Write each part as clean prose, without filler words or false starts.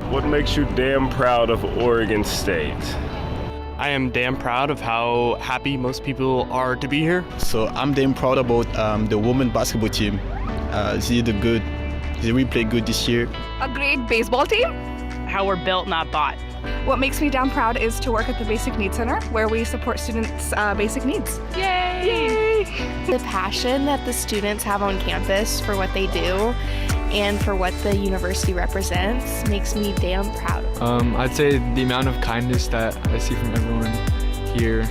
What makes you damn proud of Oregon State? I am damn proud of how happy most people are to be here. So I'm damn proud about the women basketball team. They really played good this year. A great baseball team. How we're built, not bought. What makes me damn proud is to work at the Basic Needs Center, where we support students' basic needs. Yay! Yay! The passion that the students have on campus for what they do and for what the university represents makes me damn proud. I'd say the amount of kindness that I see from everyone here.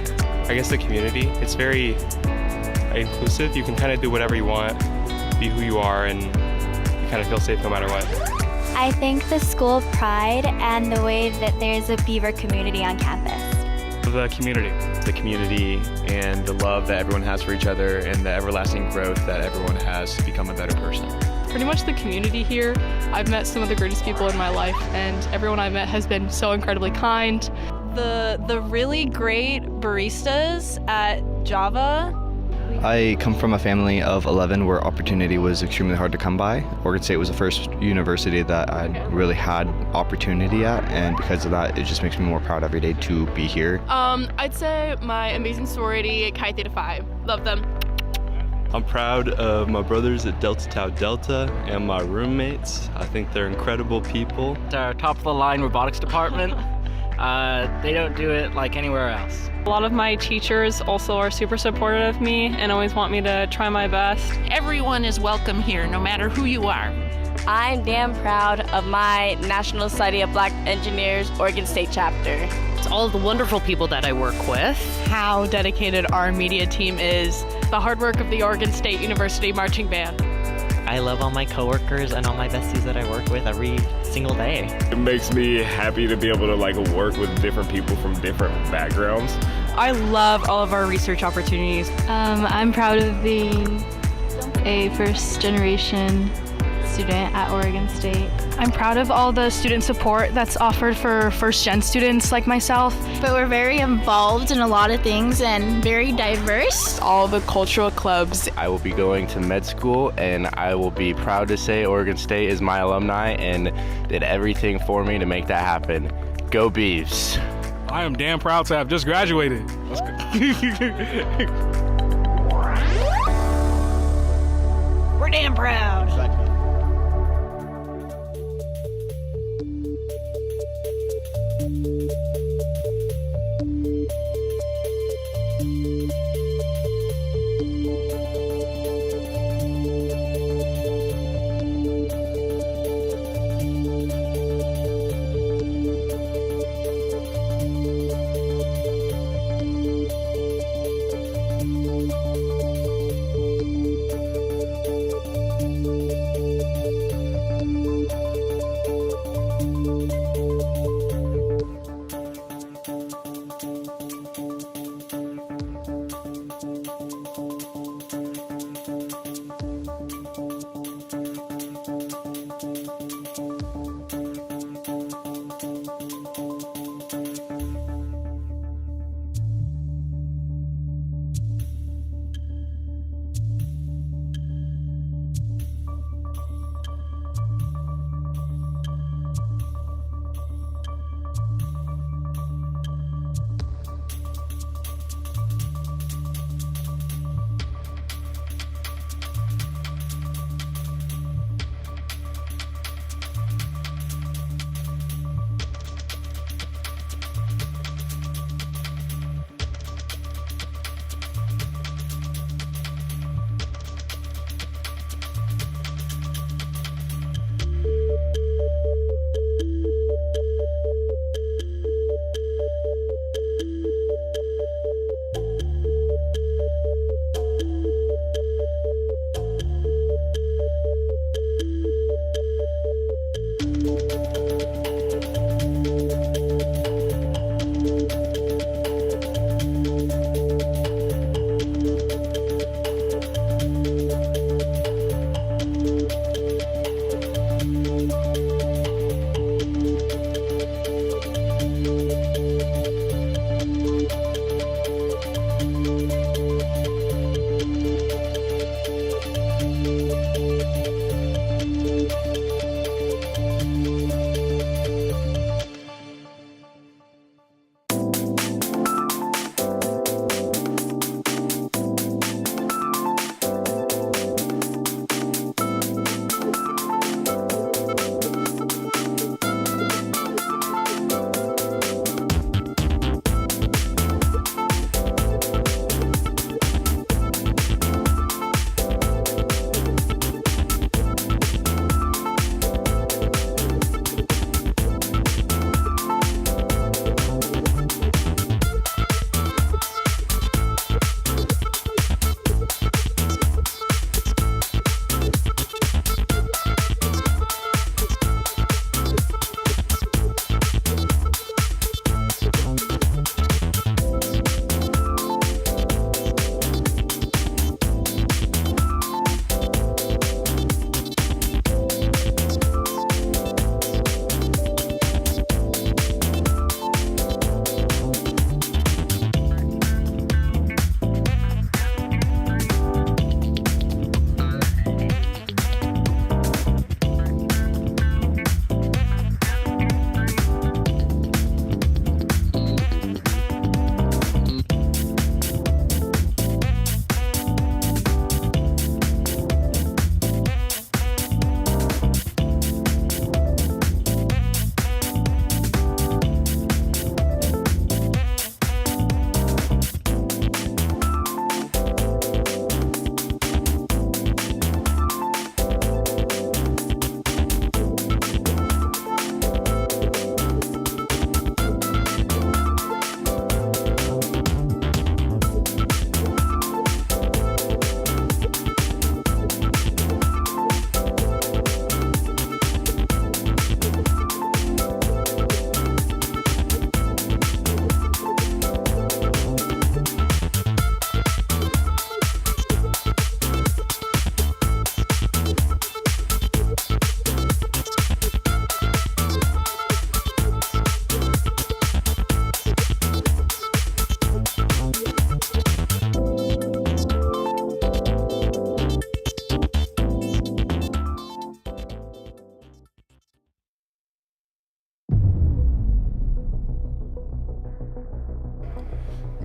I guess the community, it's very inclusive. You can kind of do whatever you want, be who you are, and you kind of feel safe no matter what. I think the school pride and the way that there's a Beaver community on campus. The community. The community and the love that everyone has for each other and the everlasting growth that everyone has to become a better person. Pretty much the community here. I've met some of the greatest people in my life, and everyone I've met has been so incredibly kind. The really great baristas at Java. I come from a family of 11 where opportunity was extremely hard to come by. Oregon State was the first university that I really had opportunity at, and because of that, it just makes me more proud every day to be here. I'd say my amazing sorority at Chi Theta Phi. Love them. I'm proud of my brothers at Delta Tau Delta and my roommates. I think they're incredible people. It's our top-of-the-line robotics department. They don't do it like anywhere else. A lot of my teachers also are super supportive of me and always want me to try my best. Everyone is welcome here, no matter who you are. I'm damn proud of my National Society of Black Engineers Oregon State chapter. It's all the wonderful people that I work with. How dedicated our media team is. The hard work of the Oregon State University Marching Band. I love all my coworkers and all my besties that I work with every single day. It makes me happy to be able to work with different people from different backgrounds. I love all of our research opportunities. I'm proud of being a first-generation student at Oregon State. I'm proud of all the student support that's offered for first-gen students like myself. But we're very involved in a lot of things and very diverse. All the cultural clubs. I will be going to med school, and I will be proud to say Oregon State is my alumni and did everything for me to make that happen. Go Beavs! I am damn proud to have just graduated. Let's go. We're damn proud.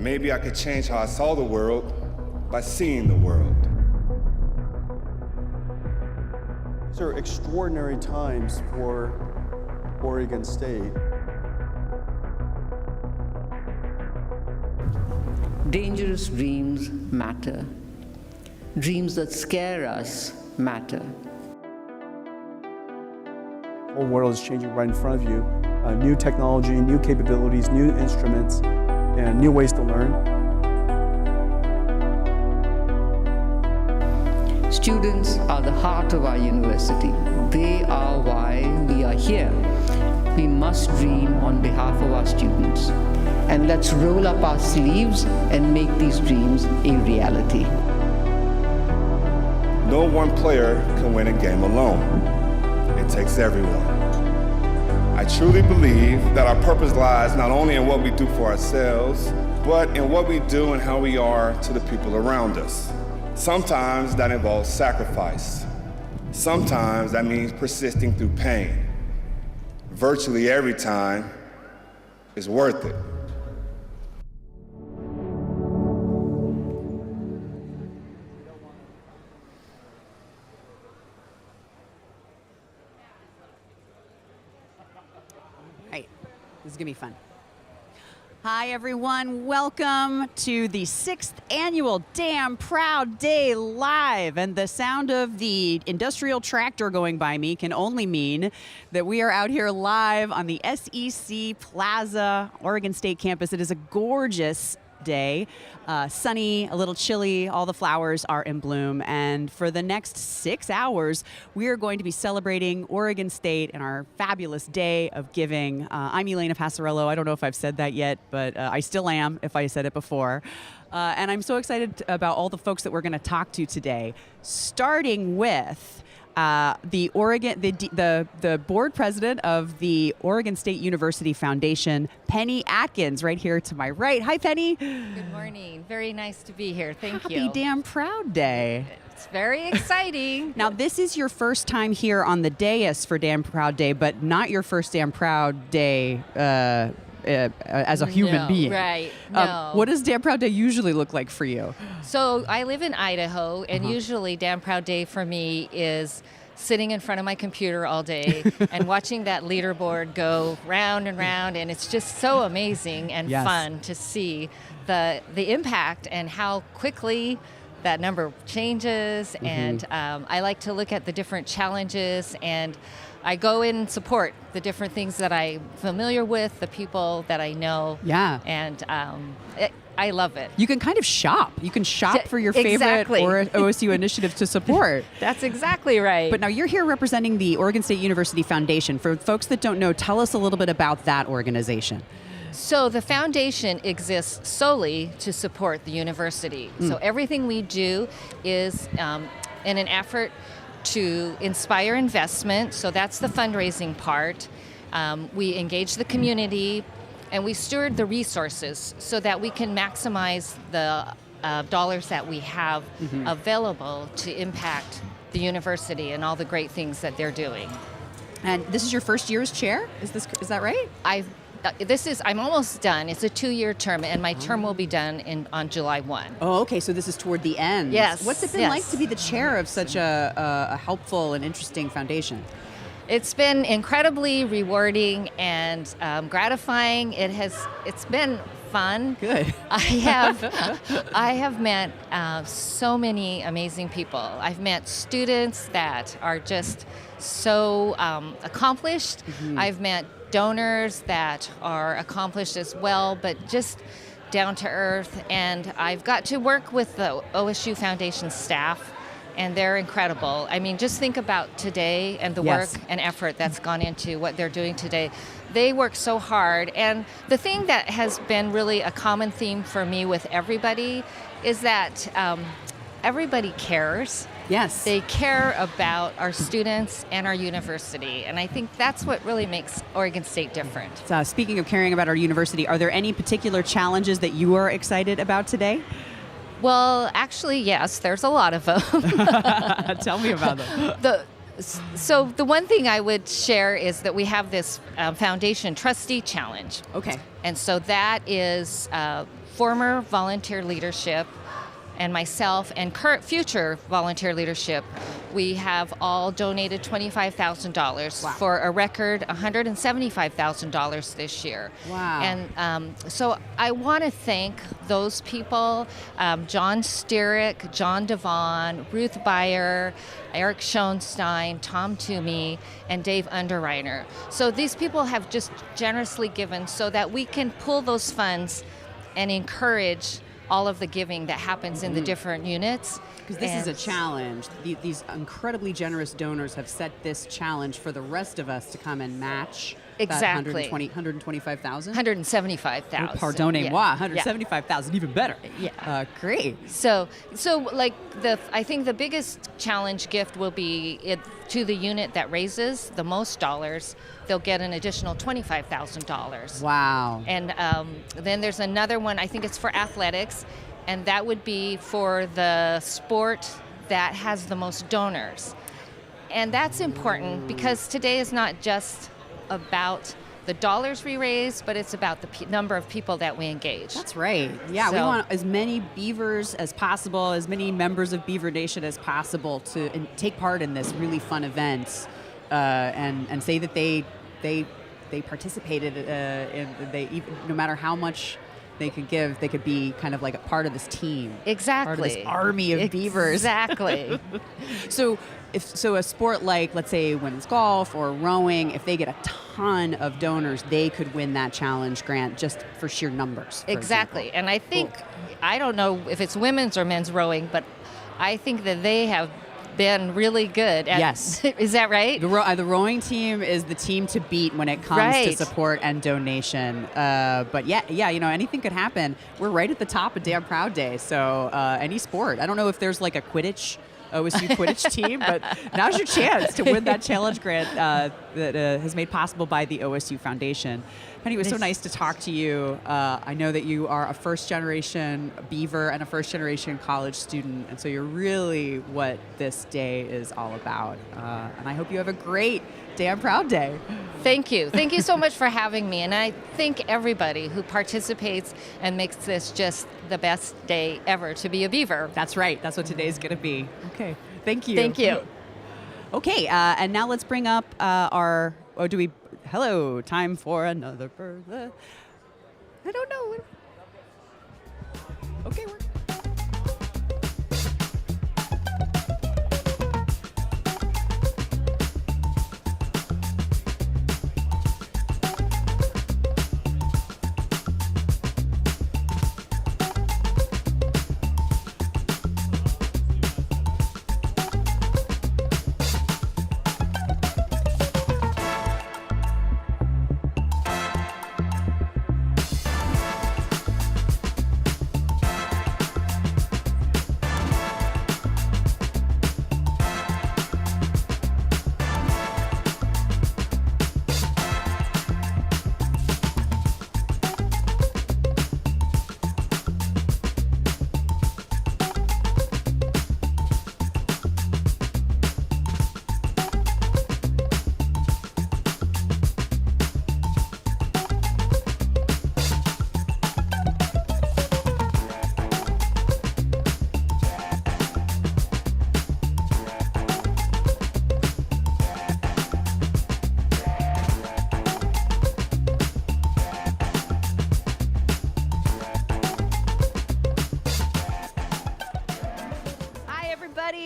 Maybe I could change how I saw the world by seeing the world. These are extraordinary times for Oregon State. Dangerous dreams matter. Dreams that scare us matter. The whole world is changing right in front of you. New technology, new capabilities, new instruments, and new ways to learn. Students are the heart of our university. They are why we are here. We must dream on behalf of our students. And let's roll up our sleeves and make these dreams a reality. No one player can win a game alone. It takes everyone. I truly believe that our purpose lies not only in what we do for ourselves, but in what we do and how we are to the people around us. Sometimes that involves sacrifice. Sometimes that means persisting through pain. Virtually every time is worth it. This is going to be fun. Hi, everyone. Welcome to the 6th annual Damn Proud Day Live. And the sound of the industrial tractor going by me can only mean that we are out here live on the SEC Plaza, Oregon State campus. It is a gorgeous day. Sunny, a little chilly, all the flowers are in bloom. And for the next 6 hours, we are going to be celebrating Oregon State and our fabulous day of giving. I'm Elena Passarello. I don't know if I've said that yet, but I still am if I said it before. And I'm so excited about all the folks that we're going to talk to today, starting with the board president of the Oregon State University Foundation, Penny Atkins, right here to my right. Hi, Penny. Good morning. Very nice to be here. Thank you. Happy Damn Proud Day. It's very exciting. Now, this is your first time here on the dais for Damn Proud Day, but not your first Damn Proud Day as a human being. Right. No. What does Damn Proud Day usually look like for you? So I live in Idaho, and usually Damn Proud Day for me is sitting in front of my computer all day and watching that leaderboard go round and round, and it's just so amazing and fun to see the impact and how quickly that number changes. And I like to look at the different challenges, and I go in and support the different things that I'm familiar with, the people that I know. Yeah. And I love it. You can kind of shop. You can shop for your favorite OSU initiatives to support. That's exactly right. But now you're here representing the Oregon State University Foundation. For folks that don't know, tell us a little bit about that organization. So the foundation exists solely to support the university. So everything we do is in an effort to inspire investment. So that's the fundraising part. We engage the community, and we steward the resources so that we can maximize the dollars that we have available to impact the university and all the great things that they're doing. And this is your first year as chair? Is that right? I'm almost done. It's a 2-year term, and my term will be done on July 1. Oh, okay. So this is toward the end. Yes. What's it been like to be the chair of such a helpful and interesting foundation? It's been incredibly rewarding and gratifying. It's been fun. Good. I have met so many amazing people. I've met students that are just so accomplished. I've met donors that are accomplished as well, but just down to earth. And I've got to work with the OSU Foundation staff, and they're incredible. I mean, just think about today and the work and effort that's gone into what they're doing today. They work so hard. And the thing that has been really a common theme for me with everybody is that everybody cares. Yes. They care about our students and our university. And I think that's what really makes Oregon State different. Speaking of caring about our university, are there any particular challenges that you are excited about today? Well, actually, yes, there's a lot of them. Tell me about them. So the one thing I would share is that we have this foundation trustee challenge. Okay. And so that is former volunteer leadership and myself and current future volunteer leadership. We have all donated $25,000 for a record $175,000 this year. Wow. And so I want to thank those people, John Sterick, John Devon, Ruth Beyer, Eric Schoenstein, Tom Toomey, and Dave Underreiner. So these people have just generously given so that we can pull those funds and encourage all of the giving that happens in the different units. Because this is a challenge. These incredibly generous donors have set this challenge for the rest of us to come and match. Exactly. 125,000? 175,000. Pardonnez moi, Yeah. 175,000, even better. Yeah. Great. So like I think the biggest challenge gift will be to the unit that raises the most dollars. They'll get an additional $25,000. Wow. And then there's another one, I think it's for athletics, and that would be for the sport that has the most donors. And that's important because today is not just about the dollars we raise, but it's about the number of people that we engage. That's right. Yeah, we want as many Beavers as possible, as many members of Beaver Nation as possible to take part in this really fun event, and say that they participated no matter how much they could give, they could be kind of like a part of this team. Exactly. Part of this army of Beavers. Exactly. So a sport like, let's say, women's golf or rowing, if they get a ton of donors, they could win that challenge grant just for sheer numbers. Exactly. And I think, I don't know if it's women's or men's rowing, but I think that they have been really good at. Yes. Is that right? The rowing team is the team to beat when it comes to support and donation. But yeah, anything could happen. We're right at the top of Damn Proud Day, so any sport. I don't know if there's like a OSU Quidditch team, but now's your chance to win that challenge grant that has made possible by the OSU Foundation. Penny, it was so nice to talk to you. I know that you are a first-generation Beaver and a first-generation college student, and so you're really what this day is all about. And I hope you have a great Damn Proud Day. Thank you. Thank you so much for having me. And I thank everybody who participates and makes this just the best day ever to be a Beaver. That's right. That's what today's going to be. Okay. Thank you. Thank you. Okay. And now let's bring up hello, time for another bird. I don't know. Okay,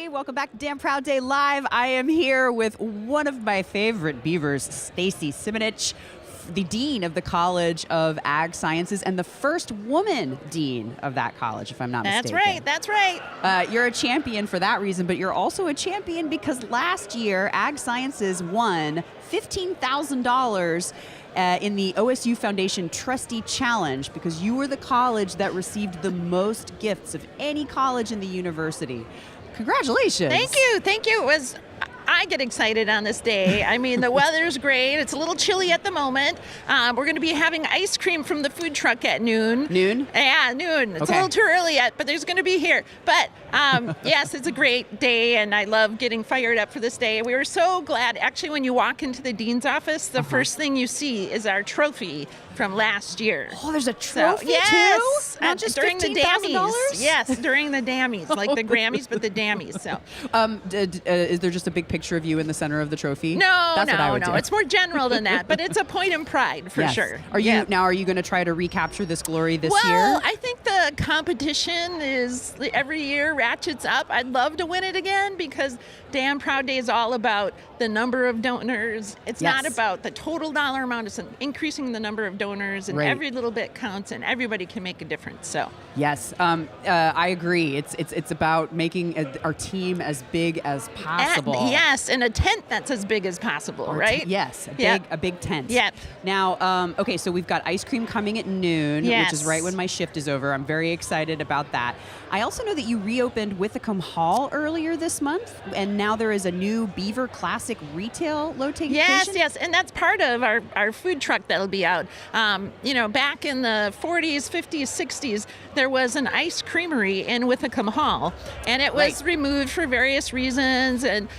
welcome back to Damn Proud Day Live. I am here with one of my favorite Beavers, Stacy Simonich, the Dean of the College of Ag Sciences and the first woman Dean of that college, if I'm not mistaken. That's right. You're a champion for that reason, but you're also a champion because last year Ag Sciences won $15,000 in the OSU Foundation Trustee Challenge because you were the college that received the most gifts of any college in the university. Congratulations. Thank you. It was I get excited on this day. I mean, the weather's great. It's a little chilly at the moment. We're going to be having ice cream from the food truck at noon. Noon? Yeah, noon. It's a little too early yet, but there's going to be here. But yes, it's a great day, and I love getting fired up for this day. We were so glad. Actually, when you walk into the dean's office, the first thing you see is our trophy from last year. Oh, there's a trophy yes, too? Not just during the $15,000? Dammies. Yes, during the Dammies, like the Grammys, but the Dammies. So, is there just a big picture of you in the center of the trophy? No, That's what I would do. It's more general than that, but it's a point of pride for sure. Are you going to try to recapture this glory this year? Well, I think the competition is every year ratchets up. I'd love to win it again because Damn Proud Day is all about the number of donors. It's not about the total dollar amount. It's increasing the number of donors, and every little bit counts, and everybody can make a difference. So yes, I agree. It's about making our team as big as possible. Yes, and a tent that's as big as possible, right? Yes, a big tent. Yep. Now, okay, so we've got ice cream coming at noon, which is right when my shift is over. I'm very excited about that. I also know that you reopened Withicum Hall earlier this month, and now there is a new Beaver Classic retail location. Yes, and that's part of our food truck that'll be out. Back in the 40s, 50s, 60s, there was an ice creamery in Withicum Hall, and it was removed for various reasons. And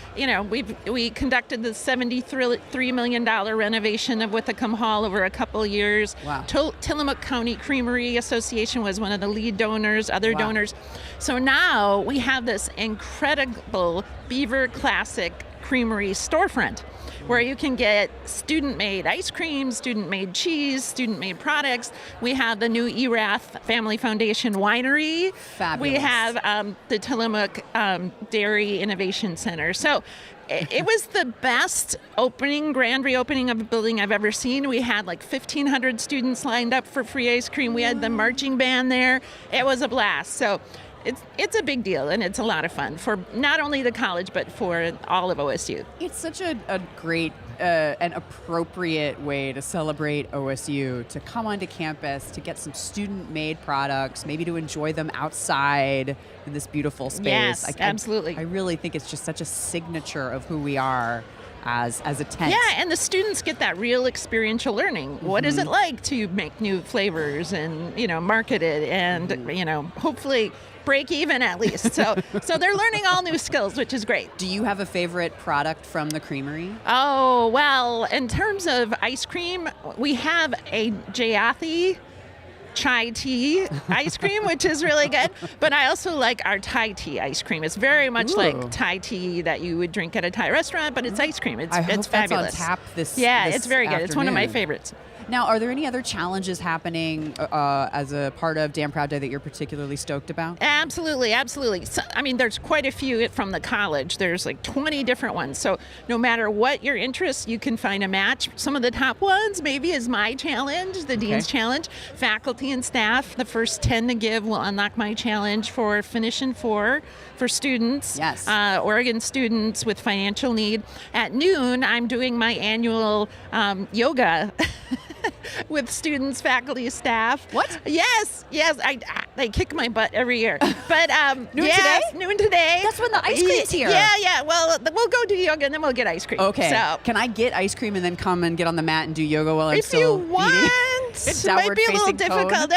we conducted the $73 million renovation of Withicum Hall over a couple of years. Wow. Tillamook County Creamery Association was one of the lead donors, other donors. So now we have this incredible Beaver Classic Creamery storefront where you can get student-made ice cream, student-made cheese, student-made products. We have the new ERATH Family Foundation Winery. Fabulous. We have the Tillamook Dairy Innovation Center. So it was the best grand reopening of a building I've ever seen. We had like 1,500 students lined up for free ice cream. We had the marching band there. It was a blast. So it's a big deal, and it's a lot of fun for not only the college, but for all of OSU. It's such a great and appropriate way to celebrate OSU, to come onto campus, to get some student-made products, maybe to enjoy them outside in this beautiful space. Yes, absolutely. I really think it's just such a signature of who we are as a tent. Yeah, and the students get that real experiential learning. What is it like to make new flavors and, market it and, hopefully break even at least. So they're learning all new skills, which is great. Do you have a favorite product from the creamery? Oh, well, in terms of ice cream, we have a Jayati chai tea ice cream, which is really good. But I also like our Thai tea ice cream. It's very much like Thai tea that you would drink at a Thai restaurant, but it's ice cream. It's fabulous. That's on tap this it's very good. afternoon. It's one of my favorites. Now, are there any other challenges happening as a part of Damn Proud Day that you're particularly stoked about? Absolutely. So, there's quite a few from the college. There's like 20 different ones. So no matter what your interest, you can find a match. Some of the top ones maybe is my challenge, the Dean's Challenge. Faculty and staff, the first 10 to give will unlock my challenge for Finish in 4 for students. Yes. Oregon students with financial need. At noon, I'm doing my annual yoga with students, faculty, staff. What? Yes. They kick my butt every year. But Noon today? That's when the ice cream's here. Yeah. Well, we'll go do yoga and then we'll get ice cream. Okay. So can I get ice cream and then come and get on the mat and do yoga while I'm still if you want. eating? It might be a little difficult.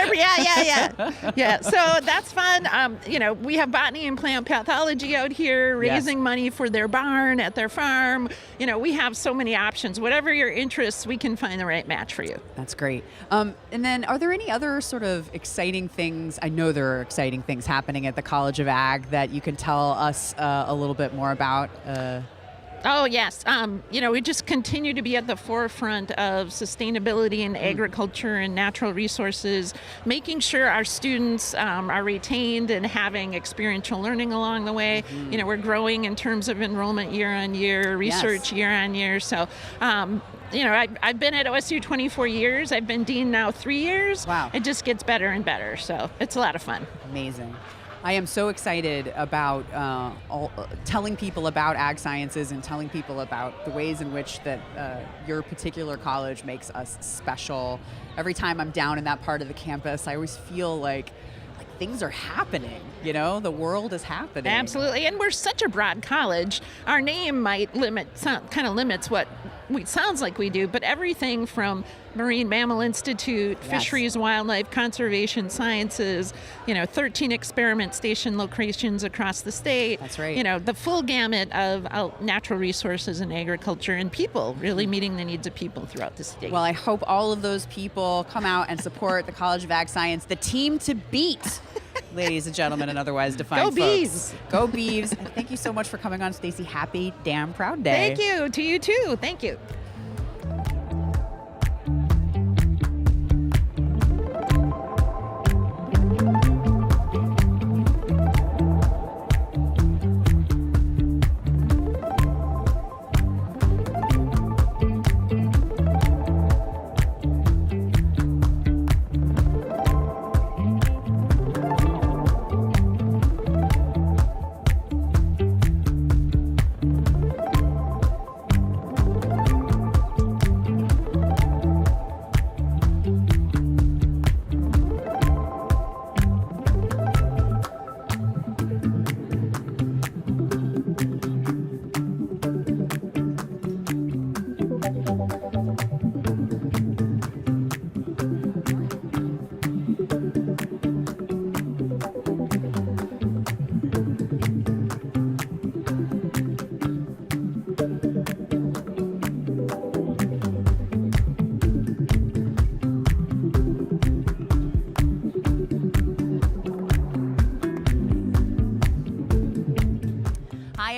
Yeah. So that's fun. We have botany and plant pathology out here, raising money for their barn at their farm. We have so many options. Whatever your interests, we can find the right match for you. That's great. And then are there any other sort of exciting things? I know there are exciting things happening at the College of Ag that you can tell us a little bit more about. Oh, yes. We just continue to be at the forefront of sustainability in agriculture and natural resources, making sure our students are retained and having experiential learning along the way. We're growing in terms of enrollment year on year, research year on year. So, I've been at OSU 24 years. I've been dean now 3 years. Wow. It just gets better and better. So it's a lot of fun. Amazing. I am so excited about telling people about ag sciences and telling people about the ways in which that your particular college makes us special. Every time I'm down in that part of the campus, I always feel like things are happening. You know, the world is happening. Absolutely, and we're such a broad college. Our name might kind of limits what sounds like we do, but everything from Marine Mammal Institute, Fisheries, Wildlife, Conservation Sciences, 13 experiment station locations across the state. That's right. The full gamut of natural resources and agriculture and people, really meeting the needs of people throughout the state. Well, I hope all of those people come out and support the College of Ag Science, the team to beat. Ladies and gentlemen, and otherwise defined Go folks. Beavs! Go Beavs! And thank you so much for coming on, Stacey. Happy damn proud day. Thank you. To you too. Thank you.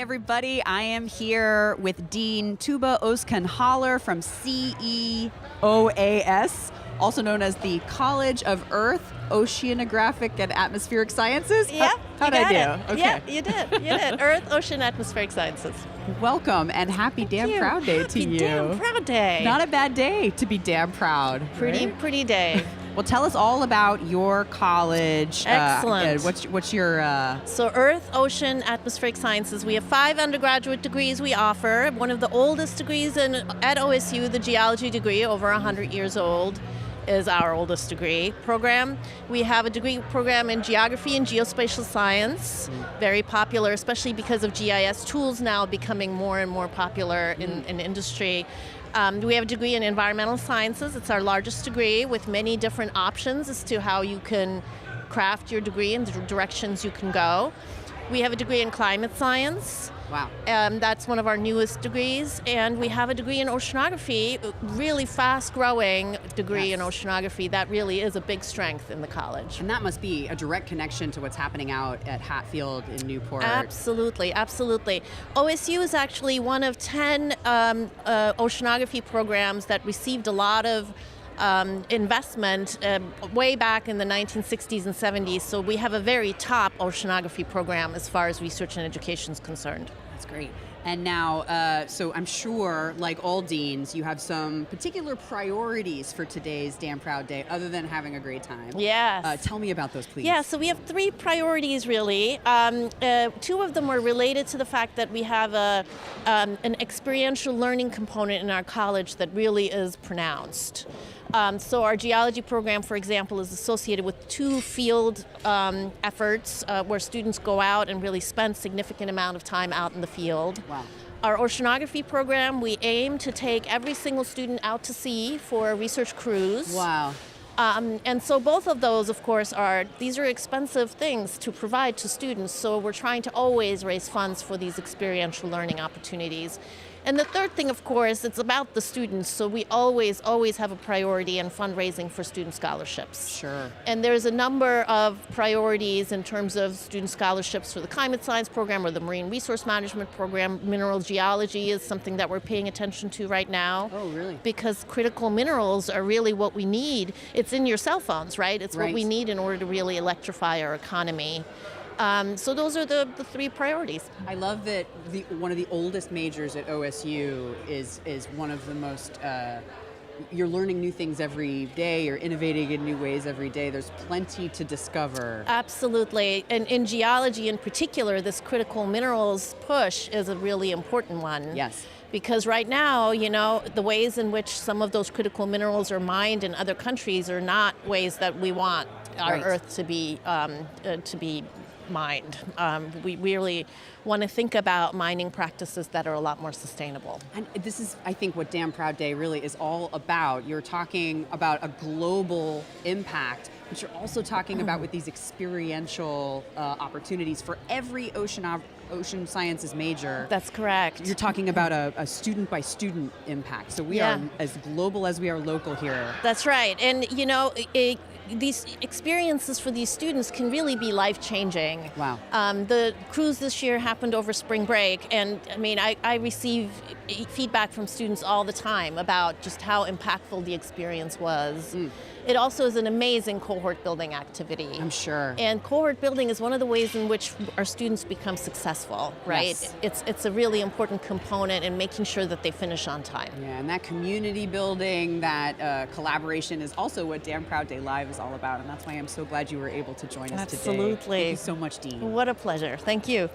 Everybody, I am here with Dean Tuba Oskan-Haller from CEOAS, also known as the College of Earth, Oceanographic, and Atmospheric Sciences. Yeah, how'd I do? Okay. Yeah, you did. You did. Earth, Ocean, Atmospheric Sciences. Welcome and happy damn proud day to you. Happy damn proud day. Not a bad day to be damn proud. Pretty day. Well, tell us all about your college. Excellent. What's your... So Earth, Ocean, Atmospheric Sciences. We have 5 undergraduate degrees we offer. One of the oldest degrees at OSU, the geology degree, over 100 years old, is our oldest degree program. We have a degree program in geography and geospatial science, very popular, especially because of GIS tools now becoming more and more popular in industry. We have a degree in environmental sciences. It's our largest degree with many different options as to how you can craft your degree and the directions you can go. We have a degree in climate science. Wow. That's one of our newest degrees. And we have a degree in oceanography, really fast-growing degree in oceanography. That really is a big strength in the college. And that must be a direct connection to what's happening out at Hatfield in Newport. Absolutely, absolutely. OSU is actually one of 10 oceanography programs that received a lot of investment way back in the 1960s and 70s. So we have a very top oceanography program as far as research and education is concerned. That's great. And now, so I'm sure, like all deans, you have some particular priorities for today's Damn Proud Day, other than having a great time. Yes. Tell me about those, please. Yeah, so we have 3 priorities, really. 2 of them are related to the fact that we have an experiential learning component in our college that really is pronounced. So our geology program, for example, is associated with 2 field efforts where students go out and really spend significant amount of time out in the field. Wow. Our oceanography program, we aim to take every single student out to sea for a research cruise. Wow. And so both of those, of course, these are expensive things to provide to students, so we're trying to always raise funds for these experiential learning opportunities. And the third thing, of course, it's about the students, so we always have a priority in fundraising for student scholarships. Sure. And there's a number of priorities in terms of student scholarships for the climate science program or the marine resource management program. Mineral geology is something that we're paying attention to right now. Oh, really? Because critical minerals are really what we need. It's in your cell phones, right? It's what we need in order to really electrify our economy. So those are the 3 priorities. I love that one of the oldest majors at OSU is one of the most, you're learning new things every day, you're innovating in new ways every day. There's plenty to discover. Absolutely. And in geology in particular, this critical minerals push is a really important one. Yes. Because right now, the ways in which some of those critical minerals are mined in other countries are not ways that we want our Right. earth to be mined. We really want to think about mining practices that are a lot more sustainable. And this is, I think, what Damn Proud Day really is all about. You're talking about a global impact, but you're also talking about with these experiential opportunities for every ocean sciences major. That's correct. You're talking about a student by student impact. So we are as global as we are local here. That's right. And, you know, these experiences for these students can really be life-changing. Wow. The cruise this year happened over spring break, and I mean, I receive feedback from students all the time about just how impactful the experience was. It also is an amazing cohort building activity. I'm sure. And cohort building is one of the ways in which our students become successful, right? Yes. It's a really important component in making sure that they finish on time. Yeah, and that community building, that collaboration is also what Damn Proud Day Live is all about, and that's why I'm so glad you were able to join us today. Absolutely. Thank you so much, Dean. What a pleasure. Thank you.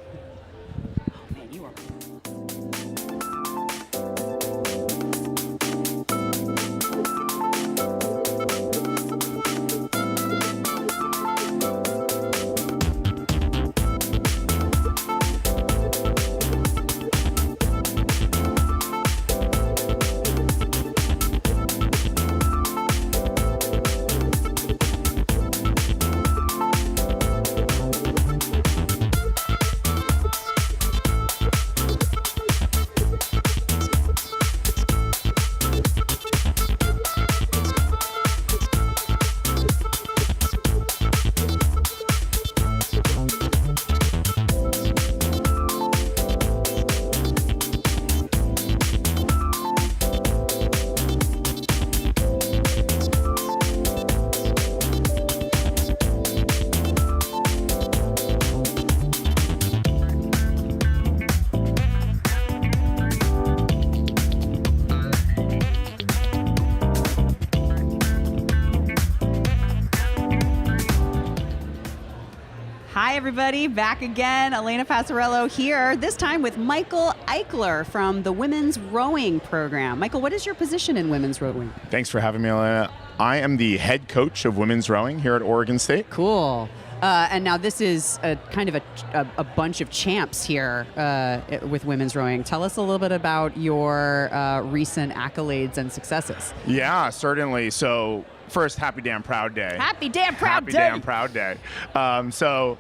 Oh, man, you are. Hi, everybody. Back again. Elena Passarello here, this time with Michael Eichler from the Women's Rowing Program. Michael, what is your position in women's rowing? Thanks for having me, Elena. I am the head coach of women's rowing here at Oregon State. Cool. And now this is a kind of a bunch of champs here with women's rowing. Tell us a little bit about your recent accolades and successes. Yeah, certainly. So first, happy damn proud day. Happy damn proud happy day. Happy damn proud day. So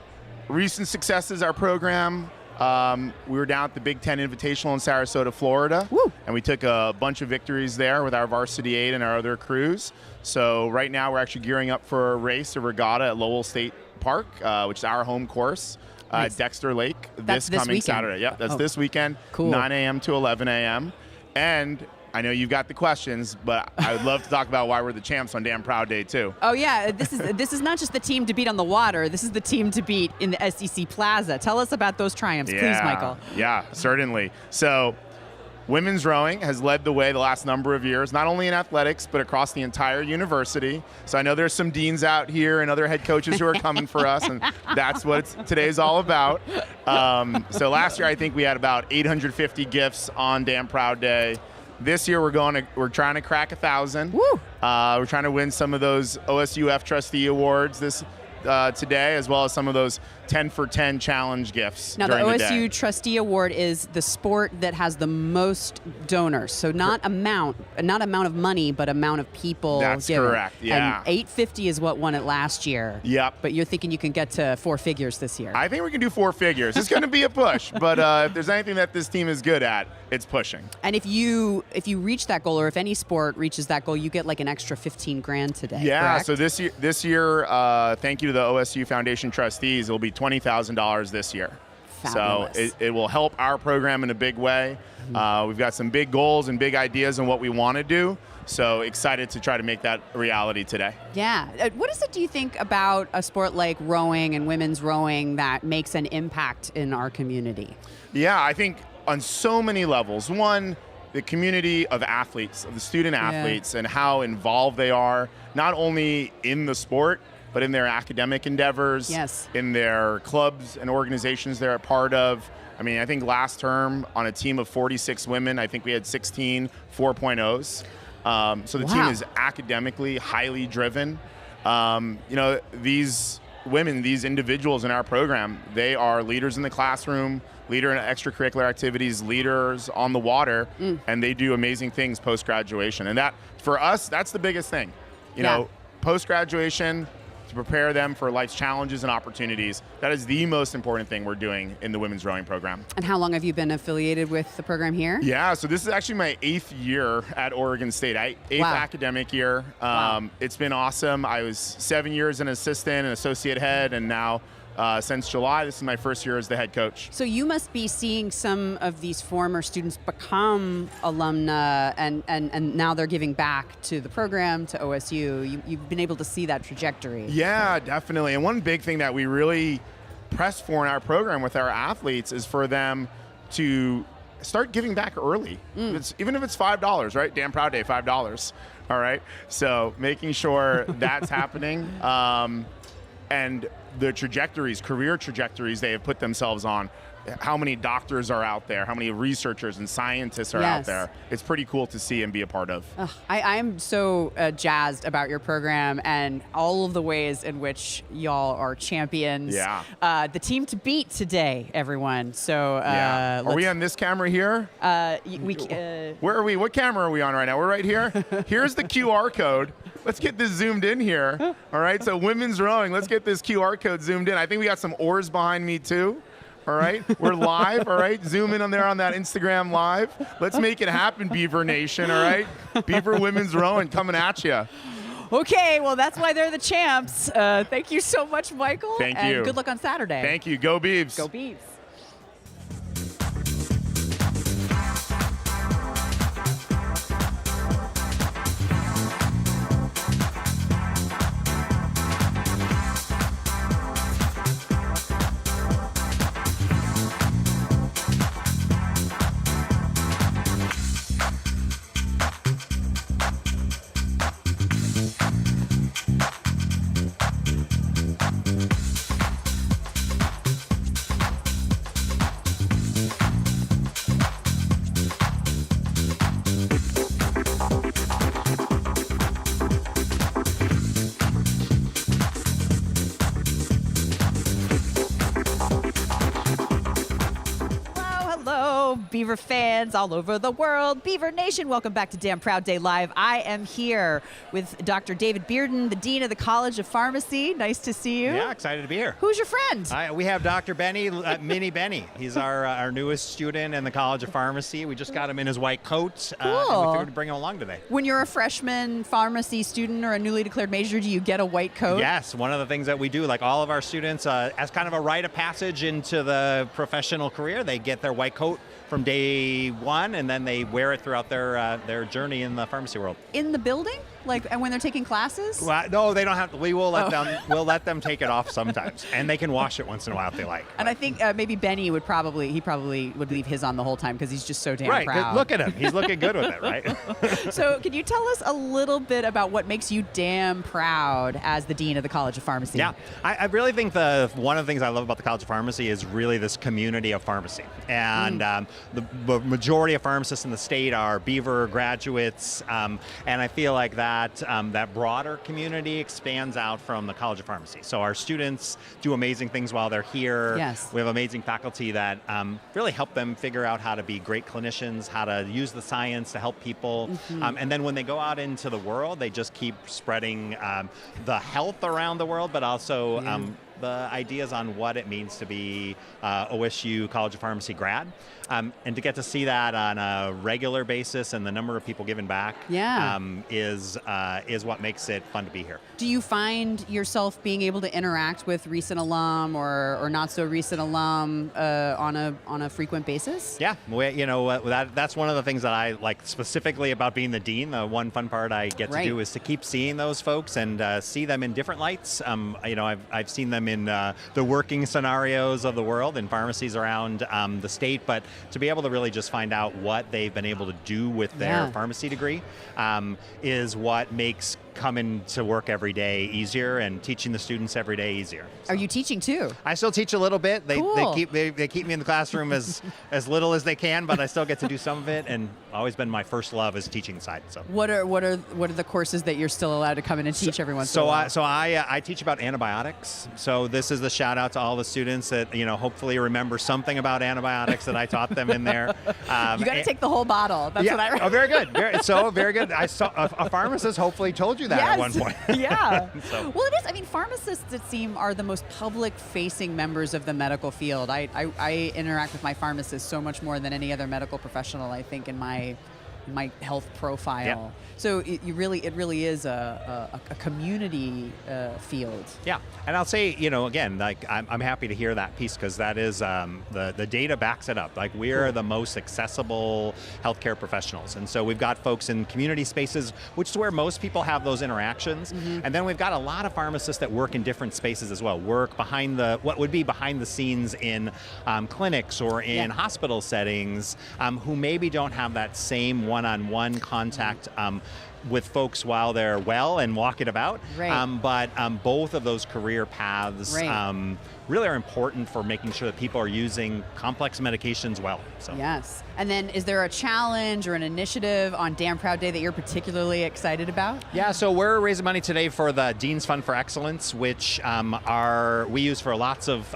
recent successes, our program. We were down at the Big Ten Invitational in Sarasota, Florida. Woo. And we took a bunch of victories there with our Varsity 8 and our other crews. So right now we're actually gearing up for a race, a regatta at Lowell State Park, which is our home course at Dexter Lake That's this coming weekend. Saturday. Yep, that's this weekend, Cool. 9 a.m. to 11 a.m. And I know you've got the questions, but I would love to talk about why we're the champs on Damn Proud Day too. Oh yeah, this is not just the team to beat on the water. This is the team to beat in the SEC Plaza. Tell us about those triumphs, please, Michael. Yeah, certainly. So women's rowing has led the way the last number of years, not only in athletics, but across the entire university. So I know there's some deans out here and other head coaches who are coming for us, and that's what today's all about. So last year, I think we had about 850 gifts on Damn Proud Day. This year, we're trying to crack 1,000. Woo! We're trying to win some of those OSU F Trustee Awards today, as well as some of those 10 for 10 challenge gifts. Now, the during OSU Trustee Award is the sport that has the most donors. So not amount of money, but amount of people That's given. correct, yeah. And 850 is what won it last year. Yep. But you're thinking you can get to 4 figures this year. I think we can do 4 figures. It's going to be a push, but if there's anything that this team is good at, it's pushing. And if you reach that goal, or if any sport reaches that goal, you get like an extra 15 grand today. Yeah. Correct? So this year, thank you to the OSU Foundation trustees. It'll be $20,000 this year. Fabulous. So it will help our program in a big way. We've got some big goals and big ideas on what we want to do. So excited to try to make that a reality today. Yeah. What is it, do you think, about a sport like rowing and women's rowing that makes an impact in our community? Yeah, I think on so many levels. One, the community of athletes, of the student athletes, and how involved they are, not only in the sport, but in their academic endeavors, in their clubs and organizations they're a part of. I mean, I think last term on a team of 46 women, I think we had 16 4.0s. So the team is academically highly driven. These women, these individuals in our program, they are leaders in the classroom, leader in extracurricular activities, leaders on the water, and they do amazing things post-graduation. And that, for us, that's the biggest thing. Post-graduation, to prepare them for life's challenges and opportunities. That is the most important thing we're doing in the women's rowing program. And how long have you been affiliated with the program here? Yeah, so this is actually my 8th year at Oregon State, 8th academic year. It's been awesome. I was 7 years an assistant, an associate head, and now since July, this is my first year as the head coach. So you must be seeing some of these former students become alumni, and now they're giving back to the program, to OSU. You've been able to see that trajectory. Yeah, definitely. And one big thing that we really press for in our program with our athletes is for them to start giving back early. Even if it's $5, right? Damn Proud Day, $5. All right. So making sure that's happening. And the trajectories, career trajectories they have put themselves on, how many doctors are out there, how many researchers and scientists are out there. It's pretty cool to see and be a part of. I'm so jazzed about your program and all of the ways in which y'all are champions. Yeah. The team to beat today, everyone. So are we on this camera here? Where are we? What camera are we on right now? We're right here. Here's the QR code. Let's get this zoomed in here. All right, so women's rowing. Let's get this QR code zoomed in. I think we got some oars behind me too. All right, we're live. All right, zoom in on there on that Instagram live. Let's make it happen, Beaver Nation. All right, Beaver women's rowing coming at you. Okay, well, that's why they're the champs. Thank you so much, Michael. Thank you. And good luck on Saturday. Thank you. Go Beavs. Go Beavs. Beaver fans all over the world. Beaver Nation, welcome back to Damn Proud Day Live. I am here with Dr. David Bearden, the Dean of the College of Pharmacy. Nice to see you. Yeah, excited to be here. Who's your friend? We have Dr. Benny, Mini Benny. He's our newest student in the College of Pharmacy. We just got him in his white coat. Cool. And we figured to bring him along today. When you're a freshman pharmacy student or a newly declared major, do you get a white coat? Yes, one of the things that we do, like all of our students, as kind of a rite of passage into the professional career, they get their white coat from day one, and then they wear it throughout their journey in the pharmacy world. In the building? And when they're taking classes? Well, no, they don't have to. We will let them. We'll let them take it off sometimes, and they can wash it once in a while if they like. And I think maybe Benny would probably would leave his on the whole time because he's just so damn right, proud. Look at him. He's looking good with it, right? So can you tell us a little bit about what makes you damn proud as the Dean of the College of Pharmacy? Yeah, I really think one of the things I love about the College of Pharmacy is really this community of pharmacy. And the majority of pharmacists in the state are Beaver graduates, and I feel like that broader community expands out from the College of Pharmacy. So our students do amazing things while they're here. Yes. We have amazing faculty that really help them figure out how to be great clinicians, how to use the science to help people. And then when they go out into the world, they just keep spreading the health around the world, but also the ideas on what it means to be OSU College of Pharmacy grad. And to get to see that on a regular basis and the number of people giving back is what makes it fun to be here. Do you find yourself being able to interact with recent alum or not so recent alum on a frequent basis? Yeah, that's one of the things that I like specifically about being the dean. The one fun part I get to do is to keep seeing those folks and see them in different lights. I've seen them in the working scenarios of the world in pharmacies around the state, but to be able to really just find out what they've been able to do with their pharmacy degree is what makes coming to work every day easier and teaching the students every day easier. Are you teaching too? I still teach a little bit. They keep me in the classroom as little as they can, but I still get to do some of it, and always been my first love is teaching side. So what are the courses that you're still allowed to come in and teach every once in a while? I teach about antibiotics. So this is the shout out to all the students that hopefully remember something about antibiotics that I taught them in there. You got to take the whole bottle. That's what I read. Oh, very good. Very good. I saw a pharmacist hopefully told you that at one point. Yeah. So. Well, it is. I mean, pharmacists, it seems, are the most public-facing members of the medical field. I interact with my pharmacist so much more than any other medical professional, I think, in my health profile. Yeah. So it really is a community field. Yeah, and I'll say, again, like I'm happy to hear that piece, because that is the data backs it up. Like, we're the most accessible healthcare professionals, and so we've got folks in community spaces, which is where most people have those interactions, and then we've got a lot of pharmacists that work in different spaces as well. Work behind what would be behind the scenes in clinics or in hospital settings, who maybe don't have that same one-on-one contact with folks while they're well and walking about. Right. But both of those career paths really are important for making sure that people are using complex medications well. So. Yes. And then is there a challenge or an initiative on Damn Proud Day that you're particularly excited about? Yeah, so we're raising money today for the Dean's Fund for Excellence, which we use for lots of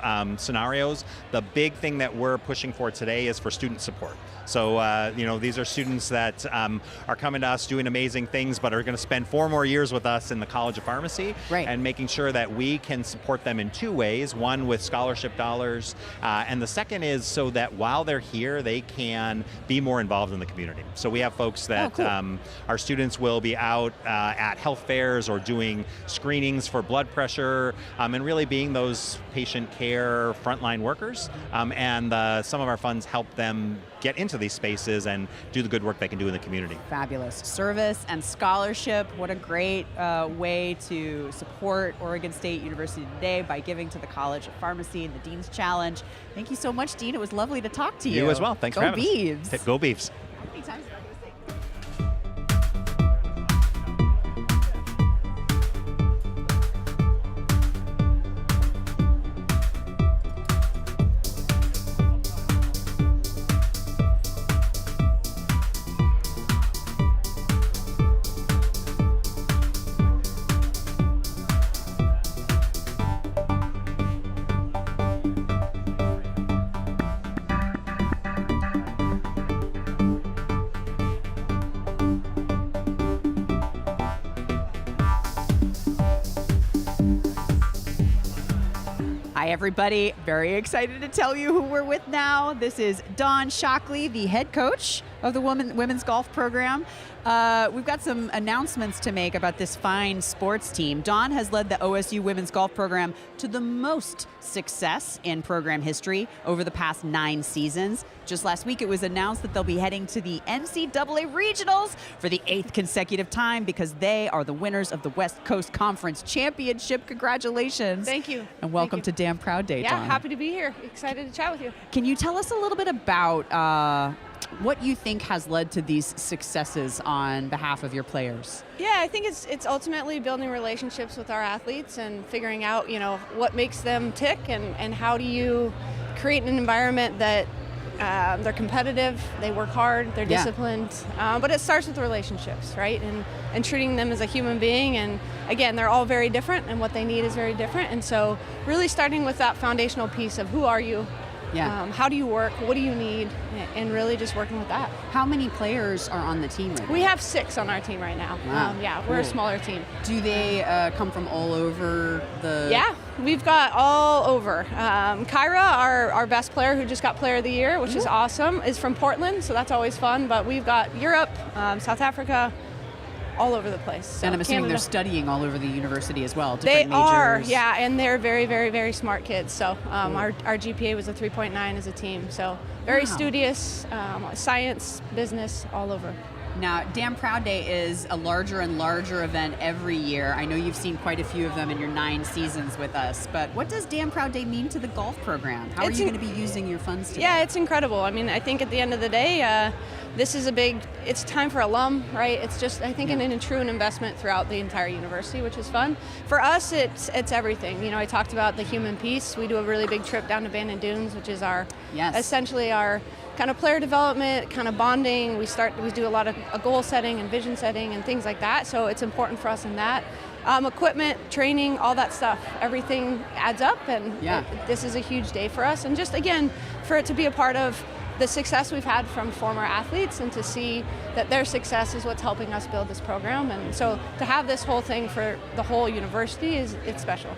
scenarios. The big thing that we're pushing for today is for student support. So, these are students that are coming to us doing amazing things, but are going to spend 4 more years with us in the College of Pharmacy, and making sure that we can support them in 2 ways. One, with scholarship dollars, and the second is so that while they're here, they can be more involved in the community. So we have folks that our students will be out at health fairs or doing screenings for blood pressure, and really being those patient care frontline workers. And some of our funds help them get into these spaces and do the good work they can do in the community. Fabulous. Service and scholarship. What a great way to support Oregon State University today by giving to the College of Pharmacy and the Dean's Challenge. Thank you so much, Dean. It was lovely to talk to you. You as well. Thanks for having us. Go Beavs. Go Beavs. How many times did I go say? Hi, everybody. Very excited to tell you who we're with now. This is Dawn Shockley, the head coach of the women's golf program. We've got some announcements to make about this fine sports team. Dawn has led the OSU women's golf program to the most success in program history over the past 9 seasons. Just last week, it was announced that they'll be heading to the NCAA Regionals for the 8th consecutive time, because they are the winners of the West Coast Conference Championship. Congratulations. Thank you. And welcome to Damn Proud Day, Yeah, Dawn. happy to be here. Excited to chat with you. Can you tell us a little bit about what you think has led to these successes on behalf of your players? Yeah, I think it's ultimately building relationships with our athletes and figuring out, what makes them tick, and how do you create an environment that they're competitive, they work hard, they're disciplined, but it starts with relationships, right? And treating them as a human being. And again, they're all very different, and what they need is very different. And so really starting with that foundational piece of who are you? How do you work? What do you need? And really just working with that. How many players are on the team right now? We have 6 on our team right now. Wow. We're a smaller team. Do they come from all over the... Yeah, we've got all over. Kyra, our best player, who just got Player of the Year, which is awesome, is from Portland, so that's always fun. But we've got Europe, South Africa, all over the place. So and I'm assuming Canada. They're studying all over the university as well. They majors. are, yeah, and they're very, very, very smart kids. So our GPA was a 3.9 as a team. So very studious, science, business, all over. Now, Damn Proud Day is a larger and larger event every year. I know you've seen quite a few of them in your 9 seasons with us, but what does Damn Proud Day mean to the golf program? How are you going to be using your funds today? Yeah, it's incredible. I mean, I think at the end of the day, this is it's time for alum, right? It's just, I think, a true investment throughout the entire university, which is fun. For us, it's everything. You know, I talked about the human piece. We do a really big trip down to Bandon Dunes, which is essentially our kind of player development, kind of bonding. We do a lot of goal setting and vision setting and things like that. So it's important for us in that. Equipment, training, all that stuff, everything adds up, and this is a huge day for us. And just, again, for it to be a part of the success we've had from former athletes and to see that their success is what's helping us build this program. And so to have this whole thing for the whole university it's special.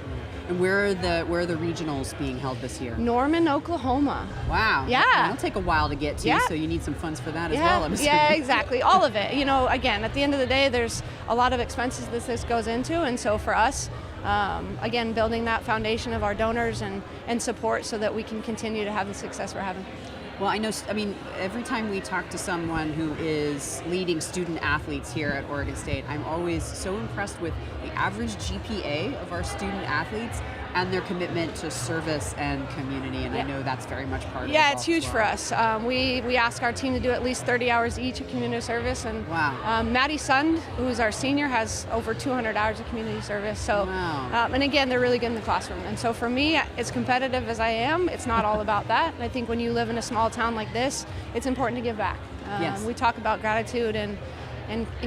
And where are the regionals being held this year? Norman, Oklahoma. Wow. Yeah. It'll take a while to get to, so you need some funds for that as well. I'm assuming. Yeah, exactly. All of it. You know, again, at the end of the day, there's a lot of expenses that this goes into, and so for us, again, building that foundation of our donors and support so that we can continue to have the success we're having. Well, I mean, every time we talk to someone who is leading student athletes here at Oregon State, I'm always so impressed with the average GPA of our student athletes and their commitment to service and community, and I know that's very much part of it. Yeah, it's huge for us. We ask our team to do at least 30 hours each of community service, and Maddie Sund, who's our senior, has over 200 hours of community service. So, and again, they're really good in the classroom. And so for me, as competitive as I am, it's not all about that. And I think when you live in a small town like this, it's important to give back. We talk about gratitude and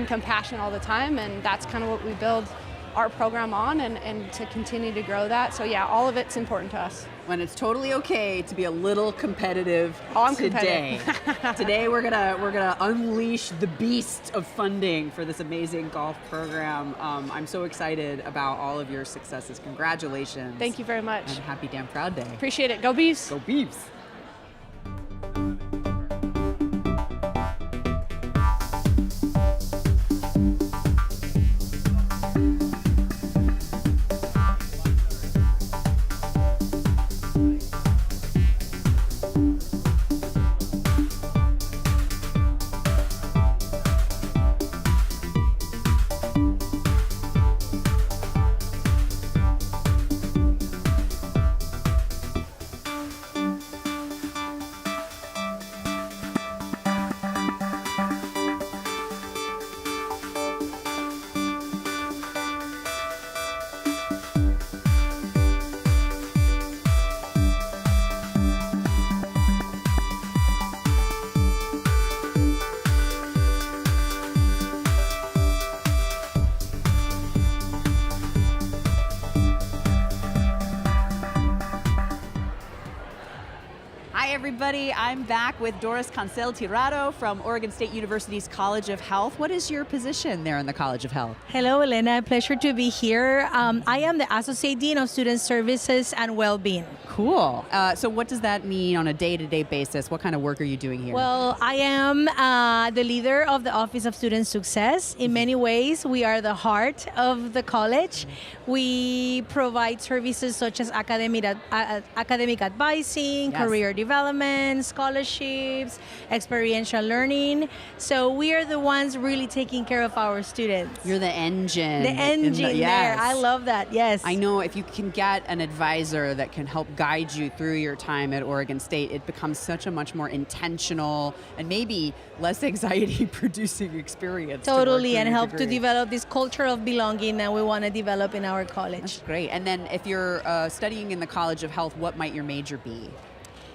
compassion all the time, and that's kind of what we build our program on, and to continue to grow that. So yeah, all of it's important to us. When it's totally okay to be a little competitive today. Today we're gonna unleash the beast of funding for this amazing golf program. I'm so excited about all of your successes. Congratulations. Thank you very much. And happy Damn Proud Day. Appreciate it. Go Beavs. Go Beavs. Everybody, I'm back with Doris Cancel Tirado from Oregon State University's College of Health. What is your position there in the College of Health? Hello, Elena. Pleasure to be here. I am the Associate Dean of Student Services and Wellbeing. Cool. So what does that mean on a day-to-day basis? What kind of work are you doing here? Well, I am the leader of the Office of Student Success. In many ways, we are the heart of the college. We provide services such as academic advising, career development, scholarships, experiential learning. So we are the ones really taking care of our students. You're the engine. The engine there. I love that, yes. I know if you can get an advisor that can help guide you through your time at Oregon State, it becomes such a much more intentional and maybe less anxiety-producing experience. Totally, and help to develop this culture of belonging that we want to develop in our college. That's great. And then if you're studying in the College of Health, what might your major be?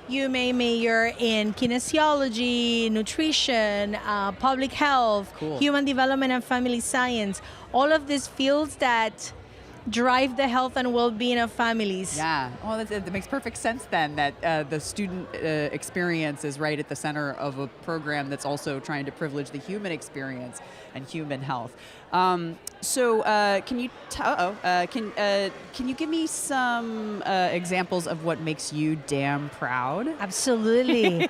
You may major in kinesiology, nutrition, public health, human development and family science, all of these fields that drive the health and well-being of families. Yeah, well, that makes perfect sense then, that the student experience is right at the center of a program that's also trying to privilege the human experience and human health. So can you give me some examples of what makes you damn proud? Absolutely.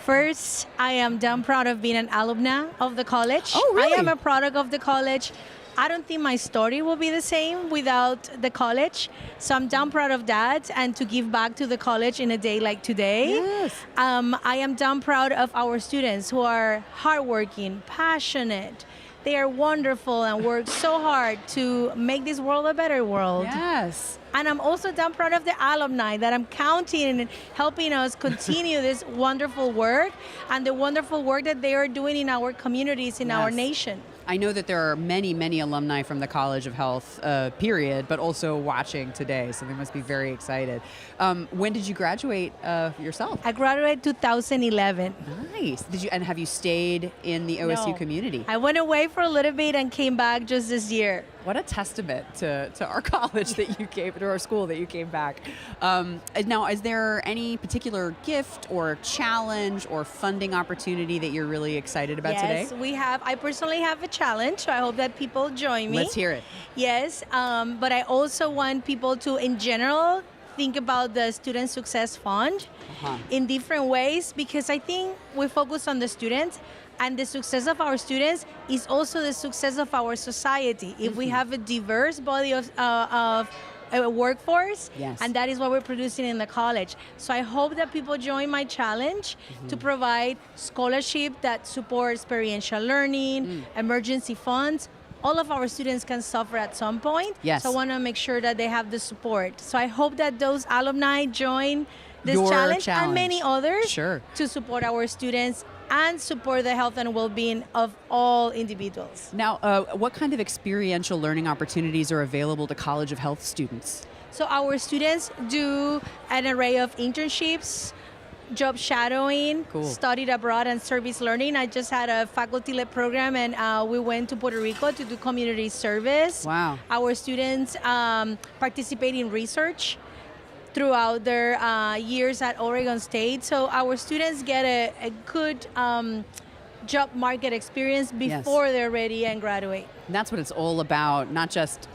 First, I am damn proud of being an alumna of the college. Oh, really? I am a product of the college. I don't think my story will be the same without the college. So I'm damn proud of that, and to give back to the college in a day like today. Yes. I am damn proud of our students who are hardworking, passionate. They are wonderful and work so hard to make this world a better world. Yes. And I'm also damn proud of the alumni that I'm counting and helping us continue this wonderful work and the wonderful work that they are doing in our communities, in our nation. I know that there are many, many alumni from the College of Health, period, but also watching today, so they must be very excited. When did you graduate yourself? I graduated 2011. Nice. And have you stayed in the OSU No. community? I went away for a little bit and came back just this year. What a testament to our college that you came, to our school that you came back. Now, is there any particular gift or challenge or funding opportunity that you're really excited about today? Yes, we have. I personally have a challenge, so I hope that people join me. Let's hear it. Yes, but I also want people to, in general, think about the Student Success Fund in different ways, because I think we focus on the students, and the success of our students is also the success of our society. If we have a diverse body of a workforce, and that is what we're producing in the college. So I hope that people join my challenge to provide scholarship that supports experiential learning, emergency funds. All of our students can suffer at some point. Yes. So I want to make sure that they have the support. So I hope that those alumni join this Your challenge and many others Sure. to support our students and support the health and well-being of all individuals. Now, what kind of experiential learning opportunities are available to College of Health students? So our students do an array of internships, job shadowing, studied abroad, and service learning. I just had a faculty-led program, and we went to Puerto Rico to do community service. Wow. Our students participate in research throughout their years at Oregon State. So our students get a good job market experience before they're ready and graduate. And that's what it's all about, not just,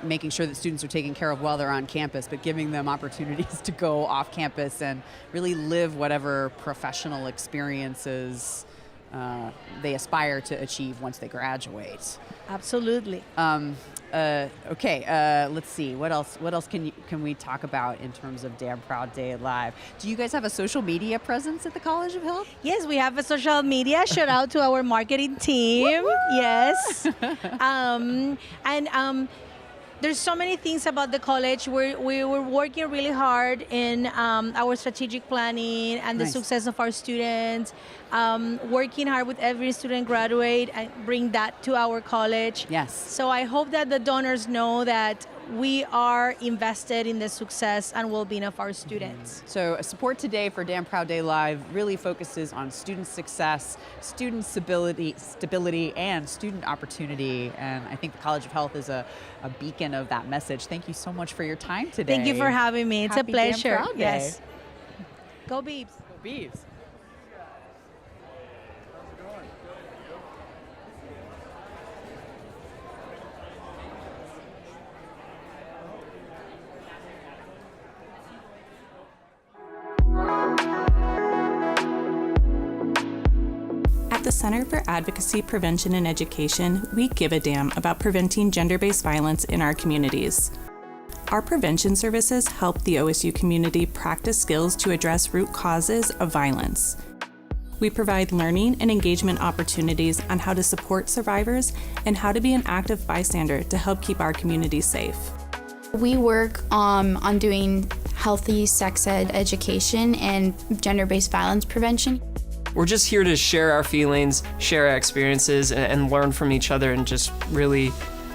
making sure that students are taken care of while they're on campus, but giving them opportunities to go off campus and really live whatever professional experiences they aspire to achieve once they graduate. Absolutely. Okay, let's see. What else can we talk about in terms of Damn Proud Day Live? Do you guys have a social media presence at the College of Health? Yes, we have a social media. Shout out to our marketing team. Yes. There's so many things about the college. We were working really hard in our strategic planning and the success of our students, working hard with every student graduate and bring that to our college. Yes. So I hope that the donors know that we are invested in the success and well-being of our students. So support today for Damn Proud Day Live really focuses on student success, student stability, and student opportunity. And I think the College of Health is a beacon of that message. Thank you so much for your time today. Thank you for having me. It's Happy a pleasure. Damn Proud Day. Yes. Go Beavs. Go Beavs. At the Center for Advocacy, Prevention, and Education, we give a damn about preventing gender-based violence in our communities. Our prevention services help the OSU community practice skills to address root causes of violence. We provide learning and engagement opportunities on how to support survivors and how to be an active bystander to help keep our communities safe. We work on doing healthy sex ed education and gender-based violence prevention. We're just here to share our feelings, share our experiences, and learn from each other and just really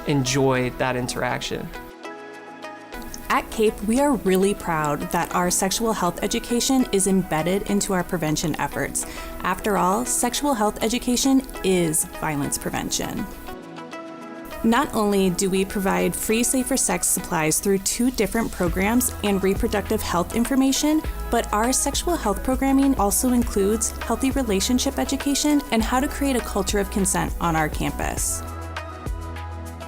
enjoy that interaction. At CAPE, we are really proud that our sexual health education is embedded into our prevention efforts. After all, sexual health education is violence prevention. Not only do we provide free safer sex supplies through 2 different programs and reproductive health information, but our sexual health programming also includes healthy relationship education and how to create a culture of consent on our campus.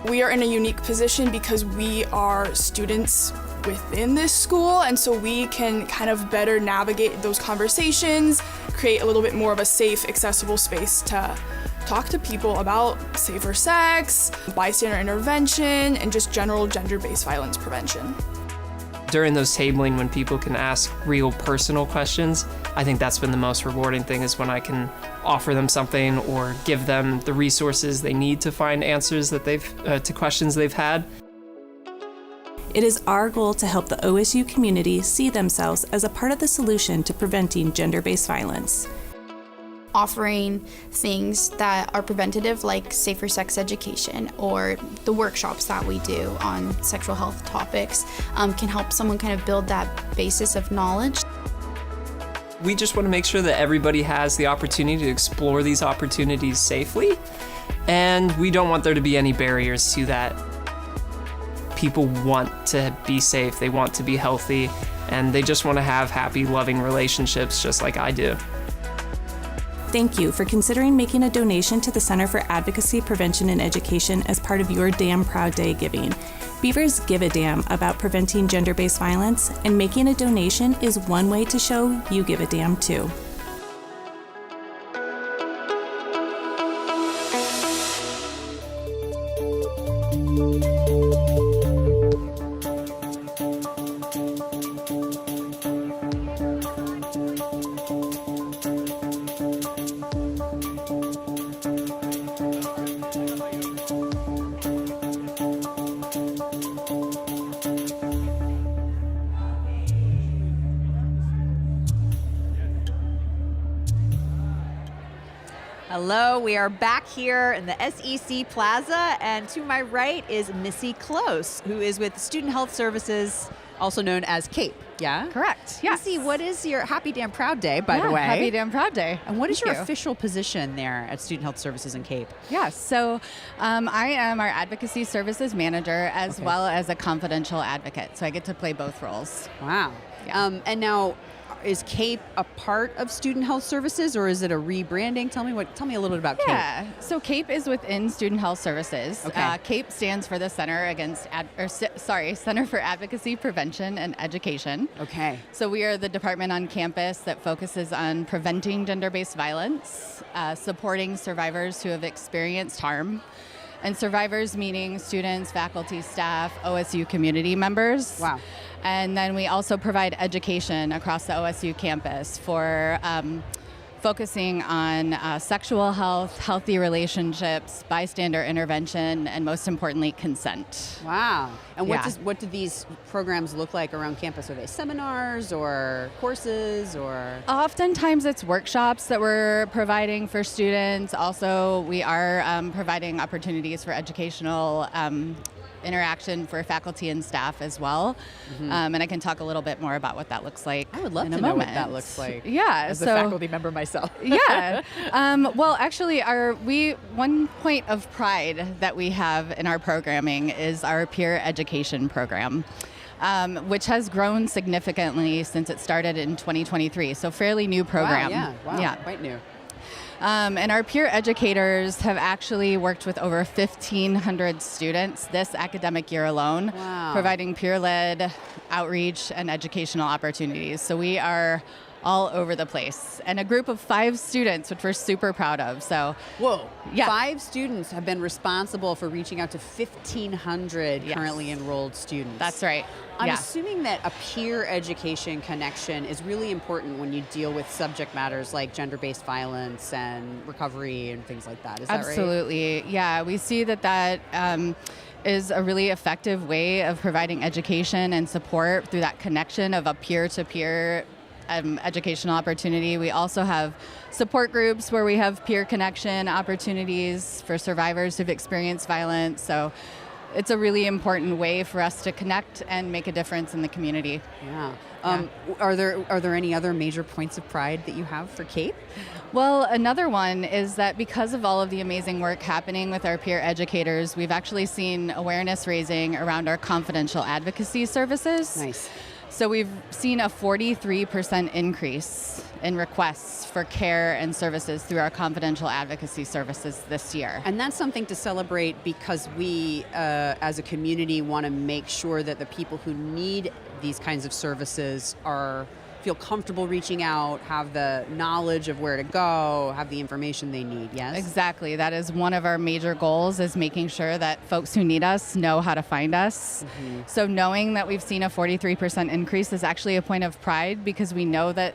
We are in a unique position because we are students within this school, and so we can kind of better navigate those conversations, create a little bit more of a safe, accessible space to talk to people about safer sex, bystander intervention, and just general gender-based violence prevention. During those tabling, when people can ask real personal questions, I think that's been the most rewarding thing, is when I can offer them something or give them the resources they need to find answers that to questions they've had. It is our goal to help the OSU community see themselves as a part of the solution to preventing gender-based violence. Offering things that are preventative, like safer sex education, or the workshops that we do on sexual health topics, can help someone kind of build that basis of knowledge. We just want to make sure that everybody has the opportunity to explore these opportunities safely, and we don't want there to be any barriers to that. People want to be safe, they want to be healthy, and they just want to have happy, loving relationships just like I do. Thank you for considering making a donation to the Center for Advocacy, Prevention, and Education as part of your Damn Proud Day giving. Beavers give a damn about preventing gender-based violence, and making a donation is one way to show you give a damn too. Hello, we are back here in the SEC Plaza, and to my right is Missy Close, who is with Student Health Services, also known as CAPE. Yeah? Correct, yes. Missy, what is your Happy Damn Proud Day, by the way? Happy Damn Proud Day. And what is Thank your you. official position there at Student Health Services and CAPE? Yes, so I am our Advocacy Services Manager as well as a confidential advocate, so I get to play both roles. Wow. Yeah. And now, is CAPE a part of Student Health Services, or is it a rebranding? Tell me a little bit about CAPE. Yeah, so CAPE is within Student Health Services. Okay. CAPE stands for the Center for Advocacy, Prevention, and Education. Okay. So we are the department on campus that focuses on preventing gender-based violence, supporting survivors who have experienced harm, and survivors meaning students, faculty, staff, OSU community members. Wow. And then we also provide education across the OSU campus for focusing on sexual health, healthy relationships, bystander intervention, and most importantly, consent. Wow. And Yeah. what do these programs look like around campus? Are they seminars or courses or? Oftentimes it's workshops that we're providing for students. Also, we are providing opportunities for educational interaction for faculty and staff as well. Mhm. And I can talk a little bit more about what that looks like. I would love in to a know moment. what that looks like. Yeah. As so, a faculty member myself. Yeah. Well, actually, one point of pride that we have in our programming is our peer education program, which has grown significantly since it started in 2023. So fairly new program. Wow, Yeah. quite new. And our peer educators have actually worked with over 1,500 students this academic year alone, Wow. providing peer-led outreach and educational opportunities. So we are all over the place. And a group of 5 students, which we're super proud of. So, whoa, yeah. 5 students have been responsible for reaching out to 1,500 currently enrolled students. That's right. I'm Yeah. assuming that a peer education connection is really important when you deal with subject matters like gender-based violence and recovery and things like that. Is that right? Absolutely. Yeah, we see that is a really effective way of providing education and support through that connection of a peer-to-peer educational opportunity. We also have support groups where we have peer connection opportunities for survivors who've experienced violence. So it's a really important way for us to connect and make a difference in the community. Yeah. Are there any other major points of pride that you have for CAPE? Well, another one is that because of all of the amazing work happening with our peer educators, we've actually seen awareness raising around our confidential advocacy services. Nice. So we've seen a 43% increase in requests for care and services through our confidential advocacy services this year. And that's something to celebrate because we, as a community, want to make sure that the people who need these kinds of services feel feel comfortable reaching out, have the knowledge of where to go, have the information they need, yes? Exactly. That is one of our major goals, is making sure that folks who need us know how to find us. So knowing that we've seen a 43% increase is actually a point of pride, because we know that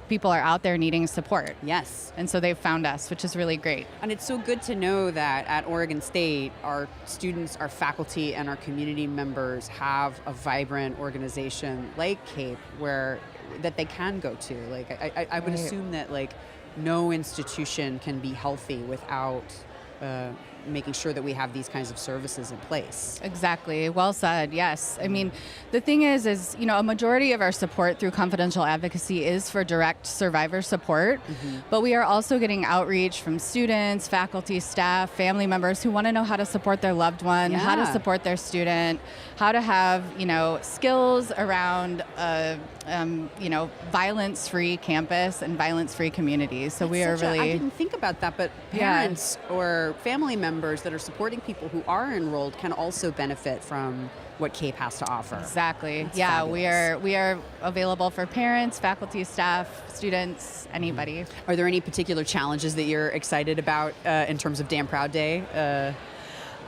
people are out there needing support. Yes. And so they've found us, which is really great. And it's so good to know that at Oregon State, our students, our faculty, and our community members have a vibrant organization like CAPE that they can go to. Like, I would assume that like no institution can be healthy without making sure that we have these kinds of services in place. Exactly. Well said. Yes. I mean, the thing is, a majority of our support through confidential advocacy is for direct survivor support, but we are also getting outreach from students, faculty, staff, family members who want to know how to support their loved one, how to support their student, how to have, skills around, violence-free campus and violence-free communities. So we are really... I didn't think about that, but parents or family members that are supporting people who are enrolled can also benefit from what CAPE has to offer. Exactly. That's fabulous. We are available for parents, faculty, staff, students, anybody. Are there any particular challenges that you're excited about in terms of Damn Proud Day?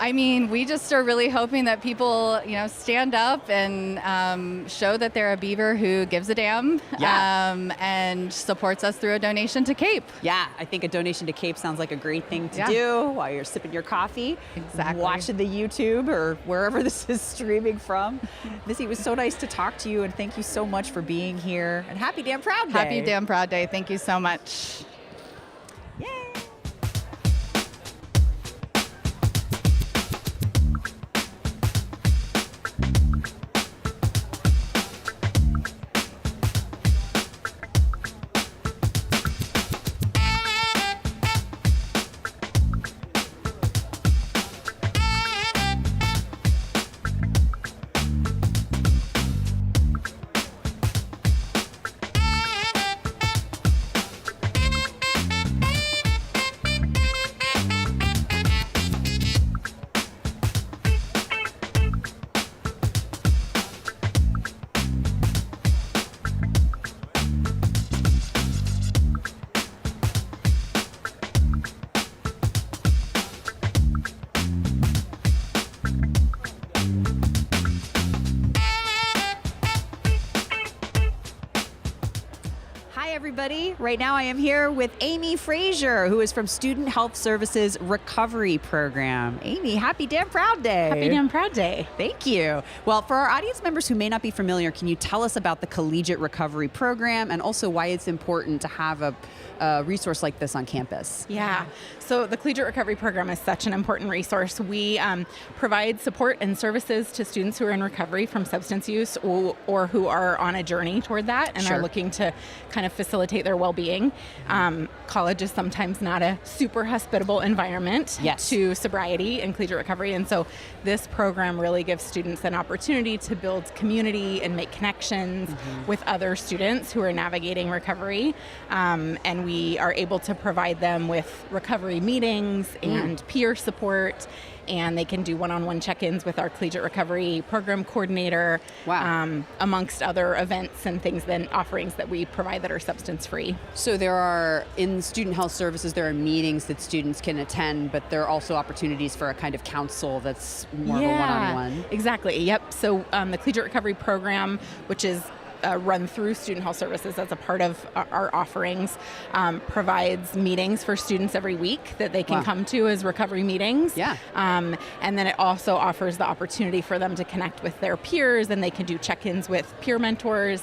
I mean, we just are really hoping that people, stand up and show that they're a Beaver who gives a damn and supports us through a donation to CAPE. Yeah, I think a donation to CAPE sounds like a great thing to do while you're sipping your coffee, watching the YouTube or wherever this is streaming from. Missy, it was so nice to talk to you, and thank you so much for being here. And happy Damn Proud Day. Happy Damn Proud Day. Thank you so much. Everybody. Right now I am here with Amy Frazier, who is from Student Health Services Recovery Program. Amy, happy Damn Proud Day. Happy Damn Proud Day. Thank you. Well, for our audience members who may not be familiar, can you tell us about the Collegiate Recovery Program and also why it's important to have a resource like this on campus? Yeah. So the Collegiate Recovery Program is such an important resource. We provide support and services to students who are in recovery from substance use or who are on a journey toward that and are looking to kind of facilitate their well-being. College is sometimes not a super hospitable environment to sobriety and collegiate recovery, and so this program really gives students an opportunity to build community and make connections with other students who are navigating recovery, and we are able to provide them with recovery meetings and peer support, and they can do one-on-one check-ins with our Collegiate Recovery Program Coordinator, amongst other events and things, then offerings that we provide that are substance-free. So there are, in Student Health Services, there are meetings that students can attend, but there are also opportunities for a kind of counsel that's more of a one-on-one. Exactly, yep. So the Collegiate Recovery Program, which is run through Student Health Services as a part of our offerings, provides meetings for students every week that they can come to as recovery meetings. And then it also offers the opportunity for them to connect with their peers, and they can do check-ins with peer mentors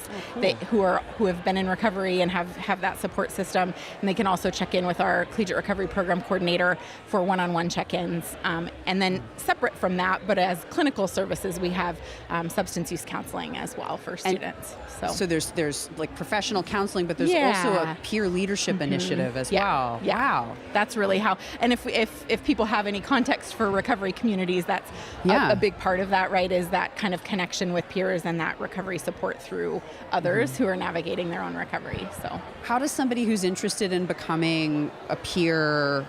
who have been in recovery and have that support system. And they can also check in with our Collegiate Recovery Program Coordinator for one-on-one check-ins. And then separate from that, but as clinical services, we have substance use counseling as well for students. So there's like professional counseling, but there's also a peer leadership initiative as well. Wow. That's really how, and if people have any context for recovery communities, that's a big part of that, right, is that kind of connection with peers and that recovery support through others who are navigating their own recovery. So how does somebody who's interested in becoming a peer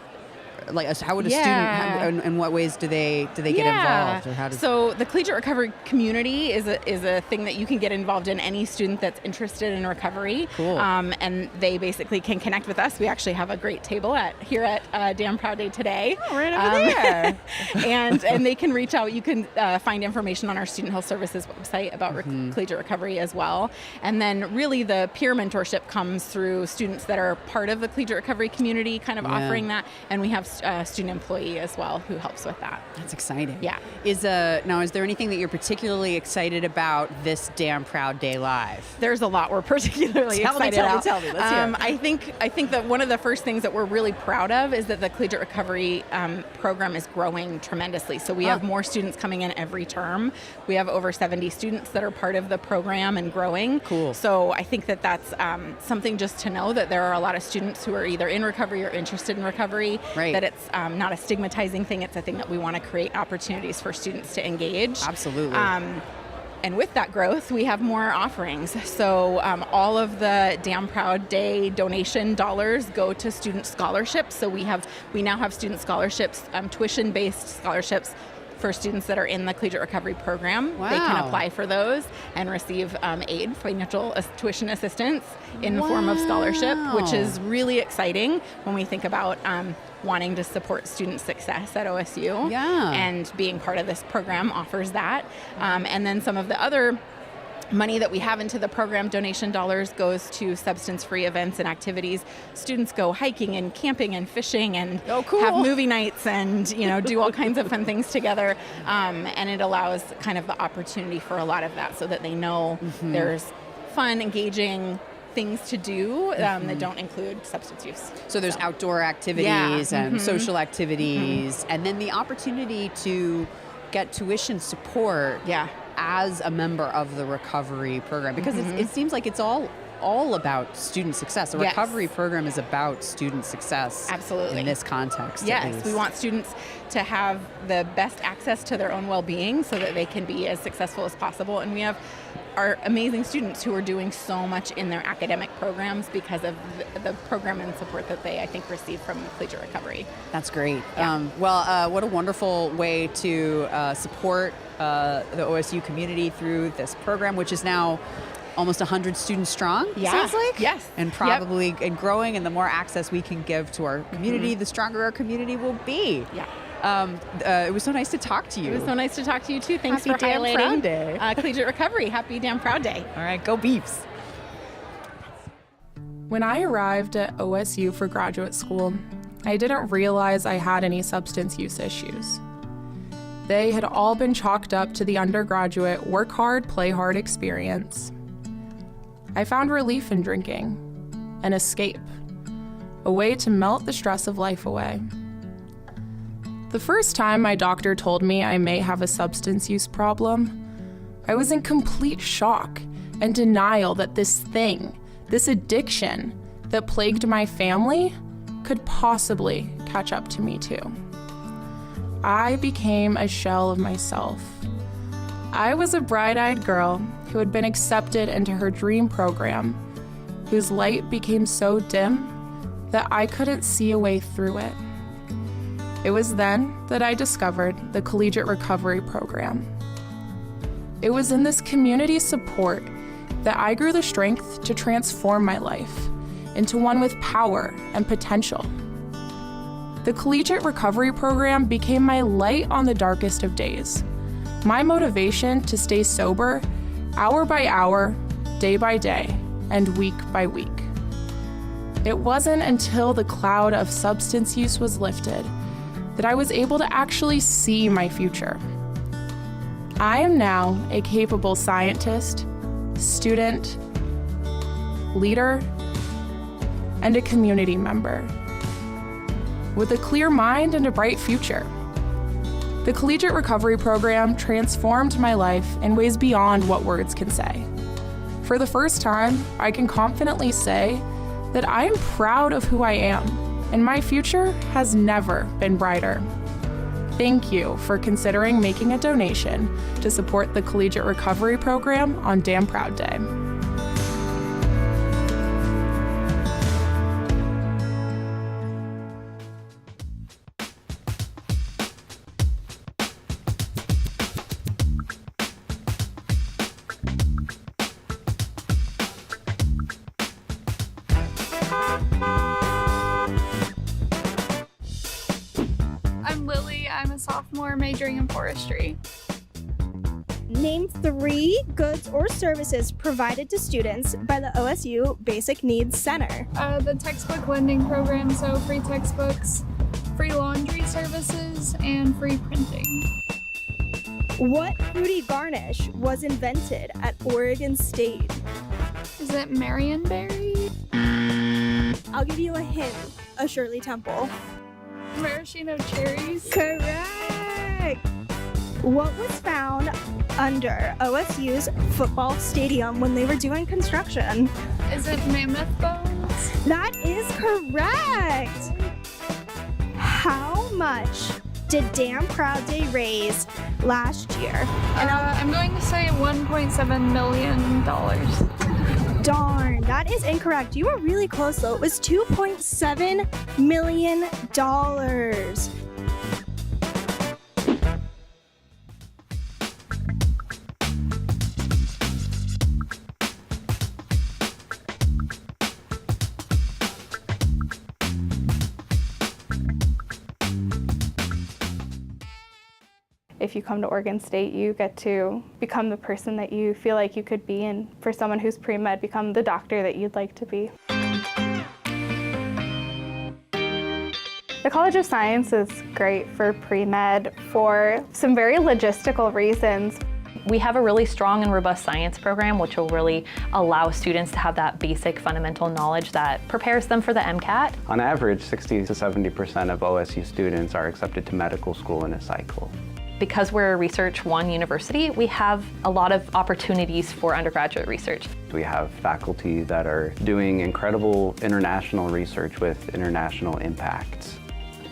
like how would a student? In what ways do they get involved, or how does? So the Collegiate Recovery community is a thing that you can get involved in. Any student that's interested in recovery, cool. And they basically can connect with us. We actually have a great table here at Damn Proud Day today. Oh, right over there. and they can reach out. You can find information on our Student Health Services website about collegiate recovery as well. And then really the peer mentorship comes through students that are part of the collegiate recovery community, kind of offering that. And we have a student employee as well who helps with that. That's exciting. Yeah. Is there anything that you're particularly excited about this Damn Proud Day Live? There's a lot we're particularly excited about. Tell me. Let's hear it. I think that one of the first things that we're really proud of is that the collegiate recovery program is growing tremendously. So we have more students coming in every term. We have over 70 students that are part of the program and growing. Cool. So I think that that's something just to know, that there are a lot of students who are either in recovery or interested in recovery. Right. That it's not a stigmatizing thing. It's a thing that we want to create opportunities for students to engage. Absolutely. And with that growth, we have more offerings. So all of the Damn Proud Day donation dollars go to student scholarships. So we now have student scholarships, tuition-based scholarships for students that are in the Collegiate Recovery Program. Wow. They can apply for those and receive aid, financial tuition assistance in the form of scholarship, which is really exciting when we think about wanting to support student success at OSU. Yeah. And being part of this program offers that. And then some of the other money that we have into the program, donation dollars, goes to substance-free events and activities. Students go hiking and camping and fishing and have movie nights and do all kinds of fun things together. And it allows kind of the opportunity for a lot of that, so that they know there's fun, engaging things to do that don't include substance use. So there's outdoor activities and social activities, and then the opportunity to get tuition support as a member of the recovery program, because it seems like it's all about student success. The recovery program is about student success. Absolutely. In this context. Yes, we want students to have the best access to their own well-being so that they can be as successful as possible. And we have our amazing students who are doing so much in their academic programs because of the program and support that they, I think, receive from Collegiate Recovery. That's great. Yeah. What a wonderful way to support the OSU community through this program, which is now almost 100 students strong, sounds like? Yes. And probably and growing, and the more access we can give to our community, the stronger our community will be. Yeah. It was so nice to talk to you. It was so nice to talk to you too. Thanks Happy for Damn highlighting Proud Day. Collegiate Recovery. Happy Damn Proud Day. All right, go Beavs. When I arrived at OSU for graduate school, I didn't realize I had any substance use issues. They had all been chalked up to the undergraduate work hard, play hard experience. I found relief in drinking, an escape, a way to melt the stress of life away. The first time my doctor told me I may have a substance use problem, I was in complete shock and denial that this thing, this addiction that plagued my family, could possibly catch up to me too. I became a shell of myself. I was a bright-eyed girl who had been accepted into her dream program, whose light became so dim that I couldn't see a way through it. It was then that I discovered the Collegiate Recovery Program. It was in this community support that I grew the strength to transform my life into one with power and potential. The Collegiate Recovery Program became my light on the darkest of days, my motivation to stay sober hour by hour, day by day, and week by week. It wasn't until the cloud of substance use was lifted that I was able to actually see my future. I am now a capable scientist, student, leader, and a community member, with a clear mind and a bright future. The Collegiate Recovery Program transformed my life in ways beyond what words can say. For the first time, I can confidently say that I am proud of who I am, and my future has never been brighter. Thank you for considering making a donation to support the Collegiate Recovery Program on Damn Proud Day. majoring in forestry. Name 3 goods or services provided to students by the OSU Basic Needs Center. The textbook lending program, so free textbooks, free laundry services, and free printing. What fruity garnish was invented at Oregon State? Is it Marionberry? I'll give you a hint. A Shirley Temple. Maraschino cherries. Correct! What was found under OSU's football stadium when they were doing construction? Is it mammoth bones? That is correct! How much did Damn Proud Day raise last year? I'm going to say $1.7 million. Darn, that is incorrect. You were really close though. It was $2.7 million. If you come to Oregon State, you get to become the person that you feel like you could be, and for someone who's pre-med, become the doctor that you'd like to be. The College of Science is great for pre-med for some very logistical reasons. We have a really strong and robust science program, which will really allow students to have that basic fundamental knowledge that prepares them for the MCAT. On average, 60 to 70% of OSU students are accepted to medical school in a cycle. Because we're a Research One university, we have a lot of opportunities for undergraduate research. We have faculty that are doing incredible international research with international impacts.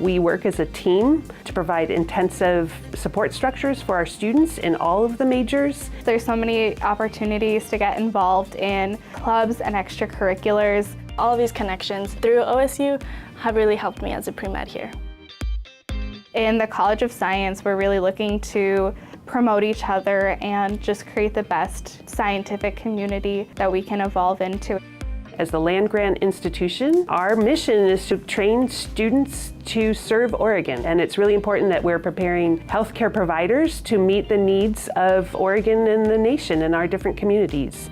We work as a team to provide intensive support structures for our students in all of the majors. There's so many opportunities to get involved in clubs and extracurriculars. All of these connections through OSU have really helped me as a pre-med here. In the College of Science, we're really looking to promote each other and just create the best scientific community that we can evolve into. As the land-grant institution, our mission is to train students to serve Oregon, and it's really important that we're preparing healthcare providers to meet the needs of Oregon and the nation and our different communities.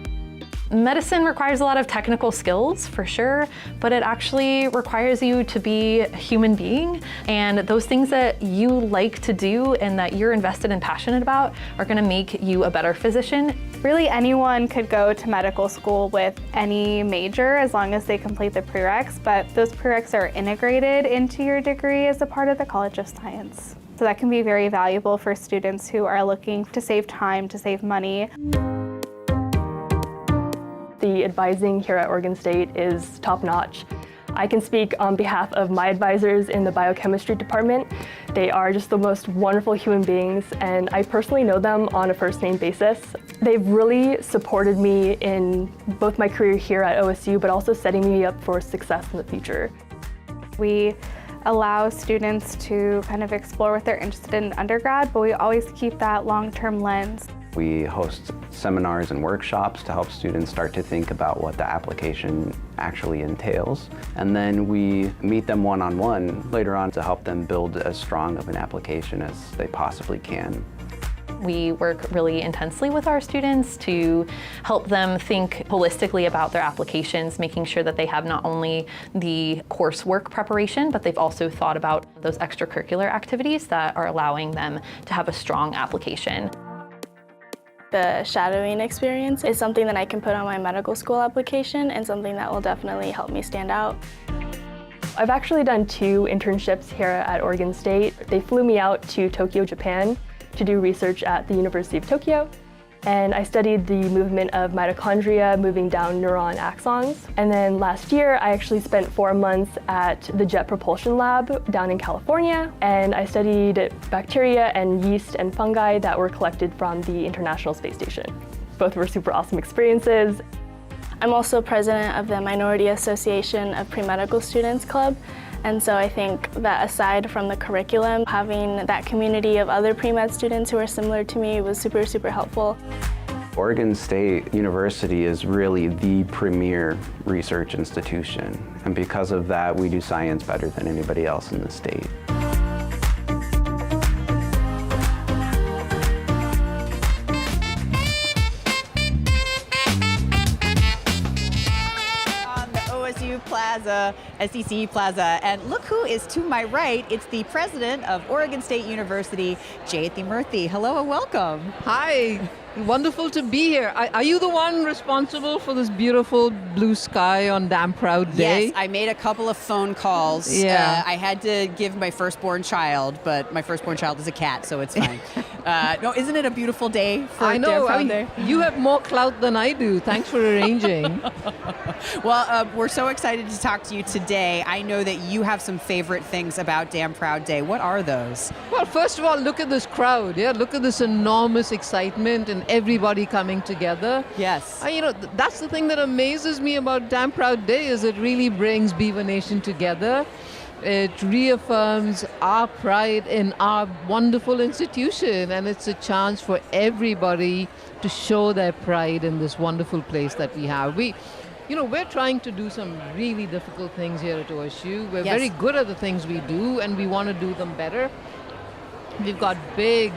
Medicine requires a lot of technical skills, for sure, but it actually requires you to be a human being, and those things that you like to do and that you're invested and passionate about are going to make you a better physician. Really, anyone could go to medical school with any major as long as they complete the prereqs, but those prereqs are integrated into your degree as a part of the College of Science. So that can be very valuable for students who are looking to save time, to save money. The advising here at Oregon State is top-notch. I can speak on behalf of my advisors in the biochemistry department. They are just the most wonderful human beings, and I personally know them on a first-name basis. They've really supported me in both my career here at OSU, but also setting me up for success in the future. We allow students to kind of explore what they're interested in undergrad, but we always keep that long-term lens. We host seminars and workshops to help students start to think about what the application actually entails. And then we meet them one-on-one later on to help them build as strong of an application as they possibly can. We work really intensely with our students to help them think holistically about their applications, making sure that they have not only the coursework preparation, but they've also thought about those extracurricular activities that are allowing them to have a strong application. The shadowing experience is something that I can put on my medical school application and something that will definitely help me stand out. I've actually done 2 internships here at Oregon State. They flew me out to Tokyo, Japan to do research at the University of Tokyo. And I studied the movement of mitochondria moving down neuron axons. And then last year, I actually spent 4 months at the Jet Propulsion Lab down in California. And I studied bacteria and yeast and fungi that were collected from the International Space Station. Both were super awesome experiences. I'm also president of the Minority Association of Pre-Medical Students Club. And so I think that aside from the curriculum, having that community of other pre-med students who are similar to me was super, super helpful. Oregon State University is really the premier research institution. And because of that, we do science better than anybody else in the state. Plaza, SEC Plaza. And look who is to my right. It's the president of Oregon State University, Jayati Murthy. Hello and welcome. Hi. Wonderful to be here. Are you the one responsible for this beautiful blue sky on Damn Proud Day? Yes, I made a couple of phone calls. Yeah. I had to give my firstborn child, but my firstborn child is a cat, so it's fine. No, isn't it a beautiful day for I know. Damn Proud Day? You have more clout than I do. Thanks for arranging. Well, we're so excited to talk to you today. I know that you have some favorite things about Damn Proud Day. What are those? Well, first of all, look at this crowd. Yeah, look at this enormous excitement and everybody coming together. Yes. That's the thing that amazes me about Damn Proud Day is it really brings Beaver Nation together. It reaffirms our pride in our wonderful institution, and it's a chance for everybody to show their pride in this wonderful place that we have. We're trying to do some really difficult things here at OSU. We're very good at the things we do, and we want to do them better. We've got big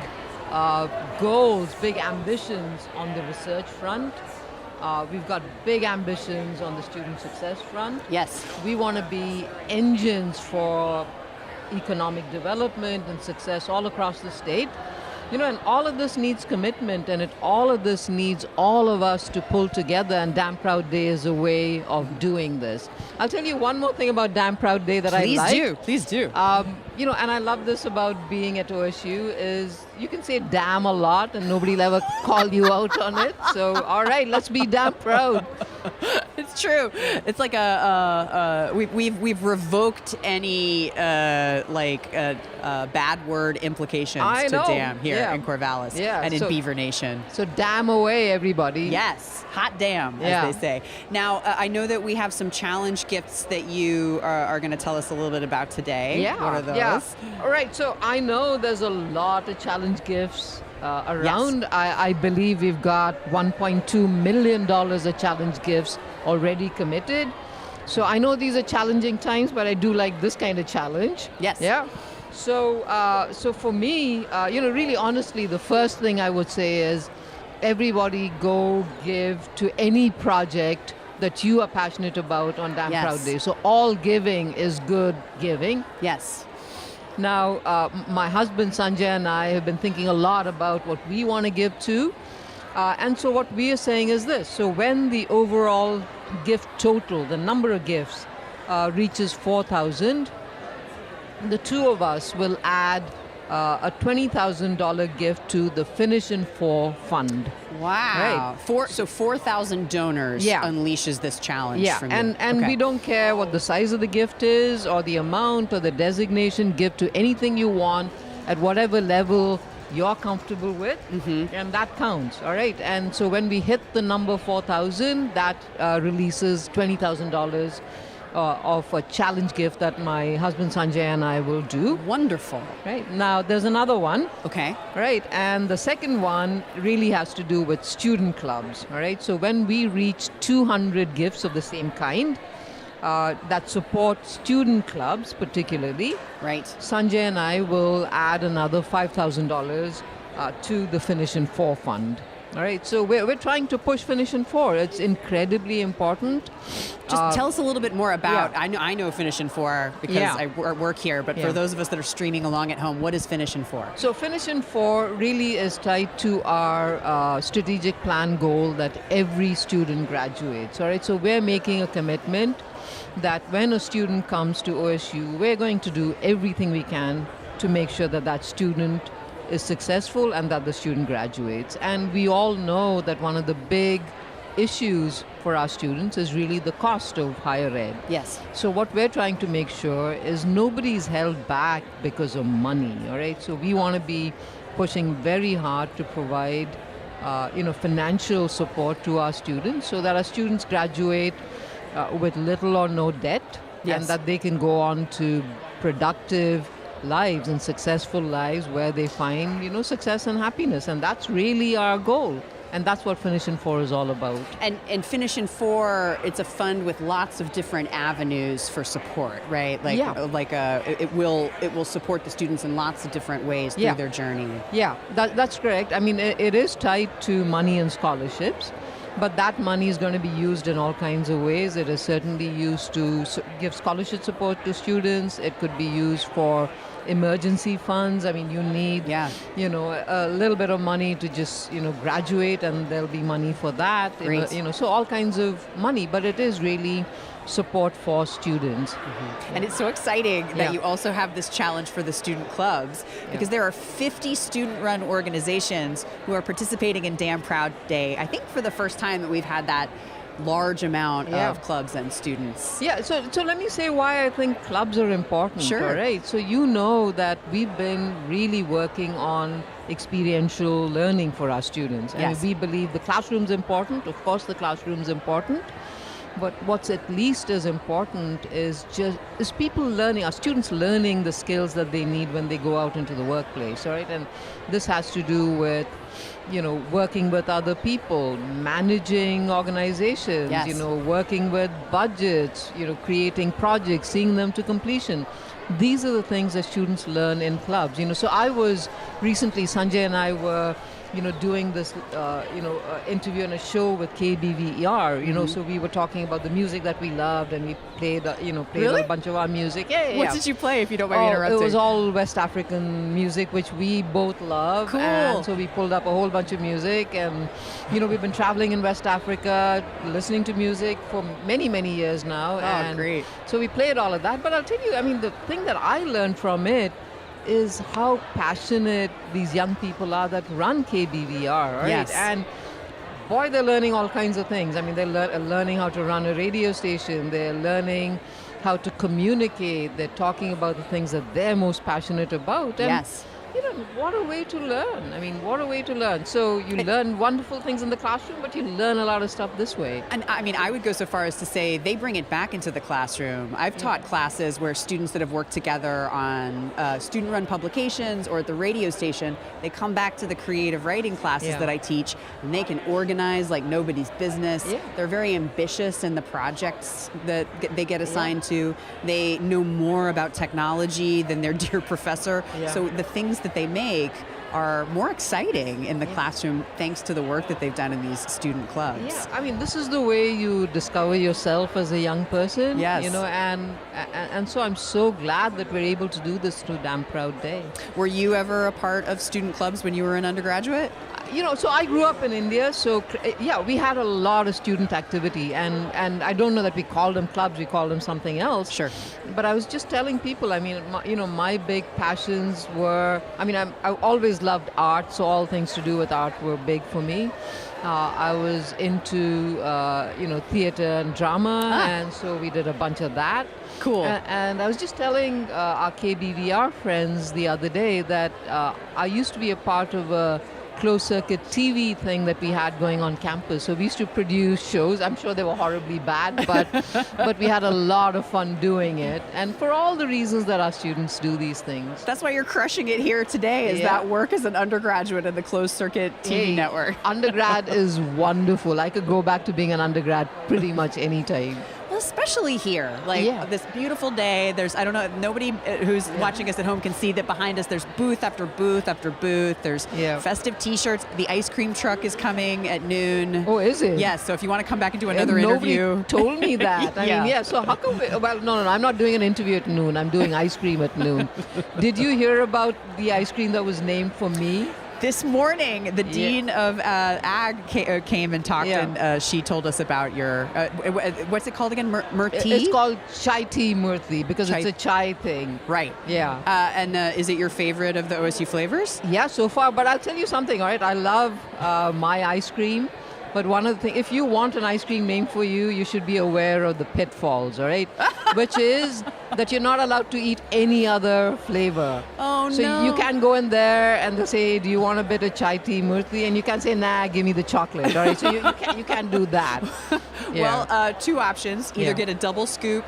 goals, big ambitions on the research front. We've got big ambitions on the student success front. Yes. We want to be engines for economic development and success all across the state. And all of this needs commitment, and all of this needs all of us to pull together, and Damn Proud Day is a way of doing this. I'll tell you one more thing about Damn Proud Day that I like. Please do. And I love this about being at OSU is you can say damn a lot and nobody will ever call you out on it. So, all right, let's be damn proud. It's true. It's like we've revoked any bad word implications to damn here in Corvallis and in Beaver Nation. So damn away, everybody. Yes, hot damn, as they say. Now, I know that we have some challenge gifts that you are going to tell us a little bit about today. Yeah. What are those? Yeah. All right. So I know there's a lot of challenge gifts around. Yes. I believe we've got $1.2 million of challenge gifts already committed. So I know these are challenging times, but I do like this kind of challenge. Yes. Yeah. So for me, really honestly, the first thing I would say is everybody go give to any project that you are passionate about on Damn Proud Day. So all giving is good giving. Yes. Now, my husband Sanjay and I have been thinking a lot about what we want to give to. And so what we are saying is this. So when the overall gift total, the number of gifts, reaches 4,000, the two of us will add a $20,000 gift to the Finish in 4 fund. Wow. Right. So 4,000 donors unleashes this challenge from you. And we don't care what the size of the gift is or the amount or the designation. Give to anything you want at whatever level you're comfortable with, and that counts, all right? And so when we hit the number 4,000, that releases $20,000 of a challenge gift that my husband Sanjay and I will do. Wonderful. Right. Now, there's another one. Okay. Right. And the second one really has to do with student clubs. All right. So when we reach 200 gifts of the same kind, that support student clubs particularly, right? Sanjay and I will add another $5,000 to the Finish in 4 fund. All right, so we're trying to push Finish in 4. It's incredibly important. Just tell us a little bit more about. I know Finish in 4 because I work here. But for those of us that are streaming along at home, what is Finish in 4? So Finish in 4 really is tied to our strategic plan goal that every student graduates. All right, so we're making a commitment that when a student comes to OSU, we're going to do everything we can to make sure that that student is successful and that the student graduates. And we all know that one of the big issues for our students is really the cost of higher ed. Yes. So what we're trying to make sure is nobody's held back because of money, all right? So we want to be pushing very hard to provide financial support to our students so that our students graduate with little or no debt, and that they can go on to productive lives and successful lives where they find, success and happiness. And that's really our goal. And that's what Finish in 4 is all about. And Finish in 4, it's a fund with lots of different avenues for support, right? It will support the students in lots of different ways through their journey. Yeah, that's correct. I mean, it is tied to money and scholarships. But that money is going to be used in all kinds of ways. It is certainly used to give scholarship support to students. It could be used for emergency funds. I mean, you need, you know, a little bit of money to just, you know, graduate, and there'll be money for that. Great. You know, so all kinds of money. But it is really support for students. And it's so exciting that you also have this challenge for the student clubs, because there are 50 student-run organizations who are participating in Damn Proud Day. I think for the first time that we've had that large amount of clubs and students. Yeah, so let me say why I think clubs are important. Sure. All right. So you know that we've been really working on experiential learning for our students. And Yes. we believe the classroom's important. Of course, the classroom's important. But what's at least as important is people learning, our students learning the skills that they need when they go out into the workplace, all right? And this has to do with, you know, working with other people, managing organizations, Yes. you know, working with budgets, you know, creating projects, seeing them to completion. These are the things that students learn in clubs, you know. So I was recently, Sanjay and I were, you know, doing this, interview and a show with KBVER, you know, so we were talking about the music that we loved, and we played, Really? a bunch of our music. Yeah. What did you play, if you don't mind me interrupting? It was all West African music, which we both love. Cool. And so we pulled up a whole bunch of music, and, you know, we've been traveling in West Africa, listening to music for many, many years now. Oh, great. So we played all of that. But I'll tell you, I mean, the thing that I learned from it is how passionate these young people are that run KBVR, right? Yes. And boy, they're learning all kinds of things. I mean, they're learning how to run a radio station. They're learning how to communicate. They're talking about the things that they're most passionate about. And, Yes. you know, what a way to learn. I mean, what a way to learn. So you learn wonderful things in the classroom, but you learn a lot of stuff this way. And I mean, I would go so far as to say they bring it back into the classroom. I've taught classes where students that have worked together on student-run publications or at the radio station, they come back to the creative writing classes that I teach, and they can organize like nobody's business. Yeah. They're very ambitious in the projects that they get assigned to. They know more about technology than their dear professor. Yeah. So the things that they make are more exciting in the classroom thanks to the work that they've done in these student clubs. Yeah, I mean, this is the way you discover yourself as a young person. Yes. You know, and so I'm so glad that we're able to do this through Damn Proud Day. Were you ever a part of student clubs when you were an undergraduate? You know, so I grew up in India, so yeah, we had a lot of student activity, and I don't know that we called them clubs, we called them something else. Sure. But I was just telling people, I mean, my big passions were, I mean, I always loved art, so all things to do with art were big for me. I was into, theater and drama, and so we did a bunch of that. Cool. And I was just telling our KBVR friends the other day that I used to be a part of a closed-circuit TV thing that we had going on campus. So we used to produce shows. I'm sure they were horribly bad, but we had a lot of fun doing it. And for all the reasons that our students do these things. That's why you're crushing it here today, is that work as an undergraduate in the closed-circuit TV network. Undergrad is wonderful. I could go back to being an undergrad pretty much any time. Well, especially here, like this beautiful day. There's, I don't know, nobody who's watching us at home can see that behind us there's booth after booth after booth. There's festive T-shirts. The ice cream truck is coming at noon. Oh, is it? Yes. So if you want to come back and do another interview. Nobody told me that. I mean, so how come? No, I'm not doing an interview at noon. I'm doing ice cream at noon. Did you hear about the ice cream that was named for me? This morning, the dean of Ag came and talked, and she told us about your, what's it called again, Murti? It's called Chai Tea Murti because it's a chai thing. Right. Yeah. And is it your favorite of the OSU flavors? Yeah, so far. But I'll tell you something, all right? I love my ice cream. But one of the things, if you want an ice cream named for you, you should be aware of the pitfalls, all right? Which is that you're not allowed to eat any other flavor. Oh, so no. You can go in there and they say, do you want a bit of chai tea murti? And you can say, nah, give me the chocolate, all right? So you can't do that. Yeah. Well, two options. Either get a double scoop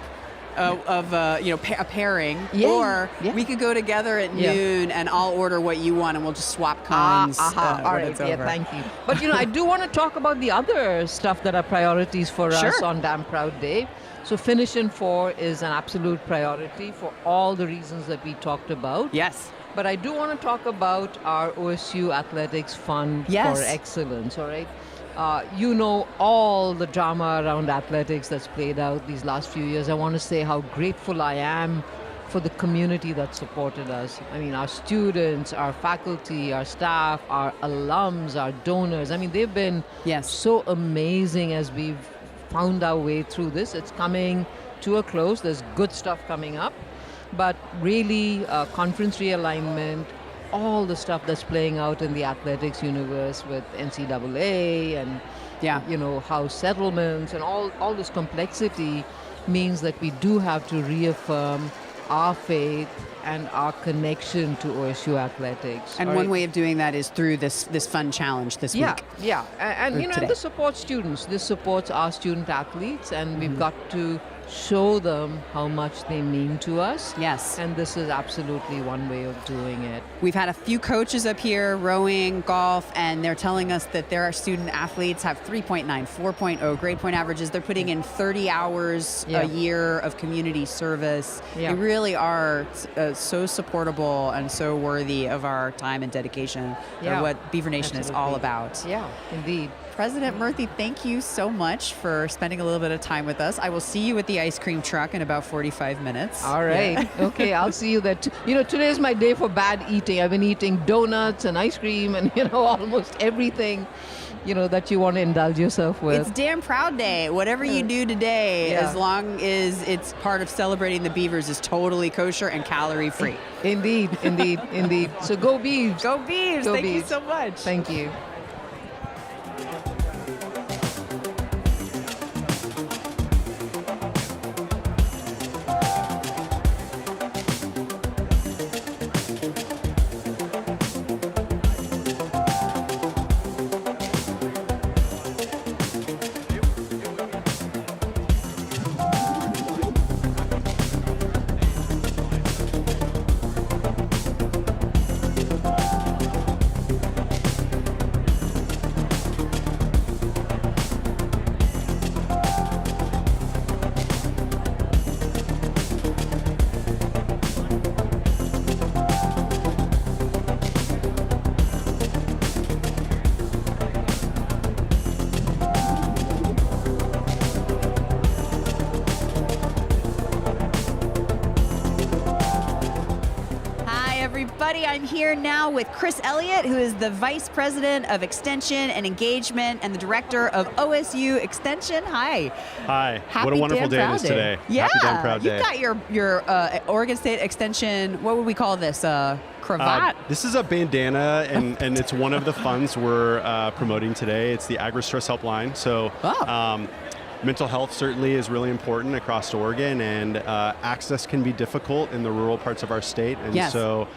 of a pairing, or we could go together at noon and I'll order what you want and we'll just swap cones. All right, thank you. But I do want to talk about the other stuff that are priorities for us on Damn Proud Day. So Finish in 4 is an absolute priority for all the reasons that we talked about. Yes. But I do want to talk about our OSU Athletics Fund for Excellence, all right? You know, all the drama around athletics that's played out these last few years. I want to say how grateful I am for the community that supported us. I mean, our students, our faculty, our staff, our alums, our donors. I mean, they've been so amazing as we've found our way through this. It's coming to a close. There's good stuff coming up. But really, conference realignment, all the stuff that's playing out in the athletics universe with NCAA and, you know, house settlements and all this complexity means that we do have to reaffirm our faith and our connection to OSU athletics. And one way of doing that is through this fun challenge this week. Yeah, and you know, this supports students. This supports our student athletes, and we've got to show them how much they mean to us. Yes. And this is absolutely one way of doing it. We've had a few coaches up here, rowing, golf, and they're telling us that their student athletes have 3.9, 4.0 grade point averages. They're putting in 30 hours a year of community service. They really are so supportable and so worthy of our time and dedication. What Beaver Nation is all about. Yeah, indeed. President Murthy, thank you so much for spending a little bit of time with us. I will see you at the ice cream truck in about 45 minutes. All right. Okay, I'll see you there. You know, today is my day for bad eating. I've been eating donuts and ice cream and, you know, almost everything, you know, that you want to indulge yourself with. It's Damn Proud Day. Whatever you do today, as long as it's part of celebrating the Beavers, is totally kosher and calorie free. Indeed. So go Beavs. Go Beavs. Thank you so much. Thank you. I'm here now with Chris Elliott, who is the Vice President of Extension and Engagement and the Director of OSU Extension. Hi. Hi. Happy what a wonderful Damn day Proud it is today. Yeah. Happy Damn Proud Day. You've got your Oregon State Extension, what would we call this? Cravat? This is a bandana, and it's one of the funds we're promoting today. It's the AgriStress Helpline. So mental health certainly is really important across Oregon, and access can be difficult in the rural parts of our state. And so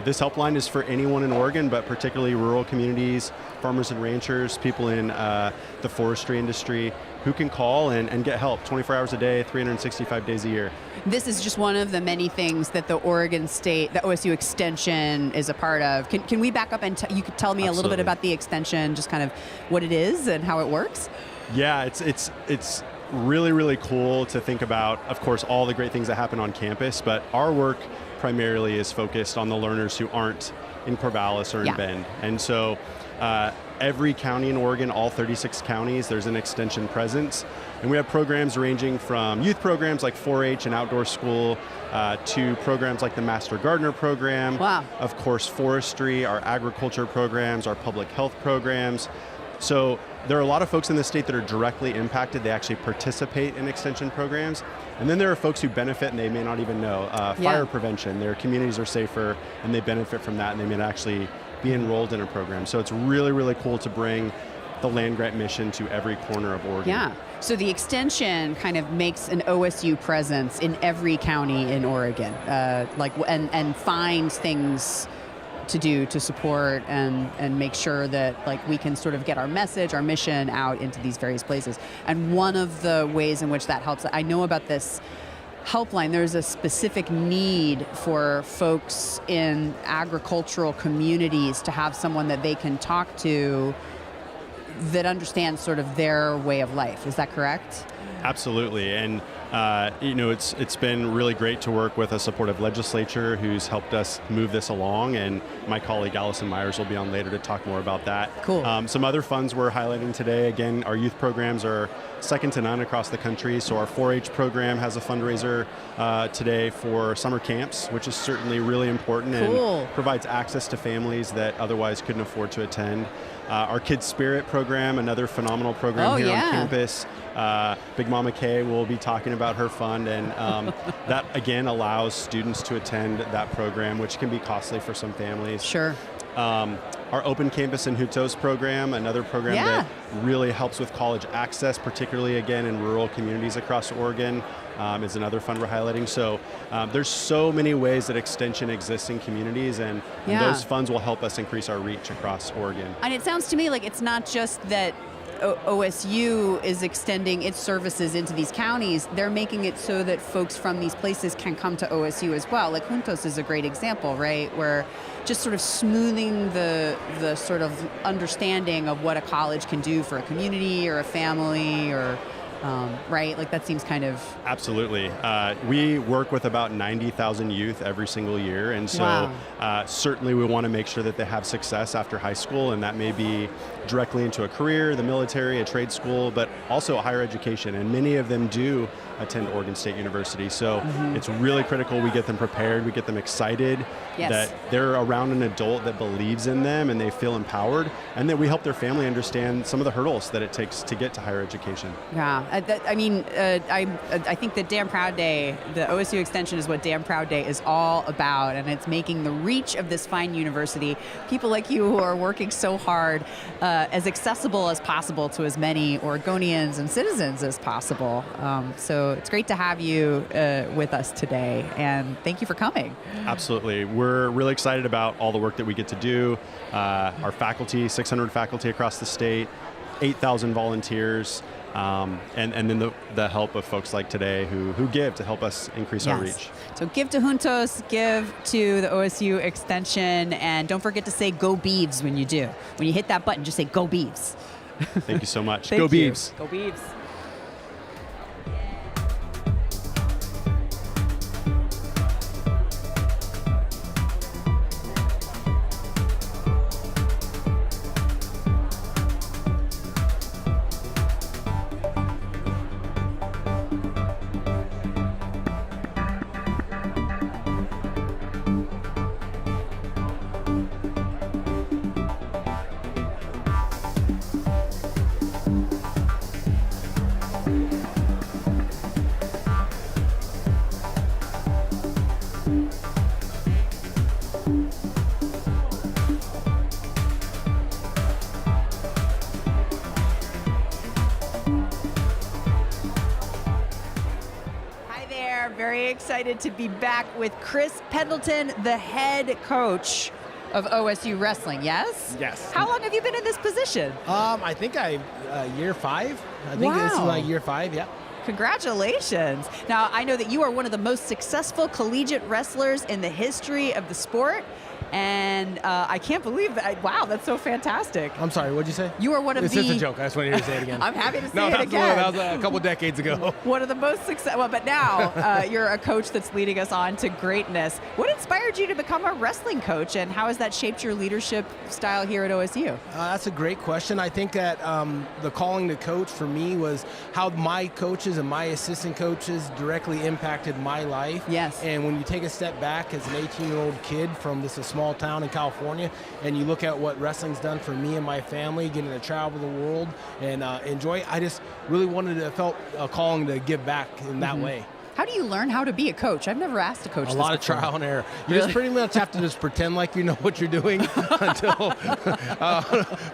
this helpline is for anyone in Oregon, but particularly rural communities, farmers and ranchers, people in the forestry industry who can call and get help 24 hours a day, 365 days a year. This is just one of the many things that the Oregon State, the OSU Extension is a part of. Can we back up and you could tell me a little bit about the Extension, just kind of what it is and how it works? Yeah, it's really, really cool to think about, of course, all the great things that happen on campus, but our work primarily is focused on the learners who aren't in Corvallis or in Bend. And so every county in Oregon, all 36 counties, there's an extension presence. And we have programs ranging from youth programs like 4-H and outdoor school to programs like the Master Gardener program. Wow. Of course, forestry, our agriculture programs, our public health programs. So there are a lot of folks in the state that are directly impacted. They actually participate in extension programs. And then there are folks who benefit and they may not even know. Fire prevention, their communities are safer and they benefit from that, and they may actually be enrolled in a program. So it's really, really cool to bring the land grant mission to every corner of Oregon. Yeah. So the extension kind of makes an OSU presence in every county in Oregon, and finds things to do to support and make sure that we can sort of get our message, our mission out into these various places. And one of the ways in which that helps, I know about this helpline, there's a specific need for folks in agricultural communities to have someone that they can talk to that understands sort of their way of life. Is that correct? Absolutely. And It's been really great to work with a supportive legislature who's helped us move this along, and my colleague Allison Myers will be on later to talk more about that. Cool. Some other funds we're highlighting today, again, our youth programs are second to none across the country. So our 4-H program has a fundraiser today for summer camps, which is certainly really important and provides access to families that otherwise couldn't afford to attend. Our Kids Spirit program, another phenomenal program here on campus. Big Mama Kay will be talking about her fund, and that again allows students to attend that program, which can be costly for some families. Sure. Our Open Campus and Juntos program, another program that really helps with college access, particularly again in rural communities across Oregon, is another fund we're highlighting. So there's so many ways that extension exists in communities, and those funds will help us increase our reach across Oregon. And it sounds to me like it's not just that OSU is extending its services into these counties. They're making it so that folks from these places can come to OSU as well. Like Juntos is a great example, right? Where just sort of smoothing the sort of understanding of what a college can do for a community or a family or right? Like that seems kind of... Absolutely. We work with about 90,000 youth every single year. And so certainly we want to make sure that they have success after high school. And that may be directly into a career, the military, a trade school, but also higher education. And many of them do attend Oregon State University. So it's really critical we get them prepared, we get them excited, that they're around an adult that believes in them and they feel empowered, and that we help their family understand some of the hurdles that it takes to get to higher education. Yeah, I think that Damn Proud Day, the OSU Extension is what Damn Proud Day is all about, and it's making the reach of this fine university, people like you who are working so hard, as accessible as possible to as many Oregonians and citizens as possible. So it's great to have you with us today, and thank you for coming. Absolutely. We're really excited about all the work that we get to do. Our faculty, 600 faculty across the state, 8,000 volunteers, and then the help of folks like today who give to help us increase our reach. So give to Juntos, give to the OSU Extension, and don't forget to say Go Beavs when you do. When you hit that button, just say Go Beavs. Thank you so much. Go Beavs. Go Beavs. Very excited to be back with Chris Pendleton, the head coach of OSU Wrestling, yes? Yes. How long have you been in this position? I think year 5. I think this is like year 5, yeah. Congratulations. Now, I know that you are one of the most successful collegiate wrestlers in the history of the sport. And I can't believe that. Wow, that's so fantastic. I'm sorry, what'd you say? You are one of It's just a joke. I just want to hear you say it again. I'm happy to say no, it again. That was a couple decades ago. One of the most successful. Well, but now you're a coach that's leading us on to greatness. What inspired you to become a wrestling coach, and how has that shaped your leadership style here at OSU? That's a great question. I think that the calling to coach for me was how my coaches and my assistant coaches directly impacted my life. Yes. And when you take a step back as an 18-year-old kid from just a small town in California, and you look at what wrestling's done for me and my family, getting to travel the world and enjoy it, I just really felt a calling to give back in that way. How do you learn how to be a coach? I've never asked a coach this A lot of before. trial and error. You just pretty much have to just pretend like you know what you're doing until,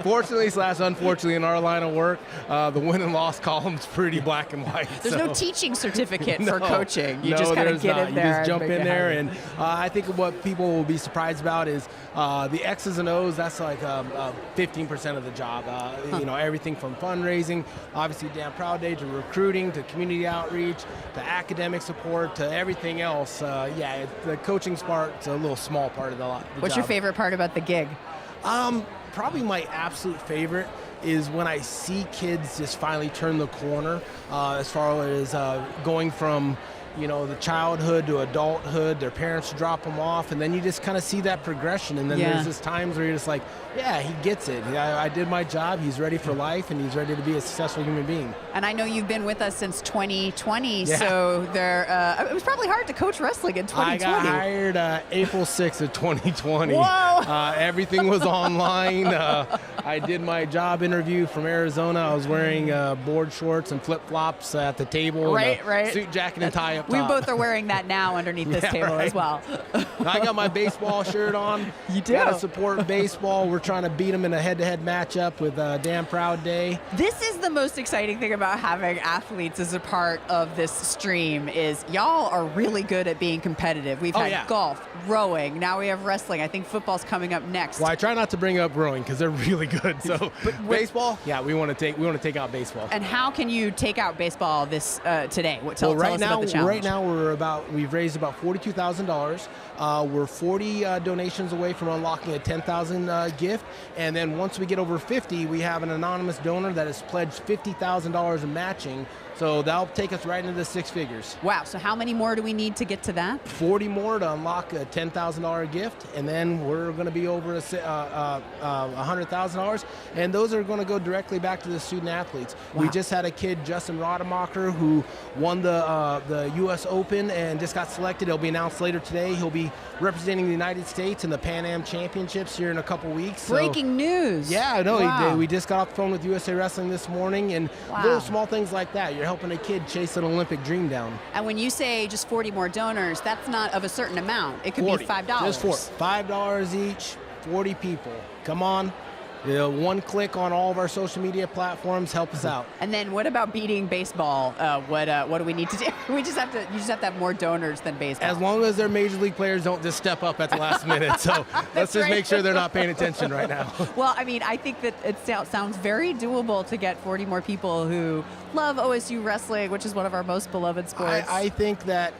fortunately/unfortunately, in our line of work, the win and loss column's pretty black and white. There's no teaching certificate for coaching. You no, just kind of there's get not. in there. You just jump and in make it there, happen. and I think what people will be surprised about is the X's and O's. That's like 15% of the job. You know, everything from fundraising, obviously Damn Proud Day, to recruiting, to community outreach, to academic support, to everything else. The coaching part's a little small part of the What's job. your favorite part about the gig? probably my absolute favorite is when I see kids just finally turn the corner as far as going from the childhood to adulthood. Their parents drop them off, and then you just kind of see that progression. And then there's just times where you're just like, yeah, he gets it. I did my job. He's ready for life, and he's ready to be a successful human being. And I know you've been with us since 2020, so it was probably hard to coach wrestling in 2020. I got hired April 6th of 2020. Whoa! Everything was online. I did my job interview from Arizona. I was wearing board shorts and flip-flops at the table. Right. Suit jacket and tie up top. We both are wearing that now underneath this table as well. I got my baseball shirt on. You do. Got to support baseball. We're trying to beat them in a head-to-head matchup with Damn Proud Day. This is the most exciting thing about having athletes as a part of this stream is y'all are really good at being competitive. We've had golf, rowing, now we have wrestling. I think football's coming up next. Well, I try not to bring up rowing because they're really good. So baseball, we want to take out baseball. And how can you take out baseball this today? Tell us about the challenge. Right now we've raised about $42,000. We're 40 donations away from unlocking a $10,000 gift, and then once we get over 50, we have an anonymous donor that has pledged $50,000 in matching. So that'll take us right into the six figures. Wow, so how many more do we need to get to that? 40 more to unlock a $10,000 gift, and then we're going to be over $100,000, and those are going to go directly back to the student athletes. Wow. We just had a kid, Justin Rademacher, who won the U.S. Open and just got selected. It'll be announced later today. He'll be representing the United States in the Pan Am Championships here in a couple weeks. Breaking news. Yeah, I know. Wow. We just got off the phone with USA Wrestling this morning, and little small things like that. You're helping a kid chase an Olympic dream down. And when you say just 40 more donors, that's not of a certain amount. It could 40. be $5. Just $5 each, 40 people. Come on. One click on all of our social media platforms, help us out. And then what about beating baseball? What do we need to do? You just have to have more donors than baseball. As long as their major league players don't just step up at the last minute. So let's just make sure they're not paying attention right now. Well, I mean, I think that it sounds very doable to get 40 more people who love OSU wrestling, which is one of our most beloved sports. I think that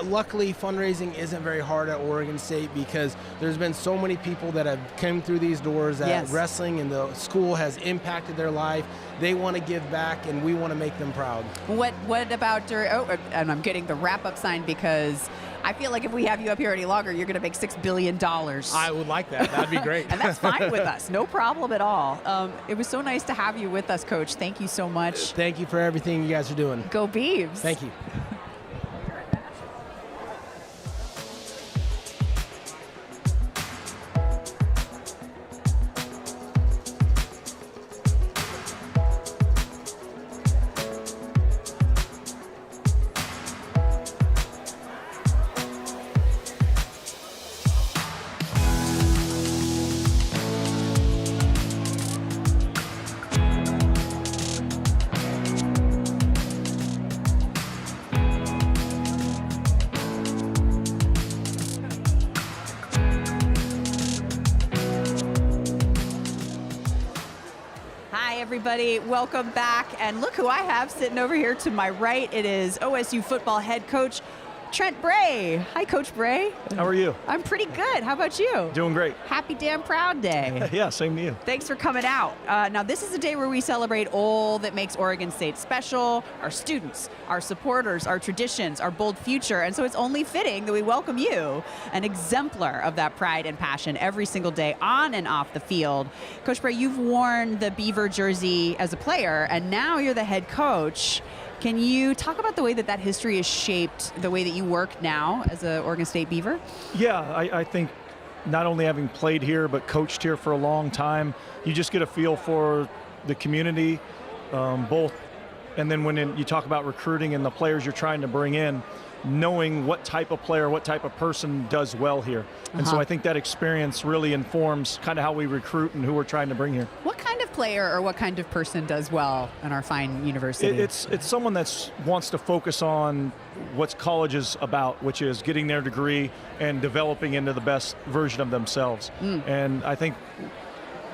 luckily fundraising isn't very hard at Oregon State because there's been so many people that have come through these doors that wrestling and the school has impacted their life. They want to give back, and we want to make them proud. What about and I'm getting the wrap-up sign because I feel like if we have you up here any longer, you're going to make $6 billion. I would like that. That'd be great. And that's fine with us. No problem at all. It was so nice to have you with us, Coach. Thank you so much. Thank you for everything you guys are doing. Go Beavs. Thank you. Everybody, welcome back. And look who I have sitting over here to my right. It is OSU football head coach Trent Bray. Hi, Coach Bray. How are you? I'm pretty good. How about you? Doing great. Happy Damn Proud Day. Yeah, same to you. Thanks for coming out. Now, this is a day where we celebrate all that makes Oregon State special, our students, our supporters, our traditions, our bold future. And so it's only fitting that we welcome you, an exemplar of that pride and passion every single day on and off the field. Coach Bray, you've worn the Beaver jersey as a player, and now you're the head coach. Can you talk about the way that history has shaped the way that you work now as an Oregon State Beaver? Yeah, I think not only having played here but coached here for a long time, you just get a feel for the community, both. And then when you talk about recruiting and the players you're trying to bring in, knowing what type of player, what type of person does well here. And so I think that experience really informs kind of how we recruit and who we're trying to bring here. What kind of player or what kind of person does well in our fine university? It's someone that wants to focus on what college is about, which is getting their degree and developing into the best version of themselves. And I think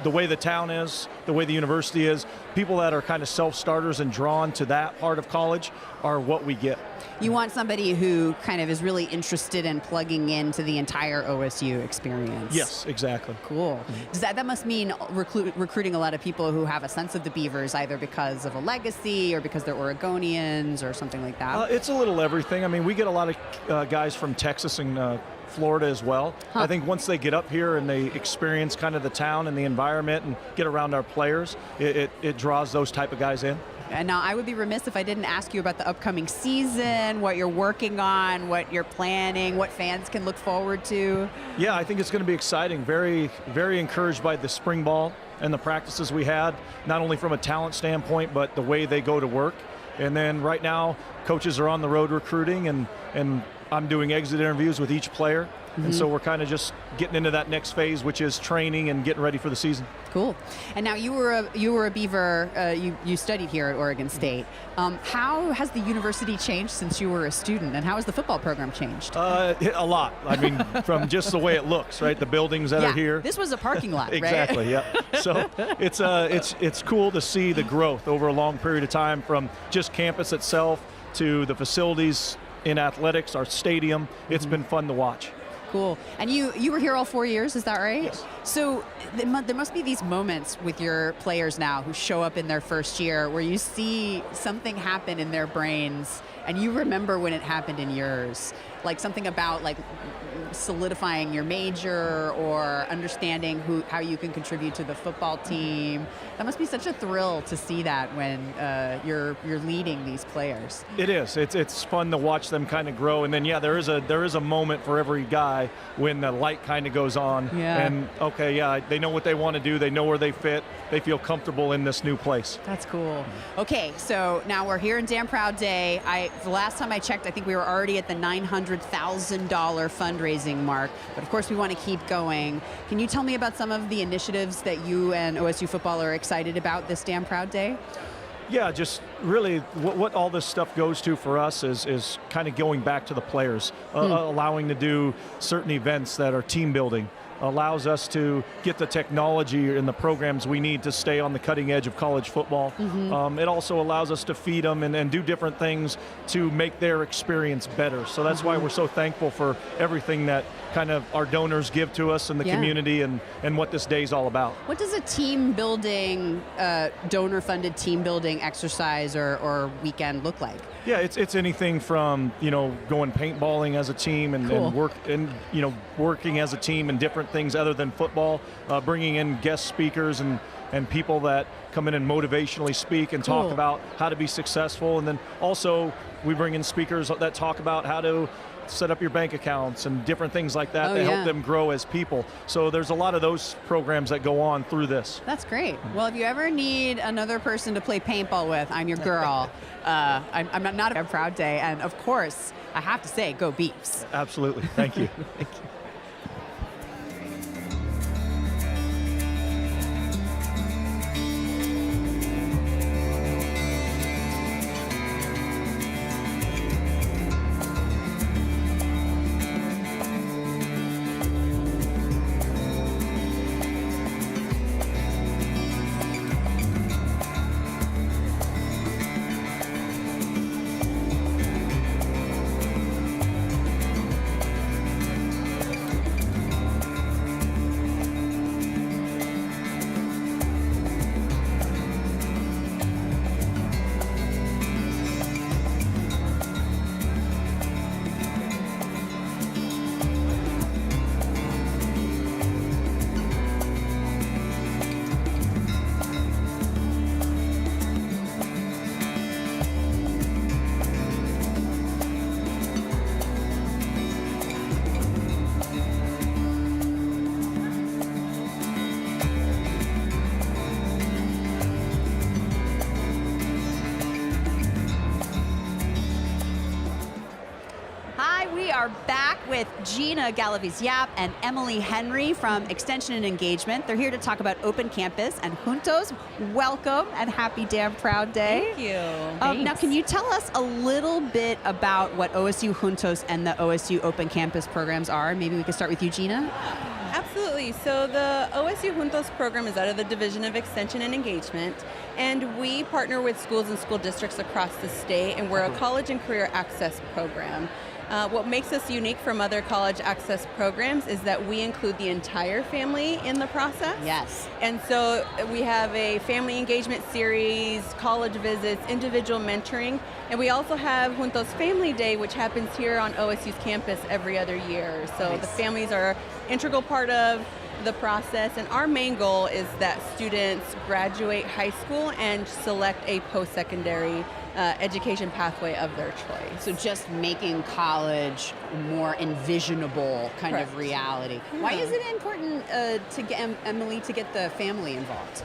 the way the town is, the way the university is, people that are kind of self-starters and drawn to that part of college are what we get. You want somebody who kind of is really interested in plugging into the entire OSU experience. Yes, exactly. Cool. Does that must mean recruiting a lot of people who have a sense of the Beavers, either because of a legacy or because they're Oregonians or something like that? It's a little everything. I mean, we get a lot of guys from Texas and Florida as well. I think once they get up here and they experience kind of the town and the environment and get around our players, it draws those type of guys in. And now I would be remiss if I didn't ask you about the upcoming season, what you're working on, what you're planning, what fans can look forward to. Yeah, I think it's going to be exciting. Very, very encouraged by the spring ball and the practices we had, not only from a talent standpoint, but the way they go to work. And then right now, coaches are on the road recruiting, and I'm doing exit interviews with each player. And so we're kind of just getting into that next phase, which is training and getting ready for the season. Cool. And now you were a Beaver. You studied here at Oregon State. How has the university changed since you were a student, and how has the football program changed? A lot. I mean, from just the way it looks, right? The buildings that are here. This was a parking lot, right? Exactly. Yeah. So it's cool to see the growth over a long period of time, from just campus itself to the facilities in athletics, our stadium. It's been fun to watch. Cool. And you were here all 4 years, is that right? Yes. So there must be these moments with your players now who show up in their first year where you see something happen in their brains and you remember when it happened in yours. Like something about like solidifying your major or understanding how you can contribute to the football team. That must be such a thrill to see that when you're leading these players. It is. It's fun to watch them kind of grow. And then there is a moment for every guy when the light kind of goes on. Yeah. And they know what they want to do. They know where they fit. They feel comfortable in this new place. That's cool. Okay, so now we're here in Damn Proud Day. The last time I checked, I think we were already at the $900,000 fundraising mark. But of course, we want to keep going. Can you tell me about some of the initiatives that you and OSU football are excited about this Damn Proud Day? Yeah, just really what all this stuff goes to for us is kind of going back to the players, allowing to do certain events that are team building, allows us to get the technology and the programs we need to stay on the cutting edge of college football. It also allows us to feed them and do different things to make their experience better. So that's why we're so thankful for everything that kind of our donors give to us in the community and what this day is all about. What does a team building, donor-funded team building exercise or weekend look like? Yeah, it's anything from going paintballing as a team and working as a team in different things other than football, bringing in guest speakers and people that come in and motivationally speak and talk about how to be successful. And then also we bring in speakers that talk about how to set up your bank accounts and different things like that to help them grow as people. So there's a lot of those programs that go on through this. That's great. Well, if you ever need another person to play paintball with, I'm your girl. I'm not a Proud Day. And of course, I have to say, go Beavs. Absolutely. Thank you. Thank you. Are back with Gina Galaviz-Yap and Emily Henry from Extension and Engagement. They're here to talk about Open Campus and Juntos. Welcome and happy Damn Proud Day. Thank you. Now, can you tell us a little bit about what OSU Juntos and the OSU Open Campus programs are? Maybe we could start with you, Gina. Absolutely. Absolutely. So the OSU Juntos program is out of the Division of Extension and Engagement, and we partner with schools and school districts across the state, and we're a college and career access program. What makes us unique from other college access programs is that we include the entire family in the process. Yes. And so we have a family engagement series, college visits, individual mentoring, and we also have Juntos Family Day, which happens here on OSU's campus every other year. So the families are an integral part of the process, and our main goal is that students graduate high school and select a post-secondary education pathway of their choice. So just making college more envisionable kind of reality. Yeah. Why is it important to get Emily to get the family involved?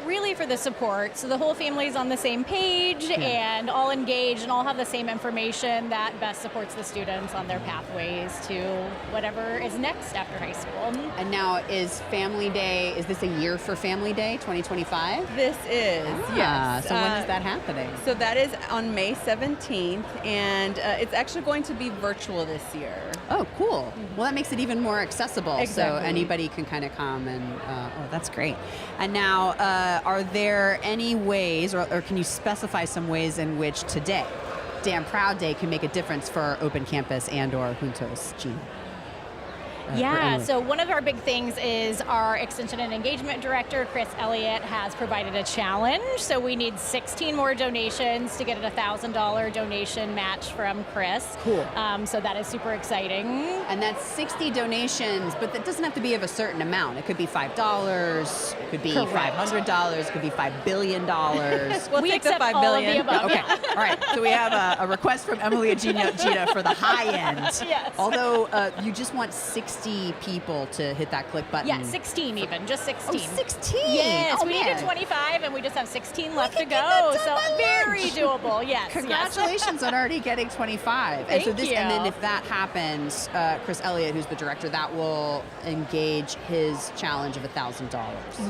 Really for the support. So the whole family's on the same page and all engaged and all have the same information that best supports the students on their pathways to whatever is next after high school. And now is Family Day, is this a year for Family Day 2025? This is, yes. So when is that happening? So that is on May 17th, and it's actually going to be virtual this year. Oh, cool. Well, that makes it even more accessible. Exactly. So anybody can kind of come and, oh, that's great. And now, are there any ways, or can you specify some ways in which today, Damn Proud Day, can make a difference for Open Campus and or Juntos, Jean? Yeah, so one of our big things is our Extension and Engagement Director, Chris Elliott, has provided a challenge. So we need 16 more donations to get a $1,000 donation match from Chris. Cool. So that is super exciting. And that's 60 donations, but that doesn't have to be of a certain amount. It could be $5, it could be $500, it could be $5 billion. We'll take the $5 billion. Okay, all right. So we have a request from Emily and Gina for the high end. Yes. Although you just want 60 people to hit that click button. Yeah, 16 even, just 16. Oh, 16? Yes, Oh, we man. needed 25 and we just have 16 left to go. So very doable, yes. Congratulations on already getting 25. Thank And you. And then if that happens, Chris Elliott, who's the director, that will engage his challenge of $1,000.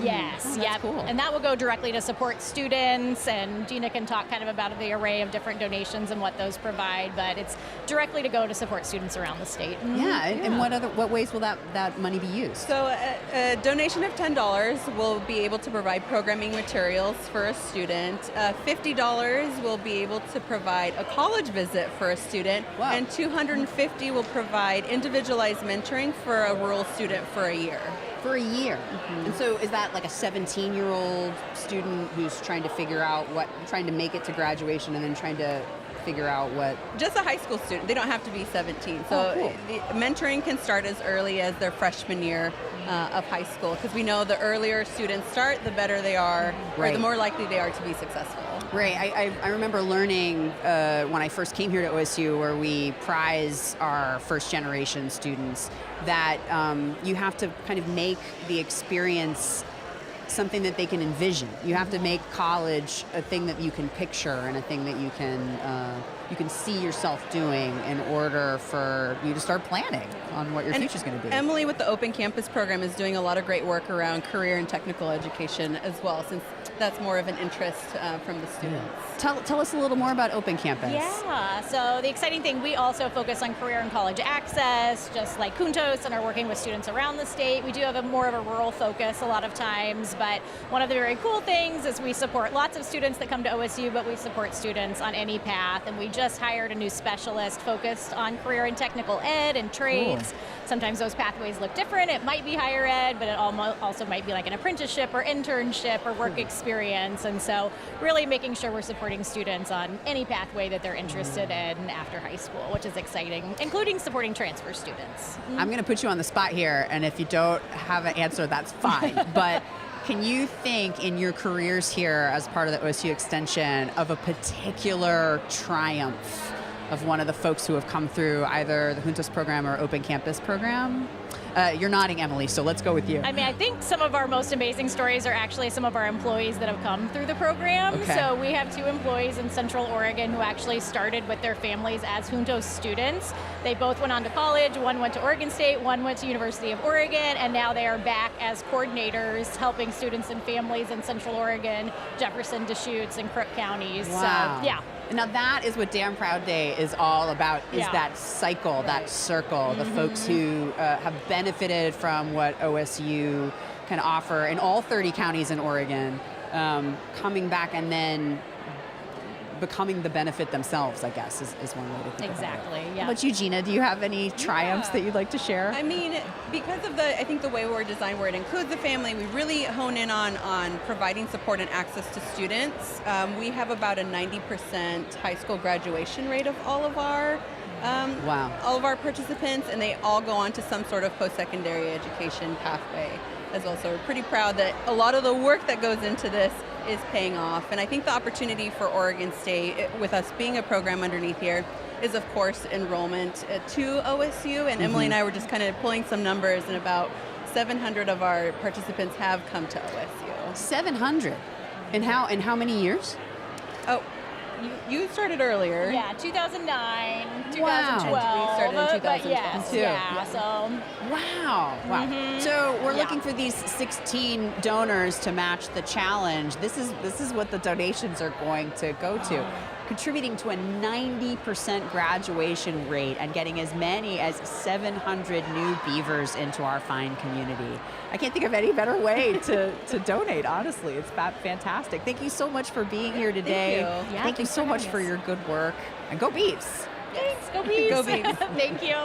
Yes, Oh, yeah, that's cool. and that will go directly to support students, and Gina can talk kind of about the array of different donations and what those provide, but it's directly to go to support students around the state. Yeah, and what ways will that money be used? So a donation of $10 will be able to provide programming materials for a student. $50 will be able to provide a college visit for a student. Wow. And $250 will provide individualized mentoring for a rural student for a year. For a year. And so is that like a 17-year-old student who's trying to figure out trying to make it to graduation and then trying to figure out what? Just a high school student. They don't have to be 17. So cool. the mentoring can start as early as their freshman year of high school, because we know the earlier students start, the better they are, or the more likely they are to be successful. Right. I remember learning when I first came here to OSU, where we prize our first generation students, that you have to kind of make the experience something that they can envision. You have to make college a thing that you can picture and a thing that you can see yourself doing in order for you to start planning on what your future's going to be. Emily with the Open Campus program is doing a lot of great work around career and technical education as well, since that's more of an interest from the students. Tell us a little more about Open Campus. Yeah, so the exciting thing, we also focus on career and college access, just like Juntos, and are working with students around the state. We do have more of a rural focus a lot of times, but one of the very cool things is we support lots of students that come to OSU, but we support students on any path, and we just hired a new specialist focused on career and technical ed and trades. Cool. Sometimes those pathways look different. It might be higher ed, but it also might be like an apprenticeship or internship or work experience, and so really making sure we're supporting students on any pathway that they're interested in after high school, which is exciting, including supporting transfer students. I'm going to put you on the spot here, and if you don't have an answer, that's fine. But can you think in your careers here as part of the OSU Extension of a particular triumph of one of the folks who have come through either the Juntos program or Open Campus program? You're nodding, Emily, so let's go with you. I mean, I think some of our most amazing stories are actually some of our employees that have come through the program. Okay. So we have 2 employees in Central Oregon who actually started with their families as Juntos students. They both went on to college. One went to Oregon State, one went to University of Oregon, and now they are back as coordinators helping students and families in Central Oregon, Jefferson, Deschutes, and Crook counties. Wow. So, yeah. Now that is what Damn Proud Day is all about, is that cycle, that circle, the folks who have benefited from what OSU can offer in all 30 counties in Oregon, coming back and then becoming the benefit themselves, I guess, is one way to think exactly, about it. yeah. But you, Gina, do you have any triumphs that you'd like to share? I mean, because of I think the way we're designed, where it includes the family, we really hone in on providing support and access to students. We have about a 90% high school graduation rate of all of our all of our participants, and they all go on to some sort of post-secondary education pathway as well. So we're pretty proud that a lot of the work that goes into this is paying off. And I think the opportunity for Oregon State, with us being a program underneath here, is of course enrollment to OSU. And Emily and I were just kind of pulling some numbers, and about 700 of our participants have come to OSU. 700? In how many years? Oh, you started earlier. Yeah, 2009, 2012. We started in 2012. But yes, yeah, so. Wow. So we're looking for these 16 donors to match the challenge. This is what the donations are going to go to. Contributing to a 90% graduation rate and getting as many as 700 new Beavers into our fine community. I can't think of any better way to donate, honestly. It's fantastic. Thank you so much for being here today. Thank you. Yeah, Thank you so much for your good work. And go Beavs. Thanks, go Beavs. Go Beavs. Thank you.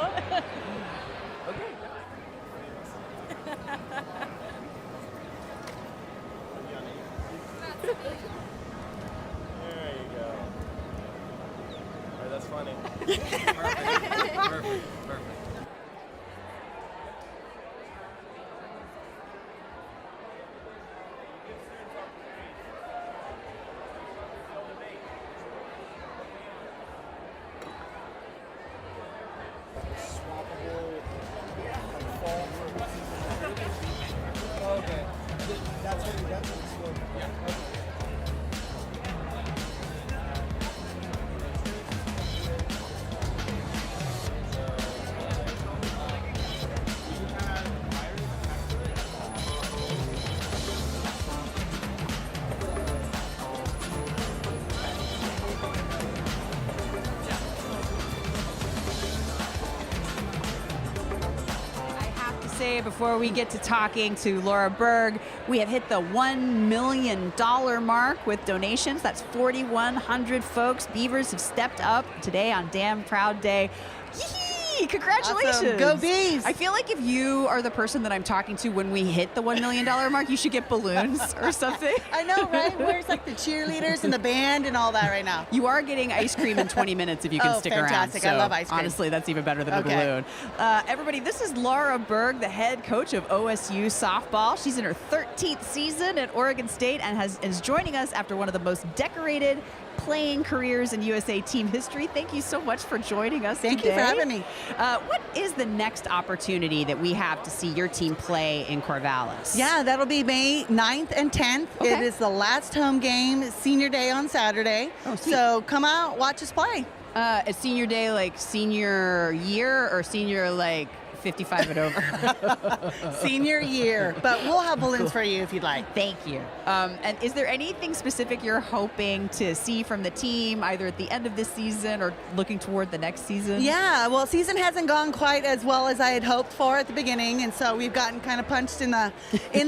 That's funny. Perfect. Okay. That's what we got to explore. Yeah. Before we get to talking to Laura Berg, we have hit the $1 million mark with donations. That's 4,100 folks. Beavers have stepped up today on Damn Proud Day. Yee! Congratulations. Awesome. Go Beavs. I feel like if you are the person that I'm talking to when we hit the $1 million mark, you should get balloons or something. I know, right? Where's like the cheerleaders and the band and all that right now? You are getting ice cream in 20 minutes if you can stick fantastic. around. I love ice cream. Honestly, that's even better than a balloon. Everybody, this is Laura Berg, the head coach of OSU softball. She's in her 13th season at Oregon State and is joining us after one of the most decorated playing careers in USA team history. Thank you so much for joining us Thank today. you for having me. What is the next opportunity that we have to see your team play in Corvallis? Yeah, that'll be May 9th and 10th. Okay. It is the last home game, Senior Day on Saturday. So come out, watch us play. Is Senior Day like senior year or senior like 55 and over? Senior year, but we'll have balloons for you if you'd like. Thank you. And is there anything specific you're hoping to see from the team, either at the end of this season or looking toward the next season? Yeah, well, season hasn't gone quite as well as I had hoped for at the beginning, and so we've gotten kind of punched in the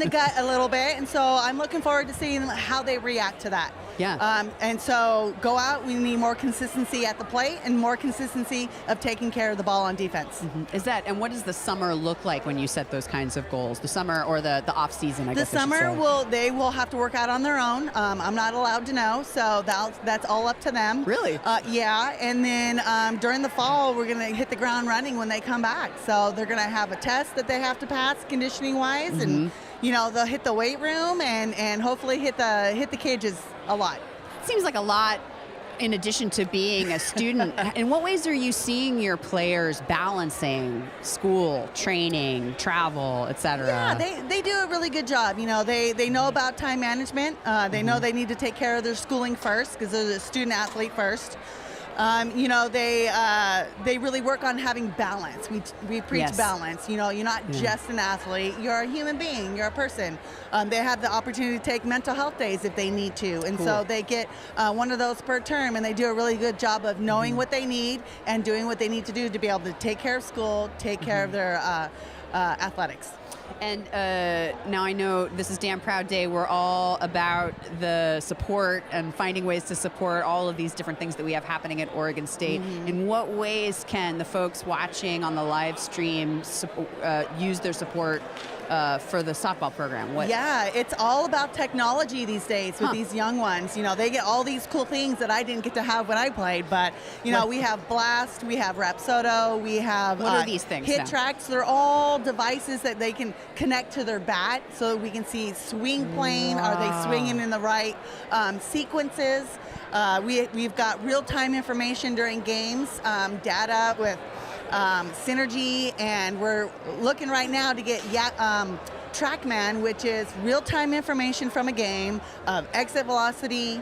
gut a little bit, and so I'm looking forward to seeing how they react to that. Yeah. And so go out. We need more consistency at the plate and more consistency of taking care of the ball on defense. Is that, and what does the summer look like when you set those kinds of goals? The summer or the off season, I guess. The summer they will have to work out on their own. I'm not allowed to know, so that's all up to them. Really? Yeah. And then during the fall, we're going to hit the ground running when they come back. So they're going to have a test that they have to pass conditioning wise, and they'll hit the weight room and hopefully hit the cages a lot. Seems like a lot in addition to being a student. In what ways are you seeing your players balancing school, training, travel, etc.? Yeah, they do a really good job. They know about time management. They know they need to take care of their schooling first because they're a student athlete first. You know, they really work on having balance. We preach balance. You know, you're not just an athlete. You're a human being. You're a person. They have the opportunity to take mental health days if they need to, and so they get one of those per term, and they do a really good job of knowing what they need and doing what they need to do to be able to take care of school, take care of their athletics. And now I know this is Damn Proud Day. We're all about the support and finding ways to support all of these different things that we have happening at Oregon State. In what ways can the folks watching on the live stream use their support for the softball program? Yeah, it's all about technology these days with these young ones. You know, they get all these cool things that I didn't get to have when I played, but you know, we have Blast, we have Rapsodo, we have what are these things Hit now? Tracks. They're all devices that they can connect to their bat, so we can see swing plane. Are they swinging in the right sequences? We've got real-time information during games, data with Synergy, and we're looking right now to get TrackMan, which is real-time information from a game of exit velocity,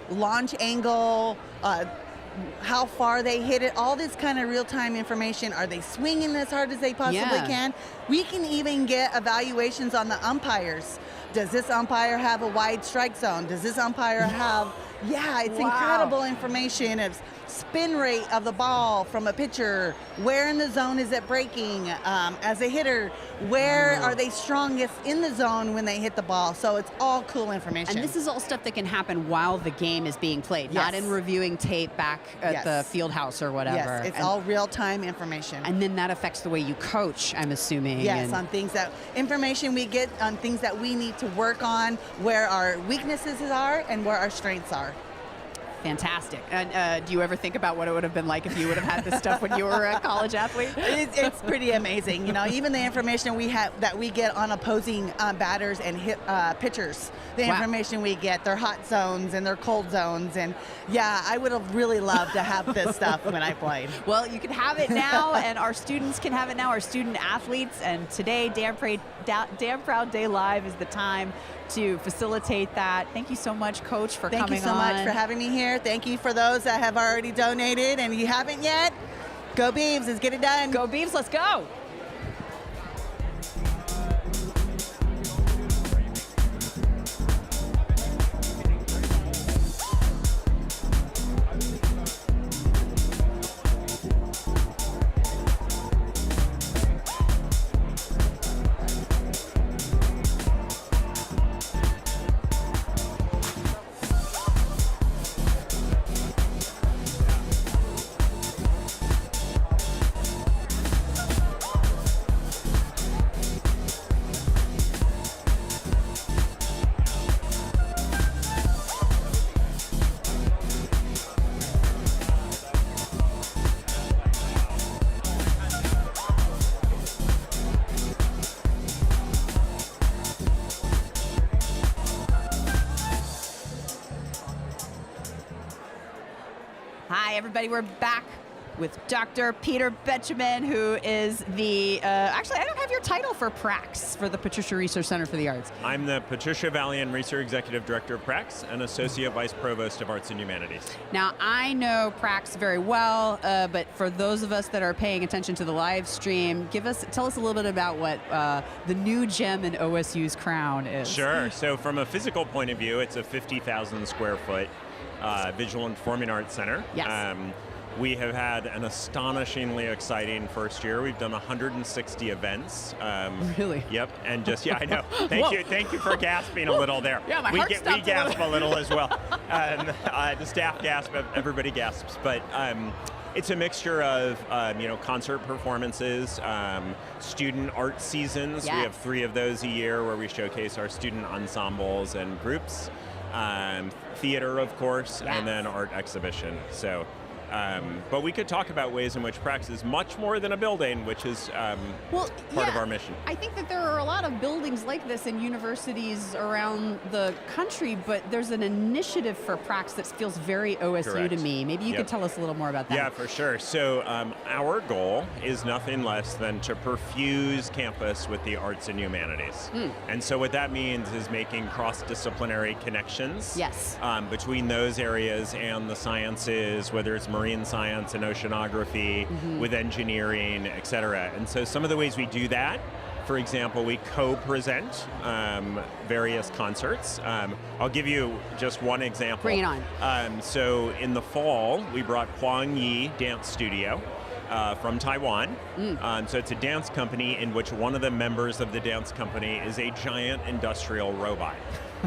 launch angle, how far they hit it, all this kind of real-time information. Are they swinging as hard as they possibly can? We can even get evaluations on the umpires. Does this umpire have a wide strike zone? Does this umpire have... Yeah, it's incredible information of spin rate of the ball from a pitcher, where in the zone is it breaking, as a hitter, where are they strongest in the zone when they hit the ball. So it's all cool information. And this is all stuff that can happen while the game is being played, not in reviewing tape back at the field house or whatever. Yes, it's all real-time information. And then that affects the way you coach, I'm assuming. Yes, on things that, information we get on things that we need to work on, where our weaknesses are and where our strengths are. Fantastic. And do you ever think about what it would have been like if you would have had this stuff when you were a college athlete? It's pretty amazing. You know, even the information we have that we get on opposing batters and pitchers, the information we get, their hot zones and their cold zones. And yeah, I would have really loved to have this stuff when I played. Well, you can have it now, and our students can have it now, our student athletes. And today, Damn Proud Day Live is the time to facilitate that. Thank you so much, Coach, for coming on. Thank you so much for having me here. Thank you for those that have already donated, and you haven't yet. Go Beavs, let's get it done. Go Beavs, let's go. Hi, everybody. We're back with Dr. Peter Betjeman, who is the, actually, I don't have your title for PRAX, for the Patricia Research Center for the Arts. I'm the Patricia Valian Research Executive Director of PRAX and Associate Vice Provost of Arts and Humanities. Now, I know PRAX very well, but for those of us that are paying attention to the live stream, tell us a little bit about what the new gem in OSU's crown is. Sure. So from a physical point of view, it's a 50,000 square foot visual and performing arts center. Yes. We have had an astonishingly exciting first year. We've done 160 events. Really? Yep. And just, yeah, I know. Thank you for gasping a little there. Yeah, my heart stopped. We gasp a little as well. The staff gasp, everybody gasps. But it's a mixture of concert performances, student art seasons. Yes. We have 3 of those a year where we showcase our student ensembles and groups. Theater, of course, yes. and then art exhibition. So But we could talk about ways in which Prax is much more than a building, which is part of our mission. I think that there are a lot of buildings like this in universities around the country, but there's an initiative for Prax that feels very OSU Correct. to me. Maybe you could tell us a little more about that. Yeah, for sure. So our goal is nothing less than to perfuse campus with the arts and humanities. And so what that means is making cross-disciplinary connections between those areas and the sciences, whether it's marine science and oceanography, with engineering, et cetera. And so some of the ways we do that, for example, we co-present various concerts. I'll give you just one example. Bring it on. So in the fall, we brought Huang Yi Dance Studio from Taiwan. So it's a dance company in which one of the members of the dance company is a giant industrial robot.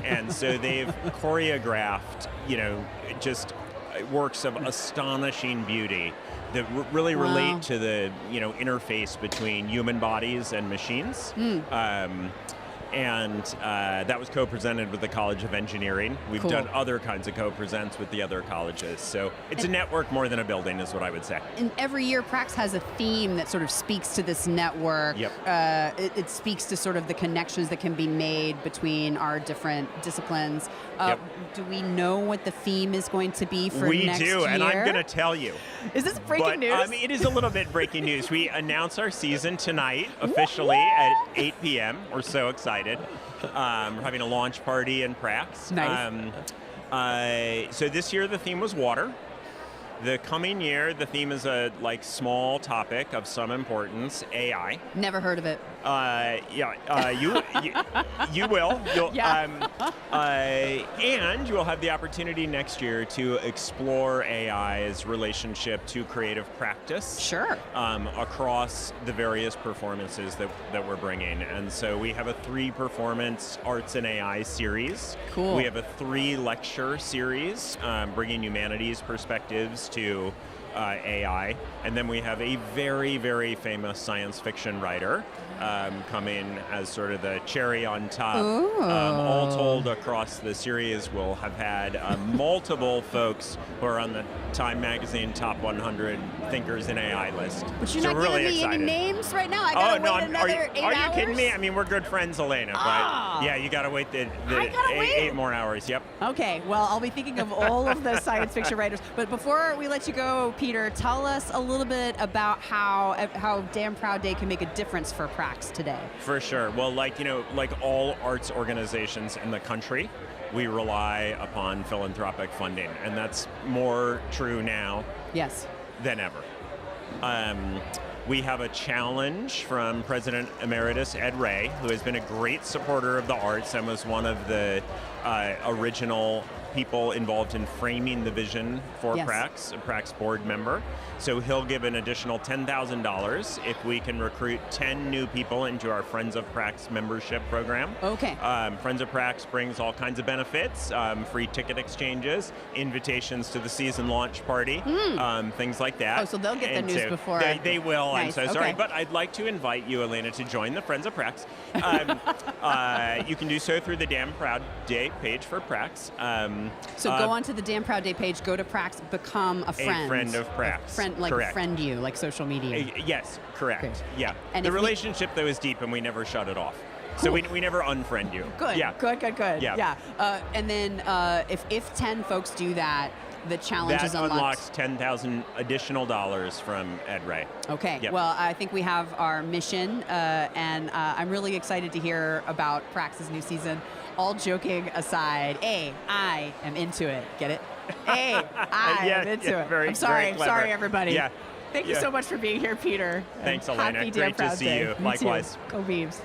And so they've choreographed, just works of astonishing beauty that really relate to the interface between human bodies and machines. And that was co-presented with the College of Engineering. We've done other kinds of co-presents with the other colleges. So it's a network more than a building is what I would say. And every year Prax has a theme that sort of speaks to this network. It speaks to sort of the connections that can be made between our different disciplines. Do we know what the theme is going to be for next year? We do, and I'm going to tell you. Is this breaking news? It is a little bit breaking news. We announce our season tonight officially at 8 p.m. We're so excited. We're having a launch party in Prax. Nice. So this year the theme was water. The coming year, the theme is a small topic of some importance, AI. Never heard of it. You will. And you will have the opportunity next year to explore AI's relationship to creative practice. Sure. Across the various performances that we're bringing. And so we have a 3-performance Arts and AI series. Cool. We have a 3-lecture series, bringing humanities perspectives to AI. And then we have a very, very famous science fiction writer coming as sort of the cherry on top. All told, across the series, we'll have had multiple folks who are on the Time Magazine Top 100 Thinkers in AI list. But you're so not really giving me excited. any names right now? I gotta wait another 8 hours? Are you kidding me? I mean, we're good friends, Elena, but yeah, you gotta wait the eight more hours. Yep. Okay, well, I'll be thinking of all of the science fiction writers. But before we let you go, Peter, tell us a little bit about how Damn Proud Day can make a difference for Prax today. For sure. Well, like all arts organizations in the country, we rely upon philanthropic funding, and that's more true now than ever. We have a challenge from President Emeritus Ed Ray, who has been a great supporter of the arts and was one of the original people involved in framing the vision for Prax, a Prax board member. So he'll give an additional $10,000 if we can recruit 10 new people into our Friends of Prax membership program. Okay. Friends of Prax brings all kinds of benefits, free ticket exchanges, invitations to the season launch party, things like that. Oh, so they'll get the news before. They will. Nice. I'm so sorry. Okay. But I'd like to invite you, Elena, to join the Friends of Prax. You can do so through the Damn Proud Day page for Prax. So go onto the Damn Proud Day page, go to Prax, become a friend. A friend of Prax. Correct. Friend you, like social media. Yes, correct. Great. Yeah. And the relationship, though, is deep, and we never shut it off. Cool. So we never unfriend you. Good. Yeah. Good. Yeah. And then if 10 folks do that, the challenge is unlocked. That unlocks $10,000 additional dollars from Ed Ray. Okay. Yep. Well, I think we have our mission, and I'm really excited to hear about Prax's new season. All joking aside, I am into it. Get it? I am into it. Very, I'm sorry. very clever. Everybody. Yeah. Thank you so much for being here, Peter. Thanks, Elena. Happy Great Damn Proud to see Day. you. Me Likewise. too. Go Beavs.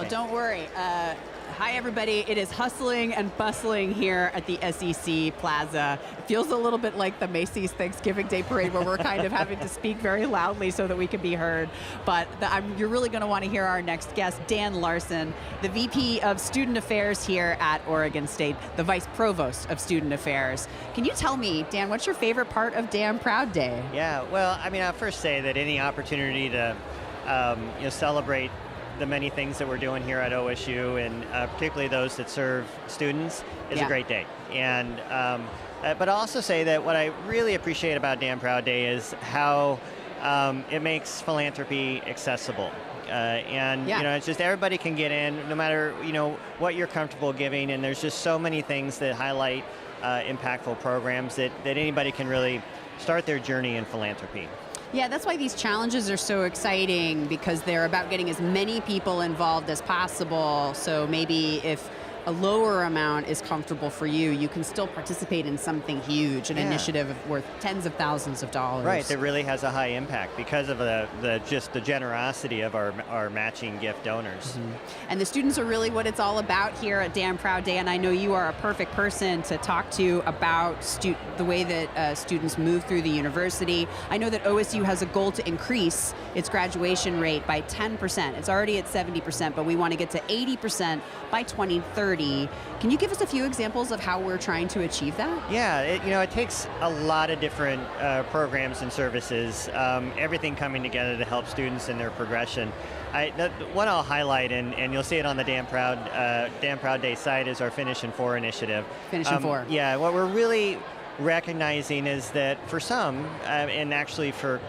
Well, don't worry. Hi, everybody. It is hustling and bustling here at the SEC Plaza. It feels a little bit like the Macy's Thanksgiving Day Parade, where we're kind of having to speak very loudly so that we can be heard. But you're really going to want to hear our next guest, Dan Larson, the VP of Student Affairs here at Oregon State, the Vice Provost of Student Affairs. Can you tell me, Dan, what's your favorite part of Damn Proud Day? Yeah, well, I mean, I'll first say that any opportunity to celebrate the many things that we're doing here at OSU, and particularly those that serve students, is a great day. And but I'll also say that what I really appreciate about Damn Proud Day is how it makes philanthropy accessible. It's just everybody can get in, no matter what you're comfortable giving. And there's just so many things that highlight impactful programs that anybody can really start their journey in philanthropy. Yeah, that's why these challenges are so exciting, because they're about getting as many people involved as possible. So maybe if a lower amount is comfortable for you, you can still participate in something huge, an initiative worth tens of thousands of dollars. Right, that really has a high impact because of the generosity of our matching gift donors. Mm-hmm. And the students are really what it's all about here at Damn Proud Day, and I know you are a perfect person to talk to about the way that students move through the university. I know that OSU has a goal to increase its graduation rate by 10%. It's already at 70%, but we want to get to 80% by 2030. Can you give us a few examples of how we're trying to achieve that? Yeah, it takes a lot of different programs and services, everything coming together to help students in their progression. What I'll highlight, and you'll see it on the Damn Proud Day site, is our Finish in 4 initiative. Finish in 4. Yeah, what we're really recognizing is that for some, and actually for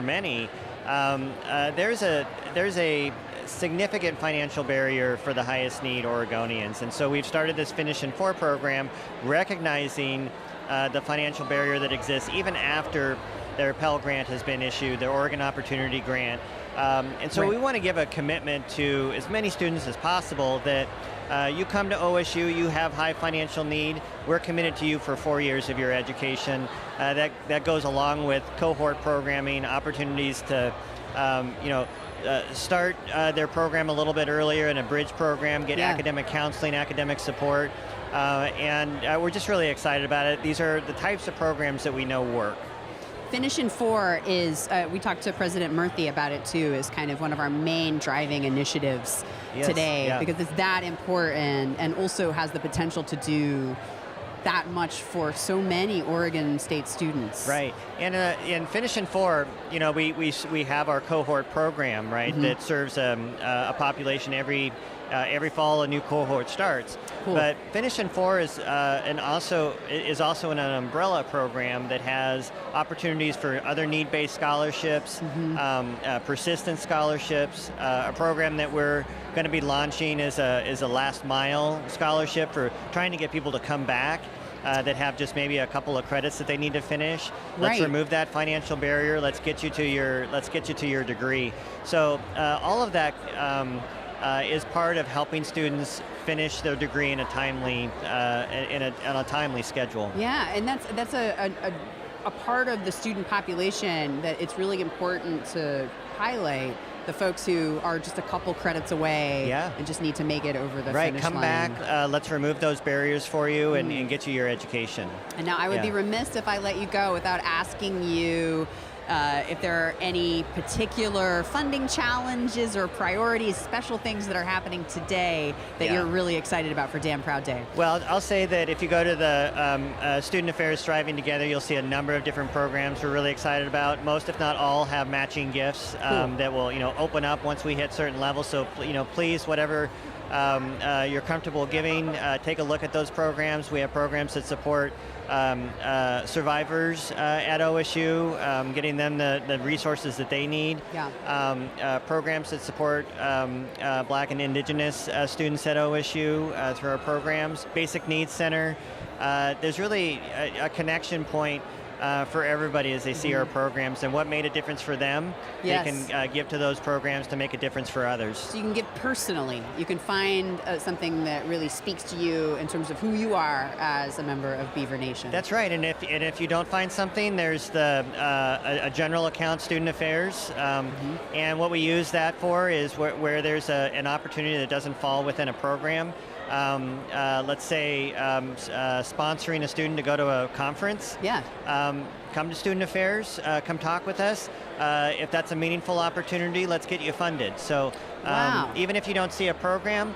many, there's a significant financial barrier for the highest need Oregonians. And so we've started this Finish in 4 program, recognizing the financial barrier that exists even after their Pell Grant has been issued, their Oregon Opportunity Grant. And so we want to give a commitment to as many students as possible that you come to OSU, you have high financial need, we're committed to you for 4 years of your education. That goes along with cohort programming, opportunities to start their program a little bit earlier in a bridge program, get academic counseling, academic support, and we're just really excited about it. These are the types of programs that we know work. Finish in 4 is, we talked to President Murthy about it too, is kind of one of our main driving initiatives today, because it's that important and also has the potential to do that much for so many Oregon State students. Right, and in Finish in 4, we have our cohort program, right, that serves a population every fall. A new cohort starts. Cool. But Finish in 4 is also an umbrella program that has opportunities for other need-based scholarships, persistence scholarships. A program that we're going to be launching is a last mile scholarship for trying to get people to come back that have just maybe a couple of credits that they need to finish. Let's remove that financial barrier. Let's get you to your degree. So all of that is part of helping students finish their degree in a timely on a timely schedule. Yeah, and that's a part of the student population that it's really important to highlight. The folks who are just a couple credits away and just need to make it over the finish come line. back, let's remove those barriers for you and get you your education. And now I would be remiss if I let you go without asking you if there are any particular funding challenges or priorities, special things that are happening today that you're really excited about for Damn Proud Day. Well, I'll say that if you go to the Student Affairs Striving Together, you'll see a number of different programs we're really excited about. Most, if not all, have matching gifts that will open up once we hit certain levels. So please, whatever you're comfortable giving, take a look at those programs. We have programs that support survivors at OSU, getting them the resources that they need. Programs that support Black and Indigenous students at OSU through our programs. Basic Needs Center. There's really a connection point for everybody as they see our programs, and what made a difference for them, Yes. they can give to those programs to make a difference for others. So you can give personally. You can find something that really speaks to you in terms of who you are as a member of Beaver Nation. That's right, and if you don't find something, there's the a general account, student affairs, and what we use that for is where there's an opportunity that doesn't fall within a program. Let's say sponsoring a student to go to a conference. Yeah. Come to Student Affairs, come talk with us. If that's a meaningful opportunity, let's get you funded. So Wow. even if you don't see a program,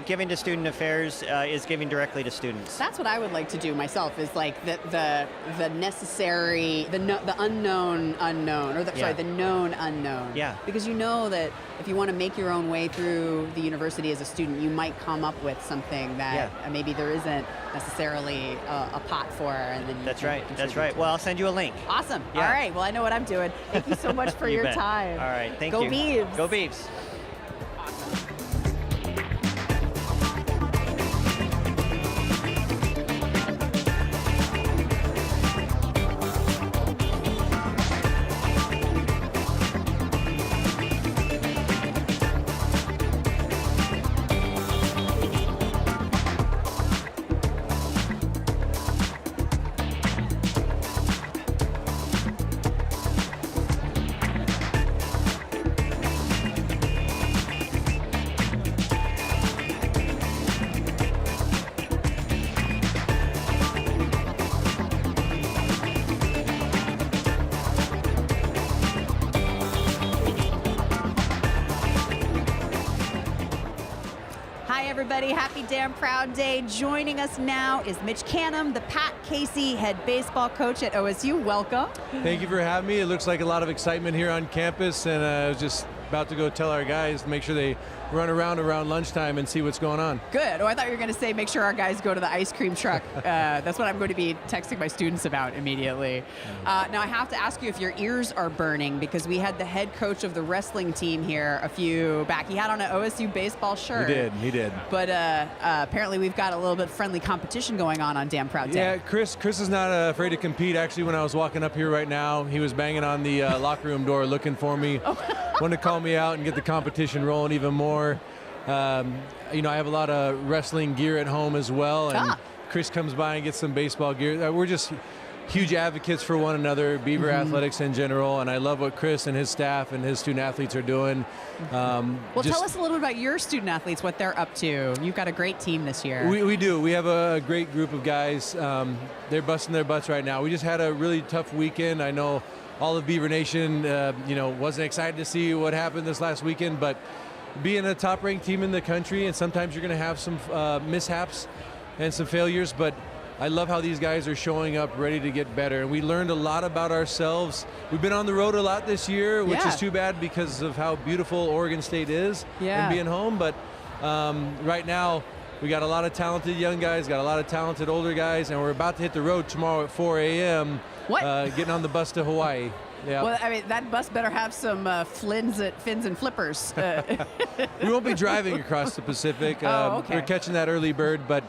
giving to Student Affairs is giving directly to students. That's what I would like to do myself. Is like the necessary, the unknown unknown, or Yeah. the known unknown. Yeah. Because you know that if you want to make your own way through the university as a student, you might come up with something that maybe there isn't necessarily a pot for, and then you That's can right. That's contribute right. to Well, it. I'll send you a link. Awesome. Yeah. All right. Well, I know what I'm doing. Thank you so much for You your bet. time. All right. Thank Go you. Beavs. Go Beavs. Hi, everybody. Happy Damn Proud Day. Joining us now is Mitch Canham, the Pat Casey head baseball coach at OSU. Welcome. Thank you for having me. It looks like a lot of excitement here on campus, and I was just about to go tell our guys to make sure they run around lunchtime and see what's going on. Good. Oh, I thought you were going to say make sure our guys go to the ice cream truck. That's what I'm going to be texting my students about immediately. Now, I have to ask you if your ears are burning, because we had the head coach of the wrestling team here a few back. He had on an OSU baseball shirt. He did. But apparently we've got a little bit friendly competition going on Damn Proud Day. Yeah, Chris is not afraid to compete. Actually, when I was walking up here right now, he was banging on the locker room door looking for me. Wanted to call me out and get the competition rolling even more. I have a lot of wrestling gear at home as well, and Chris comes by and gets some baseball gear. We're just huge advocates for one another, Beaver athletics in general, and I love what Chris and his staff and his student athletes are doing. Well, tell us a little bit about your student athletes, what they're up to. You've got a great team this year. We do. We have a great group of guys. They're busting their butts right now. We just had a really tough weekend. I know all of Beaver Nation, wasn't excited to see what happened this last weekend, but being a top-ranked team in the country, and sometimes you're going to have some mishaps and some failures, but I love how these guys are showing up ready to get better. And we learned a lot about ourselves. We've been on the road a lot this year, which is too bad because of how beautiful Oregon State is and being home. But right now, we got a lot of talented young guys, got a lot of talented older guys, and we're about to hit the road tomorrow at 4 a.m. Getting on the bus to Hawaii. Yeah. Well, I mean, that bus better have some fins and flippers. We won't be driving across the Pacific. Okay. We're catching that early bird, but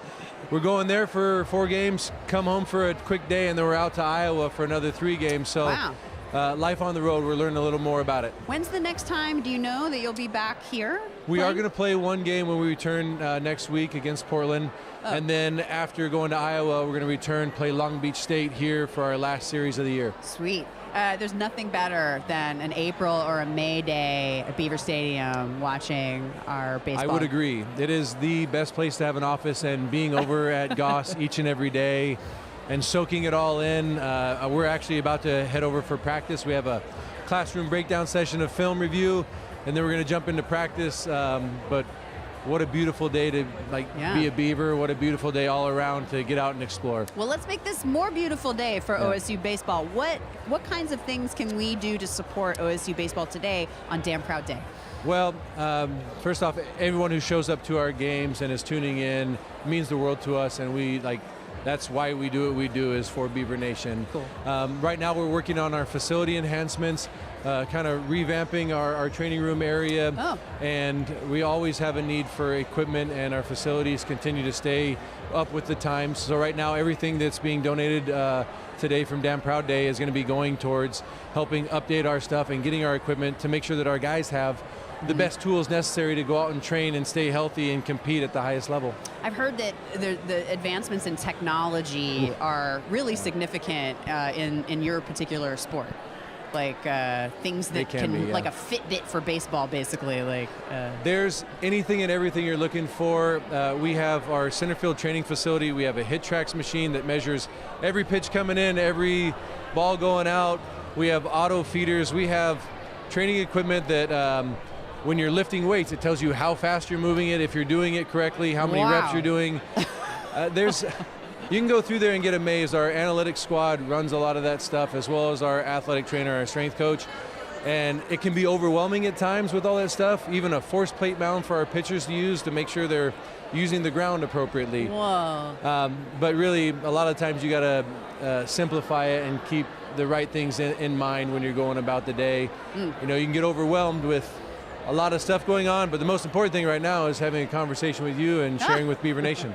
we're going there for 4 games, come home for a quick day, and then we're out to Iowa for another 3 games. So life on the road, we're learning a little more about it. When's the next time, do you know, that you'll be back here? We are going to play 1 game when we return next week against Portland. And then after going to Iowa, we're going to return, play Long Beach State here for our last series of the year. Sweet. There's nothing better than an April or a May day at Beaver Stadium watching our baseball. I would agree. It is the best place to have an office, and being over at Goss each and every day and soaking it all in. We're actually about to head over for practice. We have a classroom breakdown session of film review, and then we're going to jump into practice. But what a beautiful day to be a Beaver. What a beautiful day all around to get out and explore. Well, let's make this more beautiful day for OSU baseball. What kinds of things can we do to support OSU baseball today on Damn Proud Day? Well, first off, everyone who shows up to our games and is tuning in means the world to us, and that's why we do what we do, is for Beaver Nation. Cool. Right now we're working on our facility enhancements, kind of revamping our training room area. And we always have a need for equipment, and our facilities continue to stay up with the times. So right now everything that's being donated to today from Damn Proud Day is going to be going towards helping update our stuff and getting our equipment to make sure that our guys have the best tools necessary to go out and train and stay healthy and compete at the highest level. I've heard that the advancements in technology are really significant in your particular sport. Like things that can be, yeah. like a Fitbit for baseball, basically. Like there's anything and everything you're looking for. We have our center field training facility. We have a hit tracks machine that measures every pitch coming in, every ball going out. We have auto feeders. We have training equipment that when you're lifting weights, it tells you how fast you're moving it, if you're doing it correctly, how many reps you're doing. You can go through there and get amazed. Our analytics squad runs a lot of that stuff, as well as our athletic trainer, our strength coach. And it can be overwhelming at times with all that stuff, even a force plate mount for our pitchers to use to make sure they're using the ground appropriately. Whoa. But really, a lot of times you got to simplify it and keep the right things in mind when you're going about the day. You know, you can get overwhelmed with a lot of stuff going on, but the most important thing right now is having a conversation with you and sharing with Beaver Nation.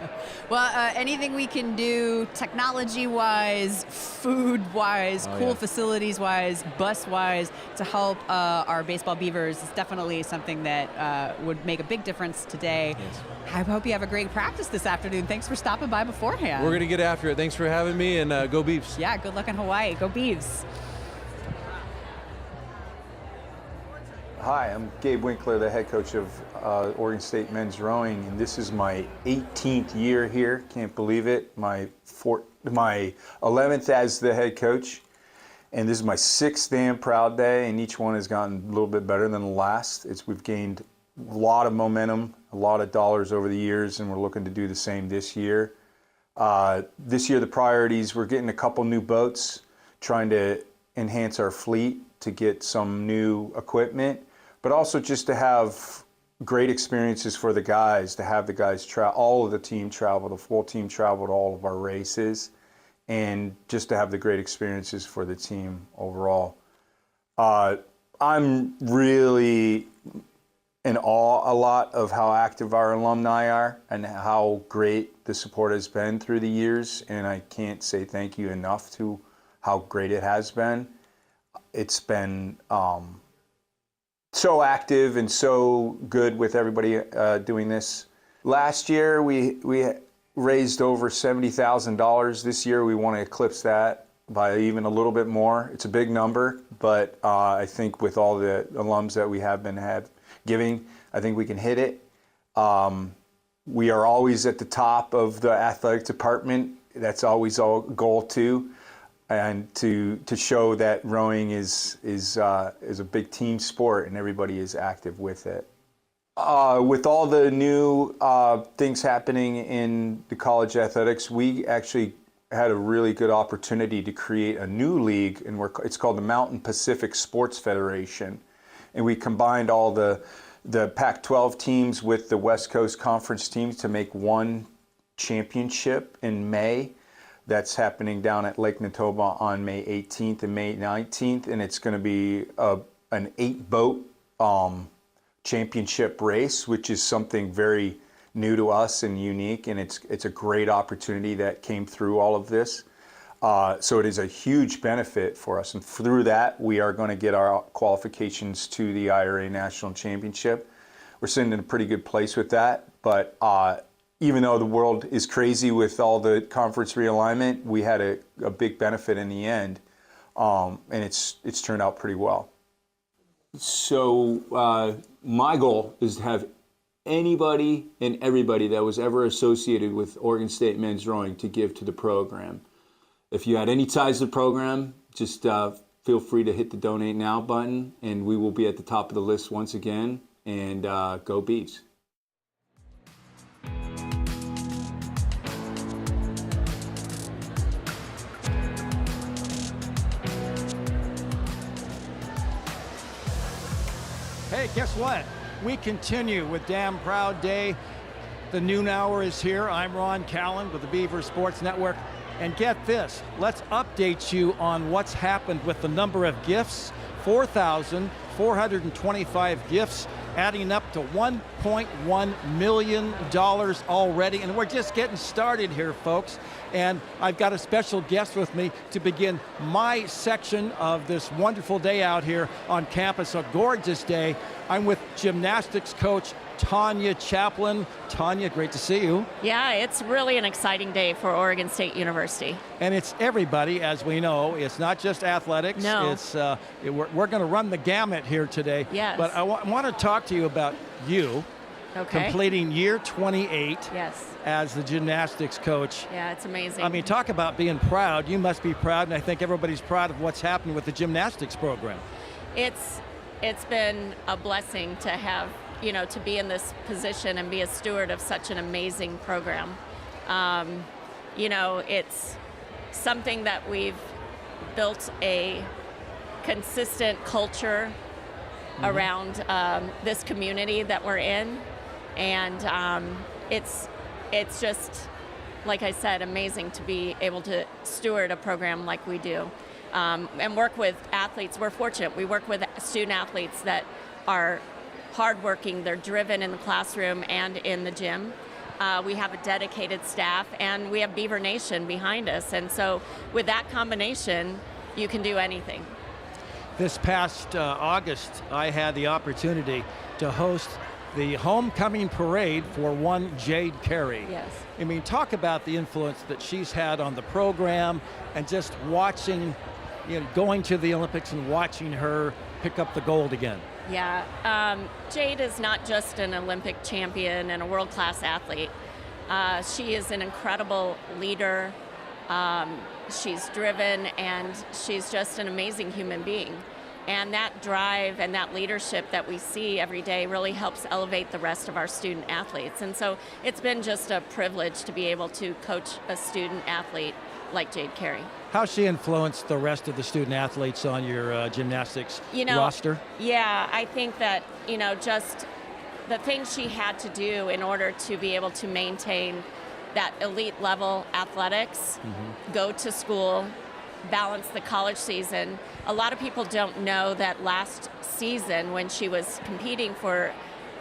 Well, anything we can do technology-wise, food-wise, cool facilities-wise, bus-wise to help our baseball Beavers is definitely something that would make a big difference today. Yes. I hope you have a great practice this afternoon. Thanks for stopping by beforehand. We're going to get after it. Thanks for having me, and go Beavs. Yeah, good luck in Hawaii. Go Beavs. Hi, I'm Gabe Winkler, the head coach of Oregon State men's rowing, and this is my 18th year here. Can't believe it. My 11th as the head coach, and this is my 6th Damn Proud Day, and each one has gotten a little bit better than the last. We've gained a lot of momentum, a lot of dollars over the years, and we're looking to do the same this year. This year, the priorities, we're getting a couple new boats, trying to enhance our fleet to get some new equipment, but also just to have great experiences for the guys, to have the guys all of the team travel, the full team travel to all of our races, and just to have the great experiences for the team overall. I'm really in awe a lot of how active our alumni are and how great the support has been through the years, and I can't say thank you enough to how great it has been. It's been so active and so good with everybody doing this. Last year we raised over $70,000. This year we want to eclipse that by even a little bit more. It's a big number, but I think with all the alums that we have been giving, I think we can hit it. We are always at the top of the athletic department. That's always our goal too. And to show that rowing is a big team sport and everybody is active with it. With all the new things happening in the college athletics, we actually had a really good opportunity to create a new league, and it's called the Mountain Pacific Sports Federation. And we combined all the Pac-12 teams with the West Coast Conference teams to make one championship in May. That's happening down at Lake Natoba on May 18th and May 19th, and it's going to be an 8-boat championship race, which is something very new to us and unique, and it's a great opportunity that came through all of this. So it is a huge benefit for us, and through that, we are going to get our qualifications to the IRA National Championship. We're sitting in a pretty good place with that, but even though the world is crazy with all the conference realignment, we had a big benefit in the end, and it's turned out pretty well. So my goal is to have anybody and everybody that was ever associated with Oregon State men's rowing to give to the program. If you had any ties to the program, just feel free to hit the donate now button, and we will be at the top of the list once again, and go Beavs. Hey, guess what? We continue with Damn Proud Day. The noon hour is here. I'm Ron Callan with the Beavers Sports Network. And get this, let's update you on what's happened with the number of gifts. 4,425 gifts adding up to $1.1 million already. And we're just getting started here, folks. And I've got a special guest with me to begin my section of this wonderful day out here on campus, a gorgeous day. I'm with gymnastics coach Tanya Chaplin. Tanya, great to see you. Yeah, it's really an exciting day for Oregon State University. And it's everybody, as we know. It's not just athletics. No. It's we're going to run the gamut here today. Yes. But I want to talk to you about you completing year 28 as the gymnastics coach. Yeah, it's amazing. I mean, talk about being proud. You must be proud, and I think everybody's proud of what's happening with the gymnastics program. It's been a blessing to have, to be in this position and be a steward of such an amazing program. It's something that we've built a consistent culture around this community that we're in. And it's just, like I said, amazing to be able to steward a program like we do. And work with athletes. We're fortunate. We work with student athletes that are hardworking. They're driven in the classroom and in the gym. We have a dedicated staff, and we have Beaver Nation behind us. And so with that combination, you can do anything. This past August, I had the opportunity to host the homecoming parade for one Jade Carey. Yes. I mean, talk about the influence that she's had on the program, and just watching, going to the Olympics and watching her pick up the gold again. Yeah, Jade is not just an Olympic champion and a world-class athlete. She is an incredible leader. She's driven, and she's just an amazing human being. And that drive and that leadership that we see every day really helps elevate the rest of our student athletes. And so it's been just a privilege to be able to coach a student athlete like Jade Carey. How's she influenced the rest of the student athletes on your gymnastics roster? Yeah, I think that, just the things she had to do in order to be able to maintain that elite level athletics, go to school, balance the college season. A lot of people don't know that last season, when she was competing for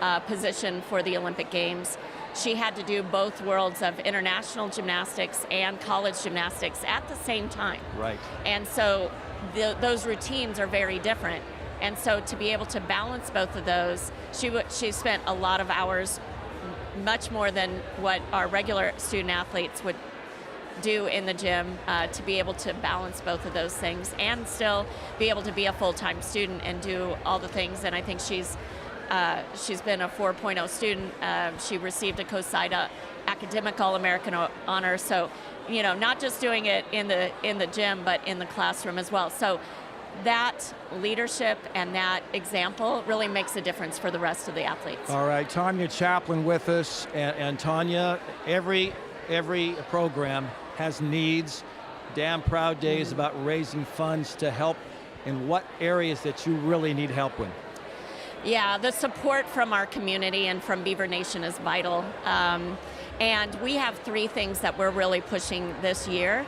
a position for the Olympic Games, she had to do both worlds of international gymnastics and college gymnastics at the same time. Right. And so those routines are very different. And so to be able to balance both of those, she spent a lot of hours, much more than what our regular student athletes would do in the gym, to be able to balance both of those things and still be able to be a full-time student and do all the things. And I think she's been a 4.0 student. She received a COSIDA Academic All-American honor. So, not just doing it in the gym, but in the classroom as well. So that leadership and that example really makes a difference for the rest of the athletes. All right, Tanya Chaplin with us. And Tanya, every program has needs. Damn Proud Day is about raising funds to help in what areas that you really need help with. Yeah, the support from our community and from Beaver Nation is vital. And we have 3 things that we're really pushing this year.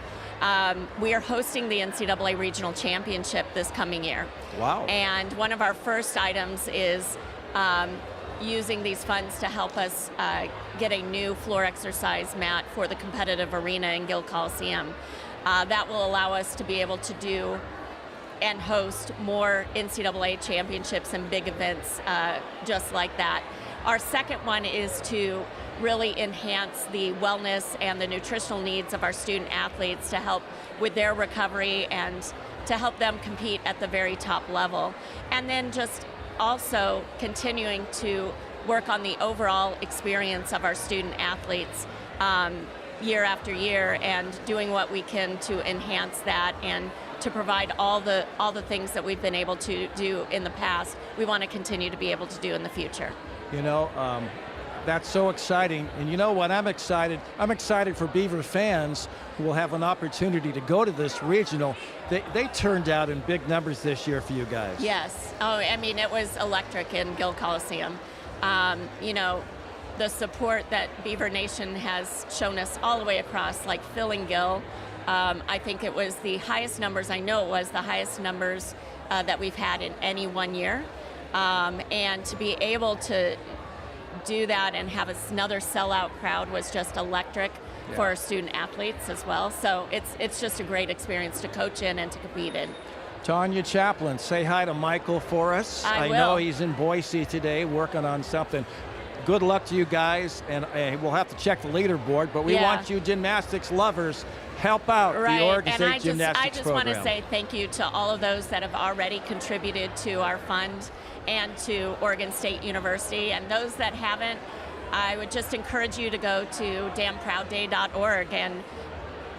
We are hosting the NCAA Regional Championship this coming year. Wow. And one of our first items is using these funds to help us get a new floor exercise mat for the competitive arena in Gill Coliseum. That will allow us to be able to do and host more NCAA championships and big events just like that. Our second one is to really enhance the wellness and the nutritional needs of our student athletes to help with their recovery and to help them compete at the very top level. And then just also continuing to work on the overall experience of our student athletes year after year, and doing what we can to enhance that and to provide all the things that we've been able to do in the past. We want to continue to be able to do in the future. That's so exciting. And you know what? I'm excited. I'm excited for Beaver fans who will have an opportunity to go to this regional. They turned out in big numbers this year for you guys. Yes. Oh, I mean, it was electric in Gill Coliseum. The support that Beaver Nation has shown us all the way across, like filling Gill. I think it was the highest numbers, I know it was the highest numbers that we've had in any one year. And to be able to do that and have another sellout crowd was just electric for our student athletes as well. So it's just a great experience to coach in and to compete in. Tanya Chaplin, say hi to Michael for us. I will. know he's in Boise today working on something. Good luck to you guys, and we'll have to check the leaderboard, but we want you gymnastics lovers, help out the Oregon State Gymnastics I just program. want to say thank you to all of those that have already contributed to our fund and to Oregon State University, and those that haven't, I would just encourage you to go to damnproudday.org and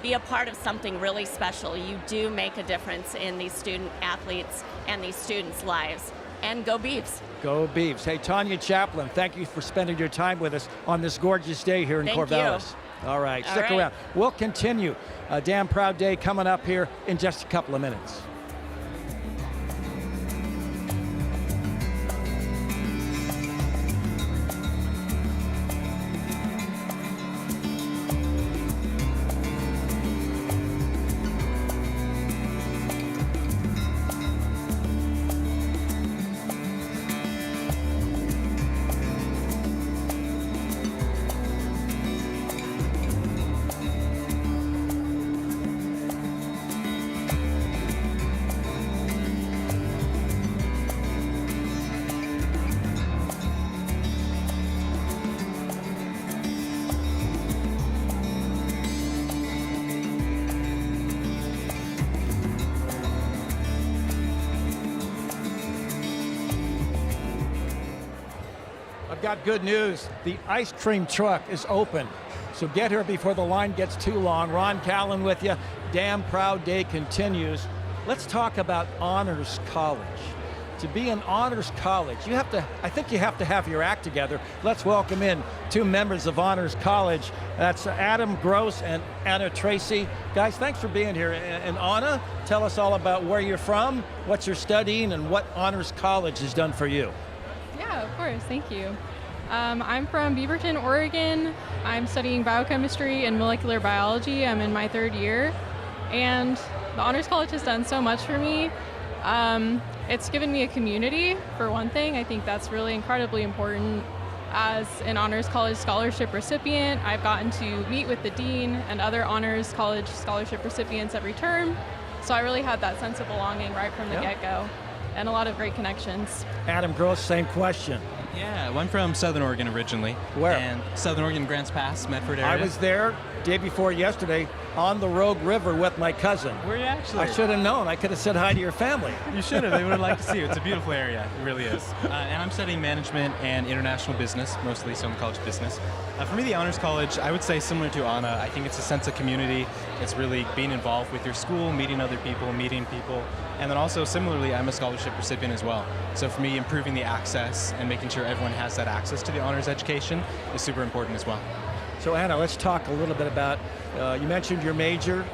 be a part of something really special. You do make a difference in these student athletes and these students' lives. And go Beavs. Go Beavs. Hey, Tanya Chaplin, thank you for spending your time with us on this gorgeous day here in Corvallis. All right, stick around. We'll continue. Damn Proud Day coming up here in just a couple of minutes. Got good news. The ice cream truck is open. So get here before the line gets too long. Ron Callan with you. Damn Proud Day continues. Let's talk about Honors College. To be an Honors College, I think you have to have your act together. Let's welcome in two members of Honors College. That's Adam Gross and Anna Tracy. Guys, thanks for being here. And Anna, tell us all about where you're from, what you're studying, and what Honors College has done for you. Yeah, of course. Thank you. I'm from Beaverton, Oregon. I'm studying biochemistry and molecular biology. I'm in my third year. And the Honors College has done so much for me. It's given me a community, for one thing. I think that's really incredibly important. As an Honors College scholarship recipient, I've gotten to meet with the dean and other Honors College scholarship recipients every term. So I really had that sense of belonging right from the get-go. And a lot of great connections. Adam Gross, same question. Yeah, I'm from Southern Oregon originally. Where? And Southern Oregon, Grants Pass, Medford area. I was there day before yesterday on the Rogue River with my cousin. Were you actually? I should have known. I could have said hi to your family. You should have. They would have liked to see you. It's a beautiful area. It really is. And I'm studying management and international business, mostly, so I'm college of business. For me, the Honors College, I would say similar to Anna. I think it's a sense of community. It's really being involved with your school, meeting other people, meeting people. And then also, similarly, I'm a scholarship recipient as well. So for me, improving the access and making sure everyone has that access to the honors education is super important as well. So Anna, let's talk a little bit about, you mentioned your major.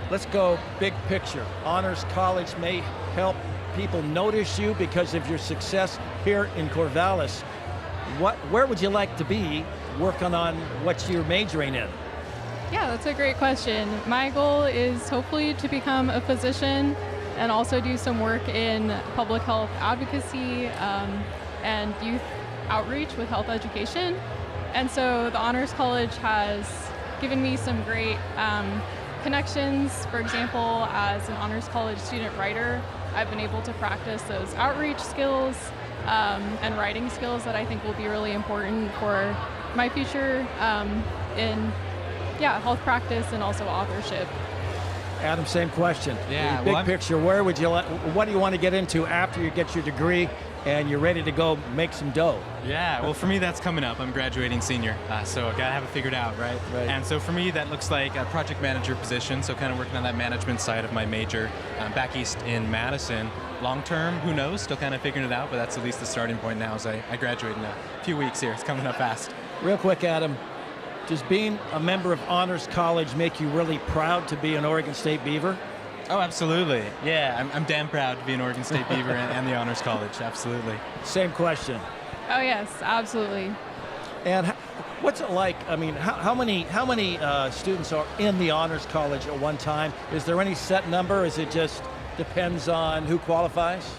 Let's go big picture. Honors College may help people notice you because of your success here in Corvallis. Where would you like to be working on what you're majoring in? Yeah, that's a great question. My goal is hopefully to become a physician and also do some work in public health advocacy and youth outreach with health education. And so the Honors College has given me some great connections. For example, as an Honors College student writer, I've been able to practice those outreach skills and writing skills that I think will be really important for my future in health practice and also authorship. Adam, same question. Yeah, big picture, what do you want to get into after you get your degree and you're ready to go make some dough? Yeah, well, for me, that's coming up. I'm graduating senior, so I gotta have it figured out, right? And so for me, that looks like a project manager position, so kind of working on that management side of my major back east in Madison. Long term, who knows? Still kind of figuring it out, but that's at least the starting point now as I graduate in a few weeks here. It's coming up fast. Real quick, Adam, does being a member of Honors College make you really proud to be an Oregon State Beaver? Oh, absolutely. Yeah, I'm damn proud to be an Oregon State Beaver and the Honors College, absolutely. Same question. Oh yes, absolutely. And what's it like? I mean, how many students are in the Honors College at one time? Is there any set number? Is it just depends on who qualifies?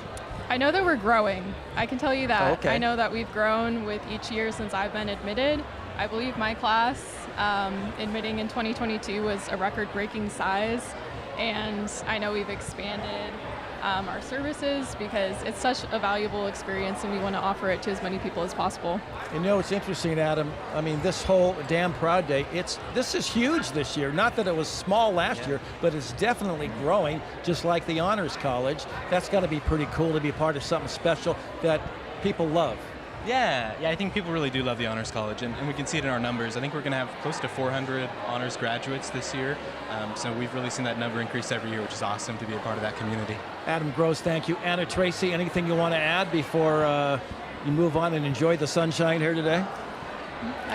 I know that we're growing. I can tell you that. Oh, okay. I know that we've grown with each year since I've been admitted. I believe my class admitting in 2022 was a record-breaking size, and I know we've expanded our services because it's such a valuable experience and we want to offer it to as many people as possible. You know, it's interesting, Adam. I mean, this whole Damn Proud Day, this is huge this year. Not that it was small last year, but it's definitely growing, just like the Honors College. That's got to be pretty cool to be part of something special that people love. Yeah, I think people really do love the Honors College, and we can see it in our numbers. I think we're going to have close to 400 honors graduates this year, so we've really seen that number increase every year, which is awesome to be a part of that community. Adam Gross, thank you. Anna Tracy, anything you want to add before you move on and enjoy the sunshine here today?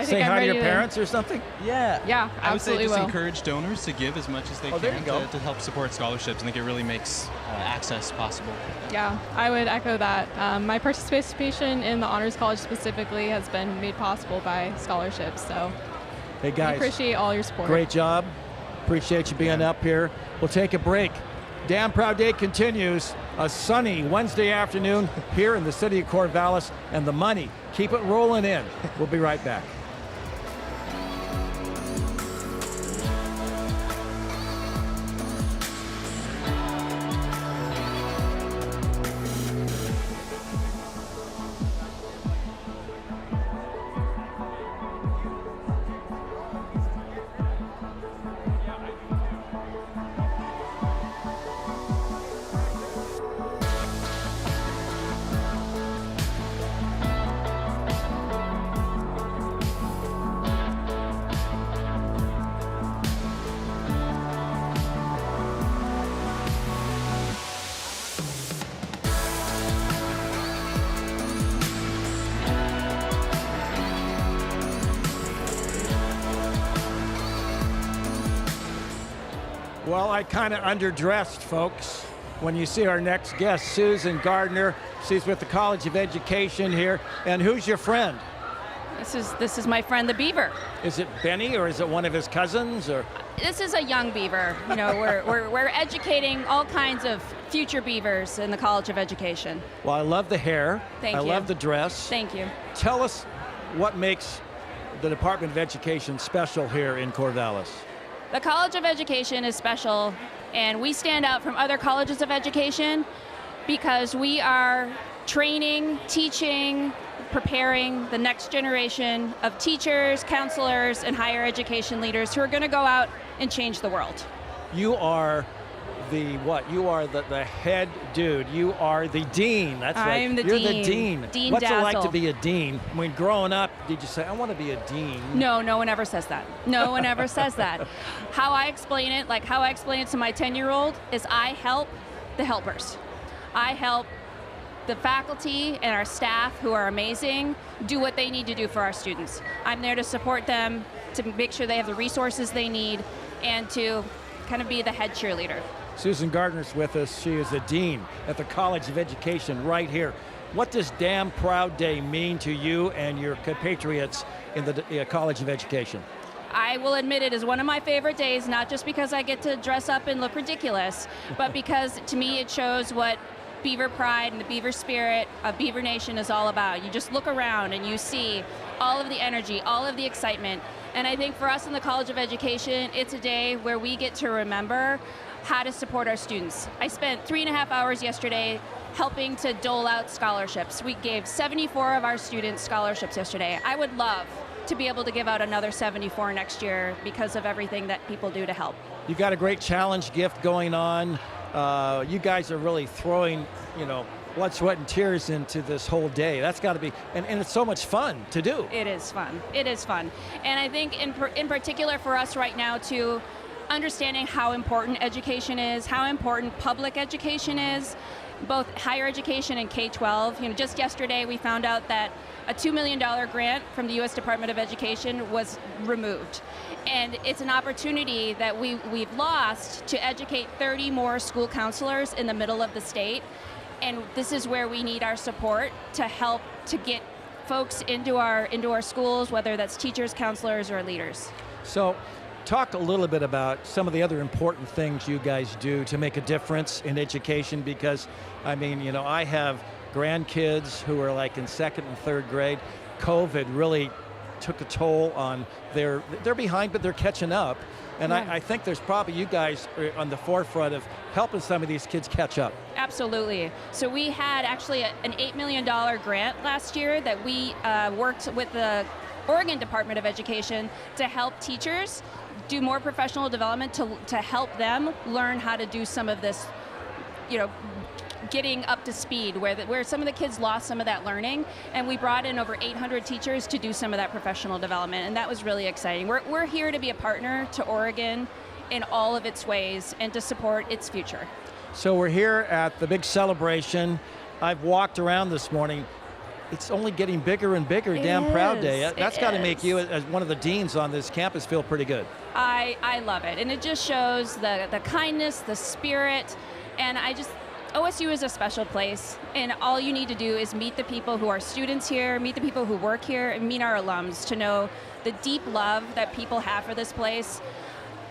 Say hi to your parents or something? Yeah, I would say absolutely just will. encourage donors to give as much as they there can you go. to help support scholarships. I think it really makes access possible. Yeah, I would echo that. My participation in the Honors College specifically has been made possible by scholarships, so Hey guys, we appreciate all your support. great job. Appreciate you being up here. We'll take a break. Damn Proud Day continues. A sunny Wednesday afternoon here in the city of Corvallis, and the money, keep it rolling in. We'll be right back. Well, I kind of underdressed, folks. When you see our next guest, Susan Gardner, she's with the College of Education here. And who's your friend? This is my friend, the Beaver. Is it Benny, or is it one of his cousins, or? This is a young Beaver. You know, we're educating all kinds of future Beavers in the College of Education. Well, I love the hair. Thank I you. love the dress. Thank you. Tell us what makes the Department of Education special here in Corvallis. The College of Education is special, and we stand out from other colleges of education because we are training, teaching, preparing the next generation of teachers, counselors, and higher education leaders who are going to go out and change the world. You are the what? You are the head dude. You are the dean. That's right. I'm the You're dean. the dean. Dean What's it like Dazzle. to be a dean? When growing up, did you say, I want to be a dean? No, no one ever says that. No one ever says that. How I explain it to my 10-year-old is I help the helpers. I help the faculty and our staff, who are amazing, do what they need to do for our students. I'm there to support them, to make sure they have the resources they need, and to kind of be the head cheerleader. Susan Gardner's with us. She is a dean at the College of Education right here. What does Damn Proud Day mean to you and your compatriots in the College of Education? I will admit it is one of my favorite days, not just because I get to dress up and look ridiculous, but because to me it shows what Beaver pride and the Beaver spirit of Beaver Nation is all about. You just look around and you see all of the energy, all of the excitement. And I think for us in the College of Education, it's a day where we get to remember how to support our students. I spent 3.5 hours yesterday helping to dole out scholarships. We gave 74 of our students scholarships yesterday. I would love to be able to give out another 74 next year because of everything that people do to help. You got a great challenge gift going on. You guys are really throwing, blood, sweat, and tears into this whole day. That's got to be, and it's so much fun to do. It is fun. It is fun. And I think in particular for us right now too, understanding how important education is, how important public education is, both higher education and K-12. Just yesterday we found out that a $2 million grant from the U.S. Department of Education was removed. And it's an opportunity that we've lost to educate 30 more school counselors in the middle of the state. And this is where we need our support to help to get folks into our schools, whether that's teachers, counselors, or leaders. So talk a little bit about some of the other important things you guys do to make a difference in education, because, I mean, you know, I have grandkids who are like in second and third grade. COVID really took a toll on they're behind, but they're catching up. And Yeah. I think there's probably you guys are on the forefront of helping some of these kids catch up. Absolutely. So we had actually an $8 million grant last year that we worked with the Oregon Department of Education to help teachers do more professional development to help them learn how to do some of this, you know, getting up to speed, where some of the kids lost some of that learning, and we brought in over 800 teachers to do some of that professional development, and that was really exciting. We're here to be a partner to Oregon in all of its ways and to support its future. So we're here at the big celebration. I've walked around this morning. It's only getting bigger and bigger. Damn Proud Day. That's got to make you, as one of the deans on this campus, feel pretty good. I love it, and it just shows the kindness, the spirit, and OSU is a special place, and all you need to do is meet the people who are students here, meet the people who work here, and meet our alums to know the deep love that people have for this place.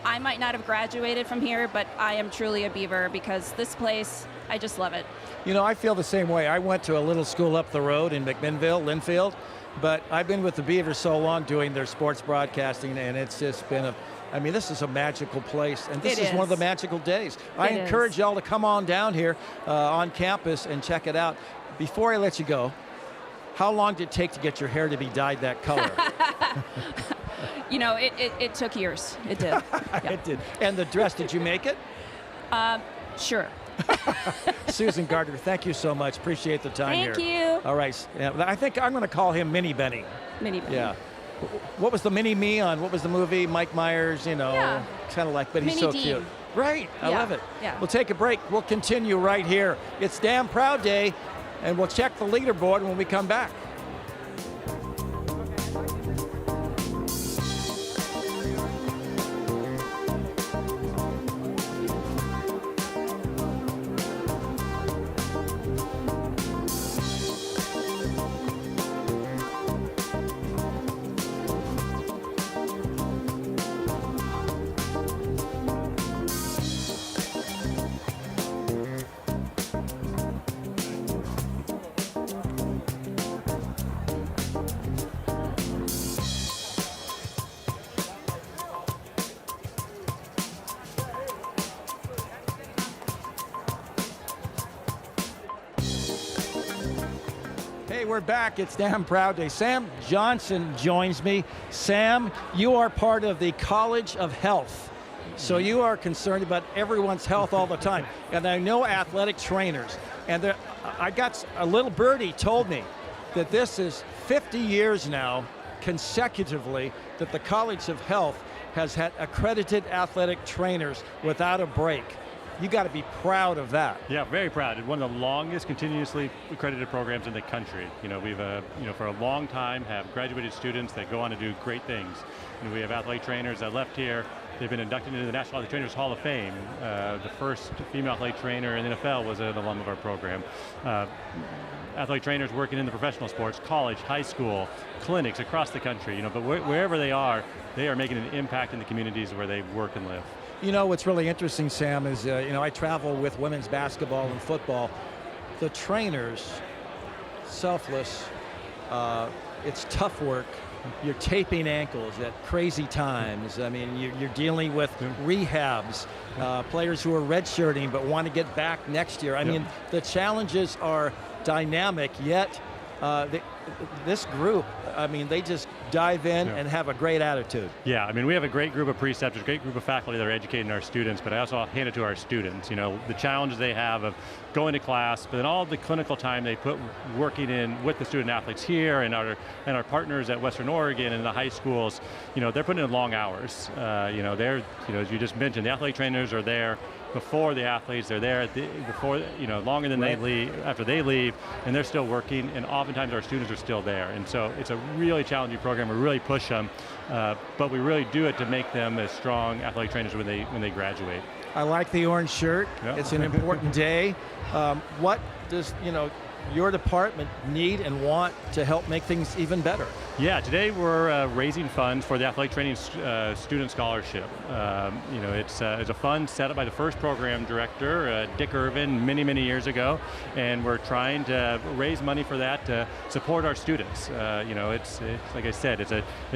I might not have graduated from here, but I am truly a Beaver because this place, I just love it. You know, I feel the same way. I went to a little school up the road in McMinnville, Linfield, but I've been with the Beavers so long doing their sports broadcasting, and it's just been this is a magical place, and this is one of the magical days. I encourage y'all to come on down here on campus and check it out. Before I let you go, how long did it take to get your hair to be dyed that color? You know, it took years. It did. Yeah. It did. And the dress, did you make it? Sure. Susan Gardner, thank you so much. Appreciate the time here. Thank you. All right. Yeah, I think I'm going to call him Mini Benny. Mini Benny. Yeah. What was the Mini Me on? What was the movie? Mike Myers, you know, kind of like, but he's Mini so Dean. cute. Right. I love it. Yeah. We'll take a break. We'll continue right here. It's Damn Proud Day, and we'll check the leaderboard when we come back. We're back. It's Damn Proud Day. Sam Johnson joins me. Sam, you are part of the College of Health. So you are concerned about everyone's health all the time. And I know athletic trainers. And I got a little birdie told me that this is 50 years now consecutively that the College of Health has had accredited athletic trainers without a break. You got to be proud of that. Yeah, very proud. One of the longest continuously accredited programs in the country. You know, we've, for a long time have graduated students that go on to do great things. And we have athletic trainers that left here. They've been inducted into the National Athletic Trainers Hall of Fame. The first female athletic trainer in the NFL was an alum of our program. Athletic trainers working in the professional sports, college, high school, clinics across the country. You know, but wherever they are making an impact in the communities where they work and live. You know, what's really interesting, Sam, is, I travel with women's basketball and football. The trainers, selfless, it's tough work. You're taping ankles at crazy times. I mean, you're dealing with rehabs, players who are redshirting but want to get back next year. I mean, the challenges are dynamic, yet this group, I mean, they just dive in and have a great attitude. Yeah, I mean, we have a great group of preceptors, a great group of faculty that are educating our students, but I also hand it to our students. You know, the challenges they have of going to class, but then all the clinical time they put working in with the student athletes here and our partners at Western Oregon and the high schools. You know, they're putting in long hours. As you just mentioned, the athletic trainers are there before the athletes. They're there longer than they leave, after they leave, and they're still working, and oftentimes our students are still there. And so it's a really challenging program. We really push them, but we really do it to make them as strong athletic trainers when they graduate. I like the orange shirt. Yeah. It's an important day. What does your department need and want to help make things even better? Yeah, today we're raising funds for the athletic training student scholarship. It's a fund set up by the first program director, Dick Irvin, many years ago, and we're trying to raise money for that to support our students. It's like I said, it's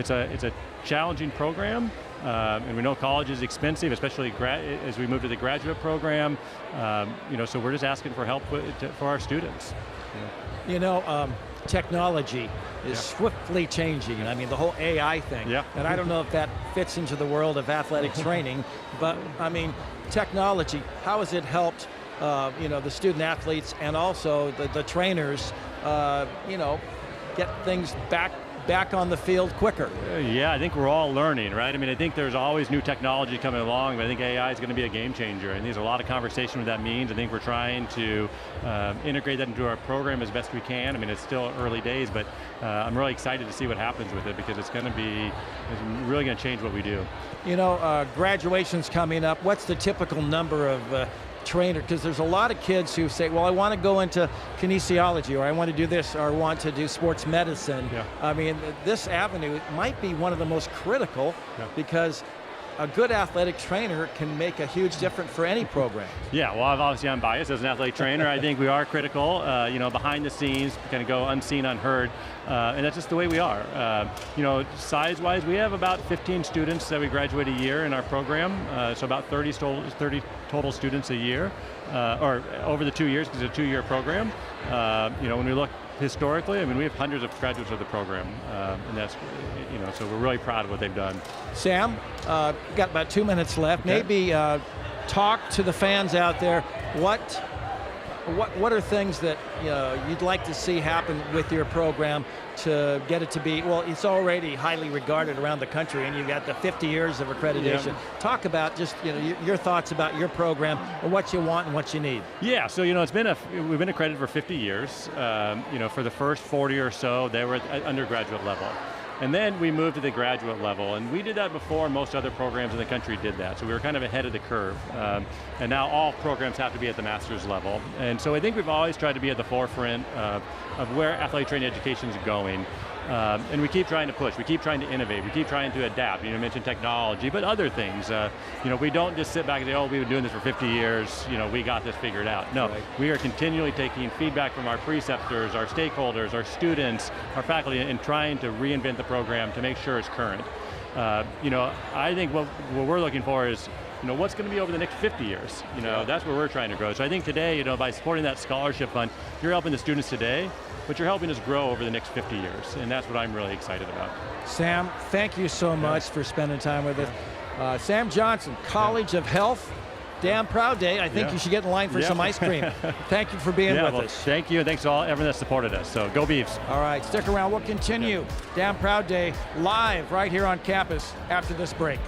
a challenging program, and we know college is expensive, especially as we move to the graduate program. So we're just asking for help for our students. Technology is swiftly changing. I mean, the whole AI thing. Yeah. And I don't know if that fits into the world of athletic training, but I mean, technology, how has it helped, the student athletes and also the trainers, get things back on the field quicker? Yeah, I think we're all learning, right? I mean, I think there's always new technology coming along, but I think AI is going to be a game changer. And there's a lot of conversation what that means. I think we're trying to integrate that into our program as best we can. I mean, it's still early days, but I'm really excited to see what happens with it because it's really going to change what we do. Graduation's coming up. What's the typical number of trainer? Because there's a lot of kids who say, well, I want to go into kinesiology, or I want to do this, or I want to do sports medicine. Yeah. I mean, this avenue might be one of the most critical because a good athletic trainer can make a huge difference for any program. Yeah, well, obviously I'm biased as an athletic trainer. I think we are critical, behind the scenes, kind of go unseen, unheard, and that's just the way we are. Size-wise, we have about 15 students that we graduate a year in our program, so about 30 total students a year, or over the 2 years, because it's a 2-year program. When we look historically, I mean, we have hundreds of graduates of the program, and that's, so we're really proud of what they've done. Sam, we've got about 2 minutes left. Okay. Maybe talk to the fans out there. What are things that you'd like to see happen with your program to get it to be, well, it's already highly regarded around the country, and you've got the 50 years of accreditation. Yeah. Talk about just your thoughts about your program and what you want and what you need. Yeah, so we've been accredited for 50 years. For the first 40 or so, they were at undergraduate level. And then we moved to the graduate level, and we did that before most other programs in the country did that. So we were kind of ahead of the curve. And now all programs have to be at the master's level. And so I think we've always tried to be at the forefront of where athletic training education is going. And we keep trying to push, we keep trying to innovate, we keep trying to adapt. You mentioned technology, but other things. We don't just sit back and say, oh, we've been doing this for 50 years, we got this figured out. No, right. We are continually taking feedback from our preceptors, our stakeholders, our students, our faculty, and trying to reinvent the program to make sure it's current. I think what we're looking for is, what's going to be over the next 50 years? That's where we're trying to grow. So I think today, by supporting that scholarship fund, you're helping the students today, but you're helping us grow over the next 50 years, and that's what I'm really excited about. Sam, thank you so much for spending time with us. Sam Johnson, College of Health, Damn Proud Day. I think you should get in line for some ice cream. Thank you for being with us. Thank you, and thanks to everyone that supported us. So go Beavs. All right, stick around. We'll continue Damn Proud Day live right here on campus after this break.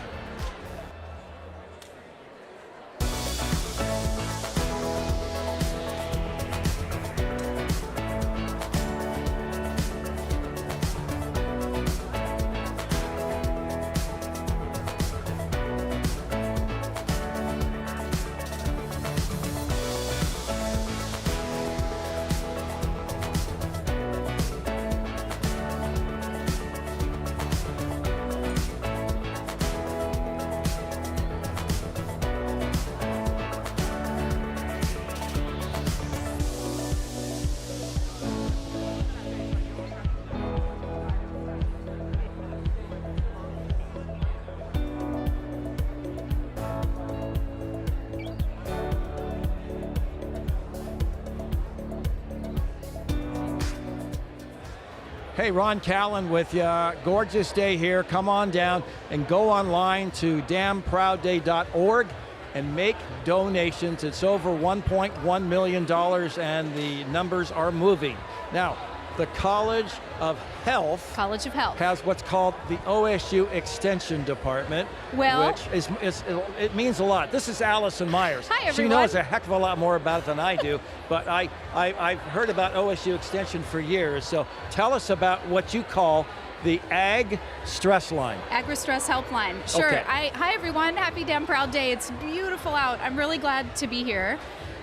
Hey, Ron Callan with you. Gorgeous day here. Come on down and go online to damnproudday.org and make donations. It's over $1.1 million, and the numbers are moving. Now, the College of Health has what's called the OSU Extension Department, which it means a lot. This is Allison Myers. Hi, everyone. She knows a heck of a lot more about it than I do, but I've heard about OSU Extension for years. So tell us about what you call the AgriStress line. AgriStress Helpline. Sure. Okay. Hi, everyone. Happy Damn Proud Day. It's beautiful out. I'm really glad to be here.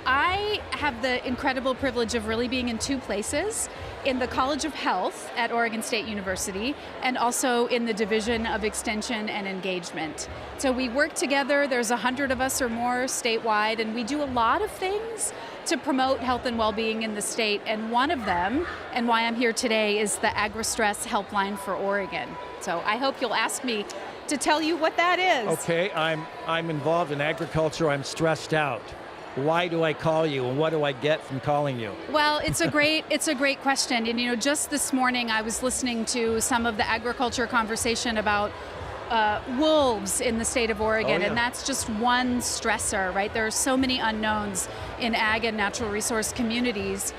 I have the incredible privilege of really being in two places. in the College of Health at Oregon State University, and also in the Division of Extension and Engagement. So we work together, there's 100 of us or more statewide, and we do a lot of things to promote health and well-being in the state, and one of them, and why I'm here today, is the AgriStress Helpline for Oregon. So I hope you'll ask me to tell you what that is. Okay, I'm involved in agriculture, I'm stressed out. Why do I call you, and what do I get from calling you? Well, it's a great question. And you know, just this morning I was listening to some of the agriculture conversation about wolves in the state of Oregon, and that's just one stressor, right? There are so many unknowns in ag and natural resource communities,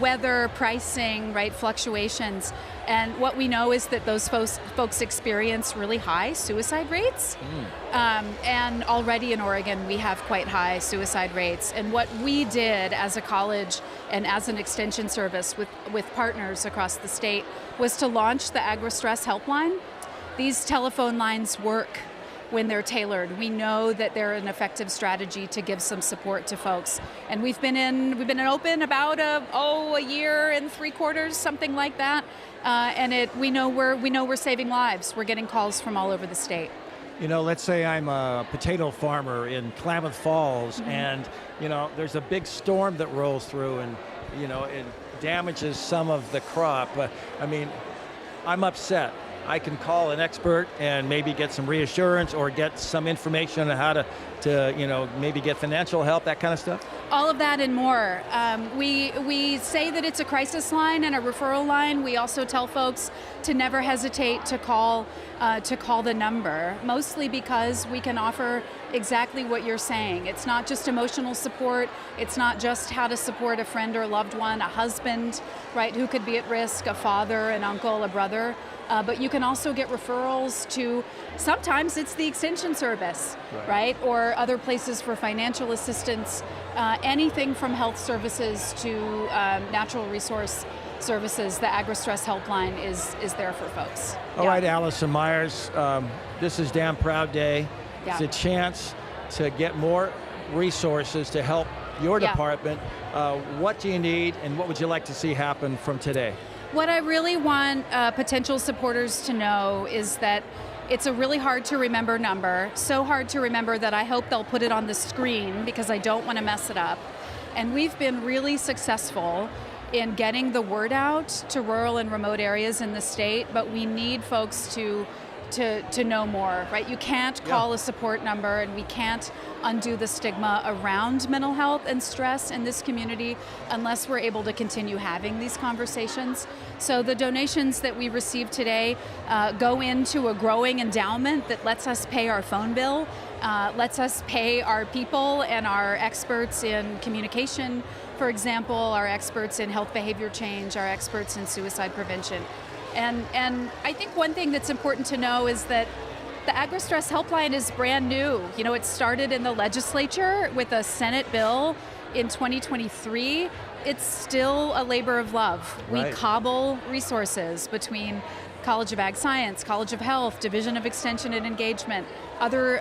weather, pricing, right, fluctuations. And what we know is that those folks experience really high suicide rates. And already in Oregon, we have quite high suicide rates. And what we did as a college and as an extension service with partners across the state was to launch the AgriStress Helpline. These telephone lines work when they're tailored. We know that they're an effective strategy to give some support to folks. And we've been open about a year and 3/4, something like that. And we know we're saving lives. We're getting calls from all over the state. You know, let's say I'm a potato farmer in Klamath Falls, and you know, there's a big storm that rolls through, and you know, it damages some of the crop. I mean, I'm upset. I can call an expert and maybe get some reassurance or get some information on how to you know, maybe get financial help, that kind of stuff? All of that and more. We say that it's a crisis line and a referral line. We also tell folks to never hesitate to call the number, mostly because we can offer exactly what you're saying. It's not just emotional support. It's not just how to support a friend or loved one, a husband, right, who could be at risk, a father, an uncle, a brother. But you can also get referrals to, sometimes it's the Extension Service, right? Or other places for financial assistance, anything from health services to natural resource services. The AgriStress Helpline is there for folks. All right, Allison Myers, this is Damn Proud Day. It's a chance to get more resources to help your department. What do you need, and what would you like to see happen from today? What I really want potential supporters to know is that it's a really hard to remember number, so hard to remember that I hope they'll put it on the screen because I don't want to mess it up. And we've been really successful in getting the word out to rural and remote areas in the state, but we need folks to know more, right? You can't call a support number, and we can't undo the stigma around mental health and stress in this community unless we're able to continue having these conversations. So the donations that we received today go into a growing endowment that lets us pay our phone bill, lets us pay our people and our experts in communication, for example, our experts in health behavior change, our experts in suicide prevention. And I think one thing that's important to know is that the AgriStress Helpline is brand new. You know, it started in the legislature with a Senate bill in 2023. It's still a labor of love. Right. We cobble resources between College of Ag Science, College of Health, Division of Extension and Engagement, other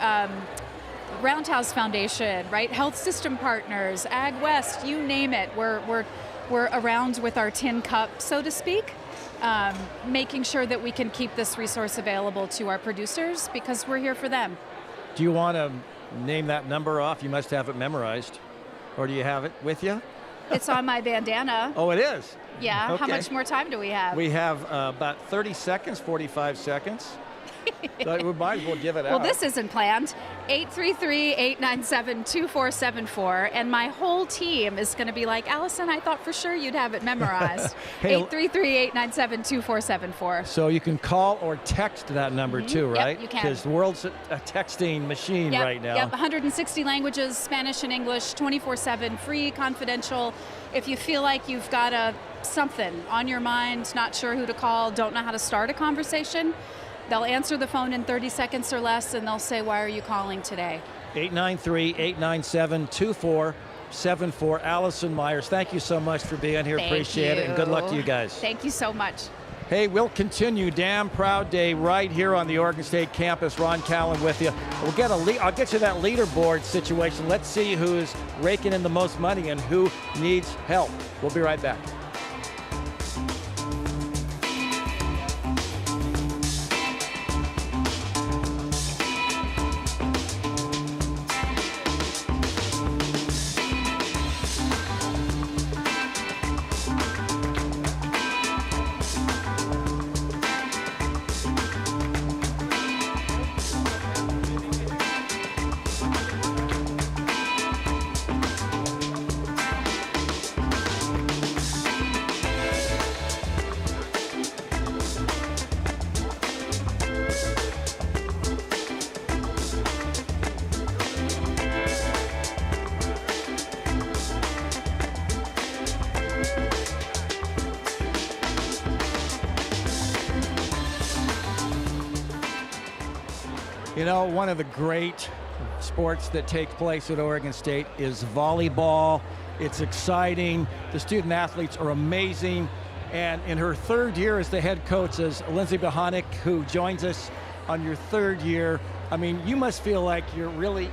Roundhouse Foundation, right? Health system partners, Ag West, you name it. We're around with our tin cup, so to speak. Making sure that we can keep this resource available to our producers because we're here for them. Do you want to name that number off? You must have it memorized. Or do you have it with you? It's on my bandana. Oh, it is? Yeah. Okay. How much more time do we have? We have about 30 seconds, 45 seconds. So we might as well give it out. Well, this isn't planned. 833-897-2474. And my whole team is going to be like, Allison, I thought for sure you'd have it memorized. 833-897-2474. So you can call or text that number too, right? Yep, you can. Because the world's a texting machine right now. Yep, 160 languages, Spanish and English, 24/7, free, confidential. If you feel like you've got something on your mind, not sure who to call, don't know how to start a conversation, they'll answer the phone in 30 seconds or less, and they'll say, why are you calling today? 893-897-2474. Allison Myers, thank you so much for being here. Appreciate it, and good luck to you guys. Thank you so much. Hey, we'll continue Damn Proud Day right here on the Oregon State campus. Ron Callan with you. I'll get you that leaderboard situation. Let's see who's raking in the most money and who needs help. We'll be right back. You know, one of the great sports that takes place at Oregon State is volleyball. It's exciting. The student athletes are amazing. And in her third year as the head coach is Lindsay Bohonic, who joins us on your third year. I mean, you must feel like you're really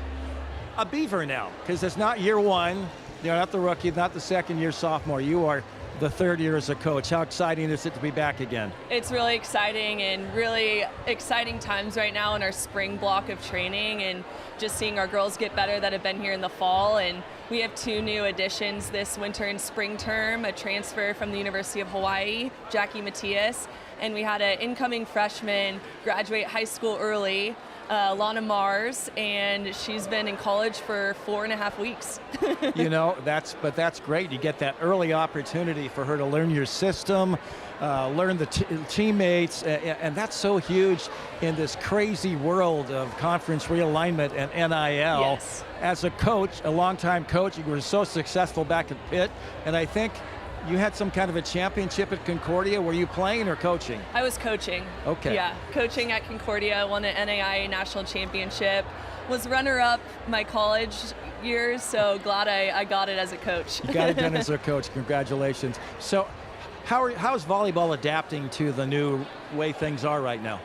a Beaver now, because it's not year one. You're not the rookie, not the second-year sophomore. You are the third year as a coach. How exciting is it to be back again? It's really exciting and really exciting times right now in our spring block of training, and just seeing our girls get better that have been here in the fall. And we have 2 new additions this winter and spring term, a transfer from the University of Hawaii, Jackie Matias, and we had an incoming freshman graduate high school early, Lana Mars, and she's been in college for 4.5 weeks. You know, that's great. You get that early opportunity for her to learn your system, learn the teammates, and that's so huge in this crazy world of conference realignment and NIL. Yes. As a coach, a longtime coach, you were so successful back at Pitt, and I think you had some kind of a championship at Concordia. Were you playing or coaching? I was coaching. Okay. Yeah, coaching at Concordia, won an NAIA national championship, was runner-up my college years, so glad I got it as a coach. You got it done as a coach. Congratulations. So how's volleyball adapting to the new way things are right now?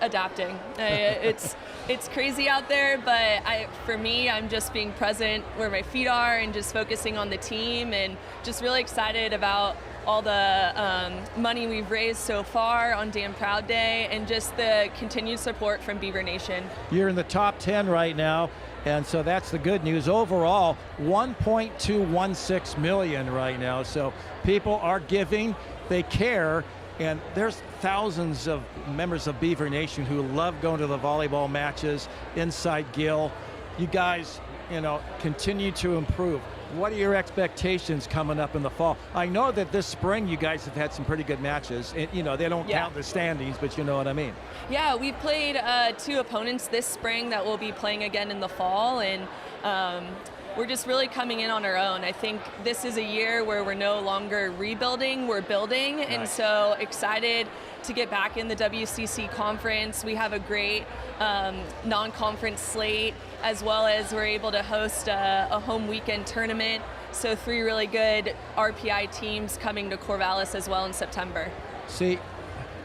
Adapting. It's crazy out there, but for me, I'm just being present where my feet are and just focusing on the team, and just really excited about all the money we've raised so far on Damn Proud Day, and just the continued support from Beaver Nation. You're in the top 10 right now, and so that's the good news. Overall, $1.216 million right now, so people are giving, they care. And there's thousands of members of Beaver Nation who love going to the volleyball matches inside Gill. You guys, you know, continue to improve. What are your expectations coming up in the fall? I know that this spring you guys have had some pretty good matches. And, you know, they don't count the standings, but you know what I mean. Yeah, we played 2 opponents this spring that we'll be playing again in the fall, and we're just really coming in on our own. I think this is a year where we're no longer rebuilding, we're building, and so excited to get back in the WCC conference. We have a great non-conference slate, as well as we're able to host a home weekend tournament. So 3 really good RPI teams coming to Corvallis as well in September. See,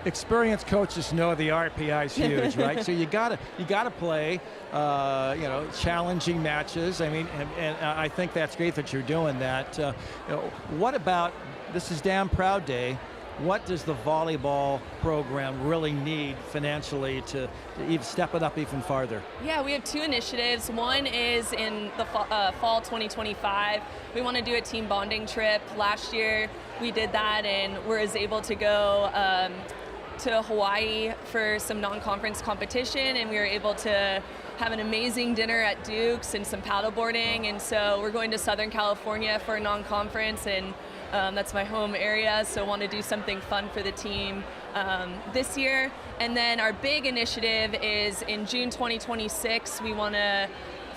experienced coaches know the RPI is huge, right? So you gotta play, you know, challenging matches. I mean, and I think that's great that you're doing that. You know, what about, this is Damn Proud Day. What does the volleyball program really need financially to even step it up even farther? Yeah, we have 2 initiatives. One is in the fall 2025. We want to do a team bonding trip. Last year we did that, and was able to go to Hawaii for some non-conference competition, and we were able to have an amazing dinner at Duke's and some paddleboarding. And so we're going to Southern California for a non-conference, and that's my home area, so want to do something fun for the team this year. And then our big initiative is in June 2026, we want to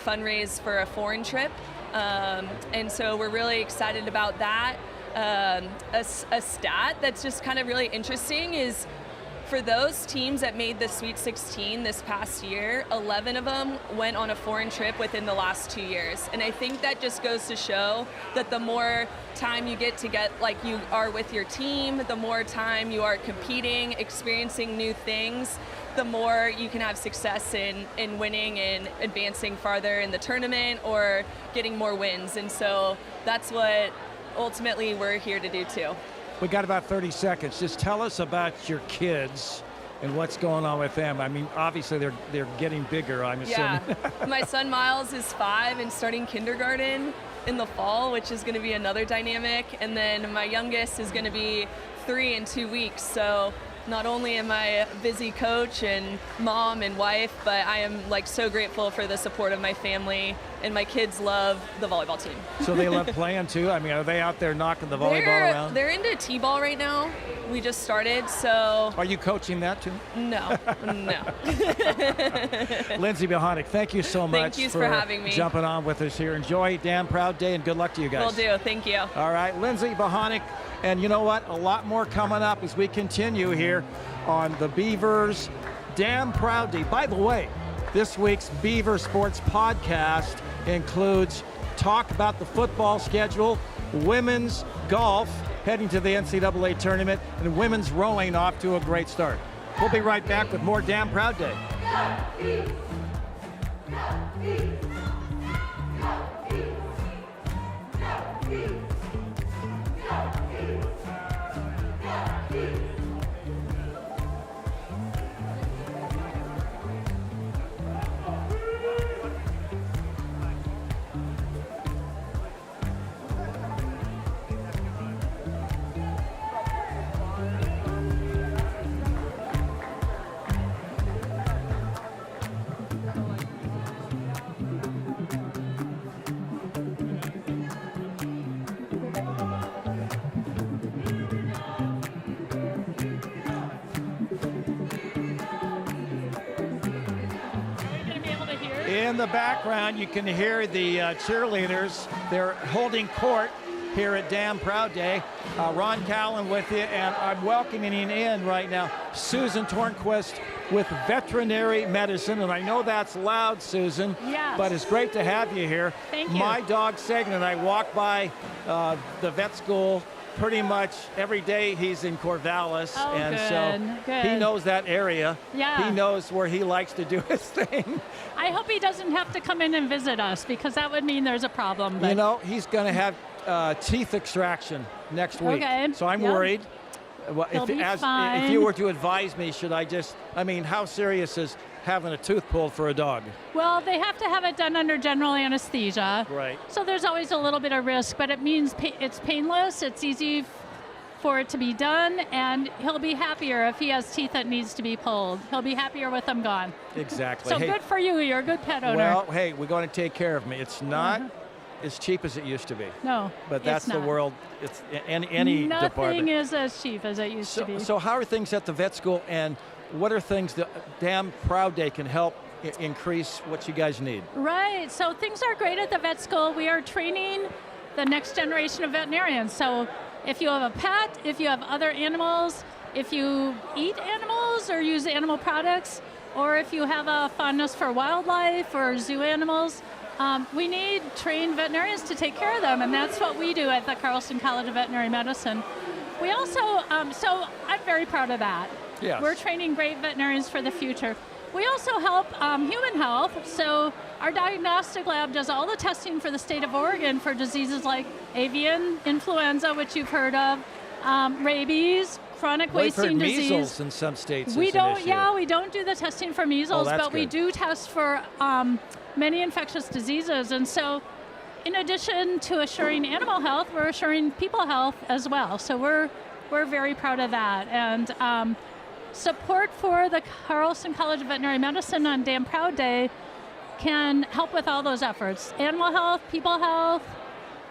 fundraise for a foreign trip. And so we're really excited about that. A stat that's just kind of really interesting is, for those teams that made the Sweet 16 this past year, 11 of them went on a foreign trip within the last 2 years. And I think that just goes to show that the more time you get like you are with your team, the more time you are competing, experiencing new things, the more you can have success in winning and advancing farther in the tournament or getting more wins. And so that's what ultimately we're here to do too. We got about 30 seconds. Just tell us about your kids and what's going on with them. I mean, obviously they're getting bigger, I'm assuming. Yeah, my son Miles is 5 and starting kindergarten in the fall, which is going to be another dynamic. And then my youngest is going to be 3 in 2 weeks. So not only am I a busy coach and mom and wife, but I am like so grateful for the support of my family, and my kids love the volleyball team. So they love playing too? I mean, are they out there knocking the volleyball around? They're into t-ball right now. We just started, so. Are you coaching that too? No, no. Lindsay Bohonic, thank you so much Thank you for having me. Jumping on with us here. Enjoy Damn Proud Day, and good luck to you guys. Will do, thank you. All right, Lindsay Bohonic. And you know what? A lot more coming up as we continue here on the Beavers Damn Proud Day. By the way, This week's Beaver Sports Podcast includes talk about the football schedule, women's golf heading to the NCAA tournament, and women's rowing off to a great start. We'll be right back with more Damn Proud Day. In the background, you can hear the cheerleaders. They're holding court here at Damn Proud Day. Ron Callan with you, and I'm welcoming in right now Susan Tornquist with Veterinary Medicine. And I know that's loud, Susan, yes, but it's great to have you here. Thank you. My dog, Sagan, and I walk by the vet school pretty much every day. He's in Corvallis, and so he knows that area. Yeah. He knows where he likes to do his thing. I hope he doesn't have to come in and visit us, because that would mean there's a problem. But. You know, he's going to have teeth extraction next week. Okay. So I'm worried. Well, He'll be fine. if you were to advise me, should I how serious is having a tooth pulled for a dog? Well, they have to have it done under general anesthesia. Right. So there's always a little bit of risk, but it means it's painless, it's easy for it to be done, and he'll be happier if he has teeth that needs to be pulled. He'll be happier with them gone. Exactly. So good for you. You're a good pet owner. Well, hey, we're going to take care of me. It's not as cheap as it used to be. No, but that's it's the not. world. It's any Nothing department. is as cheap as it used to be. So how are things at the vet school, and what are things that Damn Proud Day can help increase what you guys need? Right. So things are great at the vet school. We are training the next generation of veterinarians. So if you have a pet, if you have other animals, if you eat animals or use animal products, or if you have a fondness for wildlife or zoo animals, we need trained veterinarians to take care of them, and that's what we do at the Carlson College of Veterinary Medicine. We also, so I'm very proud of that. Yes. We're training great veterinarians for the future. We also help human health. So our diagnostic lab does all the testing for the state of Oregon for diseases like avian influenza, which you've heard of, rabies, chronic wasting disease. Measles in some states. We is an don't. issue. Yeah, we don't do the testing for measles, that's but we good. do test for many infectious diseases. And so, in addition to assuring animal health, we're assuring people health as well. So we're very proud of that. And support for the Carlson College of Veterinary Medicine on Damn Proud Day can help with all those efforts. Animal health, people health,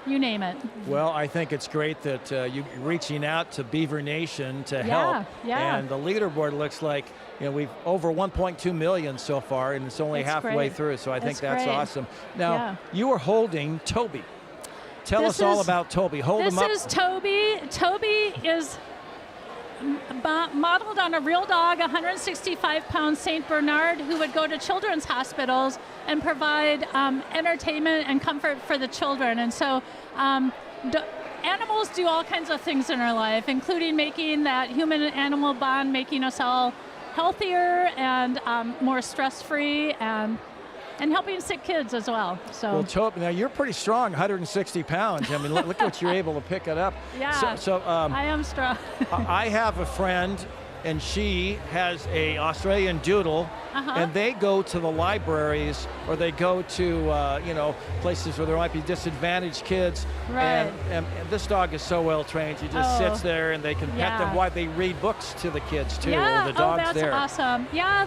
you name it. Well, I think it's great that you're reaching out to Beaver Nation to help. Yeah. And the leaderboard looks like, we've over 1.2 million so far, and it's only It's halfway great. through. So I think It's that's great. awesome. Now, Yeah. you are holding Toby. Tell This us all is- about Toby. Hold him up. This is Toby. Toby is modeled on a real dog, 165-pound St. Bernard, who would go to children's hospitals and provide entertainment and comfort for the children. And so animals do all kinds of things in our life, including making that human-animal bond, making us all healthier and more stress-free, and helping sick kids as well. So. Well, Toby, now you're pretty strong, 160 pounds. I mean, look what you're able to pick it up. Yeah, So I am strong. I have a friend, and she has a Australian Doodle, and they go to the libraries, or they go to places where there might be disadvantaged kids. Right. And this dog is so well trained. She just sits there, and they can pet them Yeah. while they read books to the kids too. Yeah, The dog's that's there. awesome. Yeah,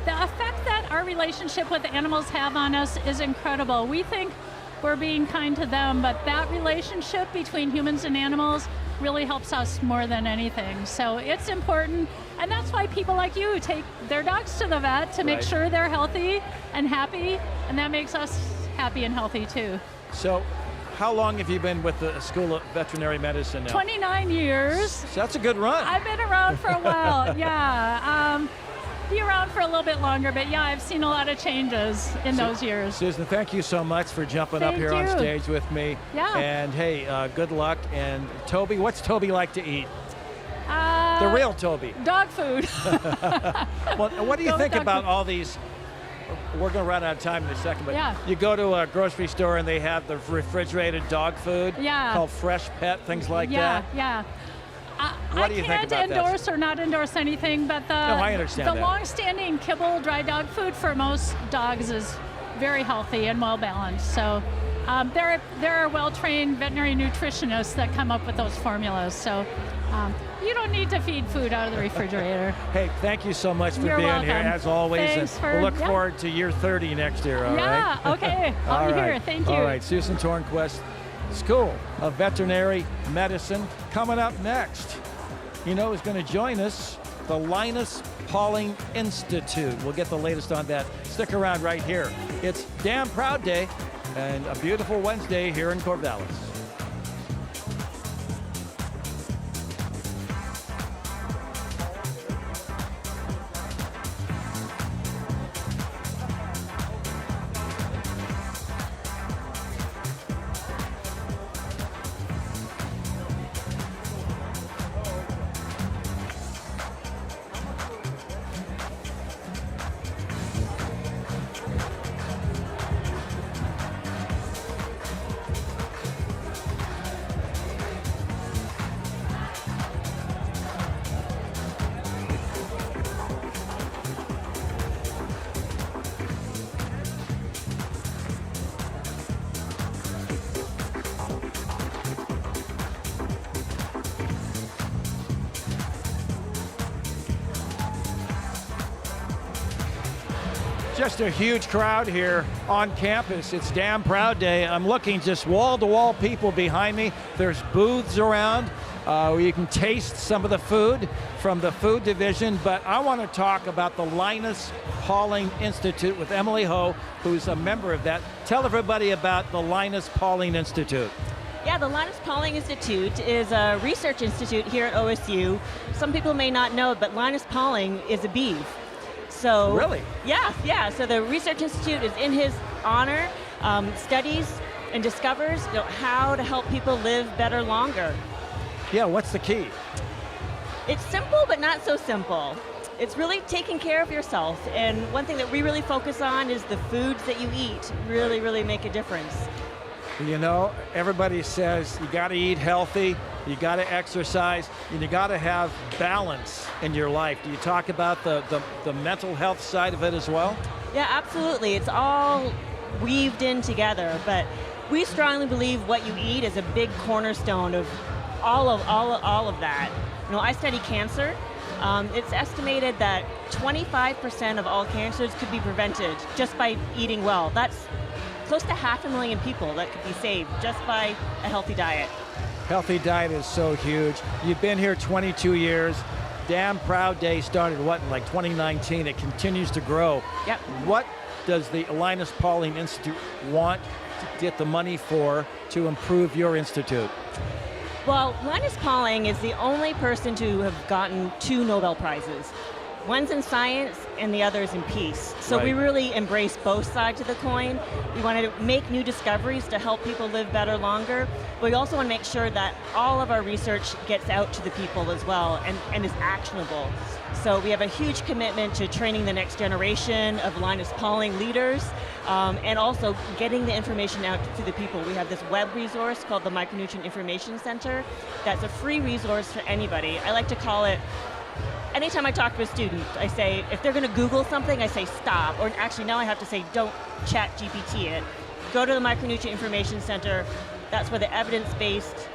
the effect that our relationship with the animals have on us is incredible. We think we're being kind to them, but that relationship between humans and animals really helps us more than anything. So it's important, and that's why people like you take their dogs to the vet to make Right. sure they're healthy and happy, and that makes us happy and healthy too. So, how long have you been with the School of Veterinary Medicine now? 29 years. So that's a good run. I've been around for a while, yeah. be around for a little bit longer, but yeah, I've seen a lot of changes in those years. Susan, thank you so much for jumping up Thank here on you. stage with me. Yeah. And hey, good luck. And Toby, what's Toby like to eat? The real Toby. Dog food. Well, what do you Go think dog about food. all these? We're going to run out of time in a second, but Yeah. you go to a grocery store and they have the refrigerated dog food Yeah. called Fresh Pet, things like yeah, that. yeah. What do you think I about can't that? endorse or not endorse anything, but I understand the that. long-standing kibble dry dog food for most dogs is very healthy and well balanced. So there are well-trained veterinary nutritionists that come up with those formulas. So you don't need to feed food out of the refrigerator. Hey, thank you so much for You're being welcome. here, as always. Thanks and for- we'll look yeah. forward to year 30 next year, all right? Yeah, okay. I'll All be right. here. Thank you. All right, Susan Tornquist, School of Veterinary Medicine. Coming up next, you know who's going to join us? The Linus Pauling Institute. We'll get the latest on that. Stick around right here. It's Damn Proud Day and a beautiful Wednesday here in Corvallis. Just a huge crowd here on campus. It's Damn Proud Day. I'm looking just wall-to-wall people behind me. There's booths around where you can taste some of the food from the food division. But I want to talk about the Linus Pauling Institute with Emily Ho, who's a member of that. Tell everybody about the Linus Pauling Institute. Yeah, the Linus Pauling Institute is a research institute here at OSU. Some people may not know, but Linus Pauling is a Beav. So, really? Yeah. So the Research Institute is in his honor, studies and discovers how to help people live better longer. Yeah, what's the key? It's simple, but not so simple. It's really taking care of yourself. And one thing that we really focus on is the foods that you eat really, really make a difference. You know, everybody says you got to eat healthy, you got to exercise, and you got to have balance in your life. Do you talk about the mental health side of it as well? Yeah, absolutely. It's all weaved in together, but we strongly believe what you eat is a big cornerstone of all of that. You know, I study cancer. It's estimated that 25% of all cancers could be prevented just by eating well. That's close to 500,000 people that could be saved just by a healthy diet. Healthy diet is so huge. You've been here 22 years. Damn Proud Day started, in like 2019? It continues to grow. Yep. What does the Linus Pauling Institute want to get the money for to improve your institute? Well, Linus Pauling is the only person to have gotten 2 Nobel Prizes. One's in science and the other's in peace. So we really embrace both sides of the coin. We want to make new discoveries to help people live better longer. But we also want to make sure that all of our research gets out to the people as well and is actionable. So we have a huge commitment to training the next generation of Linus Pauling leaders and also getting the information out to the people. We have this web resource called the Micronutrient Information Center. That's a free resource for anybody. I like to call it, anytime I talk to a student, I say, if they're going to Google something, I say stop. Or actually, now I have to say, don't chat GPT it. Go to the Micronutrient Information Center. That's where the evidence-based,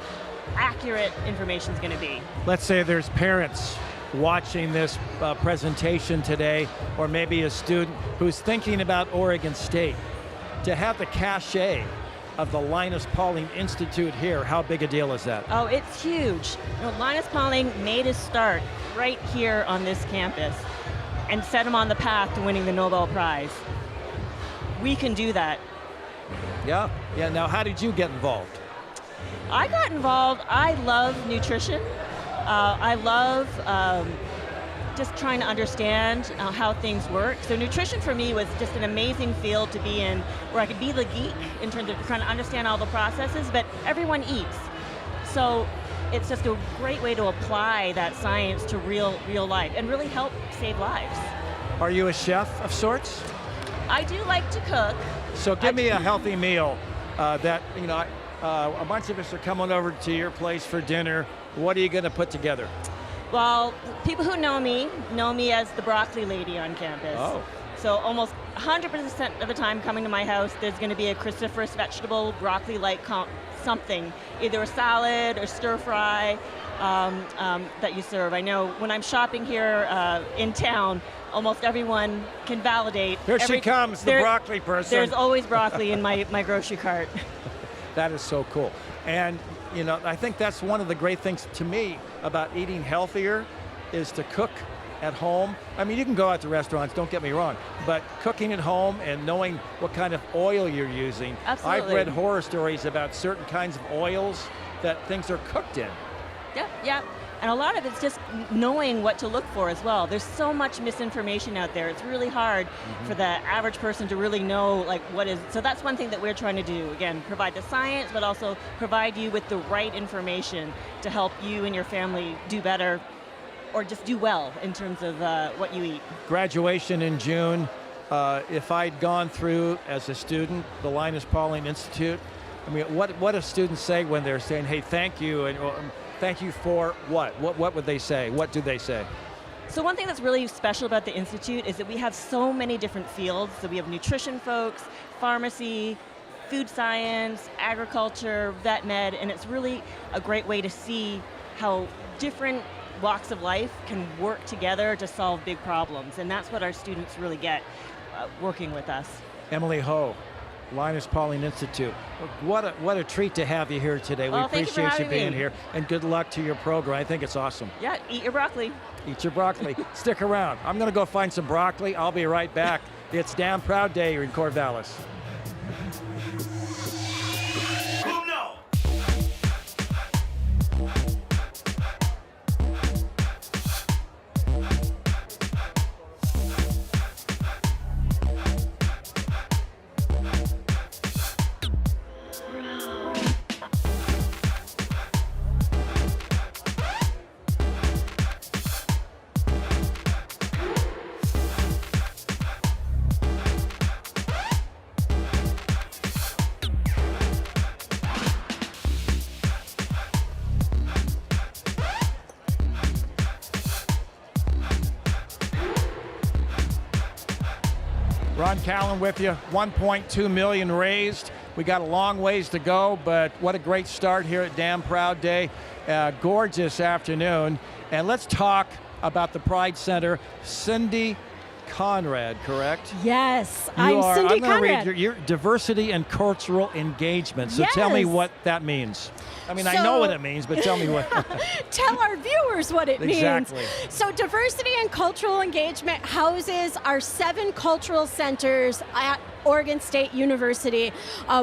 accurate information is going to be. Let's say there's parents watching this presentation today, or maybe a student who's thinking about Oregon State. To have the cachet of the Linus Pauling Institute here, how big a deal is that? Oh, it's huge. You know, Linus Pauling made his start right here on this campus and set him on the path to winning the Nobel Prize. We can do that. Yeah. Now, how did you get involved? I got involved. I love nutrition. I love just trying to understand how things work. So nutrition for me was just an amazing field to be in, where I could be the geek in terms of trying to understand all the processes, but everyone eats. So it's just a great way to apply that science to real life and really help save lives. Are you a chef of sorts? I do like to cook. So give me a healthy meal that, a bunch of us are coming over to your place for dinner. What are you going to put together? Well, people who know me as the broccoli lady on campus. Oh. So almost 100% of the time coming to my house, there's going to be a cruciferous vegetable, broccoli-like something, either a salad or stir fry that you serve. I know when I'm shopping here in town, almost everyone can validate. Here she comes, the broccoli person. There's always broccoli in my grocery cart. That is so cool. And, I think that's one of the great things to me about eating healthier is to cook at home. I mean, you can go out to restaurants, don't get me wrong, but cooking at home and knowing what kind of oil you're using. Absolutely. I've read horror stories about certain kinds of oils that things are cooked in. Yeah. And a lot of it's just knowing what to look for as well. There's so much misinformation out there. It's really hard for the average person to really know what is. So that's one thing that we're trying to do. Again, provide the science, but also provide you with the right information to help you and your family do better or just do well in terms of what you eat. Graduation in June. If I'd gone through as a student the Linus Pauling Institute, I mean, what do students say when they're saying, hey, thank you, and thank you for what? What would they say? What do they say? So one thing that's really special about the Institute is that we have so many different fields. So we have nutrition folks, pharmacy, food science, agriculture, vet med, and it's really a great way to see how different walks of life can work together to solve big problems. And that's what our students really get working with us. Emily Ho, Linus Pauling Institute. What a treat to have you here today. We appreciate you being here, and good luck to your program. I think it's awesome. Yeah, eat your broccoli. Eat your broccoli. Stick around. I'm going to go find some broccoli. I'll be right back. It's Damn Proud Day here in Corvallis. Ron Callan with you, 1.2 million raised. We got a long ways to go, but what a great start here at Damn Proud Day. Gorgeous afternoon. And let's talk about the Pride Center. Cindy Conrad, correct? Yes, I'm Cindy Conrad. I'm going to read your diversity and cultural engagement. So tell me what that means. I mean, I know what it means, but tell me what. Tell our viewers what it means. Exactly. So diversity and cultural engagement houses our 7 cultural centers at Oregon State University.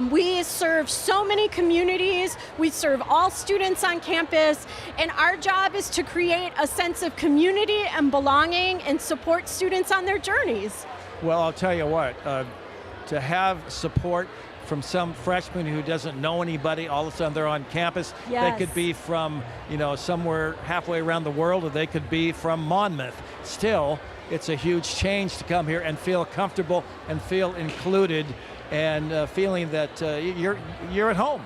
We serve so many communities. We serve all students on campus, and our job is to create a sense of community and belonging and support students on their journeys. Well, I'll tell you what, to have support from some freshman who doesn't know anybody, all of a sudden they're on campus. Yes. They could be from, somewhere halfway around the world, or they could be from Monmouth. Still, it's a huge change to come here and feel comfortable and feel included and feeling that you're at home.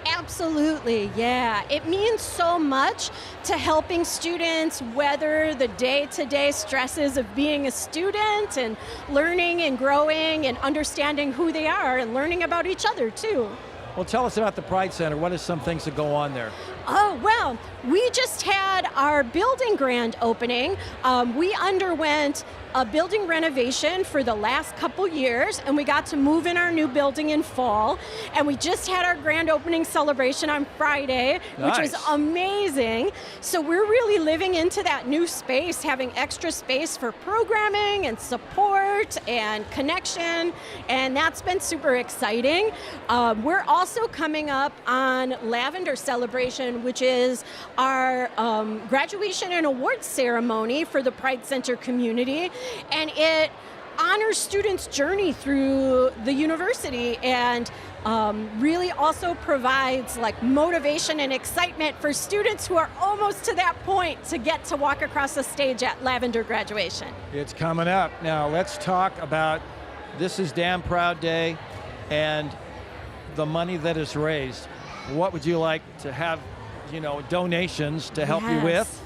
Absolutely, yeah. It means so much to helping students weather the day-to-day stresses of being a student and learning and growing and understanding who they are and learning about each other too. Well, tell us about the Pride Center. What are some things that go on there? Oh, well, we just had our building grand opening. We underwent a building renovation for the last couple years, and we got to move in our new building in fall. And we just had our grand opening celebration on Friday, which was amazing. So we're really living into that new space, having extra space for programming and support and connection, and that's been super exciting. We're also coming up on Lavender Celebration on, which is our graduation and awards ceremony for the Pride Center community. And it honors students' journey through the university and really also provides like motivation and excitement for students who are almost to that point to get to walk across the stage at Lavender graduation. It's coming up. Now let's talk about, this is Damn Proud Day and the money that is raised. What would you like to have, donations to help you with?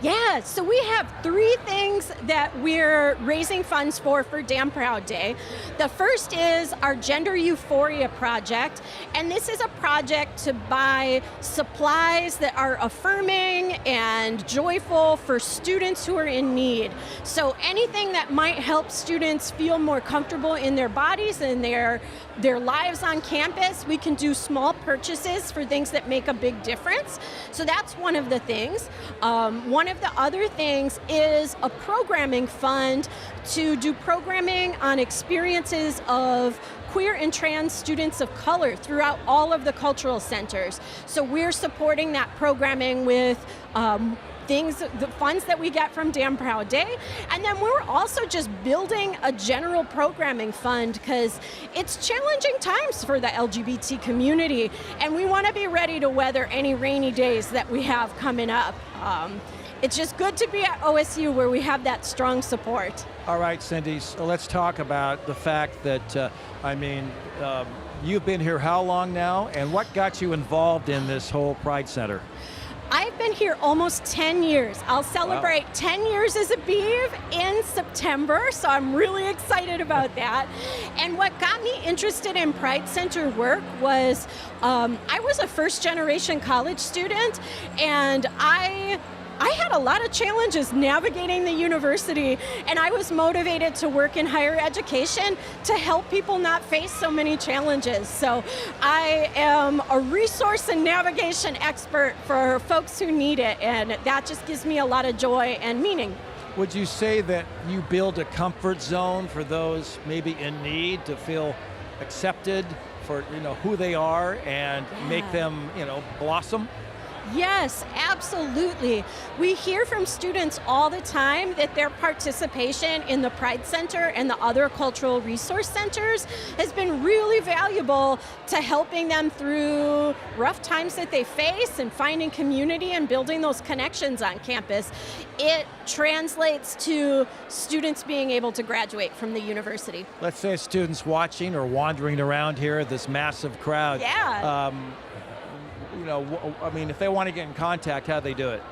Yeah, so we have 3 things that we're raising funds for Damn Proud Day. The first is our Gender Euphoria Project, and this is a project to buy supplies that are affirming and joyful for students who are in need. So anything that might help students feel more comfortable in their bodies and their lives on campus, we can do small purchases for things that make a big difference. So that's one of the things. One of the other things is a programming fund to do programming on experiences of queer and trans students of color throughout all of the cultural centers. So we're supporting that programming with the funds that we get from Damn Proud Day. And then we're also just building a general programming fund because it's challenging times for the LGBT community, and we want to be ready to weather any rainy days that we have coming up. It's just good to be at OSU where we have that strong support. All right, Cindy, so let's talk about the fact that, you've been here how long now, and what got you involved in this whole Pride Center? I've been here almost 10 years. I'll celebrate 10 years as a Beav in September, so I'm really excited about that. And what got me interested in Pride Center work was I was a first-generation college student, and I had a lot of challenges navigating the university, and I was motivated to work in higher education to help people not face so many challenges. So I am a resource and navigation expert for folks who need it, and that just gives me a lot of joy and meaning. Would you say that you build a comfort zone for those maybe in need to feel accepted for who they are and make them blossom? Yes, absolutely. We hear from students all the time that their participation in the Pride Center and the other cultural resource centers has been really valuable to helping them through rough times that they face and finding community and building those connections on campus. It translates to students being able to graduate from the university. Let's say students watching or wandering around here, this massive crowd. Yeah. If they want to get in contact, how do they do it?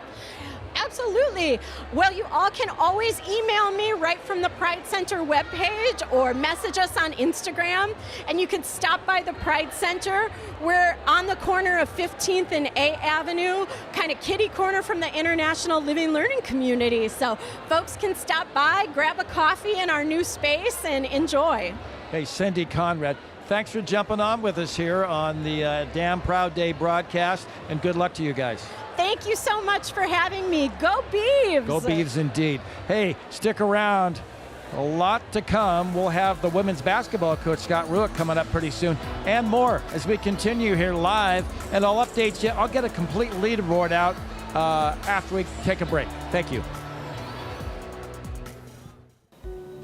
Absolutely. Well, you all can always email me right from the Pride Center webpage or message us on Instagram. And you can stop by the Pride Center. We're on the corner of 15th and A Avenue, kind of kitty corner from the International Living Learning Community. So folks can stop by, grab a coffee in our new space, and enjoy. Hey, Cindy Conrad, thanks for jumping on with us here on the Damn Proud Day broadcast, and good luck to you guys. Thank you so much for having me. Go Beavs! Go Beavs indeed. Hey, stick around. A lot to come. We'll have the women's basketball coach, Scott Ruick, coming up pretty soon, and more as we continue here live. And I'll update you. I'll get a complete leaderboard out after we take a break. Thank you.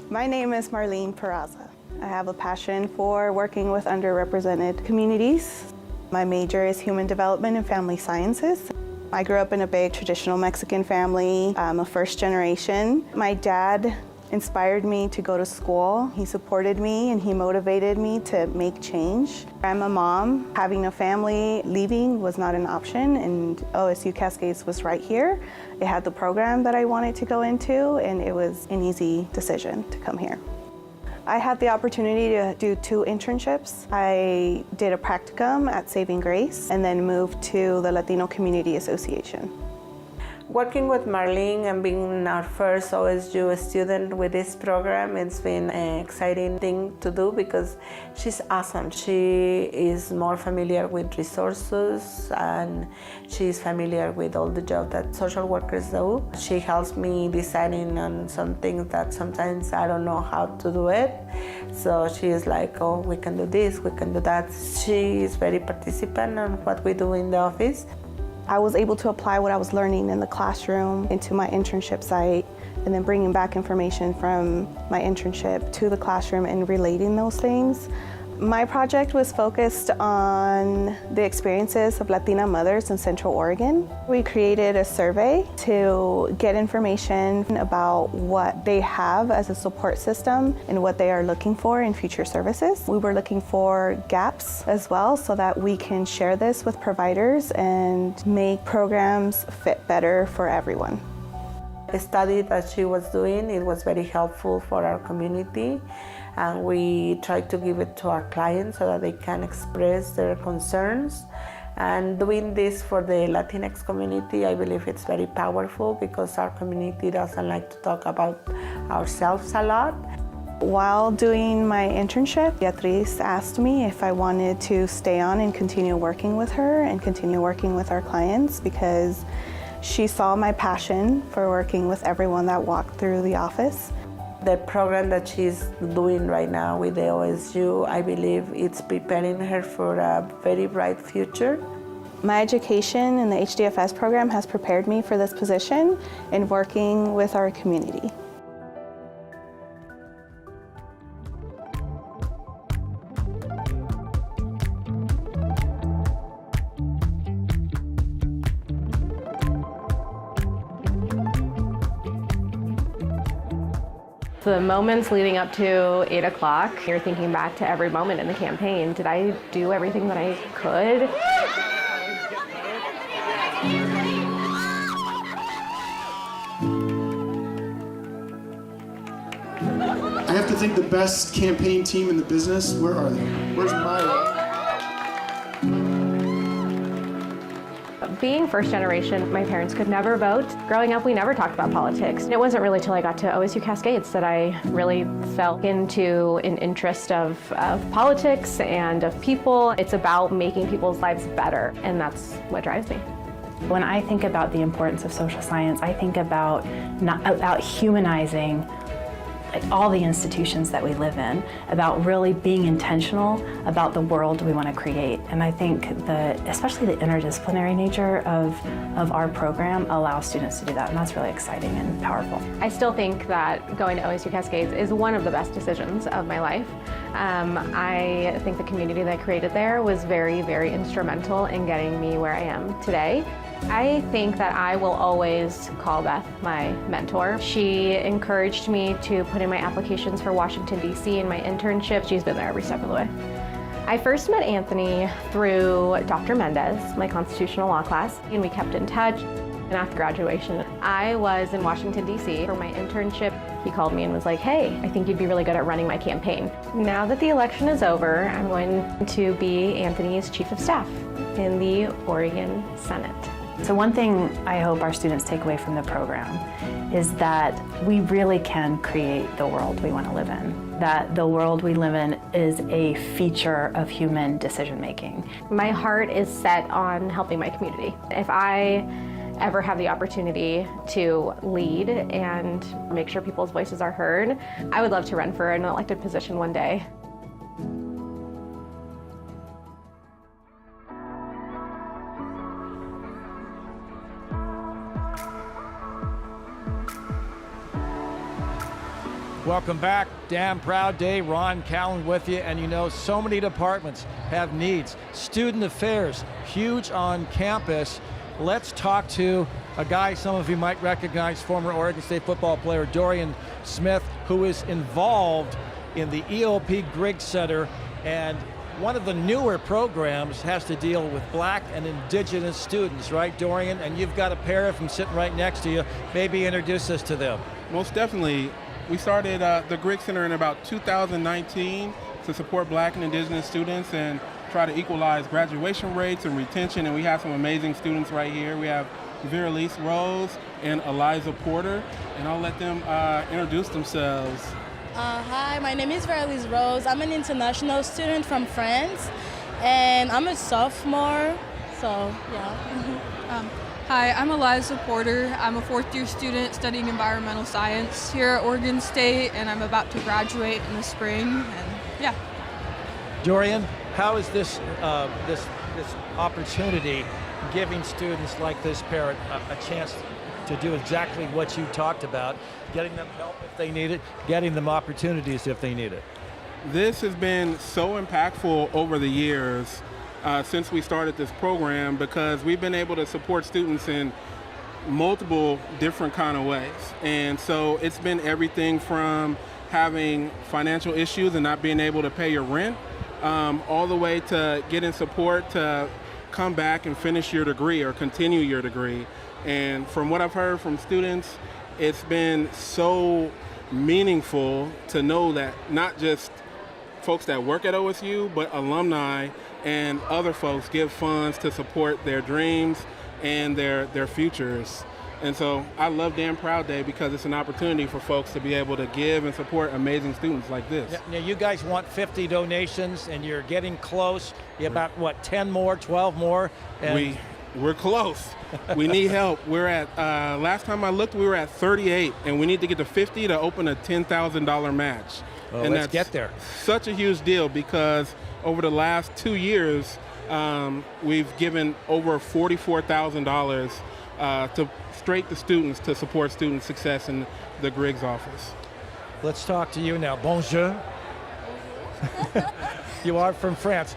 My name is Marlene Peraza. I have a passion for working with underrepresented communities. My major is human development and family sciences. I grew up in a big traditional Mexican family. I'm a first generation. My dad inspired me to go to school. He supported me and he motivated me to make change. I'm a mom. Having a family, leaving was not an option, and OSU Cascades was right here. It had the program that I wanted to go into, and it was an easy decision to come here. I had the opportunity to do 2 internships. I did a practicum at Saving Grace and then moved to the Latino Community Association. Working with Marlene and being our first OSU student with this program, it's been an exciting thing to do because she's awesome. She is more familiar with resources and she's familiar with all the job that social workers do. She helps me deciding on some things that sometimes I don't know how to do it. So she is like, oh, we can do this, we can do that. She is very participant on what we do in the office. I was able to apply what I was learning in the classroom into my internship site, and then bringing back information from my internship to the classroom and relating those things. My project was focused on the experiences of Latina mothers in Central Oregon. We created a survey to get information about what they have as a support system and what they are looking for in future services. We were looking for gaps as well so that we can share this with providers and make programs fit better for everyone. The study that she was doing, it was very helpful for our community, and we tried to give it to our clients so that they can express their concerns. And doing this for the Latinx community, I believe it's very powerful because our community doesn't like to talk about ourselves a lot. While doing my internship, Beatriz asked me if I wanted to stay on and continue working with her and continue working with our clients, because she saw my passion for working with everyone that walked through the office. The program that she's doing right now with the OSU, I believe it's preparing her for a very bright future. My education in the HDFS program has prepared me for this position in working with our community. The moments leading up to 8 o'clock, you're thinking back to every moment in the campaign. Did I do everything that I could? I have to think the best campaign team in the business. Where are they? Where's Myra? Being first generation, my parents could never vote. Growing up, we never talked about politics. It wasn't really till I got to OSU Cascades that I really fell into an interest of politics and of people. It's about making people's lives better, and that's what drives me. When I think about the importance of social science, I think about humanizing all the institutions that we live in, about really being intentional about the world we want to create. And I think especially the interdisciplinary nature of our program allows students to do that, and that's really exciting and powerful. I still think that going to OSU Cascades is one of the best decisions of my life. I think the community that I created there was very, very instrumental in getting me where I am today. I think that I will always call Beth my mentor. She encouraged me to put in my applications for Washington, D.C. and my internship. She's been there every step of the way. I first met Anthony through Dr. Mendez, my constitutional law class, and we kept in touch. And after graduation, I was in Washington, D.C. for my internship. He called me and was like, hey, I think you'd be really good at running my campaign. Now that the election is over, I'm going to be Anthony's chief of staff in the Oregon Senate. So one thing I hope our students take away from the program is that we really can create the world we want to live in. That the world we live in is a feature of human decision making. My heart is set on helping my community. If I ever have the opportunity to lead and make sure people's voices are heard, I would love to run for an elected position one day. Welcome back. Damn Proud Day. Ron Callan with you. And you know, so many departments have needs. Student affairs, huge on campus. Let's talk to a guy some of you might recognize, former Oregon State football player Dorian Smith, who is involved in the EOP Griggs Center. And one of the newer programs has to deal with Black and Indigenous students, right, Dorian? And you've got a pair of them sitting right next to you. Maybe introduce us to them. Most definitely. We started the Griggs Center in about 2019 to support Black and Indigenous students and try to equalize graduation rates and retention, and we have some amazing students right here. We have Vera-Lise Rose and Eliza Porter, and I'll let them introduce themselves. Hi, my name is Vera-Lise Rose. I'm an international student from France, and I'm a sophomore, so yeah. Hi, I'm Eliza Porter. I'm a fourth-year student studying environmental science here at Oregon State, and I'm about to graduate in the spring, and yeah. Dorian, how is this opportunity giving students like this parent a chance to do exactly what you talked about, getting them help if they need it, getting them opportunities if they need it? This has been so impactful over the years since we started this program, because we've been able to support students in multiple different kind of ways. And so it's been everything from having financial issues and not being able to pay your rent, all the way to getting support to come back and finish your degree or continue your degree. And from what I've heard from students, it's been so meaningful to know that not just folks that work at OSU, but alumni and other folks give funds to support their dreams and their futures. And so I love Damn Proud Day because it's an opportunity for folks to be able to give and support amazing students like this. Now you guys want 50 donations and you're getting close. You're about, what, 10 more, 12 more? And We're close. We need help. We're at, last time I looked, we were at 38, and we need to get to 50 to open a $10,000 match. Oh, and let's get there. Such a huge deal because over the last 2 years, we've given over $44,000 straight to students to support student success in the Griggs office. Let's talk to you now. Bonjour. You are from France.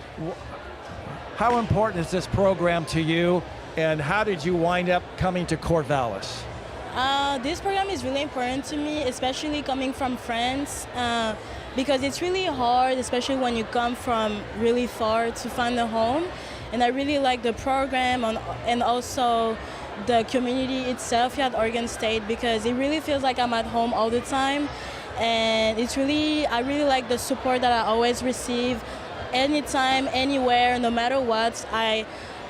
How important is this program to you, and how did you wind up coming to Corvallis? This program is really important to me, especially coming from France, because it's really hard, especially when you come from really far, to find a home. And I really like the program and also the community itself here at Oregon State, because it really feels like I'm at home all the time. And I really like the support that I always receive, anytime, anywhere, no matter what.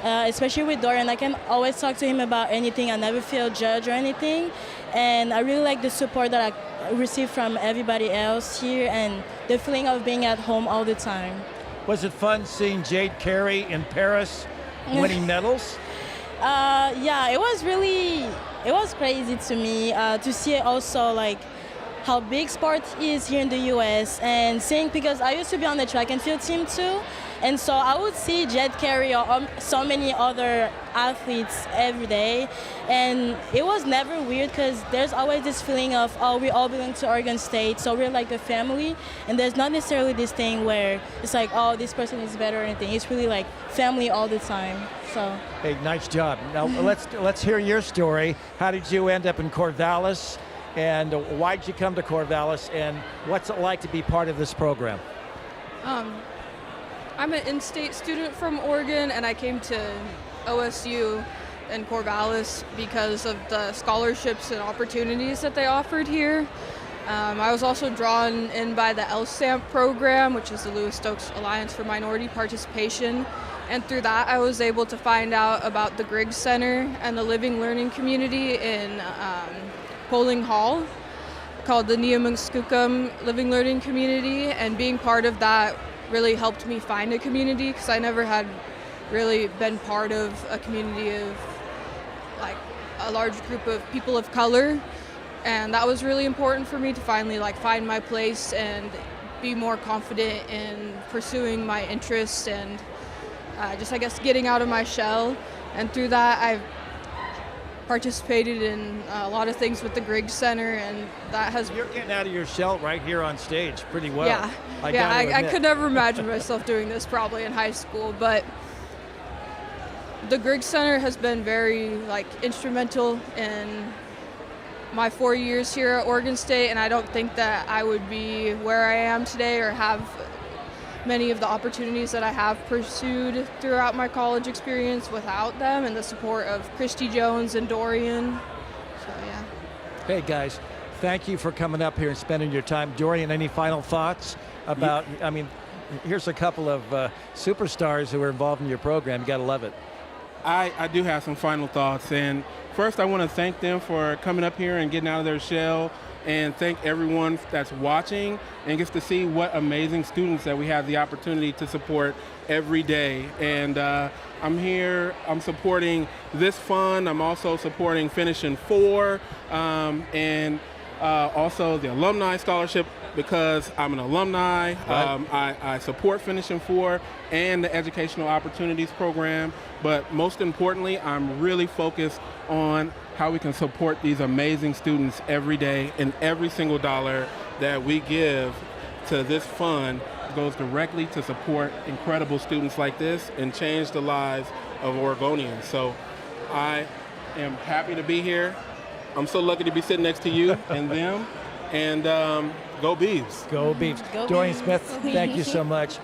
Especially with Dorian, I can always talk to him about anything. I never feel judged or anything. And I really like the support that I receive from everybody else here and the feeling of being at home all the time. Was it fun seeing Jade Carey in Paris winning medals? Yeah, it was crazy to me to see also like how big sport is here in the U.S. and seeing, because I used to be on the track and field team too, and so I would see Jed Carey or so many other athletes every day, and it was never weird because there's always this feeling of, oh, we all belong to Oregon State, so we're like a family, and there's not necessarily this thing where it's like, oh, this person is better or anything. It's really like family all the time. So. Hey, nice job. Now let's hear your story. How did you end up in Corvallis? And why did you come to Corvallis, and what's it like to be part of this program? I'm an in-state student from Oregon, and I came to OSU in Corvallis because of the scholarships and opportunities that they offered here. I was also drawn in by the LSAMP program, which is the Lewis Stokes Alliance for Minority Participation, and through that I was able to find out about the Griggs Center and the Living Learning Community in Poling Hall, called the Neomuskukum Living Learning Community, and being part of that really helped me find a community, because I never had really been part of a community of like a large group of people of color, and that was really important for me to finally like find my place and be more confident in pursuing my interests and just, I guess, getting out of my shell. And through that I've participated in a lot of things with the Griggs Center, and that has... You're getting out of your shell right here on stage pretty well. Yeah, I could never imagine myself doing this probably in high school, but the Griggs Center has been very instrumental in my 4 years here at Oregon State, and I don't think that I would be where I am today or have many of the opportunities that I have pursued throughout my college experience without them and the support of Christy Jones and Dorian. So, yeah. Hey, guys, thank you for coming up here and spending your time. Dorian, any final thoughts about, I mean, here's a couple of superstars who are involved in your program. You got to love it. I do have some final thoughts. And first, I want to thank them for coming up here and getting out of their shell, and thank everyone that's watching and gets to see what amazing students that we have the opportunity to support every day. And I'm here, I'm supporting this fund. I'm also supporting Finishing 4. And Also, the Alumni Scholarship, because I'm an alumni. I support Finishing Four and the Educational Opportunities Program. But most importantly, I'm really focused on how we can support these amazing students every day, and every single dollar that we give to this fund goes directly to support incredible students like this and change the lives of Oregonians. So I am happy to be here. I'm so lucky to be sitting next to you and them. And go Beavs. Go Beavs. Dorian Smith, thank you so much.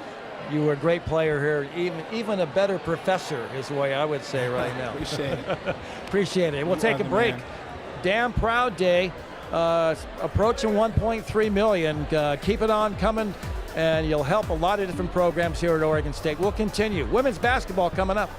You were a great player here, even a better professor is the way I would say right now. Appreciate it. Appreciate it. We'll take a break. Man. Damn Proud Day, approaching 1.3 million. Keep it on coming, and you'll help a lot of different programs here at Oregon State. We'll continue. Women's basketball coming up.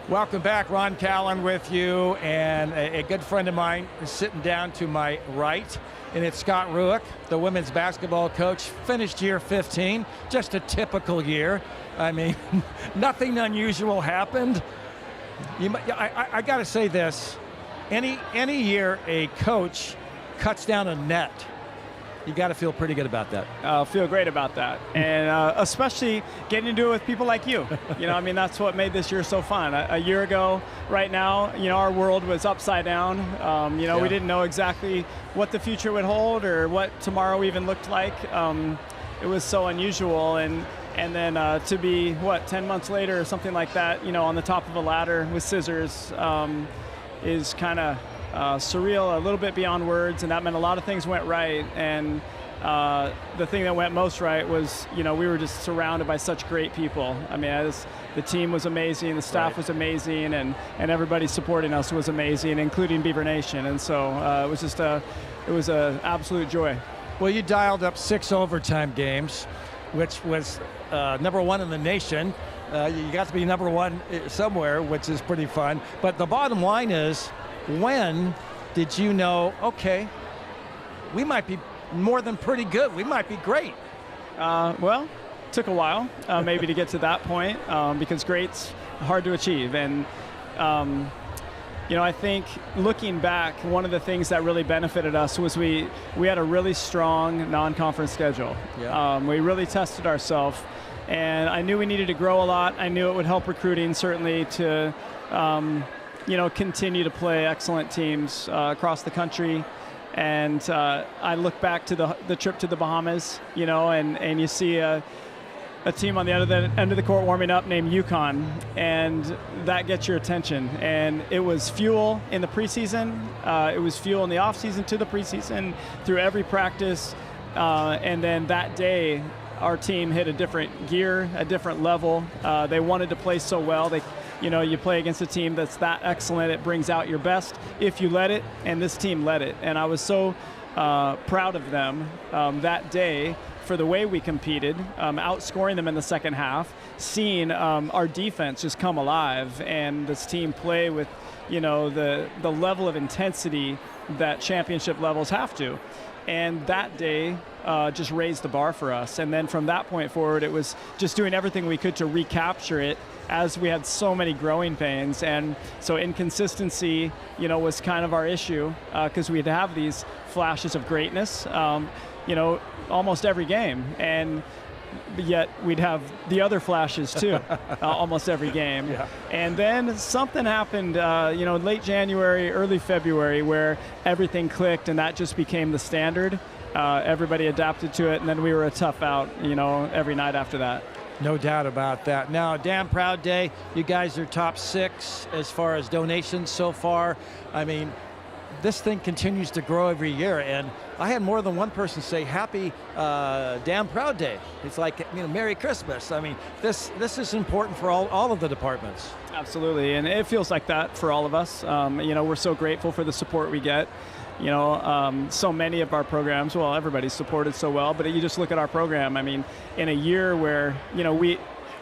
Welcome back. Ron Callan with you, and a good friend of mine is sitting down to my right, and it's Scott Ruick, the women's basketball coach. Finished year 15, just a typical year. I mean, nothing unusual happened. I got to say this: any year a coach cuts down a net, you got to feel pretty good about that. Feel great about that, and especially getting to do it with people like you. You know, I mean, that's what made this year so fun. A year ago, right now, you know, our world was upside down. You know, we didn't know exactly what the future would hold or what tomorrow even looked like. It was so unusual, and then to be 10 months later or something like that, you know, on the top of a ladder with scissors, is kind of surreal, a little bit beyond words, and that meant a lot of things went right. And the thing that went most right was, you know, we were just surrounded by such great people. I mean, the team was amazing, the staff was amazing, and everybody supporting us was amazing, including Beaver Nation. And so it was just it was an absolute joy. Well, you dialed up 6 overtime games, which was number 1 in the nation. You got to be number 1 somewhere, which is pretty fun. But the bottom line is, when did you know, okay, we might be more than pretty good, we might be great? Well, it took a while maybe to get to that point, because great's hard to achieve. And you know, I think looking back, one of the things that really benefited us was we had a really strong non-conference schedule. We really tested ourselves, and I knew we needed to grow a lot. I knew it would help recruiting, certainly, to you know, continue to play excellent teams across the country. And I look back to the trip to the Bahamas, you know, and you see a team on the end of the court warming up named UConn, and that gets your attention. And it was fuel in the preseason. It was fuel in the offseason to the preseason, through every practice. And then that day, our team hit a different gear, a different level. They wanted to play so well. You know, you play against a team that's that excellent, it brings out your best if you let it, and this team let it. And I was so proud of them that day for the way we competed, outscoring them in the second half, seeing our defense just come alive and this team play with, the level of intensity that championship levels have to. And that day just raised the bar for us. And then from that point forward, it was just doing everything we could to recapture it as we had so many growing pains. And so inconsistency, was kind of our issue because we'd have these flashes of greatness, almost every game. And yet we'd have the other flashes too, almost every game. Yeah. And then something happened, late January, early February, where everything clicked and that just became the standard. Everybody adapted to it, and then we were a tough out, every night after that. No doubt about that. Now, Damn Proud Day, you guys are top 6 as far as donations so far. I mean, this thing continues to grow every year, and I had more than one person say happy Damn Proud Day. It's like, Merry Christmas. I mean, this is important for all of the departments. Absolutely, and it feels like that for all of us. We're so grateful for the support we get. So many of our programs, well, everybody's supported so well, but you just look at our program. I mean, in a year where,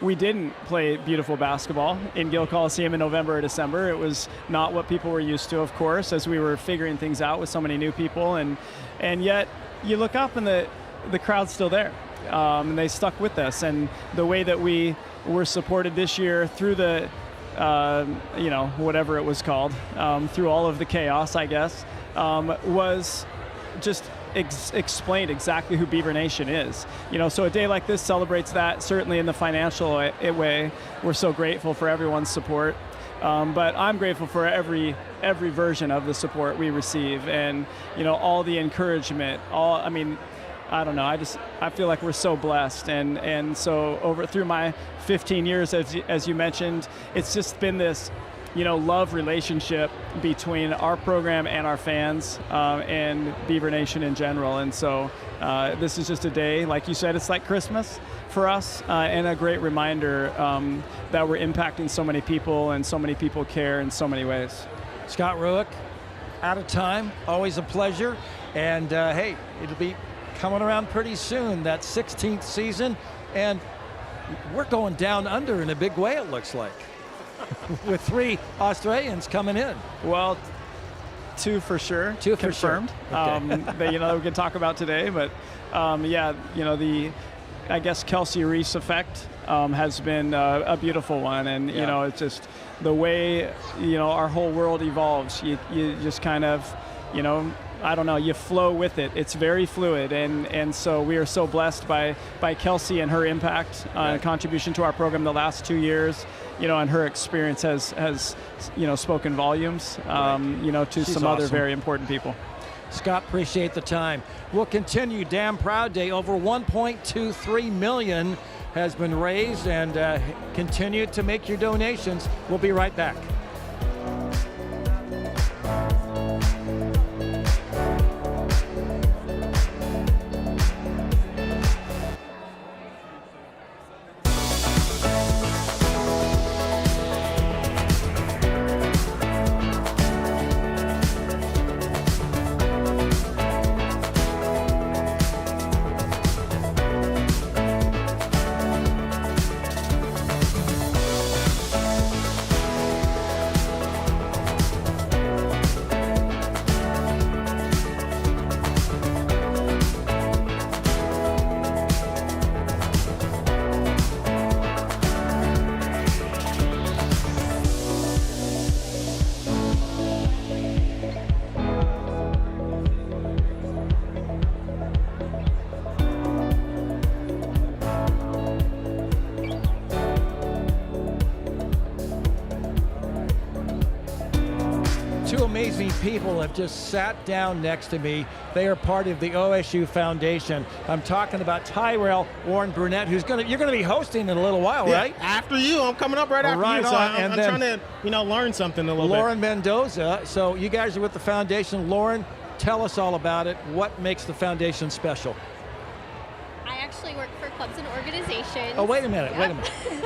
we didn't play beautiful basketball in Gill Coliseum in November or December. It was not what people were used to, of course, as we were figuring things out with so many new people. And yet you look up and the crowd's still there. And they stuck with us. And the way that we were supported this year through the, whatever it was called, through all of the chaos, I guess, was just explained exactly who Beaver Nation is. So a day like this celebrates that, certainly in the financial way. We're so grateful for everyone's support. But I'm grateful for every version of the support we receive, and all the encouragement, I don't know, I feel like we're so blessed, and so through my 15 years, as you mentioned, it's just been this love relationship between our program and our fans and Beaver Nation in general. And so this is just a day, like you said, it's like Christmas for us, and a great reminder that we're impacting so many people, and so many people care in so many ways. Scott Ruick, out of time, always a pleasure. And hey, it'll be coming around pretty soon, that 16th season, and we're going down under in a big way, it looks like. With 3 Australians coming in. Well, 2 for sure. 2 for confirmed. Sure. Okay. That we can talk about today, but the I guess Kelsey Reese effect has been a beautiful one, and it's just the way our whole world evolves. You just kind of I don't know, you flow with it. It's very fluid, and so we are so blessed by Kelsey and her impact and contribution to our program the last 2 years. And her experience has spoken volumes, to She's some other very important people. Scott, appreciate the time. We'll continue Damn Proud Day. Over $1.23 million has been raised, and continue to make your donations. We'll be right back. Amazing people have just sat down next to me. They are part of the OSU Foundation. I'm talking about Tyrell Warren Brunette, who's you're gonna be hosting in a little while, right? After you, I'm coming up right after you. So I'm trying to learn something a little bit. Lauren Mendoza. So you guys are with the foundation. Lauren, tell us all about it. What makes the foundation special? I actually work for clubs and organizations. Oh, wait a minute.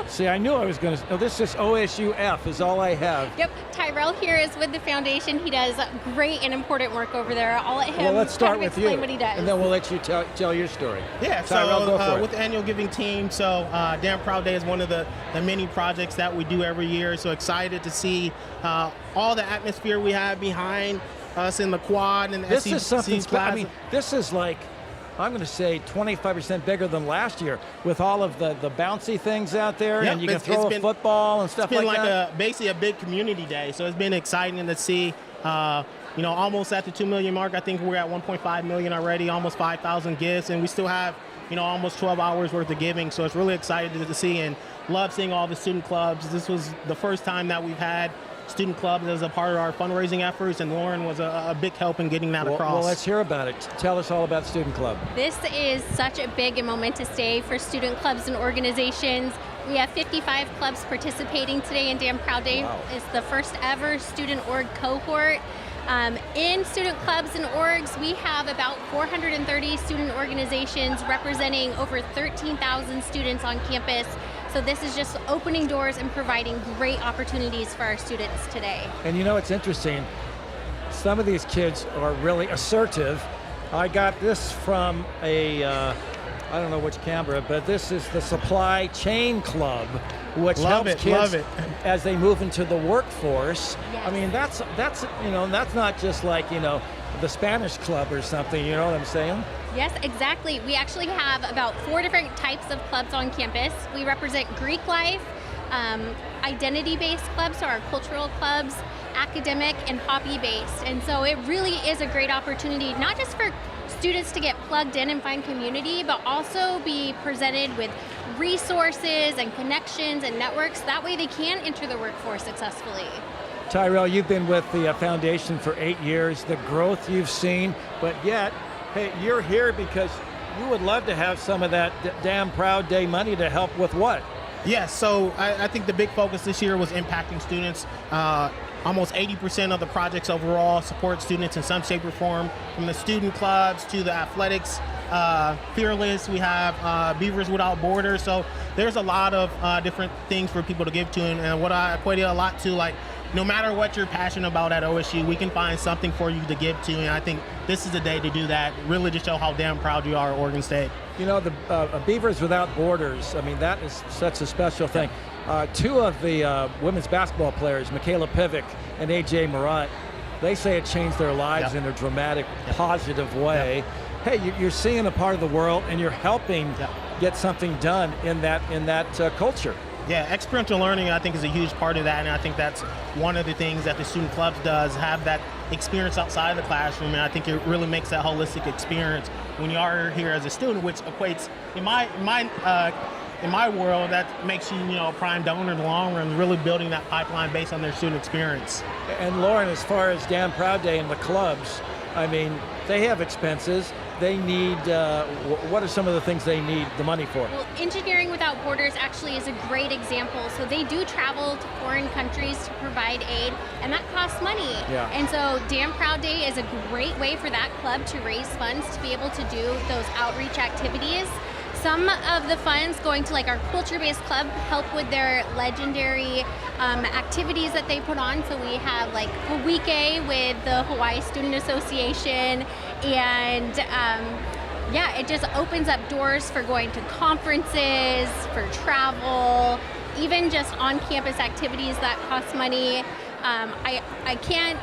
See, I knew I was going to. Oh, this is OSUF is all I have. Yep, Tyrell here is with the foundation. He does great and important work over there. I'll let him let's start with explain you, what he does. and then we'll let you tell your story. Yeah, Tyrell, go for it. With the annual giving team, Damn Proud Day is one of the many projects that we do every year. So excited to see all the atmosphere we have behind us in the quad and the This SEC is something. Plaza. I mean, this is like, I'm going to say 25% bigger than last year with all of the bouncy things out there, and you can throw a football and stuff like that. It's been basically a big community day, so it's been exciting to see. Almost at the 2 million mark. I think we're at 1.5 million already, almost 5,000 gifts, and we still have almost 12 hours worth of giving. So it's really exciting to see, and love seeing all the student clubs. This was the first time that we've had student clubs as a part of our fundraising efforts, and Lauren was a big help in getting that across. Well, let's hear about it. Tell us all about Student Club. This is such a big and momentous day for student clubs and organizations. We have 55 clubs participating today in Damn Proud Day. Wow. It's the first ever student org cohort. In student clubs and orgs, we have about 430 student organizations representing over 13,000 students on campus. So this is just opening doors and providing great opportunities for our students today. And it's interesting. Some of these kids are really assertive. I got this from I don't know which camera, but this is the Supply Chain Club, which helps kids as they move into the workforce. Yes. I mean, that's not just like, the Spanish club or something, you know what I'm saying? Yes, exactly. We actually have about 4 different types of clubs on campus. We represent Greek life, identity-based clubs, so our cultural clubs, academic, and hobby-based. And so it really is a great opportunity, not just for students to get plugged in and find community, but also be presented with resources and connections and networks. That way they can enter the workforce successfully. Tyrell, you've been with the foundation for 8 years, the growth you've seen, but yet, hey, you're here because you would love to have some of that Damn Proud Day money to help with what? Yes, so I think the big focus this year was impacting students. Almost 80% of the projects overall support students in some shape or form, from the student clubs to the athletics. Fearless, we have Beavers Without Borders. So there's a lot of different things for people to give to, and what I equate it a lot to, like, no matter what you're passionate about at OSU, we can find something for you to give to, and I think this is the day to do that, really to show how damn proud you are at Oregon State. The Beavers Without Borders, I mean, that is such a special thing. 2 of the women's basketball players, Michaela Pivick and AJ Murat, they say it changed their lives in a dramatic, positive way. Hey, you're seeing a part of the world, and you're helping get something done in that culture. Yeah, experiential learning, I think, is a huge part of that, and I think that's one of the things that the student clubs does, have that experience outside of the classroom, and I think it really makes that holistic experience when you are here as a student, which equates, in my world, that makes you, a prime donor in the long run, really building that pipeline based on their student experience. And Lauren, as far as Damn Proud Day and the clubs, I mean, they have expenses. They need, what are some of the things they need the money for? Well, Engineering Without Borders actually is a great example. So they do travel to foreign countries to provide aid, and that costs money. Yeah. And so Damn Proud Day is a great way for that club to raise funds to be able to do those outreach activities. Some of the funds going to our culture-based club help with their legendary activities that they put on. So we have a week with the Hawaii Student Association, and it just opens up doors for going to conferences, for travel, even just on-campus activities that cost money. I can't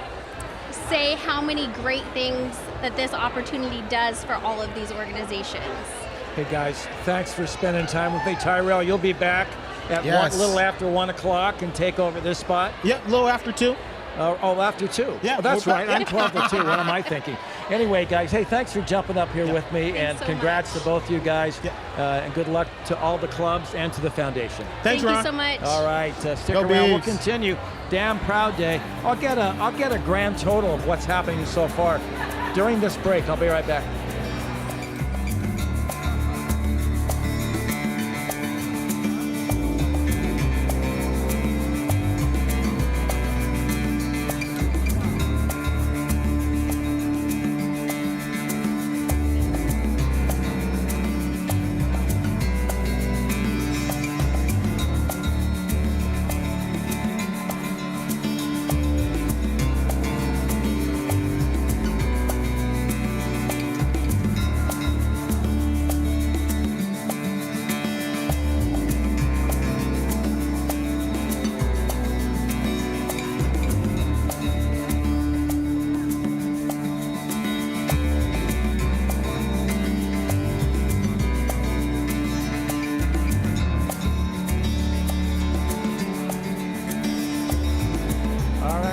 say how many great things that this opportunity does for all of these organizations. Hey guys, thanks for spending time with me. Tyrell, you'll be back at a little after 1 o'clock and take over this spot? Yep, a little after 2. After 2. Yeah, that's right. I'm 12 to 2. What am I thinking? Anyway, guys, hey, thanks for jumping up here with me, and congrats to both you guys, and good luck to all the clubs and to the foundation. Thank you so much. All right, stick Go around. Beavs. We'll continue. Damn Proud Day. I'll get a grand total of what's happening so far during this break. I'll be right back.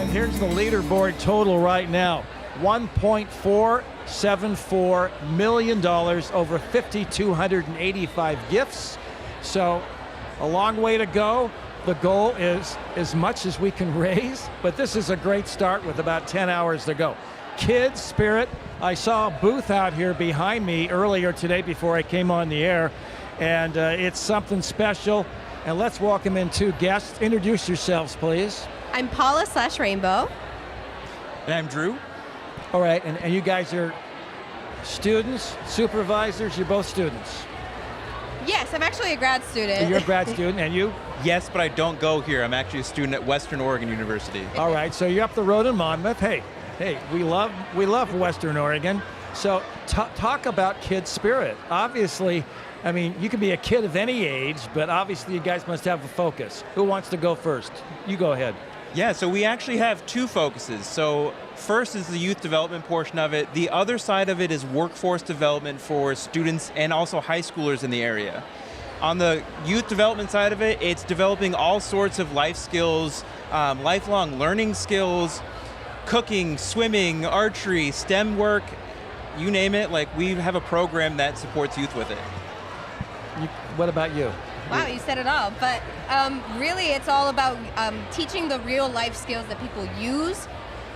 And here's the leaderboard total right now. $1.474 million, over 5,285 gifts. So a long way to go. The goal is as much as we can raise, but this is a great start with about 10 hours to go. Kids Spirit, I saw a booth out here behind me earlier today before I came on the air, and it's something special. And let's welcome in two guests. Introduce yourselves, please. I'm Paula /Rainbow. And I'm Drew. All right, and you guys are students, supervisors, you're both students. Yes, I'm actually a grad student. You're a grad student, and you? Yes, but I don't go here. I'm actually a student at Western Oregon University. All right, so you're up the road in Monmouth. Hey, we love Western Oregon. So talk about Kid Spirit. Obviously, I mean, you can be a kid of any age, but obviously you guys must have a focus. Who wants to go first? You go ahead. Yeah, so we actually have two focuses. So first is the youth development portion of it. The other side of it is workforce development for students and also high schoolers in the area. On the youth development side of it, it's developing all sorts of life skills, lifelong learning skills, cooking, swimming, archery, STEM work, you name it. Like, we have a program that supports youth with it. What about you? Wow, you said it all. But really, it's all about teaching the real life skills that people use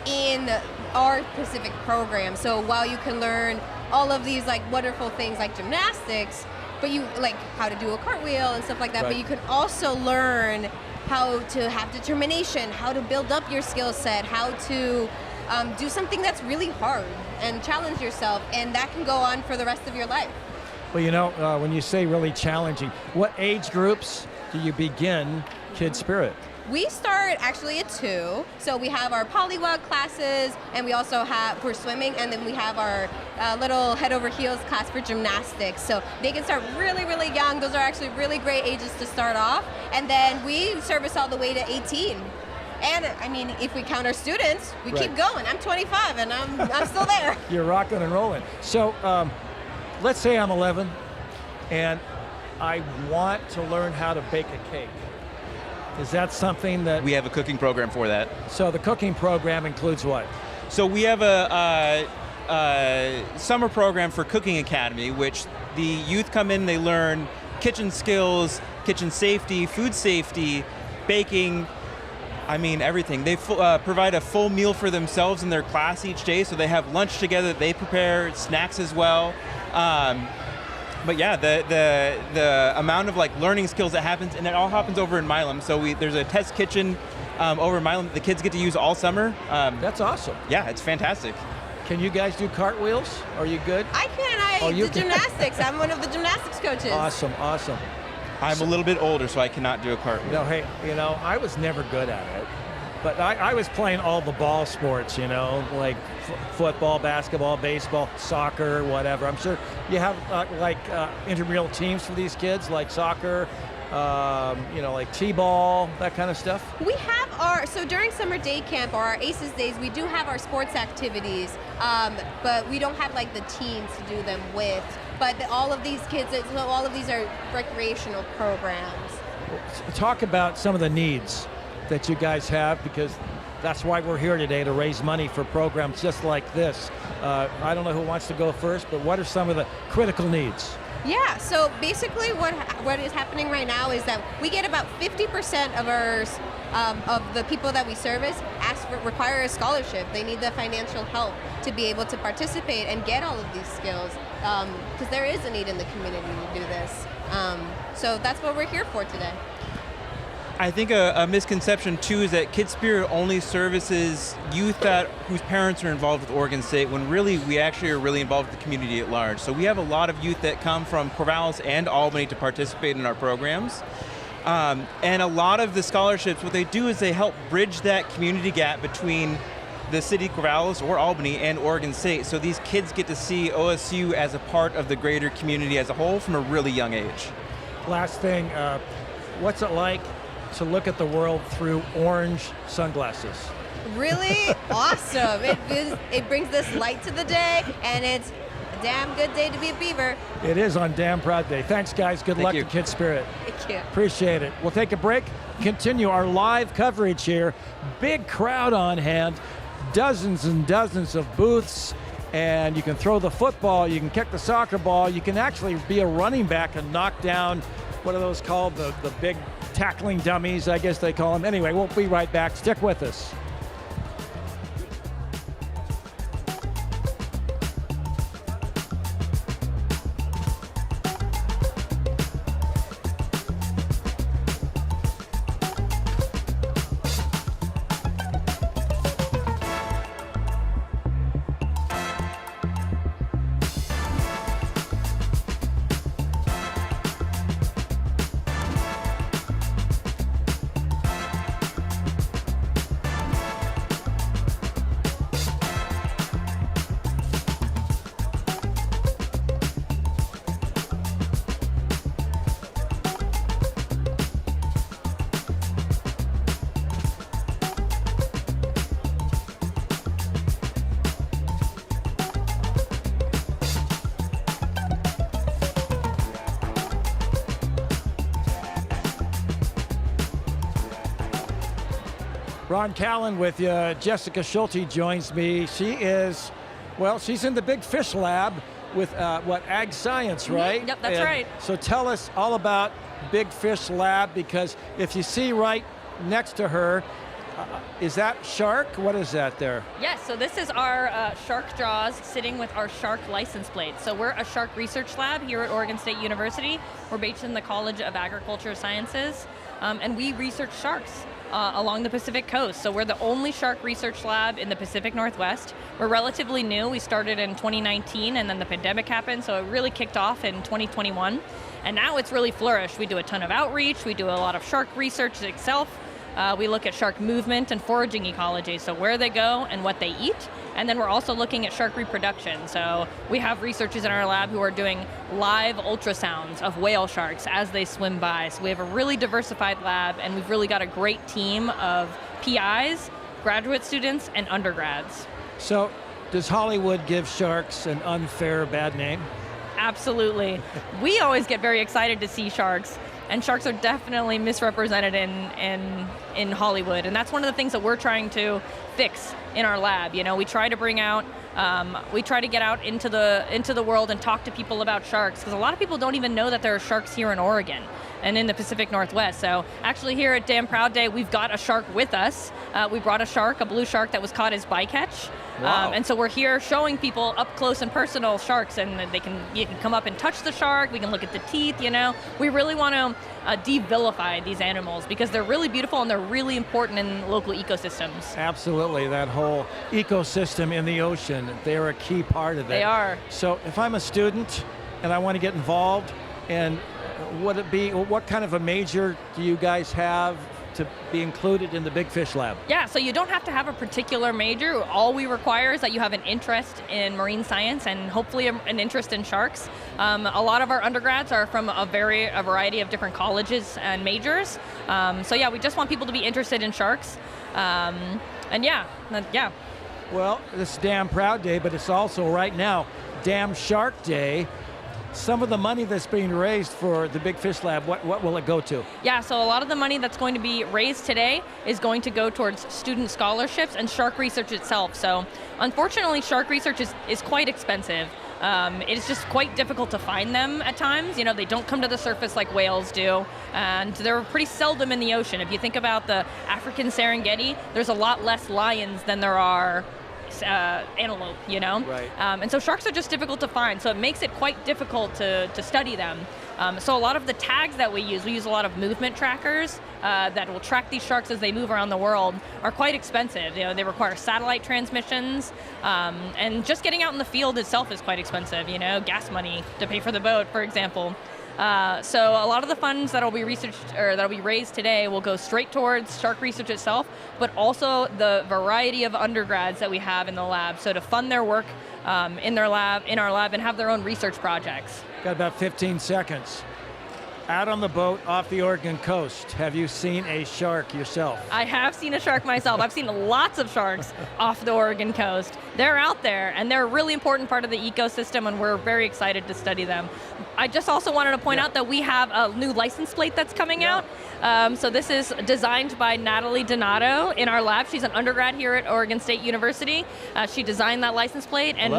in our specific program. So while you can learn all of these like wonderful things like gymnastics, but you like how to do a cartwheel and stuff like that, but you can also learn how to have determination, how to build up your skill set, how to do something that's really hard and challenge yourself, and that can go on for the rest of your life. Well, you know, when you say really challenging, what age groups do you begin Kid Spirit? We start actually at 2. So we have our polywog classes, and we also have for swimming, and then we have our little head over heels class for gymnastics. So they can start really, really young. Those are actually really great ages to start off. And then we service all the way to 18. And I mean, if we count our students, we keep going. I'm 25 and I'm still there. You're rocking and rolling. So let's say I'm 11 and I want to learn how to bake a cake. Is that something that... We have a cooking program for that. So the cooking program includes what? So we have a summer program for Cooking Academy, which the youth come in, they learn kitchen skills, kitchen safety, food safety, baking, I mean everything. They provide a full meal for themselves in their class each day, so they have lunch together that they prepare, snacks as well. But yeah, the amount of like learning skills that happens, and it all happens over in Milam. So there's a test kitchen over in Milam that the kids get to use all summer. That's awesome. Yeah, it's fantastic. Can you guys do cartwheels? Are you good? I can. Do gymnastics. I'm one of the gymnastics coaches. Awesome. I'm a little bit older, so I cannot do a cartwheel. No, hey, you know, I was never good at it. But I was playing all the ball sports, you know, like football, basketball, baseball, soccer, whatever. I'm sure you have intramural teams for these kids, like soccer, you know, like t-ball, that kind of stuff. We have so during summer day camp or our ACES days, we do have our sports activities, but we don't have like the teams to do them with. But all of these kids, so all of these are recreational programs. Talk about some of the needs that you guys have, because that's why we're here today, to raise money for programs just like this. I don't know who wants to go first, but what are some of the critical needs? Yeah, so basically what is happening right now is that we get about 50% of our of the people that we service require a scholarship. They need the financial help to be able to participate and get all of these skills, because there is a need in the community to do this. So that's what we're here for today. I think a misconception too is that Kid Spirit only services youth whose parents are involved with Oregon State, when really we actually are really involved with the community at large. So we have a lot of youth that come from Corvallis and Albany to participate in our programs. And a lot of the scholarships, what they do is they help bridge that community gap between the city of Corvallis or Albany and Oregon State. So these kids get to see OSU as a part of the greater community as a whole from a really young age. Last thing, what's it like to look at the world through orange sunglasses? Really awesome. It brings this light to the day, and damn good day to be a Beaver. It is on Damn Proud Day. Thanks, guys. Good luck to Kid Spirit. Thank you. Appreciate it. We'll take a break, continue our live coverage here. Big crowd on hand, dozens and dozens of booths, and you can throw the football, you can kick the soccer ball, you can actually be a running back and knock down, what are those called, the big tackling dummies, I guess they call them. Anyway, we'll be right back. Stick with us. Ron Callan with you. Jessica Schulte joins me. She is, well, she's in the Big Fish Lab with Ag Science, right? Yep, that's right. So tell us all about Big Fish Lab, because if you see right next to her, is that shark? What is that there? Yes, so this is our shark jaws sitting with our shark license plate. So we're a shark research lab here at Oregon State University. We're based in the College of Agricultural Sciences, and we research sharks along the Pacific coast. So we're the only shark research lab in the Pacific Northwest. We're relatively new. We started in 2019, and then the pandemic happened, so it really kicked off in 2021. And now it's really flourished. We do a ton of outreach. We do a lot of shark research itself. We look at shark movement and foraging ecology, so where they go and what they eat. And then we're also looking at shark reproduction. So we have researchers in our lab who are doing live ultrasounds of whale sharks as they swim by. So we have a really diversified lab, and we've really got a great team of PIs, graduate students, and undergrads. So does Hollywood give sharks an unfair bad name? Absolutely. We always get very excited to see sharks. And sharks are definitely misrepresented in Hollywood, and that's one of the things that we're trying to fix in our lab. You know, we try to bring out, we try to get out into the world and talk to people about sharks, because a lot of people don't even know that there are sharks here in Oregon and in the Pacific Northwest. So actually here at Damn Proud Day, we've got a shark with us. We brought a shark, a blue shark that was caught as bycatch. Wow. And so we're here showing people up close and personal sharks, and you can come up and touch the shark. We can look at the teeth, you know. We really want to de-vilify these animals because they're really beautiful and they're really important in local ecosystems. Absolutely, that whole ecosystem in the ocean, they're a key part of it. They are. So if I'm a student and I want to get involved, and what kind of a major do you guys have to be included in the Big Fish Lab? Yeah, so you don't have to have a particular major. All we require is that you have an interest in marine science and hopefully an interest in sharks. A lot of our undergrads are from a variety of different colleges and majors. So yeah, we just want people to be interested in sharks. And yeah. Well, this is Damn Proud Day, but it's also right now Damn Shark Day. Some of the money that's being raised for the Big Fish Lab, what will it go to? Yeah, so a lot of the money that's going to be raised today is going to go towards student scholarships and shark research itself. So unfortunately, shark research is quite expensive. It's just quite difficult to find them at times. You know, they don't come to the surface like whales do, and they're pretty seldom in the ocean. If you think about the African Serengeti, there's a lot less lions than there are antelope, you know? Right. And so sharks are just difficult to find, so it makes it quite difficult to study them. So a lot of the tags that we use a lot of movement trackers that will track these sharks as they move around the world, are quite expensive. You know, they require satellite transmissions, and just getting out in the field itself is quite expensive, you know, gas money to pay for the boat, for example. So a lot of the funds that will be raised today will go straight towards shark research itself, but also the variety of undergrads that we have in the lab. So to fund their work in our lab, and have their own research projects. Got about 15 seconds. out on the boat off the Oregon coast, have you seen a shark yourself? I have seen a shark myself. I've seen lots of sharks off the Oregon coast. They're out there, and they're a really important part of the ecosystem, and we're very excited to study them. I just also wanted to point out that we have a new license plate that's coming out. So this is designed by Natalie Donato in our lab. She's an undergrad here at Oregon State University. She designed that license plate, and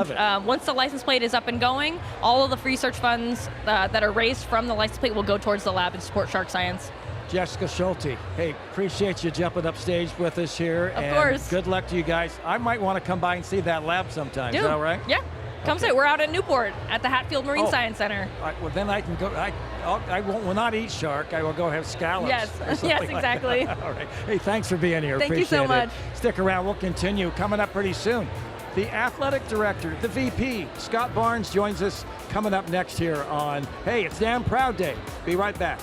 once the license plate is up and going, all of the research funds that are raised from the license plate will go towards the lab and support shark science. Jessica Schulte, hey, appreciate you jumping up stage with us here. Of course. Good luck to you guys. I might want to come by and see that lab sometime. Is that all right? Yeah. Come see it. We're out at Newport at the Hatfield Marine Science Center. Well, then I can go. I will not eat shark. I will go have scallops. Yes, yes, exactly. All right. Hey, thanks for being here. Thank you so much. Stick around. We'll continue. Coming up pretty soon. The athletic director, the VP, Scott Barnes, joins us coming up next here on Hey, It's Damn Proud Day. Be right back.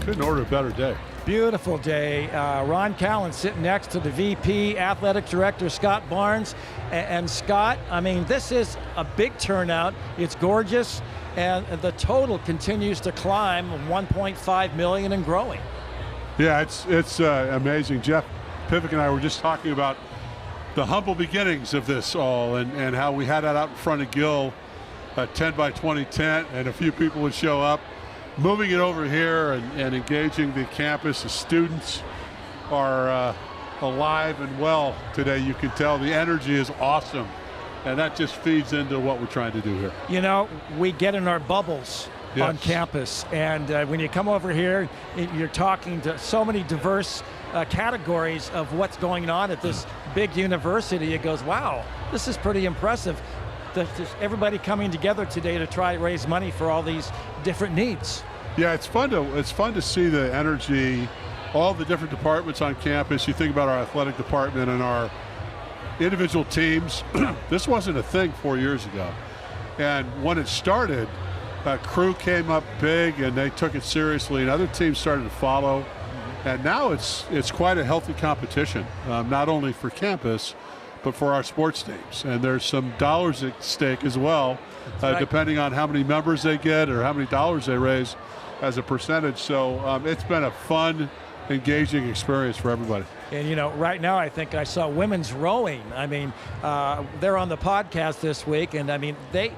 Couldn't order a better day. Beautiful day. Ron Callan sitting next to the VP, Athletic Director Scott Barnes. And Scott, I mean, this is a big turnout. It's gorgeous, and the total continues to climb, 1.5 million and growing. Yeah, it's amazing. Jeff Pivick and I were just talking about the humble beginnings of this all, and how we had that out in front of Gill, a 10 by 20 tent, and a few people would show up. Moving it over here and engaging the campus, the students are alive and well today. You can tell the energy is awesome, and that just feeds into what we're trying to do here. You know, we get in our bubbles on campus, and when you come over here, you're talking to so many diverse categories of what's going on at this big university. It goes, wow, this is pretty impressive. Just everybody coming together today to try to raise money for all these different needs. Yeah, it's fun to see the energy, all the different departments on campus. You think about our athletic department and our individual teams. This wasn't a thing 4 years ago, and when it started, crew came up big and they took it seriously, and other teams started to follow. And now it's quite a healthy competition, not only for campus, but for our sports teams. And there's some dollars at stake as well, depending on how many members they get or how many dollars they raise as a percentage. So it's been a fun, engaging experience for everybody. And, you know, right now I think I saw women's rowing. I mean, they're on the podcast this week, and I mean, they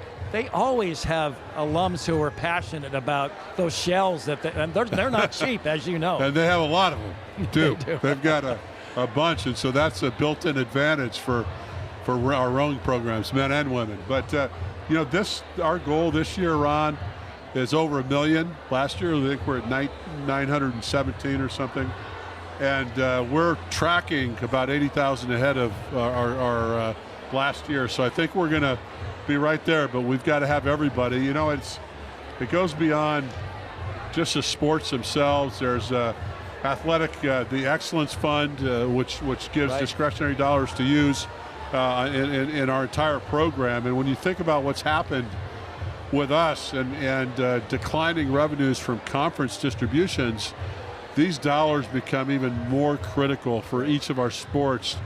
always have alums who are passionate about those shells, and they're not cheap, as you know. And they have a lot of them, too. They do. They've got a bunch, and so that's a built-in advantage for our rowing programs, men and women. But you know, our goal this year, Ron, is over $1 million. Last year, I think we're at 917 or something, and we're tracking about 80,000 ahead of our last year. So I think we're going to be right there. But we've got to have everybody. You know, it goes beyond just the sports themselves. There's athletic, the Excellence Fund, which gives discretionary dollars to use in our entire program. And when you think about what's happened with us and declining revenues from conference distributions, these dollars become even more critical for each of our sports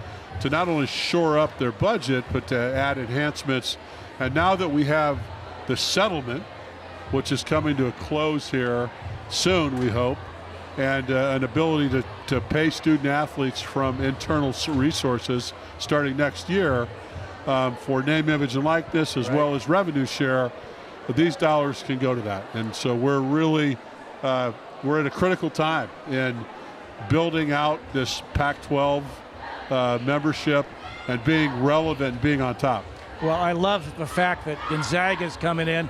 to not only shore up their budget, but to add enhancements. And now that we have the settlement, which is coming to a close here soon, we hope, and an ability to pay student athletes from internal resources starting next year for name, image, and likeness, as well as revenue share, these dollars can go to that. And so we're really, we're at a critical time in building out this Pac-12 membership and being relevant and being on top. Well, I love the fact that Gonzaga's coming in.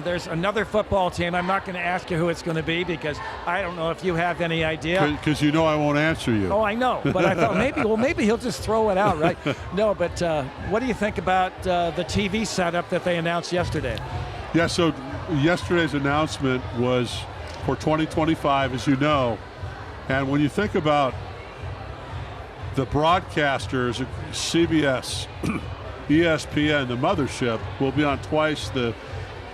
There's another football team. I'm not going to ask you who it's going to be because I don't know if you have any idea. Because you know I won't answer you. Oh, I know. But I thought maybe he'll just throw it out, right? No, but what do you think about the TV setup that they announced yesterday? Yeah, so yesterday's announcement was for 2025, as you know. And when you think about the broadcasters, CBS, ESPN, the mothership, will be on twice the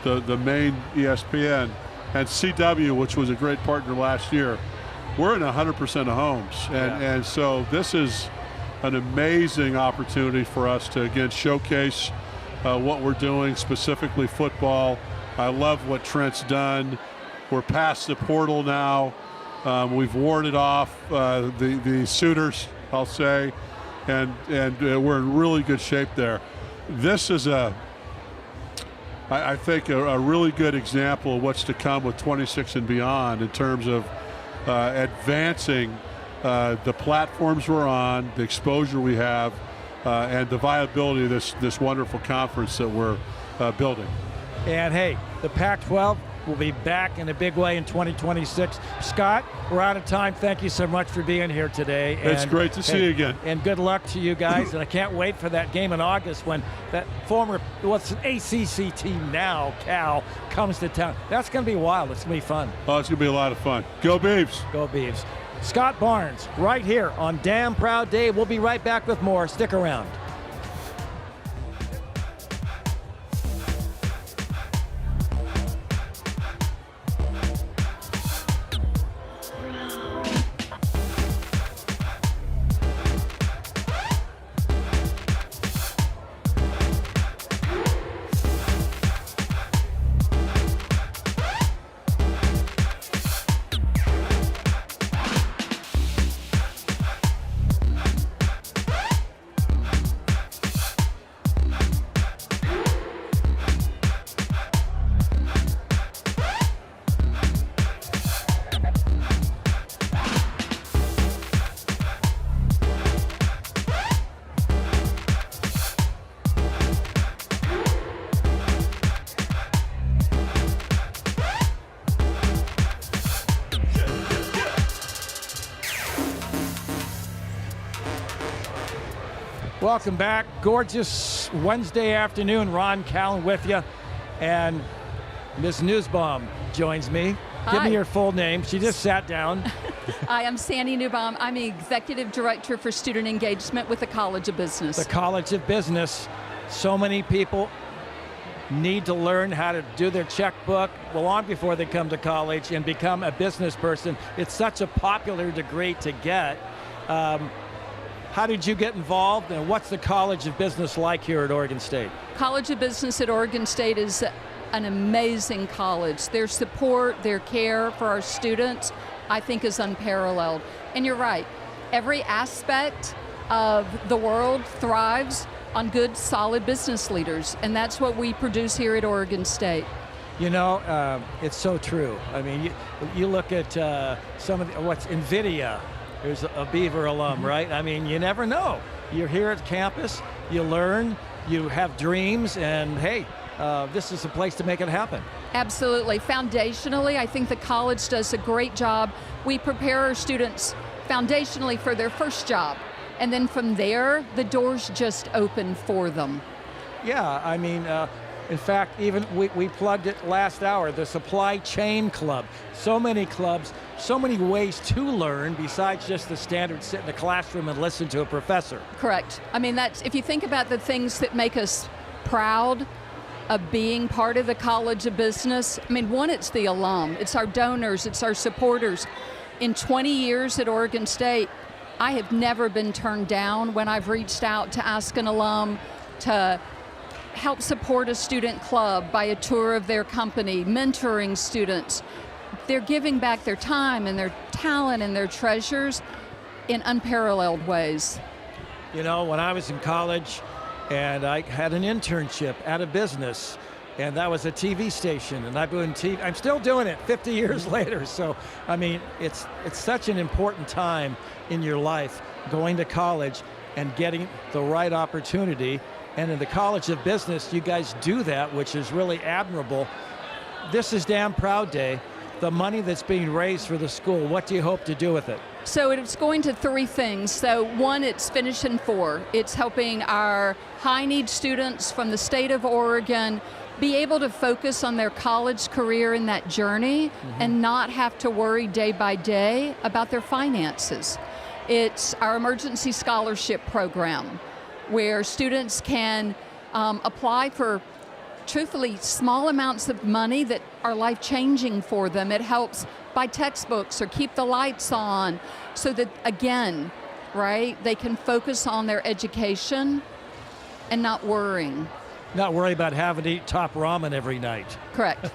main ESPN, and CW, which was a great partner last year. We're in 100% of homes, and so this is an amazing opportunity for us to again showcase what we're doing, specifically football. I love what Trent's done. We're past the portal now. We've warded off the suitors, I'll say, and we're in really good shape there. This is I think a really good example of what's to come with 26 and beyond in terms of advancing the platforms we're on, the exposure we have, and the viability of this wonderful conference that we're building. And hey, the Pac-12 will be back in a big way in 2026. Scott, we're out of time. Thank you so much for being here today. It's great to see you again. And good luck to you guys. And I can't wait for that game in August when that former, what's an ACC team now, Cal, comes to town. That's going to be wild. It's going to be fun. Oh, it's going to be a lot of fun. Go Beavs. Go Beavs. Scott Barnes, right here on Damn Proud Day. We'll be right back with more. Stick around. Welcome back. Gorgeous Wednesday afternoon. Ron Callan with you. And Ms. Newsbaum joins me. Give Hi. me your full name. She just sat down. I am Sandy Newbaum. I'm the Executive Director for Student Engagement with the College of Business. The College of Business. So many people need to learn how to do their checkbook long before they come to college and become a business person. It's such a popular degree to get. How did you get involved, and what's the College of Business like here at Oregon State? College of Business at Oregon State is an amazing college. Their support, their care for our students, I think is unparalleled. And you're right, every aspect of the world thrives on good, solid business leaders, and that's what we produce here at Oregon State. You know, it's so true. I mean, you look at some of what's NVIDIA. There's a Beaver alum, right? I mean, you never know. You're here at campus, you learn, you have dreams, and hey, this is a place to make it happen. Absolutely. Foundationally, I think the college does a great job. We prepare our students foundationally for their first job, and then from there, the doors just open for them. Yeah, I mean, in fact, even we plugged it last hour, the Supply Chain Club. So many clubs, so many ways to learn besides just the standard sit in the classroom and listen to a professor. Correct. I mean, that's, if you think about the things that make us proud of being part of the College of Business, I mean, one, it's the alum, it's our donors, it's our supporters. In 20 years at Oregon State, I have never been turned down when I've reached out to ask an alum to help support a student club by a tour of their company, mentoring students. They're giving back their time and their talent and their treasures in unparalleled ways. You know, when I was in college and I had an internship at a business, and that was a TV station, and I've been I'm still doing it 50 years later. So, I mean, it's such an important time in your life, going to college and getting the right opportunity And in the College of Business, you guys do that, which is really admirable. This is Damn Proud Day. The money that's being raised for the school, what do you hope to do with it? So it's going to three things. So one, it's Finish in 4. It's helping our high-need students from the state of Oregon be able to focus on their college career and that journey and not have to worry day by day about their finances. It's our emergency scholarship program where students can apply for, truthfully, small amounts of money that are life-changing for them. It helps buy textbooks or keep the lights on so that, again, right, they can focus on their education and not worrying. Not worry about having to eat top ramen every night. Correct.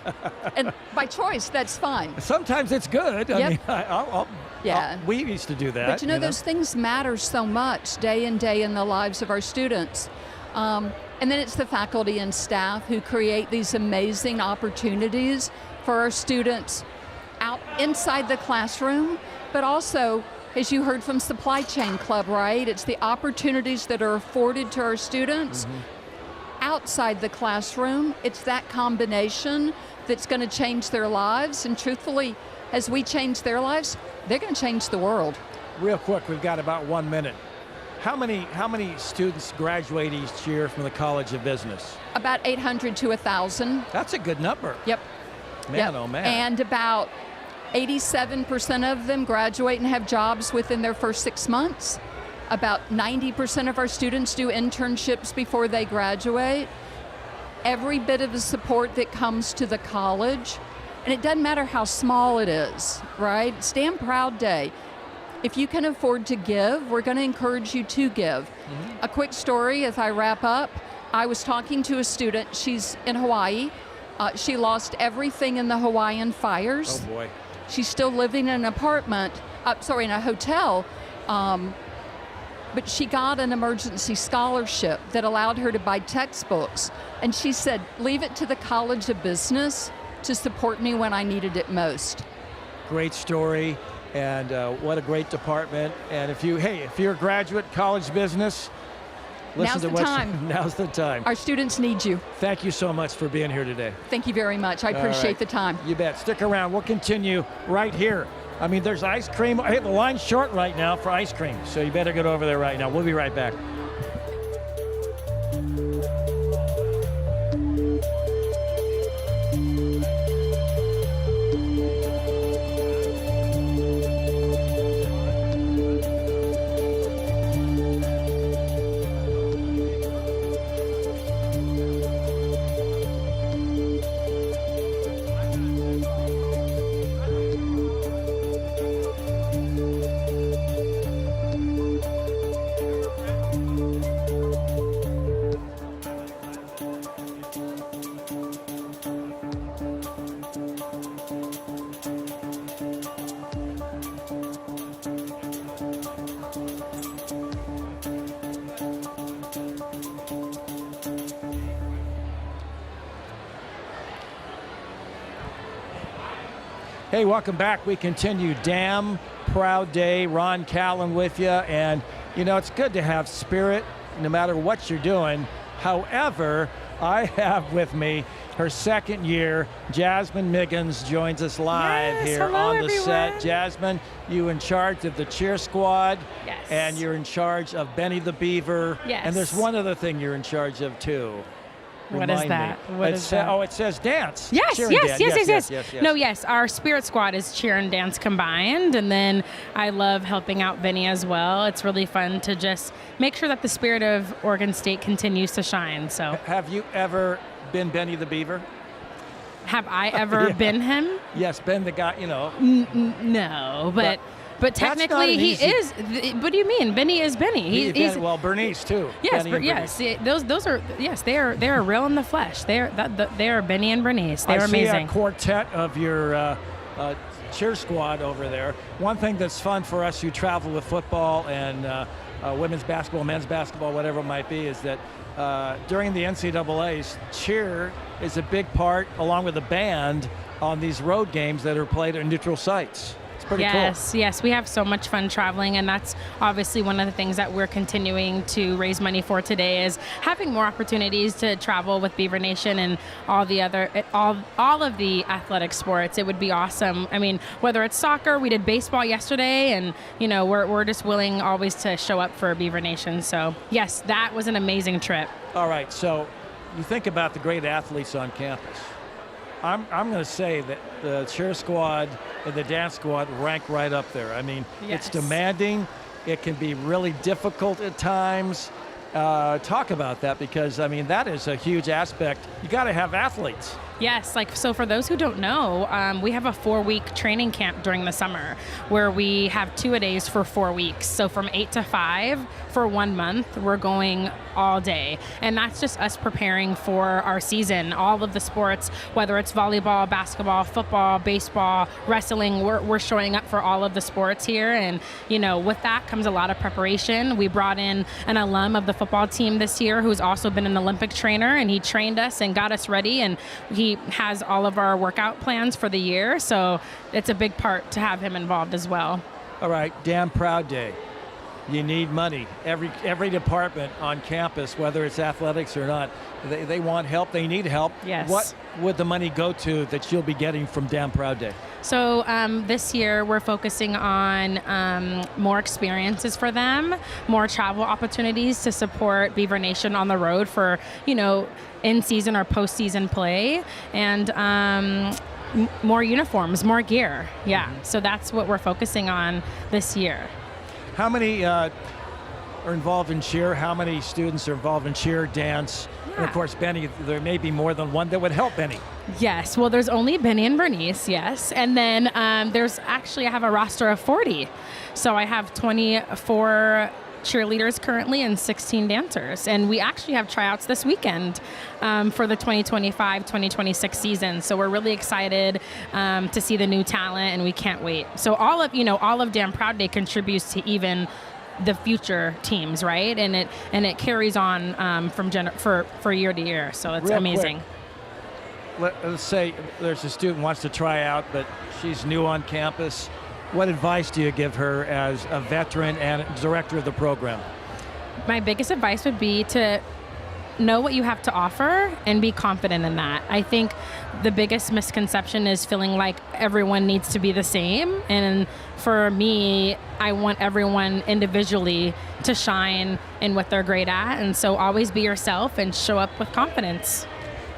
And by choice, that's fine. Sometimes it's good. I mean, we used to do that. But you know, those things matter so much day in the lives of our students. And then it's the faculty and staff who create these amazing opportunities for our students out inside the classroom, but also, as you heard from Supply Chain Club, right? It's the opportunities that are afforded to our students outside the classroom. It's that combination that's going to change their lives. And truthfully, as we change their lives, they're going to change the world. Real quick, we've got about 1 minute. How many students graduate each year from the College of Business? About 800 to 1,000. That's a good number. Yep. Man, oh man. And about 87% of them graduate and have jobs within their first 6 months. About 90% of our students do internships before they graduate. Every bit of the support that comes to the college, and it doesn't matter how small it is, right? It's Damn Proud Day. If you can afford to give, we're going to encourage you to give. A quick story as I wrap up. I was talking to a student. She's in Hawaii. She lost everything in the Hawaiian fires. Oh boy. She's still living in an apartment, in a hotel. But she got an emergency scholarship that allowed her to buy textbooks. And she said, leave it to the College of Business to support me when I needed it most. Great story, and what a great department. And if you're a graduate College Business, listen to now's the time. Our students need you. Thank you so much for being here today. Thank you very much. I appreciate the time. You bet. Stick around. We'll continue right here. I mean, there's ice cream. Hey, the line's short right now for ice cream, so you better get over there right now. We'll be right back. Hey, welcome back. We continue Damn Proud Day. Ron Callan with you. And, you know, it's good to have spirit no matter what you're doing. However, I have with me her second year. Jasmine Miggins joins us live here on the set. Jasmine, you in charge of the cheer squad. Yes. And you're in charge of Benny the Beaver. Yes. And there's one other thing you're in charge of too. What is that? What is that? Oh, it says dance. Yes, Yes. No, yes. Our spirit squad is cheer and dance combined. And then I love helping out Benny as well. It's really fun to just make sure that the spirit of Oregon State continues to shine. So, have you ever been Benny the Beaver? Have I ever been him? Yes, Ben the guy, you know. No, but technically he is. What do you mean? Benny is Benny. He's well, Bernice too. Yes, those are they are real in the flesh. They are Benny and Bernice. They are amazing. I see a quartet of your cheer squad over there. One thing that's fun for us who travel with football and women's basketball, men's basketball, whatever it might be, is that during the NCAA's, cheer is a big part, along with the band, on these road games that are played at neutral sites. It's pretty cool. Yes, we have so much fun traveling, and that's obviously one of the things that we're continuing to raise money for today is having more opportunities to travel with Beaver Nation and all of the athletic sports. It would be awesome. I mean, whether it's soccer, we did baseball yesterday, and we're just willing always to show up for Beaver Nation. So yes, that was an amazing trip. All right, so you think about the great athletes on campus. I'm going to say that the cheer squad and the dance squad rank right up there. I mean, It's demanding. It can be really difficult at times. Talk about that, because, I mean, that is a huge aspect. You got to have athletes. Yes, so for those who don't know, we have a 4-week training camp during the summer where we have 2-a-days for 4 weeks. So from 8 to 5 for 1 month, we're going all day. And that's just us preparing for our season. All of the sports, whether it's volleyball, basketball, football, baseball, wrestling, we're showing up for all of the sports here. And, with that comes a lot of preparation. We brought in an alum of the football team this year who's also been an Olympic trainer, and he trained us and got us ready. And he has all of our workout plans for the year, so it's a big part to have him involved as well. All right, Damn Proud Day. You need money. Every department on campus, whether it's athletics or not, they want help. They need help. Yes. What would the money go to that you'll be getting from Damn Proud Day? So this year we're focusing on more experiences for them, more travel opportunities to support Beaver Nation on the road for, in-season or post-season play, and more uniforms, more gear. Yeah, so that's what we're focusing on this year. How many are involved in cheer? How many students are involved in cheer, dance? Yeah. And of course, Benny, there may be more than one that would help Benny. Yes, well, there's only Benny and Bernice, yes. And then I have a roster of 40. So I have 24 cheerleaders currently and 16 dancers. And we actually have tryouts this weekend for the 2025-2026 season. So we're really excited to see the new talent, and we can't wait. So all of Damn Proud Day contributes to even the future teams, right? And it carries on for year to year. So it's Real amazing. Quick. Let's say there's a student who wants to try out, but she's new on campus. What advice do you give her as a veteran and director of the program? My biggest advice would be to know what you have to offer and be confident in that. I think the biggest misconception is feeling like everyone needs to be the same. And for me, I want everyone individually to shine in what they're great at. And so always be yourself and show up with confidence.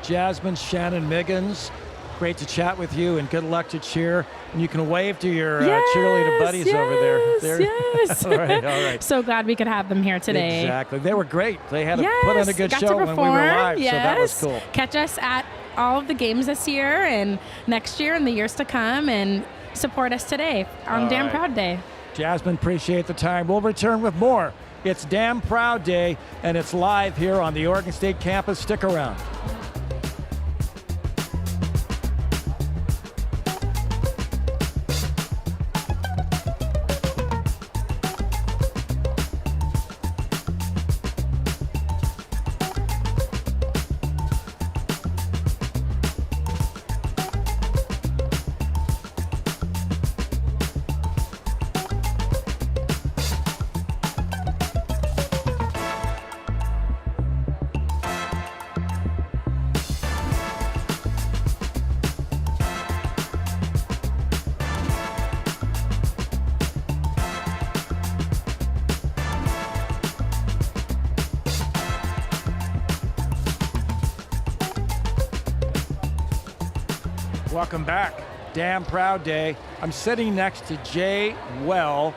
Jasmine Shannon Miggins, great to chat with you, and good luck to cheer. And you can wave to your cheerleader buddies over there. Yes. All right. So glad we could have them here today. Exactly. They were great. They had to put on a good show when we were live, so that was cool. Catch us at all of the games this year and next year and the years to come, and support us today on Damn Proud Day. Jasmine, appreciate the time. We'll return with more. It's Damn Proud Day, and it's live here on the Oregon State campus. Stick around. Welcome back. Damn Proud Day. I'm sitting next to Jay Well,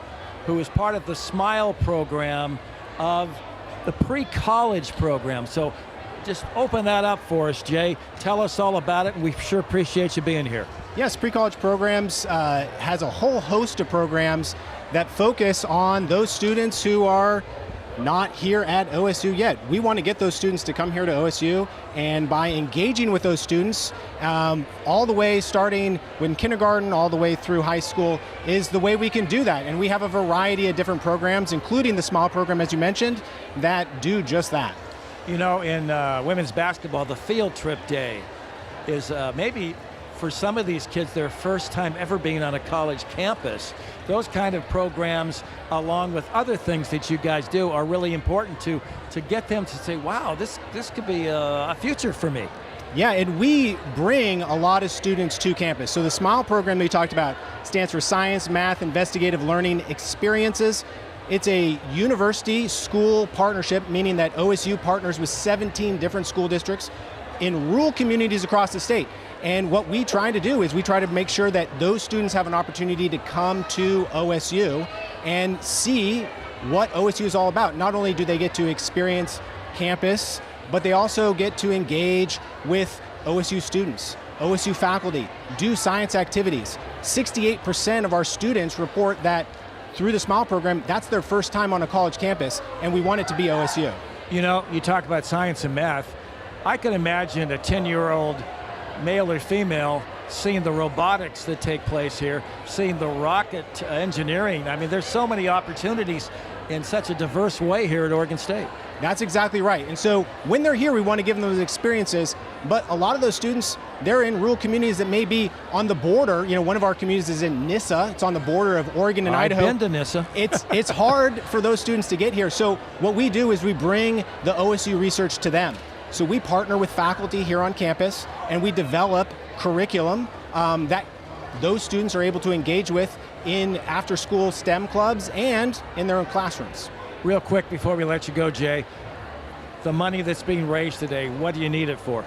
who is part of the SMILE program of the pre-college program. So just open that up for us, Jay. Tell us all about it, and we sure appreciate you being here. Yes, pre-college programs has a whole host of programs that focus on those students who are not here at OSU yet. We want to get those students to come here to OSU, and by engaging with those students all the way starting when kindergarten all the way through high school is the way we can do that. And we have a variety of different programs, including the SMILE program, as you mentioned, that do just that. You know, in women's basketball, the field trip day is maybe for some of these kids, their first time ever being on a college campus. Those kind of programs, along with other things that you guys do, are really important to get them to say, wow, this could be a future for me. Yeah, and we bring a lot of students to campus. So the SMILE program that we talked about stands for Science, Math, Investigative Learning Experiences. It's a university school partnership, meaning that OSU partners with 17 different school districts in rural communities across the state. And what we try to do is we try to make sure that those students have an opportunity to come to OSU and see what OSU is all about. Not only do they get to experience campus, but they also get to engage with OSU students, OSU faculty, do science activities. 68% of our students report that through the SMILE program, that's their first time on a college campus, and we want it to be OSU. You know, you talk about science and math. I can imagine a 10-year-old male or female seeing the robotics that take place here, seeing the rocket engineering. I mean, there's so many opportunities in such a diverse way here at Oregon State. That's exactly right. And so when they're here, we want to give them those experiences, but a lot of those students, they're in rural communities that may be on the border. You know, one of our communities is in Nissa. It's on the border of Oregon and Idaho. I've been to Nissa. It's hard for those students to get here. So what we do is we bring the OSU research to them. So we partner with faculty here on campus, and we develop curriculum that those students are able to engage with in after-school STEM clubs and in their own classrooms. Real quick before we let you go, Jay, the money that's being raised today, what do you need it for?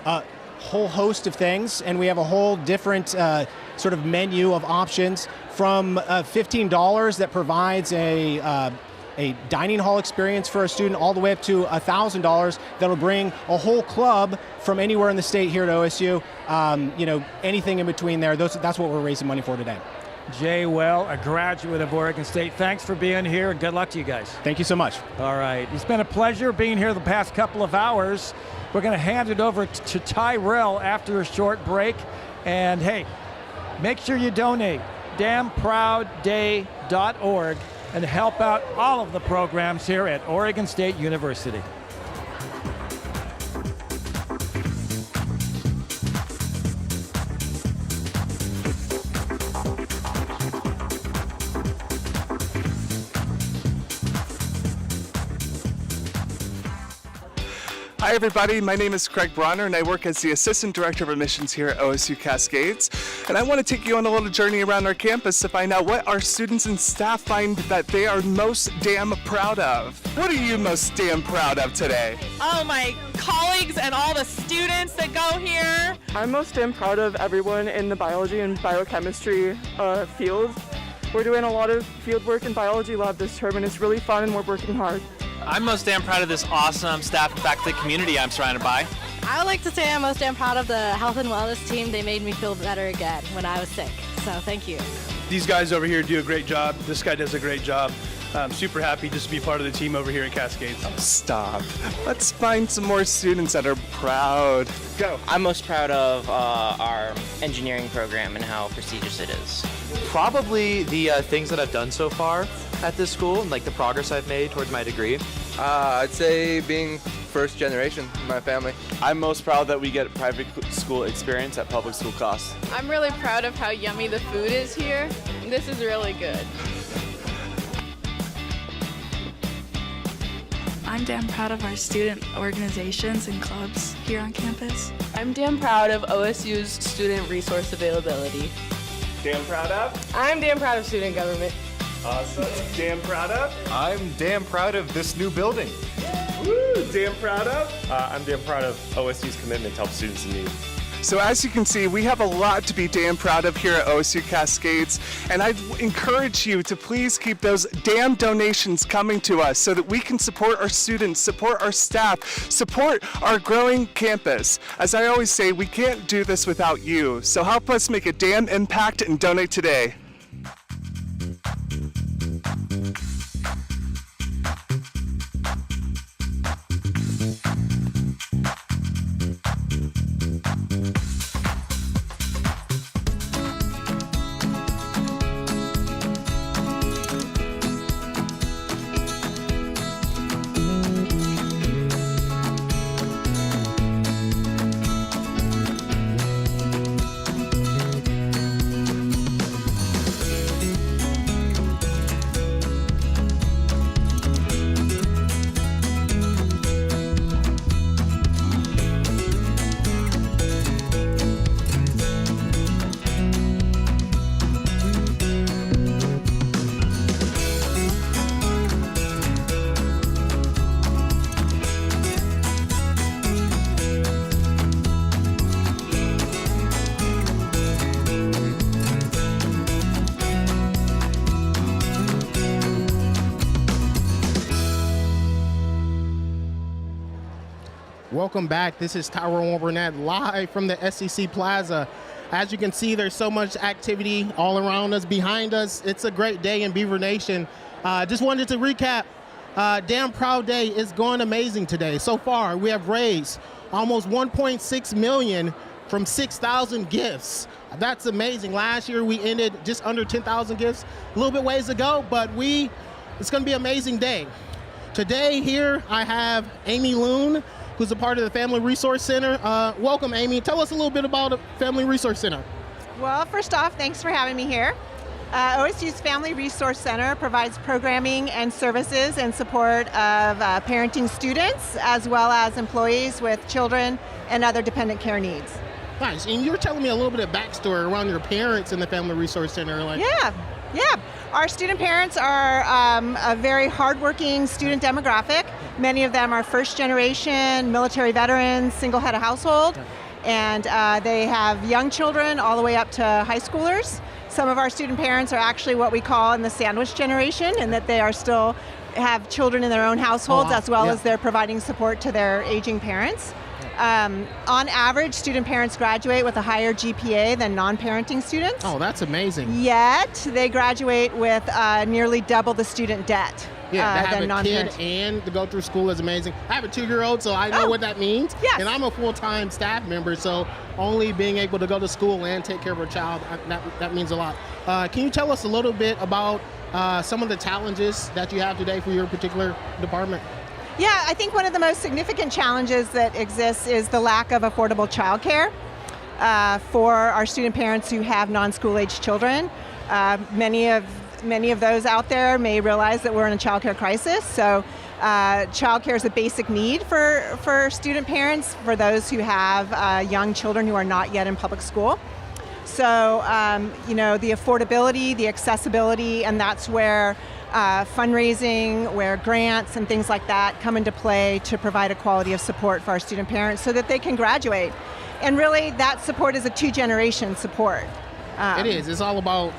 A whole host of things, and we have a whole different sort of menu of options, from $15 that provides a dining hall experience for a student, all the way up to $1,000 that'll bring a whole club from anywhere in the state here at OSU. You know, anything in between there, that's what we're raising money for today. Jay Well, a graduate of Oregon State. Thanks for being here, and good luck to you guys. Thank you so much. All right. It's been a pleasure being here the past couple of hours. We're going to hand it over to Tyrell after a short break. And hey, make sure you donate. DamnProudDay.org and help out all of the programs here at Oregon State University. Hi everybody, my name is Craig Bronner and I work as the Assistant Director of Admissions here at OSU Cascades. And I want to take you on a little journey around our campus to find out what our students and staff find that they are most damn proud of. What are you most damn proud of today? Oh, my colleagues and all the students that go here. I'm most damn proud of everyone in the biology and biochemistry fields. We're doing a lot of field work in biology lab this term and it's really fun and we're working hard. I'm most damn proud of this awesome staff and faculty community I'm surrounded by. I would like to say I'm most damn proud of the health and wellness team. They made me feel better again when I was sick. So thank you. These guys over here do a great job. This guy does a great job. I'm super happy just to be part of the team over here at Cascades. Oh, stop. Let's find some more students that are proud. Go. I'm most proud of our engineering program and how prestigious it is. Probably the things that I've done so far at this school, and like the progress I've made towards my degree. I'd say being first generation in my family. I'm most proud that we get private school experience at public school costs. I'm really proud of how yummy the food is here. This is really good. I'm damn proud of our student organizations and clubs here on campus. I'm damn proud of OSU's student resource availability. Damn proud of? I'm damn proud of student government. Awesome. Damn proud of? I'm damn proud of this new building. Woo! Damn proud of? I'm damn proud of OSU's commitment to help students in need. So as you can see, we have a lot to be damn proud of here at OSU Cascades, and I'd encourage you to please keep those damn donations coming to us so that we can support our students, support our staff, support our growing campus. As I always say, we can't do this without you, so help us make a damn impact and donate today. Welcome back. This is Tyrone Burnett live from the SEC Plaza. As you can see, there's so much activity all around us, behind us. It's a great day in Beaver Nation. Just wanted to recap. Damn Proud Day is going amazing today. So far, we have raised almost $1.6 million from 6,000 gifts. That's amazing. Last year, we ended just under 10,000 gifts. A little bit ways to go, but it's going to be an amazing day. Today here, I have Amy Loon, who's a part of the Family Resource Center. Welcome, Amy. Tell us a little bit about the Family Resource Center. Well, first off, thanks for having me here. OSU's Family Resource Center provides programming and services in support of parenting students as well as employees with children and other dependent care needs. Nice. And you were telling me a little bit of backstory around your parents in the Family Resource Center. Yeah. Our student parents are a very hardworking student demographic. Many of them are first-generation military veterans, single-head of household, and they have young children all the way up to high schoolers. Some of our student parents are actually what we call in the sandwich generation, in that they are still have children in their own households as well as they're providing support to their aging parents. On average, student parents graduate with a higher GPA than non-parenting students. Oh, that's amazing. Yet, they graduate with nearly double the student debt. Yeah, to have a kid and to go through school is amazing. I have a 2-year-old, so I know what that means. Yes. And I'm a full-time staff member, so only being able to go to school and take care of a child, that means a lot. Can you tell us a little bit about some of the challenges that you have today for your particular department? Yeah, I think one of the most significant challenges that exists is the lack of affordable childcare for our student parents who have non-school age children. Many of those out there may realize that we're in a childcare crisis. So childcare is a basic need for student parents, for those who have young children who are not yet in public school. So, the affordability, the accessibility, and that's where fundraising, where grants and things like that come into play to provide a quality of support for our student parents so that they can graduate. And really, that support is a 2-generation support. It is. It's all about,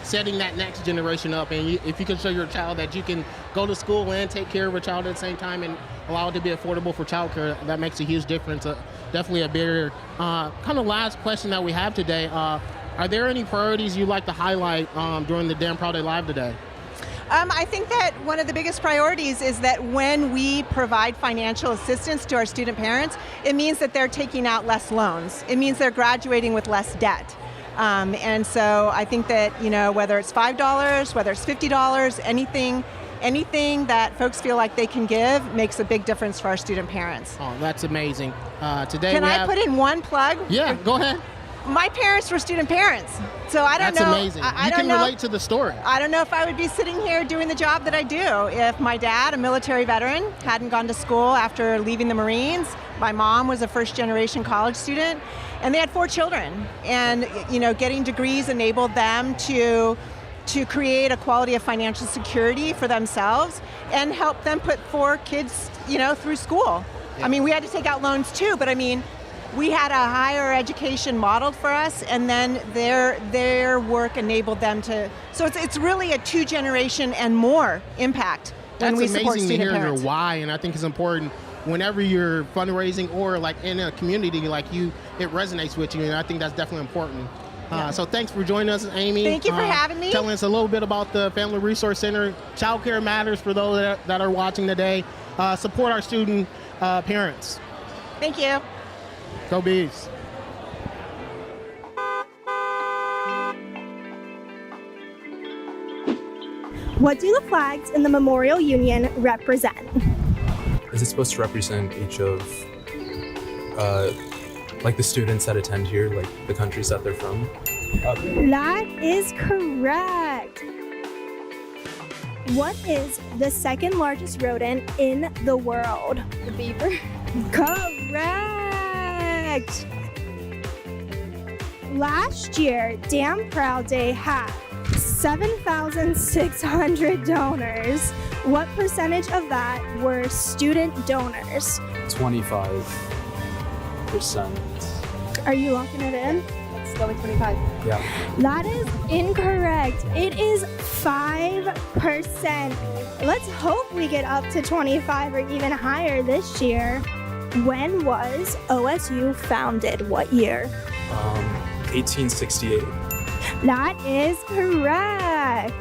setting that next generation up. And if you can show your child that you can go to school and take care of a child at the same time and allow it to be affordable for childcare, that makes a huge difference. Definitely a barrier. Kind of last question that we have today. Are there any priorities you'd like to highlight during the Damn Proud Day Live today? I think that one of the biggest priorities is that when we provide financial assistance to our student parents, it means that they're taking out less loans. It means they're graduating with less debt. And so I think that, whether it's $5, whether it's $50, anything that folks feel like they can give makes a big difference for our student parents. Oh, that's amazing. Today Can I put in one plug? Yeah, go ahead. My parents were student parents, so I don't know. That's amazing. You can relate to the story. I don't know if I would be sitting here doing the job that I do if my dad, a military veteran, hadn't gone to school after leaving the Marines. My mom was a first-generation college student, and they had 4 children. And getting degrees enabled them to create a quality of financial security for themselves and help them put 4 kids, through school. Yeah. I mean, we had to take out loans too, but we had a higher education modeled for us, and then their work enabled them to. So it's really a 2-generation and more impact when we support student parents. That's amazing to hear your why, and I think it's important whenever you're fundraising or like in a community it resonates with you, and I think that's definitely important. So thanks for joining us, Amy. Thank you for having me. Telling us a little bit about the Family Resource Center. Childcare matters for those that are watching today. Support our student parents. Thank you. Go Bees. What do the flags in the Memorial Union represent? Is it supposed to represent each of the students that attend here, like the countries that they're from? That is correct. What is the second largest rodent in the world? The beaver. Correct. Last year, Damn Proud Day had 7,600 donors. What percentage of that were student donors? 25%. Are you locking it in? Let's go with 25. Yeah. That is incorrect. It is 5%. Let's hope we get up to 25 or even higher this year. When was OSU founded? What year? 1868. That is correct.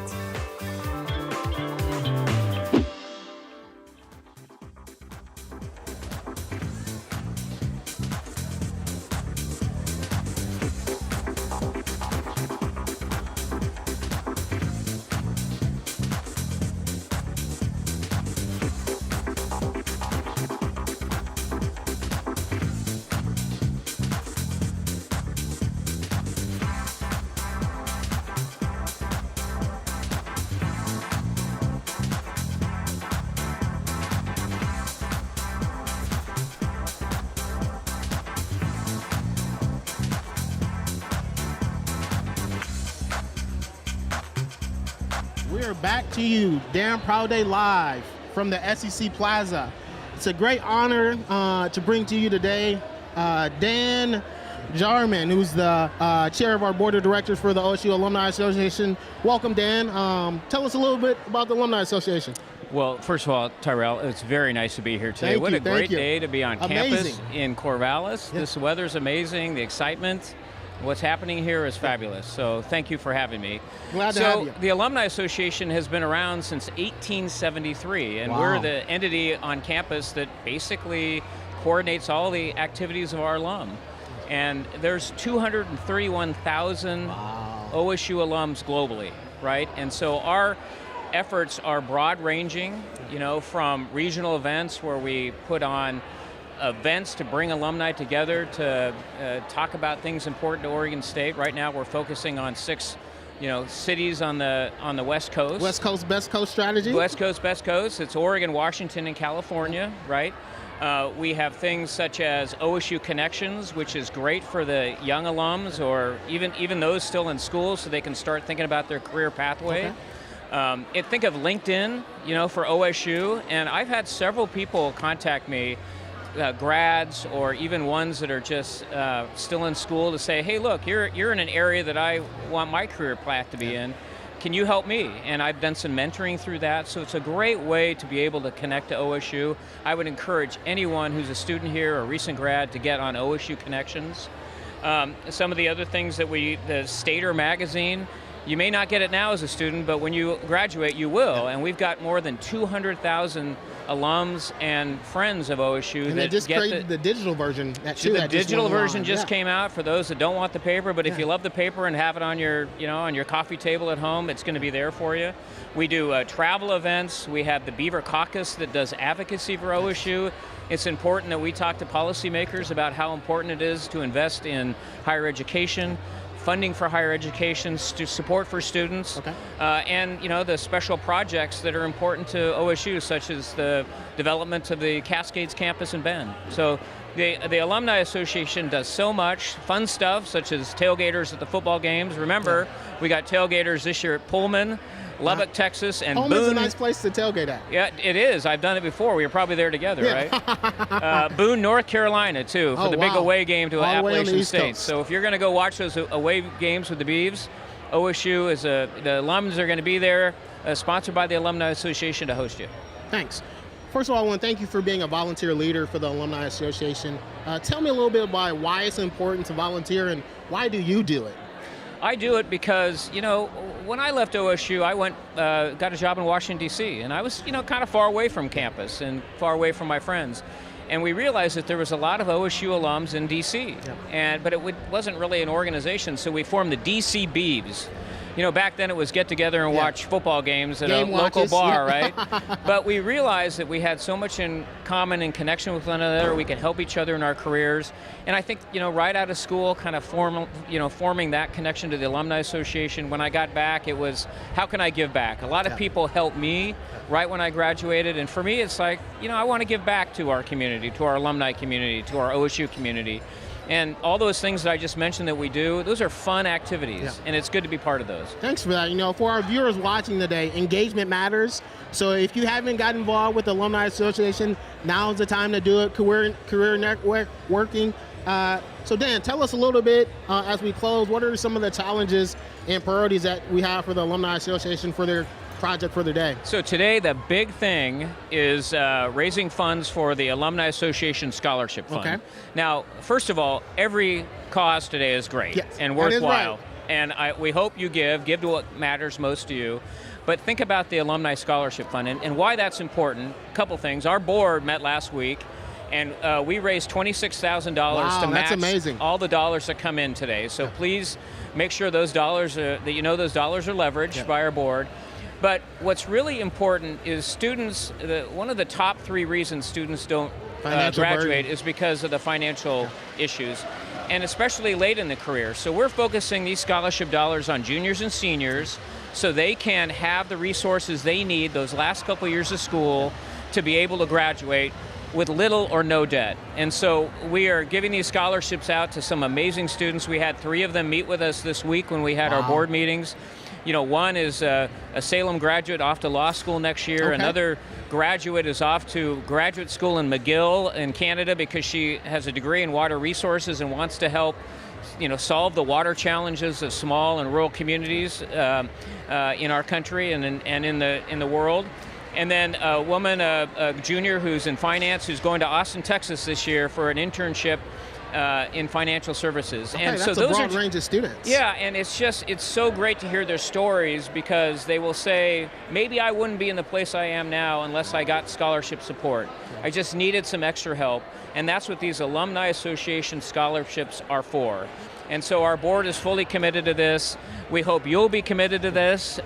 We're back to you, Damn Proud Day live from the SEC Plaza. It's a great honor to bring to you today Dan Jarman, who's the chair of our board of directors for the OSU Alumni Association. Welcome, Dan. Tell us a little bit about the Alumni Association. Well, first of all, Tyrell, it's very nice to be here today. What a great day to be on campus in Corvallis. Yeah. This weather's amazing. The excitement, what's happening here is fabulous. So thank you for having me. Glad to have you. The Alumni Association has been around since 1873, and Wow. we're the entity on campus that basically coordinates all the activities of our alum. And there's 231,000 OSU alums globally, right? And so our efforts are broad-ranging, you know, from regional events where we put on events to bring alumni together to talk about things important to Oregon State. Right now, we're focusing on 6, cities on the West Coast. West Coast, Best Coast strategy? West Coast, Best Coast. It's Oregon, Washington, and California, right? We have things such as OSU Connections, which is great for the young alums or even those still in school so they can start thinking about their career pathway. Okay. Think of LinkedIn, for OSU, and I've had several people contact me, grads or even ones that are just still in school, to say, hey, look, you're in an area that I want my career path to be in. Can you help me? And I've done some mentoring through that, so it's a great way to be able to connect to OSU. I would encourage anyone who's a student here or a recent grad to get on OSU Connections. Some of the other things that the Stater magazine, you may not get it now as a student, but when you graduate, you will. And we've got more than 200,000 alums and friends of OSU. And they just created the digital version. The digital version just came out for those that don't want the paper, but if you love the paper and have it on your, on your coffee table at home, it's going to be there for you. We do travel events. We have the Beaver Caucus that does advocacy for OSU. It's important that we talk to policymakers about how important it is to invest in higher education, funding for higher education, support for students, and the special projects that are important to OSU, such as the development of the Cascades campus in Bend. So the Alumni Association does so much fun stuff, such as tailgaters at the football games. Remember, we got tailgaters this year at Pullman, Lubbock, Texas, and Boone. Pullman's a nice place to tailgate at. Yeah, it is. I've done it before. We were probably there together, right? Boone, North Carolina, too, for the big away game to Appalachian State. So if you're going to go watch those away games with the Beavs, OSU the alums are going to be there, sponsored by the Alumni Association to host you. Thanks. First of all, I want to thank you for being a volunteer leader for the Alumni Association. Tell me a little bit about why it's important to volunteer and why do you do it? I do it because, when I left OSU, I got a job in Washington, D.C., and I was, kind of far away from campus and far away from my friends. And we realized that there was a lot of OSU alums in D.C., but it wasn't really an organization, so we formed the D.C. Beavs. Back then it was get together and watch football games at a local bar, right? But we realized that we had so much in common and connection with one another. We could help each other in our careers. And I think, right out of school, kind of forming that connection to the Alumni Association. When I got back, it was, how can I give back? A lot of people helped me right when I graduated. And for me, it's like, I want to give back to our community, to our alumni community, to our OSU community. And all those things that I just mentioned that we do, those are fun activities, and it's good to be part of those. Thanks for that. For our viewers watching today, engagement matters. So if you haven't got involved with the Alumni Association, now's the time to do it. Career networking. So Dan, tell us a little bit as we close, what are some of the challenges and priorities that we have for the Alumni Association for their project for the day? So today the big thing is raising funds for the Alumni Association Scholarship Fund. Okay. Now, first of all, every cause today is great Yes, and that is worthwhile. right. And we hope you give to what matters most to you. But think about the Alumni Scholarship Fund and why that's important. A couple things. Our board met last week, and we raised $26,000 to match that's amazing. all the dollars that come in today. So please make sure those dollars that you know those dollars are leveraged by our board. But what's really important is students. One of the top 3 reasons students don't graduate is because of the financial issues, and especially late in the career. So we're focusing these scholarship dollars on juniors and seniors, so they can have the resources they need those last couple years of school to be able to graduate with little or no debt. And so we are giving these scholarships out to some amazing students. We had 3 of them meet with us this week when we had our board meetings. You know, one is a Salem graduate off to law school next year. Okay. Another graduate is off to graduate school in McGill in Canada because she has a degree in water resources and wants to help solve the water challenges of small and rural communities in our country and in the world. And then a woman, a junior who's in finance, who's going to Austin, Texas this year for an internship in financial services. Okay, and that's so a those broad are range of students. Yeah, and it's so great to hear their stories because they will say, maybe I wouldn't be in the place I am now unless I got scholarship support. I just needed some extra help. And that's what these Alumni Association scholarships are for. And so our board is fully committed to this. We hope you'll be committed to this.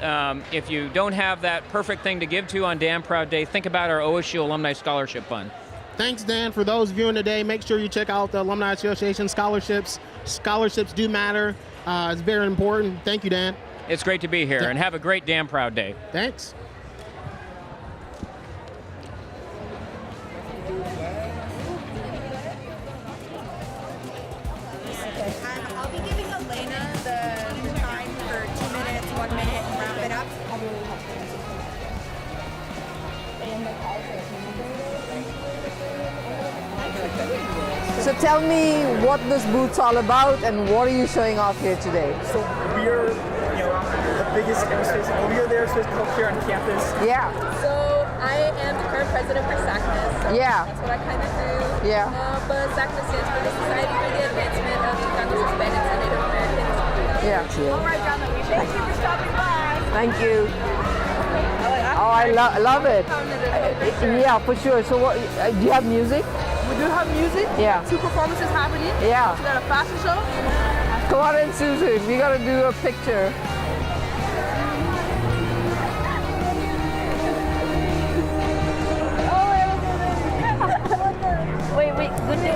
If you don't have that perfect thing to give to on Damn Proud Day, think about our OSU Alumni Scholarship Fund. Thanks, Dan. For those viewing today, make sure you check out the Alumni Association scholarships. Scholarships do matter. It's very important. Thank you, Dan. It's great to be here, and have a great Damn Proud Day. Thanks. I'll be giving Elena the time for 2 minutes, 1 minute, and wrap it up. So tell me what this booth's all about and what are you showing off here today? So we're, the biggest aerospace, we're the aerospace club here on campus. Yeah. So I am the current president for SACNAS. So Yeah. That's what I kind of do. Yeah. But SACNAS stands for the Society for the Advancement of Chicago's Hispanics and Native Americans. Yeah. All right, John, thank you for stopping by. Thank you. Oh, I love it. Yeah, for sure. So what, do you have music? We do have music. Yeah. 2 performances happening. Yeah. We got a fashion show. Come on in, Susan. We got to do a picture. Wait, good day.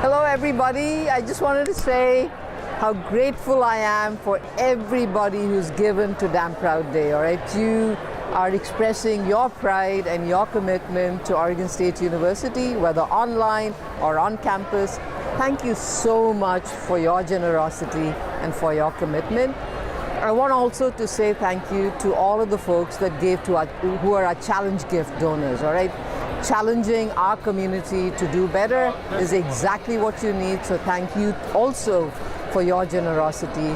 Hello, everybody. I just wanted to say how grateful I am for everybody who's given to Damn Proud Day, all right? You are expressing your pride and your commitment to Oregon State University, whether online or on campus. Thank you so much for your generosity and for your commitment. I want also to say thank you to all of the folks that gave to who are our challenge gift donors, all right? Challenging our community to do better is exactly what you need, so thank you also for your generosity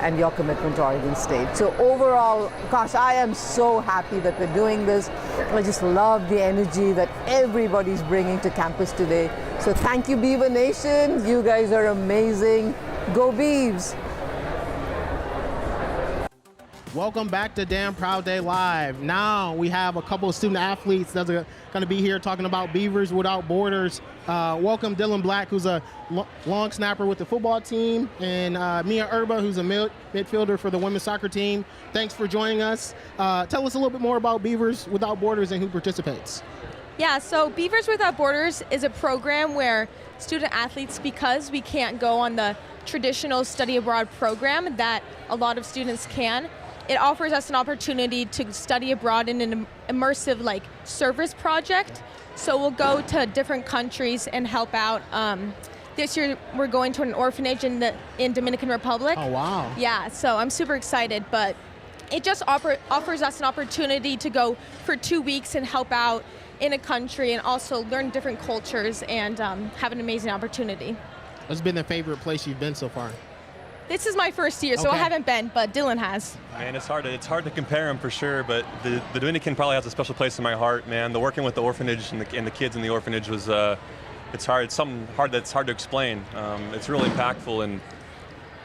and your commitment to Oregon State. So overall, gosh, I am so happy that we're doing this. I just love the energy that everybody's bringing to campus today. So thank you, Beaver Nation. You guys are amazing. Go Beavs! Welcome back to Damn Proud Day Live. Now we have a couple of student athletes that are going to be here talking about Beavers Without Borders. Welcome Dylan Black, who's a long snapper with the football team, and Mia Erba, who's a midfielder for the women's soccer team. Thanks for joining us. Tell us a little bit more about Beavers Without Borders and who participates. Yeah, so Beavers Without Borders is a program where student athletes, because we can't go on the traditional study abroad program that a lot of students can, it offers us an opportunity to study abroad in an immersive service project. So we'll go to different countries and help out. This year we're going to an orphanage in Dominican Republic. Oh, wow. Yeah, so I'm super excited, but it just offers us an opportunity to go for 2 weeks and help out in a country and also learn different cultures and have an amazing opportunity. What's been the favorite place you've been so far? This is my first year, so I Okay. haven't been, but Dylan has. Man, it's hard to compare them for sure, but the Dominican probably has a special place in my heart, man. The working with the orphanage and the kids in the orphanage was, it's hard. It's something hard that's hard to explain. It's really impactful, and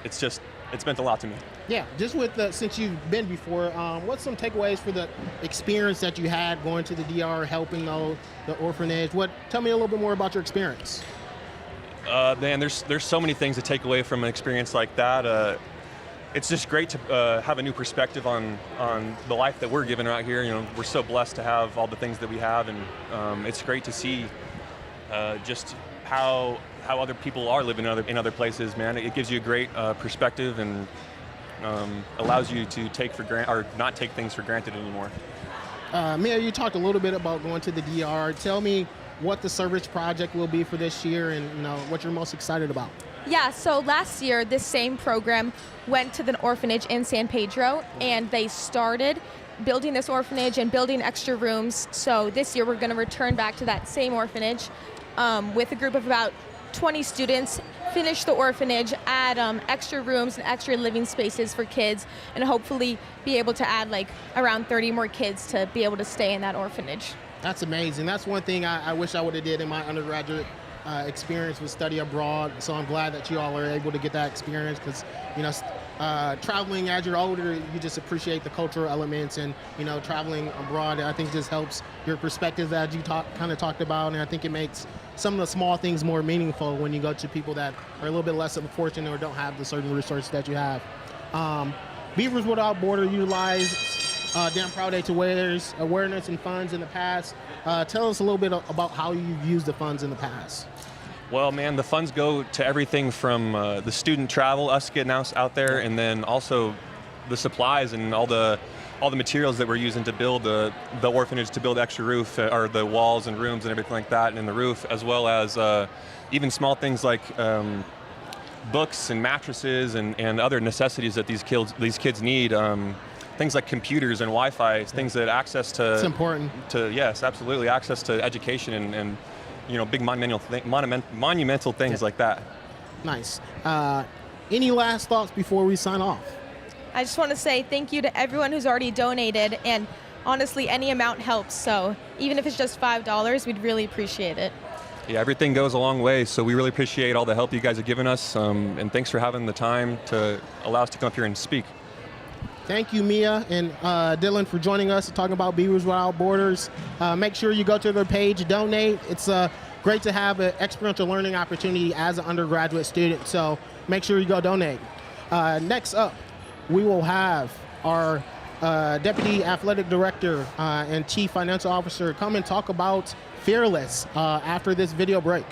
it's meant a lot to me. Yeah, just with since you've been before, what's some takeaways for the experience that you had going to the DR, helping the orphanage? Tell me a little bit more about your experience. Man, there's so many things to take away from an experience like that. It's just great to have a new perspective on the life that we're given out here. You know, we're so blessed to have all the things that we have, and it's great to see just how other people are living in other places. Man, it gives you a great perspective and allows you to not take things for granted anymore. Mia, you talked a little bit about going to the DR. Tell me what the service project will be for this year, and what you're most excited about. Yeah, so last year, this same program went to the orphanage in San Pedro, and they started building this orphanage and building extra rooms. So this year, we're going to return back to that same orphanage with a group of about 20 students, finish the orphanage, add extra rooms and extra living spaces for kids, and hopefully be able to add around 30 more kids to be able to stay in that orphanage. That's amazing. That's one thing I wish I would have did in my undergraduate experience was study abroad. So I'm glad that you all are able to get that experience because, traveling as you're older, you just appreciate the cultural elements, and, traveling abroad, I think just helps your perspective as you kind of talked about. And I think it makes some of the small things more meaningful when you go to people that are a little bit less fortunate or don't have the certain resources that you have. Beavers Without Border utilized Damn Proud Day to raise awareness and funds in the past. Tell us a little bit about how you've used the funds in the past. Well, man, the funds go to everything from the student travel, us getting out there, and then also the supplies and all the materials that we're using to build the orphanage, to build extra roof, or the walls and rooms and everything like that, and the roof, as well as even small things like books and mattresses and other necessities that these kids need. Things like computers and Wi-Fi, things that access to... It's important. Yes, absolutely. Access to education and big monumental things like that. Nice. Any last thoughts before we sign off? I just want to say thank you to everyone who's already donated, and honestly, any amount helps. So even if it's just $5, we'd really appreciate it. Yeah, everything goes a long way, so we really appreciate all the help you guys have given us, and thanks for having the time to allow us to come up here and speak. Thank you, Mia and Dylan, for joining us and talking about Beavers Without Borders. Make sure you go to their page, donate. It's great to have an experiential learning opportunity as an undergraduate student, so make sure you go donate. Next up, we will have our Deputy Athletic Director and Chief Financial Officer come and talk about Fearless after this video break.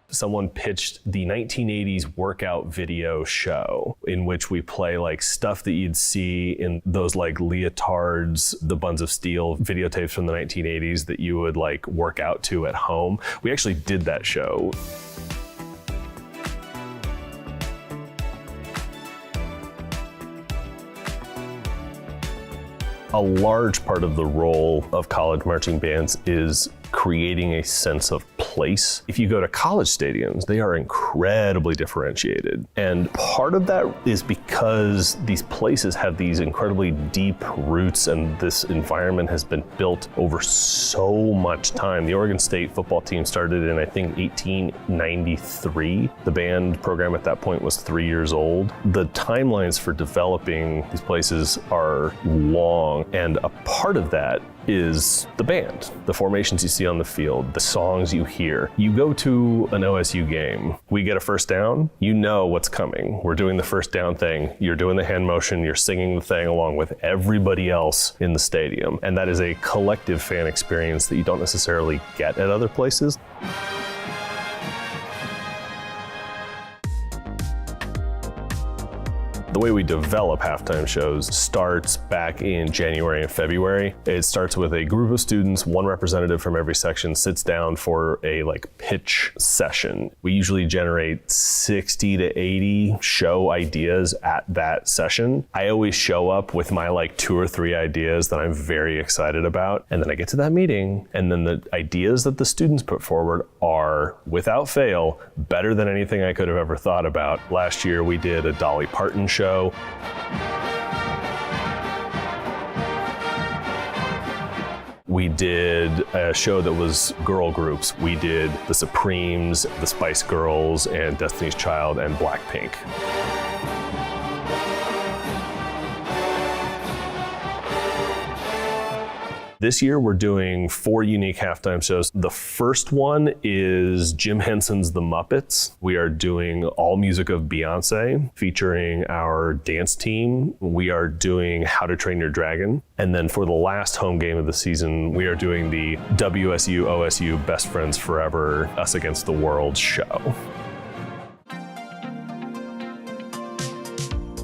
Someone pitched the 1980s workout video show in which we play stuff that you'd see in those leotards, the Buns of Steel videotapes from the 1980s that you would work out to at home. We actually did that show. A large part of the role of college marching bands is creating a sense of place. If you go to college stadiums, they are incredibly differentiated. And part of that is because these places have these incredibly deep roots, and this environment has been built over so much time. The Oregon State football team started in, I think, 1893. The band program at that point was 3 years old. The timelines for developing these places are long, and a part of that is the band, the formations you see on the field, the songs you hear. You go to an OSU game, we get a first down, you know what's coming. We're doing the first down thing, you're doing the hand motion, you're singing the thing along with everybody else in the stadium. And that is a collective fan experience that you don't necessarily get at other places. The way we develop halftime shows starts back in January and February. It starts with a group of students, one representative from every section sits down for a pitch session. We usually generate 60 to 80 show ideas at that session. I always show up with my 2 or 3 ideas that I'm very excited about. And then I get to that meeting, and then the ideas that the students put forward are, without fail, better than anything I could have ever thought about. Last year we did a Dolly Parton show. We did a show that was girl groups. We did the Supremes, the Spice Girls, and Destiny's Child, and Blackpink. This year we're doing 4 unique halftime shows. The first one is Jim Henson's The Muppets. We are doing all music of Beyonce, featuring our dance team. We are doing How to Train Your Dragon. And then for the last home game of the season, we are doing the WSU OSU Best Friends Forever Us Against the World show.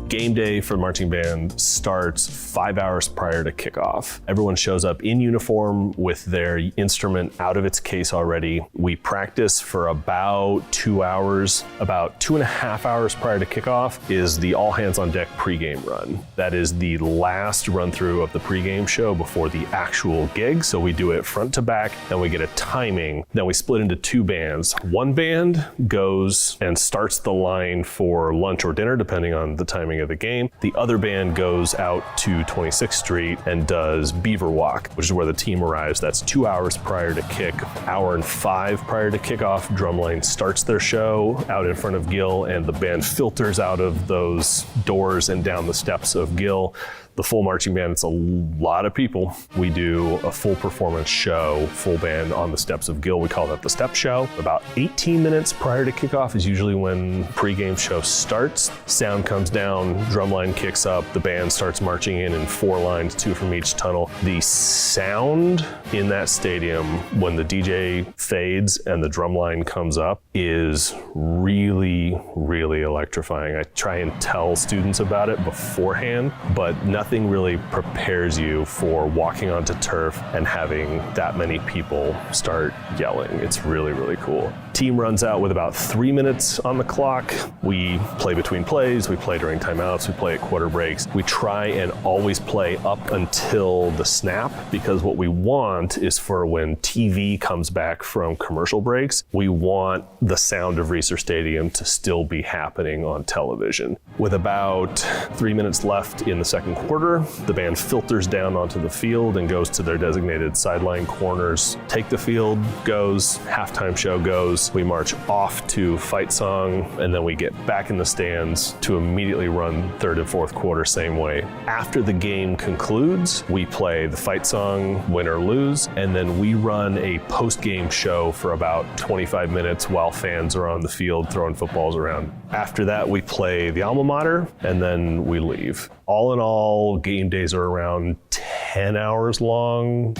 Game day for marching band starts 5 hours prior to kickoff. Everyone shows up in uniform with their instrument out of its case already. We practice for about 2 hours. About 2.5 hours prior to kickoff is the all hands on deck pregame run. That is the last run through of the pregame show before the actual gig. So we do it front to back, then we get a timing. Then we split into 2 bands. One band goes and starts the line for lunch or dinner, depending on the timing of the game. The other band goes out to 26th Street and does Beaver Walk, which is where the team arrives. That's 2 hours prior to kick. 1.5 hours prior to kickoff, drumline starts their show out in front of Gill, and the band filters out of those doors and down the steps of Gill. The full marching band, it's a lot of people. We do a full performance show, full band on the steps of Gill. We call that the step show. About 18 minutes prior to kickoff is usually when pregame show starts. Sound comes down, drumline kicks up, the band starts marching in 4 lines, 2 from each tunnel. The sound in that stadium when the DJ fades and the drumline comes up is really, really electrifying. I try and tell students about it beforehand, but nothing really prepares you for walking onto turf and having that many people start yelling. It's really, really cool. Team runs out with about 3 minutes on the clock. We play between plays, we play during timeouts, we play at quarter breaks. We try and always play up until the snap, because what we want is for when TV comes back from commercial breaks, we want the sound of Reser Stadium to still be happening on television. With about 3 minutes left in the second quarter, the band filters down onto the field and goes to their designated sideline corners. Take the field goes, halftime show goes. We march off to fight song, and then we get back in the stands to immediately run third and fourth quarter same way. After the game concludes, we play the fight song, win or lose, and then we run a post-game show for about 25 minutes while fans are on the field throwing footballs around. After that, we play the alma mater, and then we leave. All in all, game days are around 10 hours long.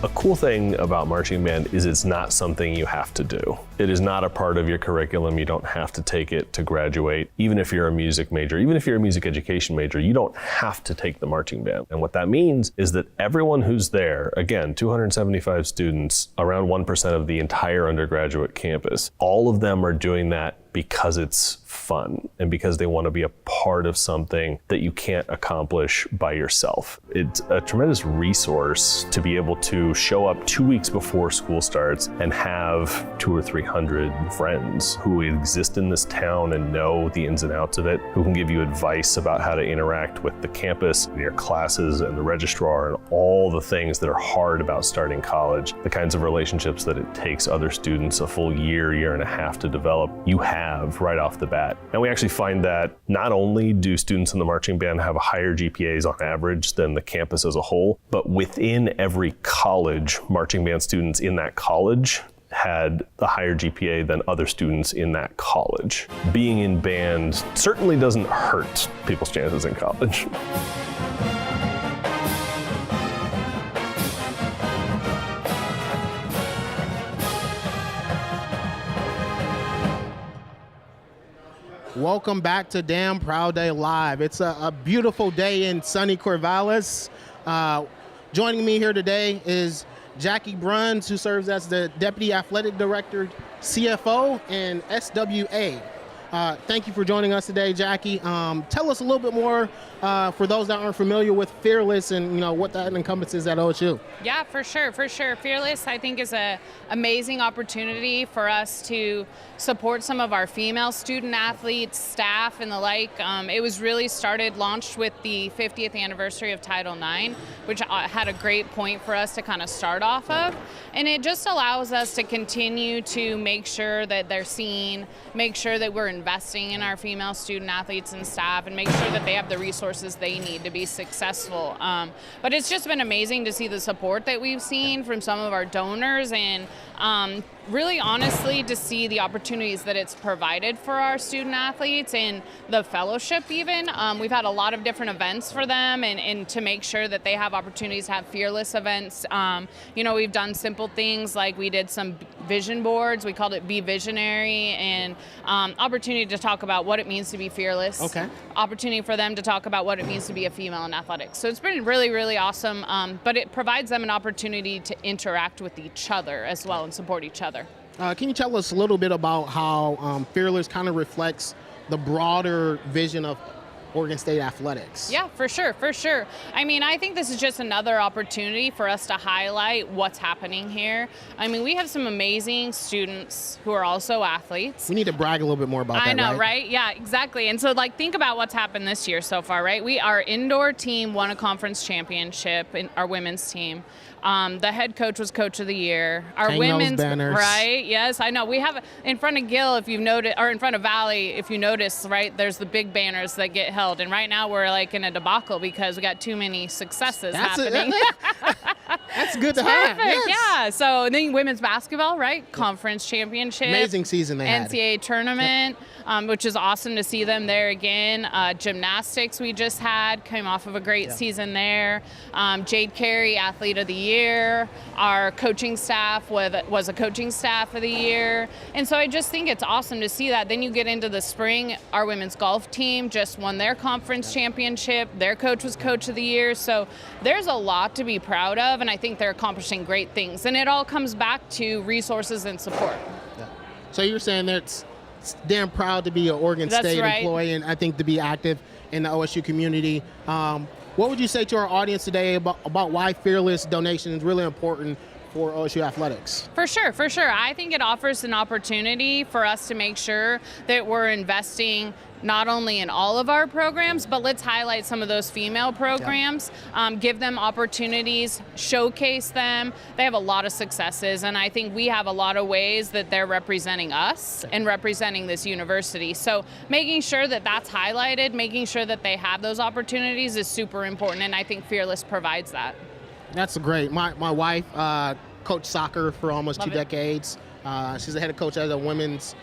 A cool thing about marching band is it's not something you have to do. It is not a part of your curriculum. You don't have to take it to graduate. Even if you're a music major, even if you're a music education major, you don't have to take the marching band. And what that means is that everyone who's there, again, 275 students, around 1% of the entire undergraduate campus, all of them are doing that because it's fun and because they want to be a part of something that you can't accomplish by yourself. It's a tremendous resource to be able to show up 2 weeks before school starts and have 200 or 300 friends who exist in this town and know the ins and outs of it, who can give you advice about how to interact with the campus, your classes, and the registrar, and all the things that are hard about starting college, the kinds of relationships that it takes other students a full year and a half to develop. You have right off the bat. And we actually find that not only do students in the marching band have higher GPAs on average than the campus as a whole, but within every college, marching band students in that college had a higher GPA than other students in that college. Being in band certainly doesn't hurt people's chances in college. Welcome back to Damn Proud Day Live. It's a beautiful day in sunny Corvallis. Joining me here today is Jackie Bruns, who serves as the Deputy Athletic Director, CFO, and SWA. Thank you for joining us today, Jackie. Tell us a little bit more for those that aren't familiar with Fearless and what that encompasses at OSU. Yeah, for sure. Fearless, I think, is an amazing opportunity for us to support some of our female student athletes, staff, and the like. It was really launched with the 50th anniversary of Title IX, which had a great point for us to kind of start off of. And it just allows us to continue to make sure that they're seen, make sure that we're investing in our female student athletes and staff, and make sure that they have the resources they need to be successful. But it's just been amazing to see the support that we've seen from some of our donors, and really honestly to see the opportunities that it's provided for our student athletes and the fellowship even. We've had a lot of different events for them and to make sure that they have opportunities to have Fearless events. We've done simple things like we did some vision boards, we called it Be Visionary, and opportunity to talk about what it means to be fearless. Okay. Opportunity for them to talk about what it means to be a female in athletics. So it's been really, really awesome, but it provides them an opportunity to interact with each other as well and support each other. Can you tell us a little bit about how Fearless kind of reflects the broader vision of Oregon State athletics? Yeah, for sure. I mean, I think this is just another opportunity for us to highlight what's happening here. I mean, we have some amazing students who are also athletes. We need to brag a little bit more about that, I know, right? Yeah, exactly. And so, think about what's happened this year so far, right? Our indoor team won a conference championship, in our women's team. The head coach was coach of the year. Our Hang women's those banners. Right? Yes, I know. We have in front of Gill, if you've noticed, or in front of Valley, if you notice, right? There's the big banners that get held, and right now we're in a debacle because we got too many successes happening. That's good to have. Yes. Yeah. So then women's basketball, right? Conference championship. Amazing season they had. NCAA tournament, which is awesome to see them there again. Gymnastics we just came off of a great season there. Jade Carey, Athlete of the Year. Our coaching staff was a coaching staff of the year. And so I just think it's awesome to see that. Then you get into the spring, our women's golf team just won their conference championship. Their coach was coach of the year. So there's a lot to be proud of, and I think they're accomplishing great things. And it all comes back to resources and support. Yeah. So you're saying that it's damn proud to be an Oregon State employee, and I think to be active in the OSU community. What would you say to our audience today about why Fearless donation is really important for OSU athletics? For sure. I think it offers an opportunity for us to make sure that we're investing not only in all of our programs, but let's highlight some of those female programs, give them opportunities, showcase them. They have a lot of successes, and I think we have a lot of ways that they're representing us and representing this university. So making sure that that's highlighted, making sure that they have those opportunities is super important, and I think Fearless provides that. That's great. My wife coached soccer for almost Love 2 it. decades. She's the head coach at a women's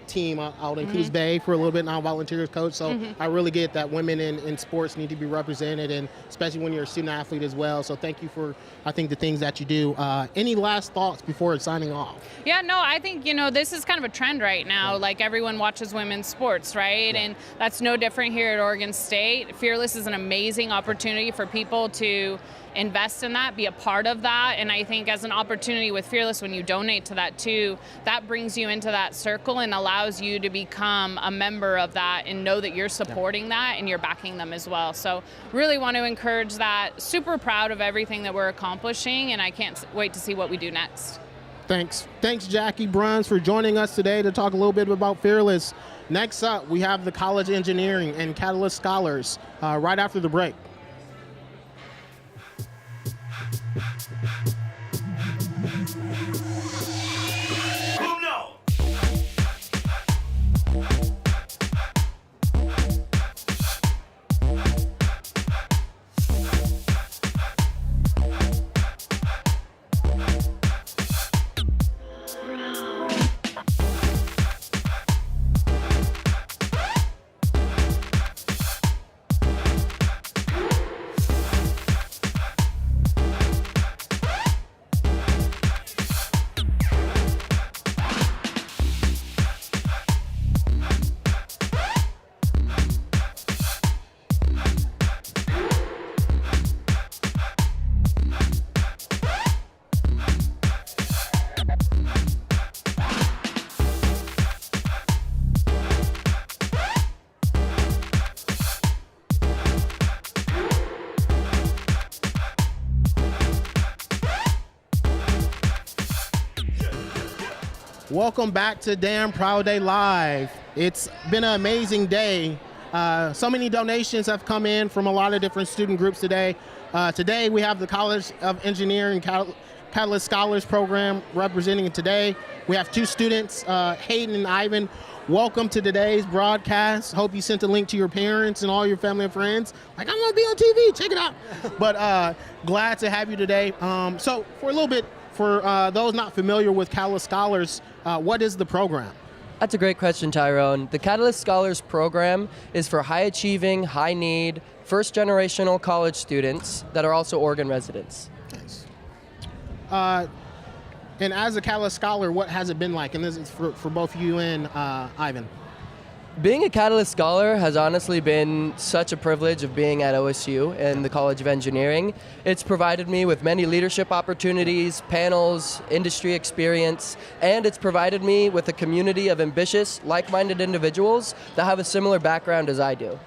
team out in Coos Bay for a little bit now, volunteers coach. So I really get that women in sports need to be represented, and especially when you're a student athlete as well. So thank you for, I think, the things that you do. Any last thoughts before signing off? Yeah, no, I think, this is kind of a trend right now. Like, everyone watches women's sports, right? Yeah. And that's no different here at Oregon State. Fearless is an amazing opportunity for people to invest in that, be a part of that. And I think as an opportunity with Fearless, when you donate to that too, that brings you into that circle and allows you to become a member of that and know that you're supporting that and you're backing them as well. So really want to encourage that. Super proud of everything that we're accomplishing, and I can't wait to see what we do next. Thanks, Jackie Bruns, for joining us today to talk a little bit about Fearless. Next up, we have the College Engineering and Catalyst Scholars right after the break. Welcome back to Damn Proud Day Live. It's been an amazing day. So many donations have come in from a lot of different student groups today. Today we have the College of Engineering Catalyst Scholars Program representing today. We have two students, Hayden and Ivan. Welcome to today's broadcast. Hope you sent a link to your parents and all your family and friends. Like, I'm gonna be on TV, check it out. But glad to have you today. So for a little bit, for those not familiar with Catalyst Scholars, what is the program? That's a great question, Tyrone. The Catalyst Scholars Program is for high-achieving, high-need, first-generational college students that are also Oregon residents. Nice. And as a Catalyst Scholar, what has it been like? And this is for both you and Ivan. Being a Catalyst Scholar has honestly been such a privilege of being at OSU and the College of Engineering. It's provided me with many leadership opportunities, panels, industry experience, and it's provided me with a community of ambitious, like-minded individuals that have a similar background as I do.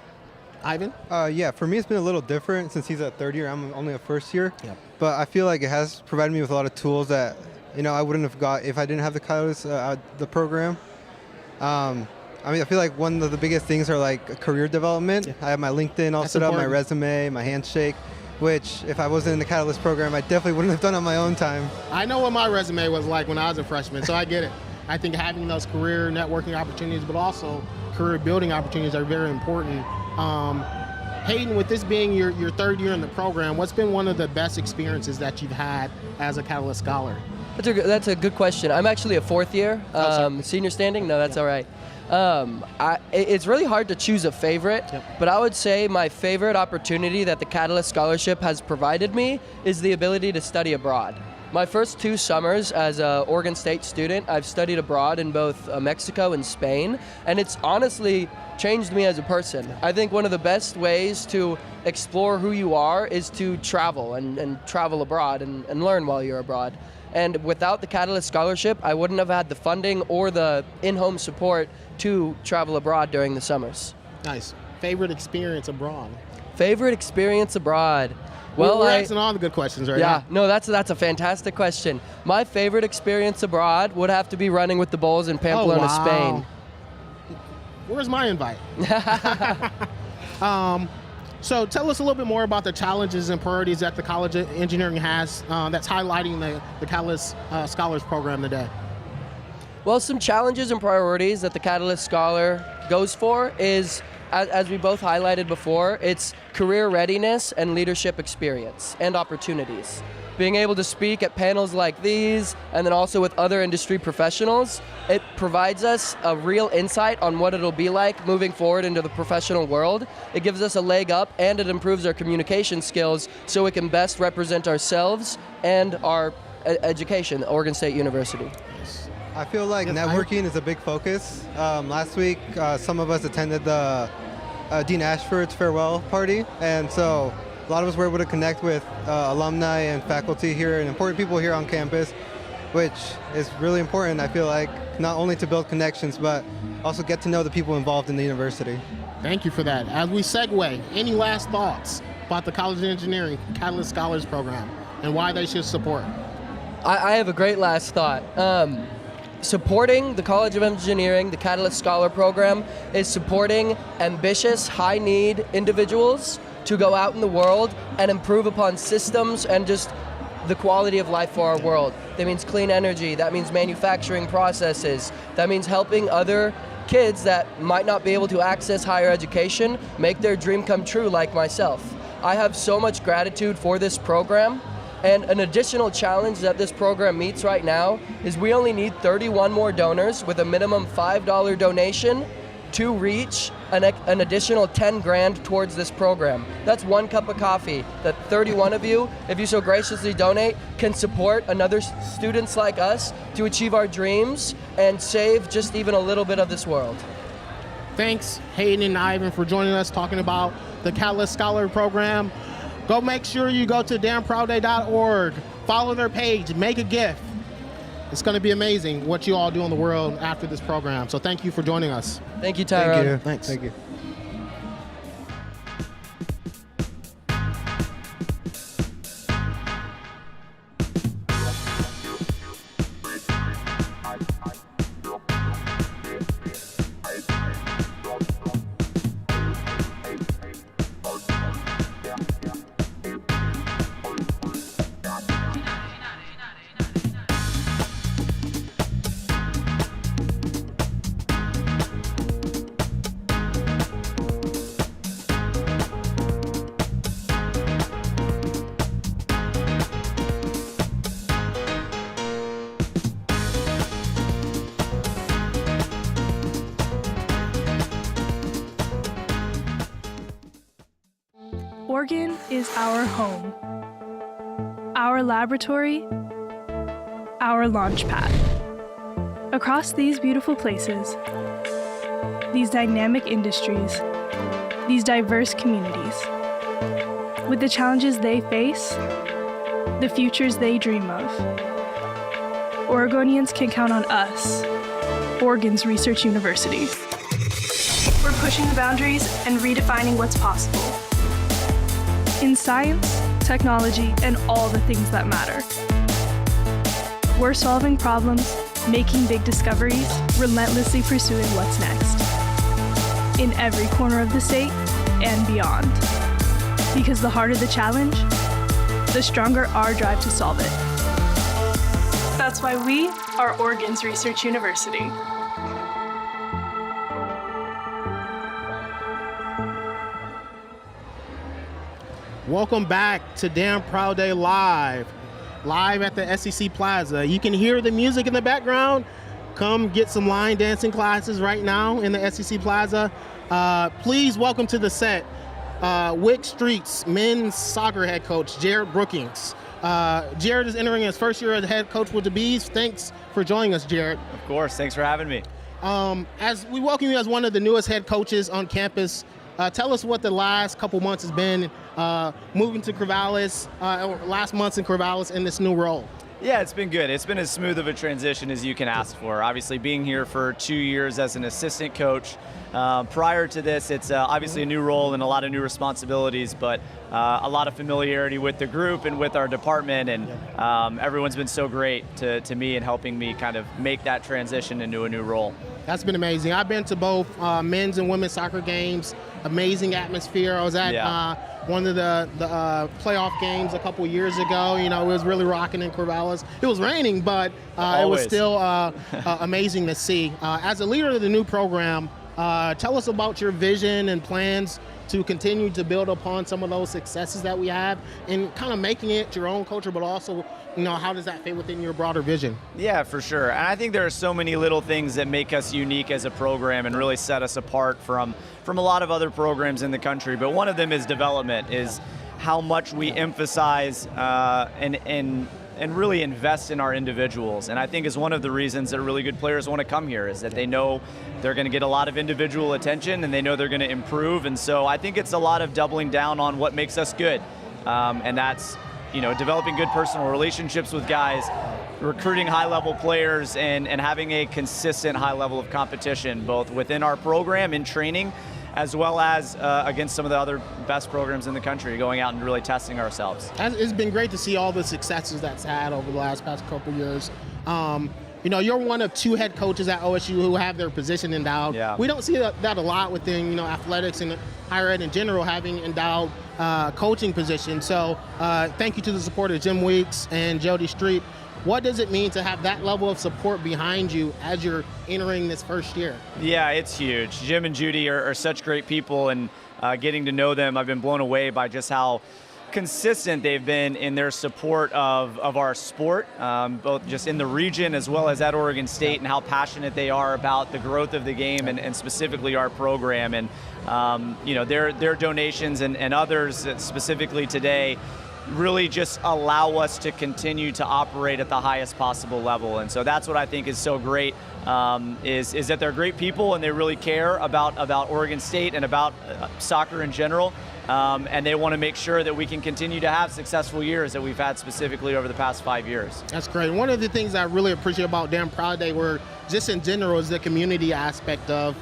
Ivan? Yeah, for me it's been a little different since he's a third year. I'm only a first year. Yep. But I feel like it has provided me with a lot of tools that I wouldn't have got if I didn't have the Catalyst, the program. I feel like one of the biggest things are like career development. Yeah. I have my LinkedIn all set up, my resume, my handshake, which if I wasn't in the Catalyst program, I definitely wouldn't have done on my own time. I know what my resume was like when I was a freshman, so I get it. I think having those career networking opportunities, but also career building opportunities are very important. Hayden, with this being your third year in the program, what's been one of the best experiences that you've had as a Catalyst Scholar? That's a good question. I'm actually a fourth year, senior standing. No, that's all right. It's really hard to choose a favorite, but I would say my favorite opportunity that the Catalyst Scholarship has provided me is the ability to study abroad. My first 2 summers as an Oregon State student, I've studied abroad in both Mexico and Spain, and it's honestly changed me as a person. I think one of the best ways to explore who you are is to travel and travel abroad and learn while you're abroad. And without the Catalyst Scholarship, I wouldn't have had the funding or the in-home support to travel abroad during the summers. Nice. Favorite experience abroad? Favorite experience abroad? Well, we're asking all the good questions right now. Yeah, no, that's a fantastic question. My favorite experience abroad would have to be running with the Bulls in Pamplona, Spain. Where's my invite? So tell us a little bit more about the challenges and priorities that the College of Engineering has that's highlighting the Catalyst Scholars Program today. Well, some challenges and priorities that the Catalyst Scholar goes for is, as we both highlighted before, it's career readiness and leadership experience and opportunities. Being able to speak at panels like these and then also with other industry professionals, it provides us a real insight on what it'll be like moving forward into the professional world. It gives us a leg up and it improves our communication skills so we can best represent ourselves and our education at Oregon State University. I feel like networking is a big focus. Last week, some of us attended the Dean Ashford's farewell party, and so a lot of us were able to connect with alumni and faculty here and important people here on campus, which is really important, I feel like, not only to build connections, but also get to know the people involved in the university. Thank you for that. As we segue, any last thoughts about the College of Engineering Catalyst Scholars Program and why they should support? I have a great last thought. Supporting the College of Engineering, the Catalyst Scholar Program, is supporting ambitious, high-need individuals to go out in the world and improve upon systems and just the quality of life for our world. That means clean energy, that means manufacturing processes, that means helping other kids that might not be able to access higher education make their dream come true like myself. I have so much gratitude for this program. And an additional challenge that this program meets right now is we only need 31 more donors with a minimum $5 donation to reach an additional 10 grand towards this program. That's 1 cup of coffee that 31 of you, if you so graciously donate, can support another students like us to achieve our dreams and save just even a little bit of this world. Thanks, Hayden and Ivan, for joining us talking about the Catalyst Scholar Program. Go make sure you go to damnproudday.org, follow their page, make a gift. It's going to be amazing what you all do in the world after this program. So thank you for joining us. Thank you, Tyrone. Thank you. Thanks. Thank you. Oregon is our home, our laboratory, our launch pad. Across these beautiful places, these dynamic industries, these diverse communities, with the challenges they face, the futures they dream of, Oregonians can count on us, Oregon's Research University. We're pushing the boundaries and redefining what's possible in science, technology, and all the things that matter. We're solving problems, making big discoveries, relentlessly pursuing what's next. In every corner of the state and beyond. Because the harder the challenge, the stronger our drive to solve it. That's why we are Oregon's Research University. Welcome back to Damn Proud Day Live at the SEC Plaza. You can hear the music in the background. Come get some line dancing classes right now in the SEC Plaza. Please welcome to the set Wick Street's men's soccer head coach, Jared Brookings. Jared is entering his first year as head coach with the Beavs. Thanks for joining us, Jared. Of course, thanks for having me. As we welcome you as one of the newest head coaches on campus, tell us what the last couple months has been moving to Corvallis, last months in Corvallis in this new role. Yeah, it's been good. It's been as smooth of a transition as you can ask for. Obviously, being here for 2 years as an assistant coach. Prior to this, it's obviously a new role and a lot of new responsibilities, but a lot of familiarity with the group and with our department, and everyone's been so great to me in helping me kind of make that transition into a new role. That's been amazing. I've been to both men's and women's soccer games. Amazing atmosphere. I was at one of the playoff games a couple years ago. You know, it was really rocking in Corvallis. It was raining, but it was still amazing to see. As a leader of the new program, tell us about your vision and plans to continue to build upon some of those successes that we have and kind of making it your own culture, but also, you know, how does that fit within your broader vision? Yeah, for sure. And I think there are so many little things that make us unique as a program and really set us apart from a lot of other programs in the country. But one of them is development, is how much we emphasize and really invest in our individuals. And I think is one of the reasons that really good players want to come here, is that they know they're going to get a lot of individual attention and they know they're going to improve. And so I think it's a lot of doubling down on what makes us good. And that's, you know, developing good personal relationships with guys, recruiting high-level players, and having a consistent high level of competition, both within our program in training, as well as against some of the other best programs in the country, going out and really testing ourselves. It's been great to see all the successes that's had over the past couple years. You know, you're one of 2 head coaches at OSU who have their position endowed. Yeah. We don't see that a lot within, you know, athletics and higher ed in general, having endowed coaching positions. So thank you to the support of Jim Weeks and Jody Street. What does it mean to have that level of support behind you as you're entering this first year? Yeah, it's huge. Jim and Judy are such great people, and getting to know them, I've been blown away by just how consistent they've been in their support of our sport, both just in the region as well as at Oregon State, and how passionate they are about the growth of the game and specifically our program. And you know, their donations and others specifically today really just allow us to continue to operate at the highest possible level. And so that's what I think is so great, is that they're great people and they really care about Oregon State and about soccer in general. And they want to make sure that we can continue to have successful years that we've had specifically over the past 5 years. That's great. One of the things I really appreciate about Damn Proud Day, or just in general, is the community aspect of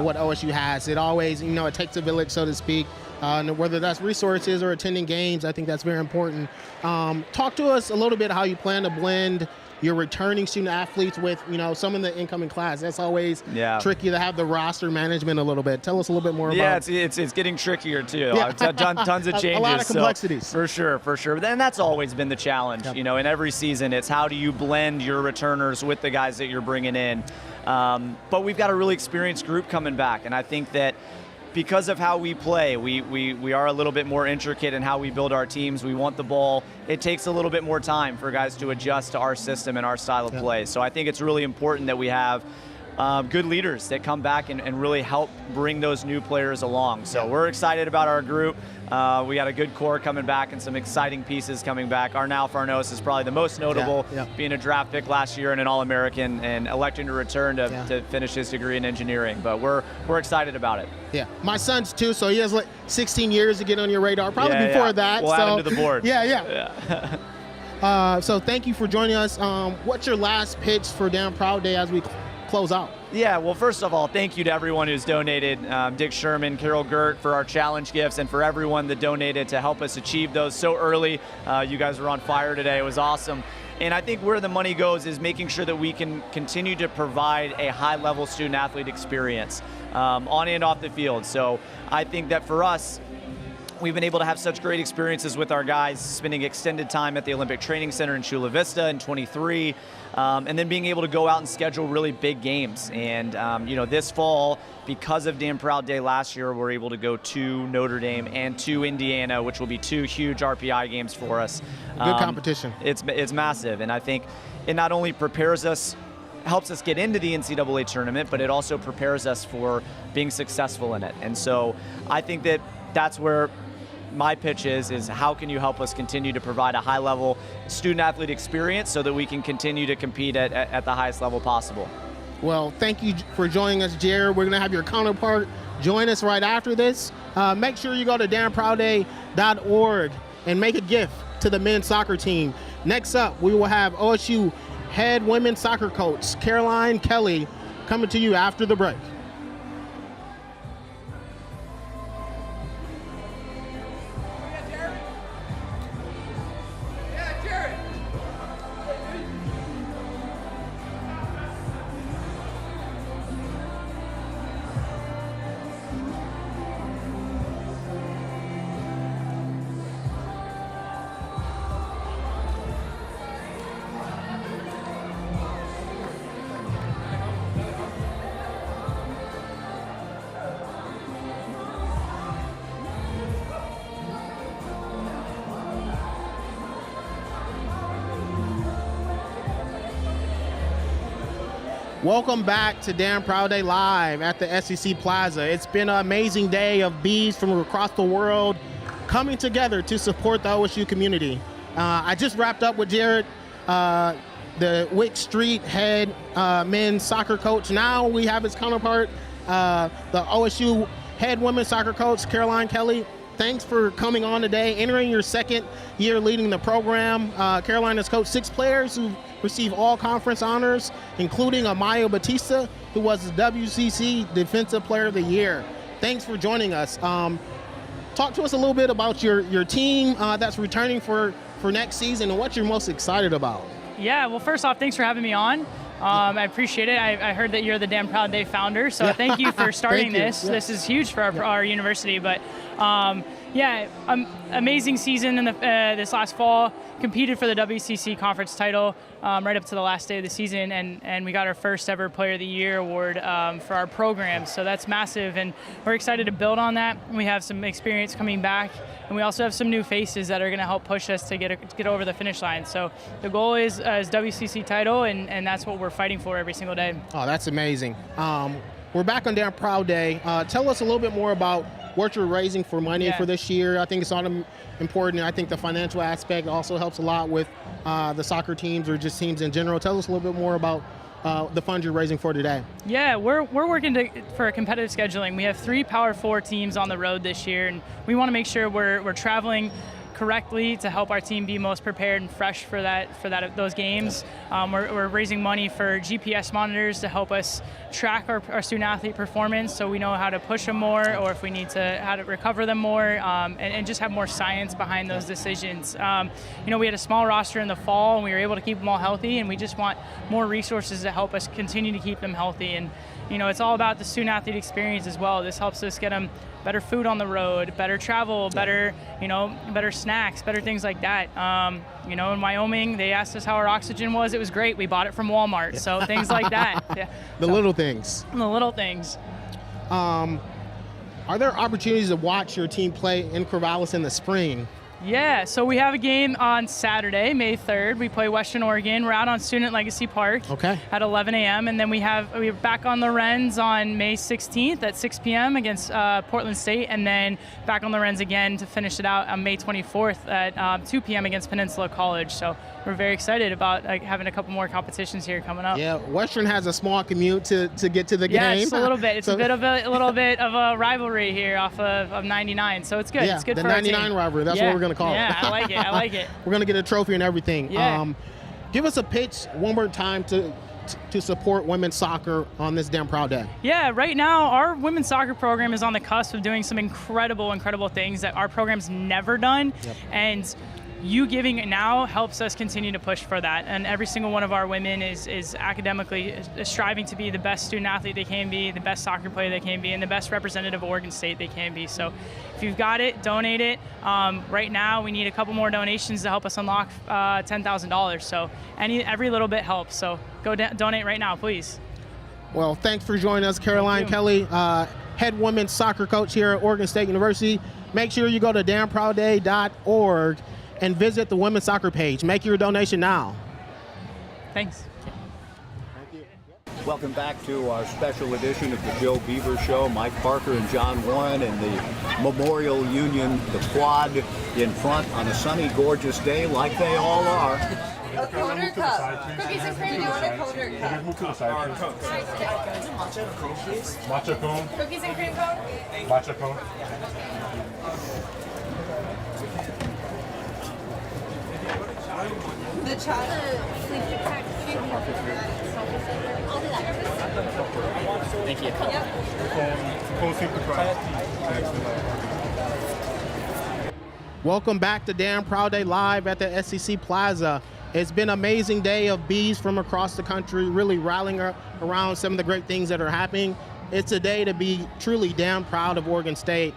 what OSU has. It always, you know, it takes a village, so to speak. Whether that's resources or attending games, I think that's very important. Talk to us a little bit how you plan to blend your returning student athletes with, you know, some of the incoming class. That's always tricky to have the roster management a little bit. Tell us a little bit more about. Yeah, it's getting trickier too. Tons of changes. A lot of complexities. So, for sure. Then that's always been the challenge. You know, in every season, it's how do you blend your returners with the guys that you're bringing in. But we've got a really experienced group coming back, and I think that because of how we play, we are a little bit more intricate in how we build our teams. We want the ball. It takes a little bit more time for guys to adjust to our system and our style of play. So I think it's really important that we have good leaders that come back and really help bring those new players along. So we're excited about our group. We got a good core coming back and some exciting pieces coming back. Arnal Farnos is probably the most notable, being a draft pick last year and an All-American and electing to return to finish his degree in engineering. But we're excited about it. Yeah, my son's too, so he has like 16 years to get on your radar. Probably before that. We'll add him to the board. So thank you for joining us. What's your last pitch for Damn Proud Day as we close out? Yeah, well, first of all, thank you to everyone who's donated. Dick Sherman, Carol Gert for our challenge gifts, and for everyone that donated to help us achieve those so early. You guys were on fire today. It was awesome. And I think where the money goes is making sure that we can continue to provide a high-level student-athlete experience on and off the field. So I think that for us, we've been able to have such great experiences with our guys, spending extended time at the Olympic Training Center in Chula Vista in 23, and then being able to go out and schedule really big games. And this fall, because of Damn Proud Day last year, we're able to go to Notre Dame and to Indiana, which will be 2 huge RPI games for us. Good competition. It's massive, and I think it not only prepares us, helps us get into the NCAA tournament, but it also prepares us for being successful in it. And so I think that that's where my pitch is how can you help us continue to provide a high-level student-athlete experience so that we can continue to compete at the highest level possible. Well, thank you for joining us, Jared. We're going to have your counterpart join us right after this. Make sure you go to damnproudday.org and make a gift to the men's soccer team. Next up, we will have OSU head women's soccer coach, Caroline Kelly, coming to you after the break. Welcome back to Damn Proud Day Live at the SEC Plaza. It's been an amazing day of bees from across the world coming together to support the OSU community. I just wrapped up with Jared, the Wick Street head men's soccer coach. Now we have his counterpart, the OSU head women's soccer coach, Caroline Kelly. Thanks for coming on today, entering your second year leading the program. Caroline has coached 6 players who receive all conference honors, including Amaya Batista, who was the WCC Defensive Player of the Year. Thanks for joining us. Talk to us a little bit about your team that's returning for next season and what you're most excited about. Yeah, well, first off, thanks for having me on. I appreciate it. I heard that you're the Damn Proud Day founder, so thank you for starting this. Yeah. This is huge for our university, but amazing season in this last fall. Competed for the WCC conference title right up to the last day of the season, and we got our first ever Player of the Year award for our program. So that's massive, and we're excited to build on that. We have some experience coming back, and we also have some new faces that are going to help push us to get over the finish line. So the goal is WCC title, and that's what we're fighting for every single day. Oh, that's amazing. We're back on Damn Proud Day. Tell us a little bit more about what you're raising for money for this year. I think it's not important. I think the financial aspect also helps a lot with the soccer teams or just teams in general. Tell us a little bit more about the funds you're raising for today. Yeah, we're working for competitive scheduling. We have 3 Power 4 teams on the road this year, and we want to make sure we're traveling correctly to help our team be most prepared and fresh for those games. We're raising money for GPS monitors to help us track our student athlete performance, so we know how to push them more, or if we need to how to recover them more, and just have more science behind those decisions. We had a small roster in the fall, and we were able to keep them all healthy, and we just want more resources to help us continue to keep them healthy. And it's all about the student athlete experience as well. This helps us get them better food on the road, better travel, better snacks, better things like that. In Wyoming, they asked us how our oxygen was. It was great. We bought it from Walmart. So things like that. Yeah. The little things. The little things. Are there opportunities to watch your team play in Corvallis in the spring? Yeah, so we have a game on Saturday, May 3rd. We play Western Oregon. We're out on Student Legacy Park at 11 a.m. And then we're back on the Wrens on May 16th at 6 p.m. against Portland State, and then back on the Wrens again to finish it out on May 24th at 2 p.m. against Peninsula College. So we're very excited about having a couple more competitions here coming up. Yeah, Western has a small commute to get to the game. Yeah, it's a little bit. It's a little bit of a rivalry here off of 99. So it's good. Yeah, it's good the for 99 our team. rivalry. That's what we're going to call it. Yeah, I like it. I like it. We're going to get a trophy and everything. Yeah. Give us a pitch one more time to support women's soccer on this Damn Proud Day. Yeah, right now our women's soccer program is on the cusp of doing some incredible things that our program's never done. Yep. And you giving it now helps us continue to push for that. And every single one of our women is academically striving to be the best student athlete they can be, the best soccer player they can be, and the best representative of Oregon State they can be. So if you've got it, donate it. Right now we need a couple more donations to help us unlock $10,000. So every little bit helps. So go donate right now, please. Well, thanks for joining us, Caroline Kelly, head women's soccer coach here at Oregon State University. Make sure you go to damnproudday.org and visit the women's soccer page. Make your donation now. Thanks. Welcome back to our special edition of the Joe Beaver Show. Mike Parker and John Warren and the Memorial Union, the quad in front on a sunny, gorgeous day like they all are. A quarter cup. Cookies and cream, you want a quarter cup? Move to the side, please. Matcha cone. Cookies and cream cone? Matcha cone. The chocolate sleepy pack. I'll do that. Thank you. Welcome back to Damn Proud Day live at the SEC Plaza. It's been an amazing day of bees from across the country really rallying around some of the great things that are happening. It's a day to be truly damn proud of Oregon State.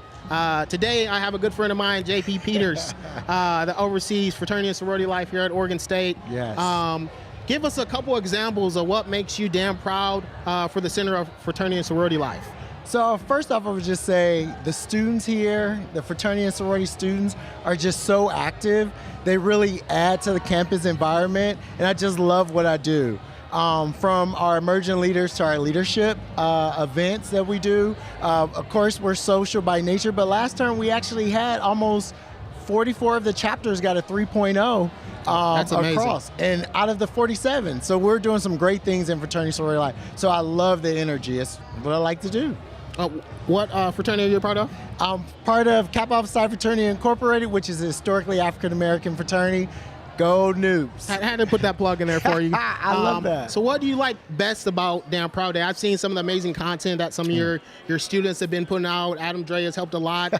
Today, I have a good friend of mine, JP Peters, that oversees fraternity and sorority life here at Oregon State. Yes. Give us a couple examples of what makes you damn proud for the Center of Fraternity and Sorority Life. So first off, I would just say the students here, the fraternity and sorority students, are just so active. They really add to the campus environment, and I just love what I do. From our emerging leaders to our leadership events that we do. Of course, we're social by nature, but last term we actually had almost 44 of the chapters got a 3.0 That's amazing. across, and out of the 47. So we're doing some great things in fraternity sorority life. So I love the energy. It's what I like to do. What fraternity are you part of? I'm part of Kappa Alpha Psi Fraternity Incorporated, which is a historically African-American fraternity. Go Noobs. I had to put that plug in there for you. I love that. So what do you like best about Damn Proud Day? I've seen some of the amazing content that some of your students have been putting out. Adam Dre has helped a lot.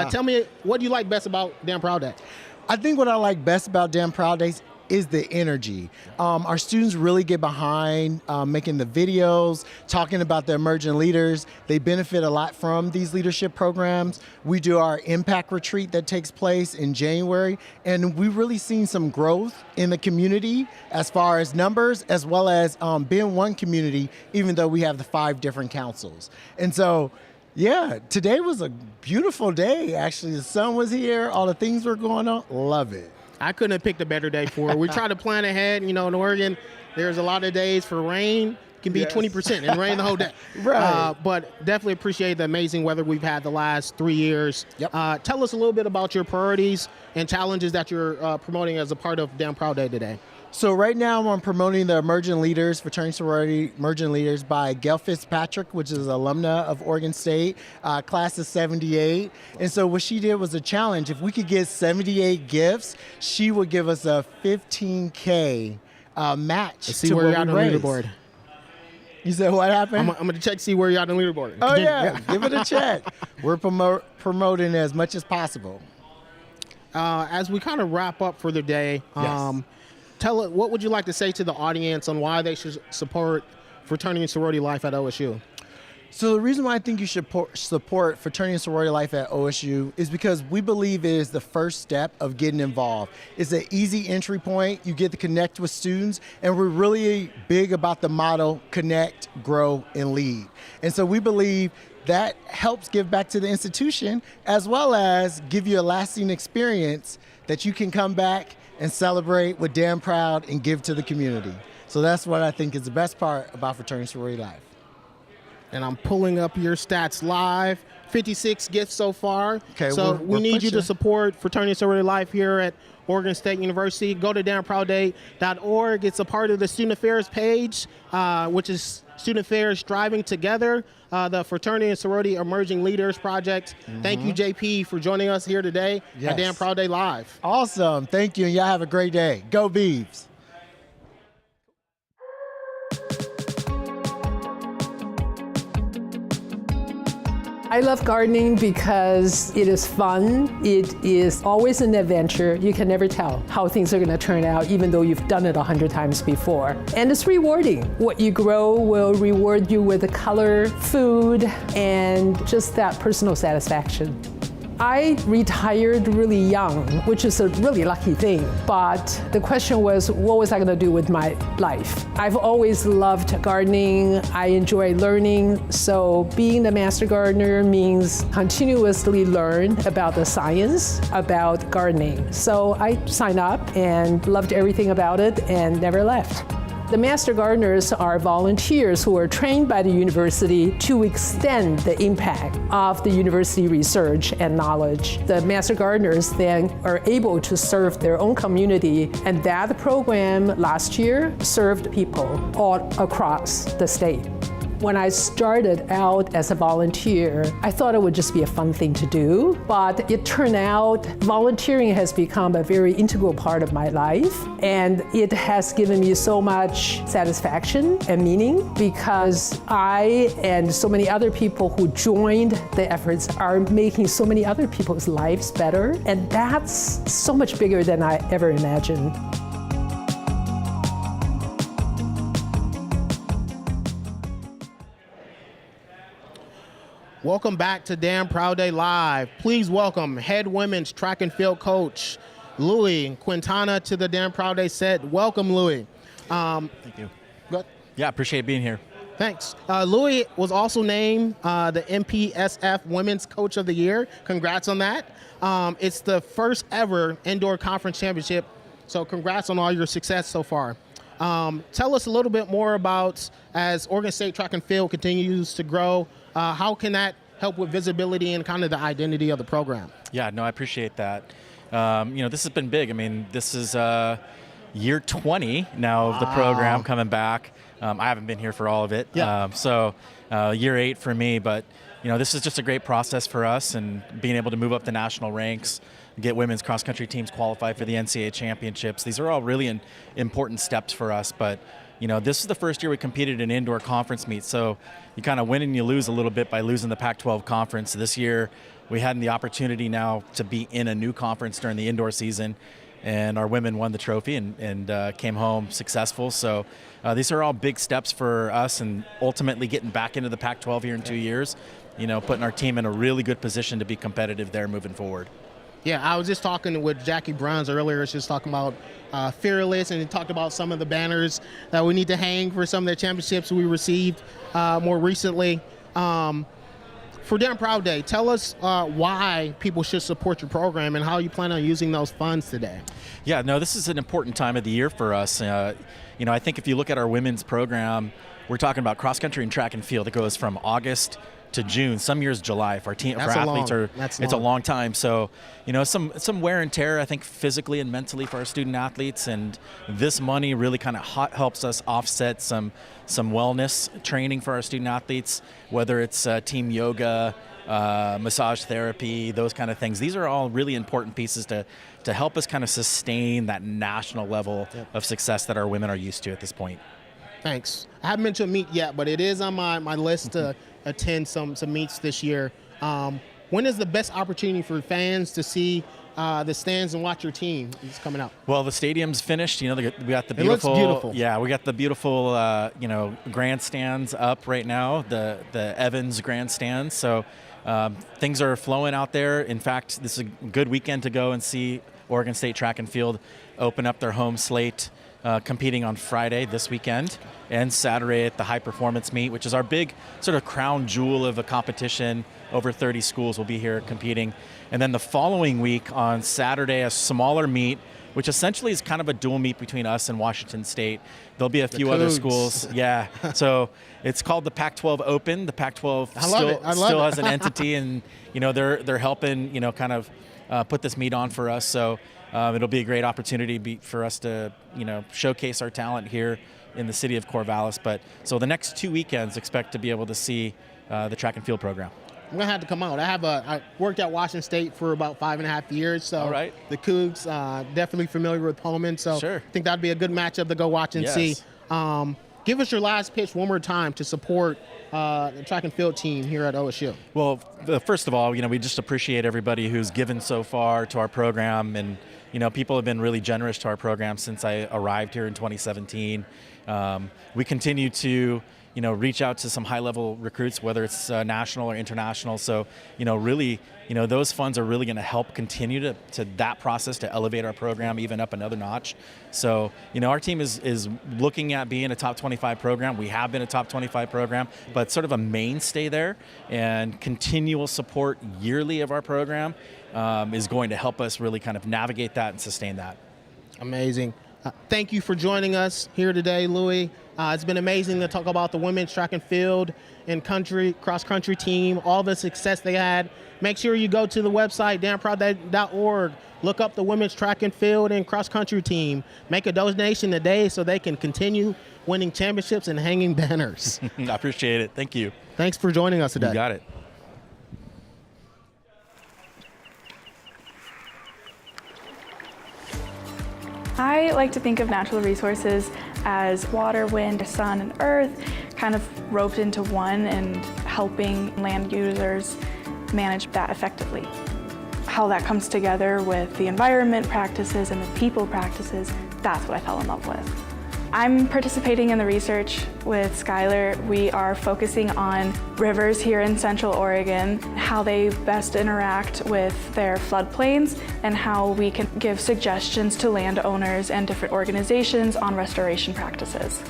Tell me, what do you like best about Damn Proud Day? I think what I like best about Damn Proud Days is the energy. Our students really get behind making the videos, talking about the emerging leaders. They benefit a lot from these leadership programs. We do our impact retreat that takes place in January, and we've really seen some growth in the community as far as numbers, as well as being one community, even though we have the 5 different councils. And so, yeah, today was a beautiful day, actually. The sun was here, all the things were going on. Love it. I couldn't have picked a better day for it. We try to plan ahead. You know, in Oregon, there's a lot of days for rain. It can be 20% and rain the whole day. Right. But definitely appreciate the amazing weather we've had the last 3 years. Yep. Tell us a little bit about your priorities and challenges that you're promoting as a part of Damn Proud Day today. So right now I'm promoting the Emerging Leaders, Fraternity Sorority Emerging Leaders by Gail Fitzpatrick, which is an alumna of Oregon State, class of 78. And so what she did was a challenge. If we could get 78 gifts, she would give us a $15K match. Let's see to where what you're on the we raised. leaderboard. You said what happened? I'm going to check, see where you're on the leaderboard. Oh yeah, give it a check. We're promoting as much as possible. As we kind of wrap up for the day, what would you like to say to the audience on why they should support fraternity and sorority life at OSU? So the reason why I think you should support fraternity and sorority life at OSU is because we believe it is the first step of getting involved. It's an easy entry point. You get to connect with students, and we're really big about the motto, connect, grow, and lead. And so we believe that helps give back to the institution as well as give you a lasting experience that you can come back and celebrate with Damn Proud and give to the community. So that's what I think is the best part about Fraternity Sorority Life. And I'm pulling up your stats live. 56 gifts so far. Okay, so we're we need you to pushing. support Fraternity Sorority Life here at Oregon State University. Go to damnproudday.org. It's a part of the Student Affairs page, which is Student Affairs Striving Together, the Fraternity and Sorority Emerging Leaders Project. Thank you, JP, for joining us here today at Damn Proud Day Live. Awesome. Thank you. And y'all have a great day. Go Beavs. I love gardening because it is fun. It is always an adventure. You can never tell how things are going to turn out, even though you've done it 100 times before. And it's rewarding. What you grow will reward you with the color, food, and just that personal satisfaction. I retired really young, which is a really lucky thing. But the question was, what was I going to do with my life? I've always loved gardening. I enjoy learning. So being the master gardener means continuously learn about the science about gardening. So I signed up and loved everything about it and never left. The Master Gardeners are volunteers who are trained by the university to extend the impact of the university research and knowledge. The Master Gardeners then are able to serve their own community, and that program last year served people all across the state. When I started out as a volunteer, I thought it would just be a fun thing to do, but it turned out volunteering has become a very integral part of my life, and it has given me so much satisfaction and meaning because I and so many other people who joined the efforts are making so many other people's lives better, and that's so much bigger than I ever imagined. Welcome back to Damn Proud Day Live. Please welcome head women's track and field coach, Louis Quintana, to the Damn Proud Day set. Welcome, Louis. Thank you. Good. Yeah, appreciate being here. Thanks. Louis was also named the MPSF Women's Coach of the Year. Congrats on that. It's the first ever indoor conference championship, so congrats on all your success so far. Tell us a little bit more about, as Oregon State track and field continues to grow, how can that help with visibility and kind of the identity of the program? Yeah, no, I appreciate that. This has been big. I mean, this is year 20 now of the program coming back. I haven't been here for all of it. Yeah. So year 8 for me, but this is just a great process for us, and being able to move up the national ranks, get women's cross-country teams qualified for the NCAA championships. These are all really important steps for us, but this is the first year we competed in indoor conference meets, so you kind of win and you lose a little bit by losing the Pac-12 conference. This year, we had the opportunity now to be in a new conference during the indoor season, and our women won the trophy and came home successful. So these are all big steps for us, and ultimately getting back into the Pac-12 here in 2 years, putting our team in a really good position to be competitive there moving forward. Yeah, I was just talking with Jackie Bruns earlier. She's talking about Fearless, and he talked about some of the banners that we need to hang for some of the championships we received more recently. For Damn Proud Day, tell us why people should support your program and how you plan on using those funds today. Yeah, no, this is an important time of the year for us. I think if you look at our women's program, we're talking about cross country and track and field. It goes from August to June, some years July. For our team, for athletes, it's a long time. So, some wear and tear, I think, physically and mentally for our student athletes, and this money really kind of helps us offset some wellness training for our student athletes, whether it's team yoga, massage therapy, those kind of things. These are all really important pieces to help us kind of sustain that national level of success that our women are used to at this point. Thanks. I haven't been to a meet yet, but it is on my list to attend some meets this year. When is the best opportunity for fans to see the stands and watch your team? It's coming up. Well, the stadium's finished. We got the beautiful. It looks beautiful. Yeah, we got the beautiful, grandstands up right now. The Evans grandstand. So things are flowing out there. In fact, this is a good weekend to go and see Oregon State track and field open up their home slate competing on Friday this weekend and Saturday at the high performance meet, which is our big sort of crown jewel of a competition. Over 30 schools will be here competing. And then the following week on Saturday, a smaller meet, which essentially is kind of a dual meet between us and Washington State. There'll be a few other schools. Yeah. So it's called the Pac-12 Open. The Pac-12 still has an entity, and they're helping kind of put this meet on for us. So it'll be a great opportunity for us to showcase our talent here in the city of Corvallis. But so the next 2 weekends, expect to be able to see the track and field program. I'm gonna have to come out. I worked at Washington State for about 5.5 years, so the Cougs, definitely familiar with Pullman. So I think that'd be a good matchup to go watch and see. Give us your last pitch one more time to support the track and field team here at OSU. Well, first of all, we just appreciate everybody who's given so far to our program, and people have been really generous to our program since I arrived here in 2017. We continue to reach out to some high-level recruits, whether it's national or international. So, really, those funds are really going to help continue to that process to elevate our program even up another notch. So, our team is looking at being a top 25 program. We have been a top 25 program, but sort of a mainstay there, and continual support yearly of our program is going to help us really kind of navigate that and sustain that. Amazing. Thank you for joining us here today, Louis. It's been amazing to talk about the women's track and field and cross-country team, all the success they had. Make sure you go to the website, damnproud.org. Look up the women's track and field and cross-country team. Make a donation today so they can continue winning championships and hanging banners. I appreciate it. Thank you. Thanks for joining us today. You got it. I like to think of natural resources as water, wind, sun, and earth kind of roped into one and helping land users manage that effectively. How that comes together with the environment practices and the people practices, that's what I fell in love with. I'm participating in the research with Skylar. We are focusing on rivers here in Central Oregon, how they best interact with their floodplains, and how we can give suggestions to landowners and different organizations on restoration practices.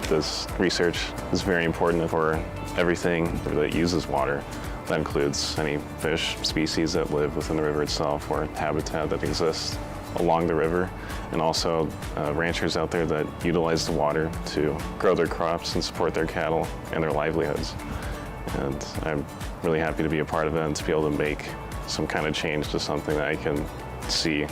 This research is very important for everything that uses water. That includes any fish species that live within the river itself or habitat that exists along the river, and also ranchers out there that utilize the water to grow their crops and support their cattle and their livelihoods. And I'm really happy to be a part of it and to be able to make some kind of change to something that I can see.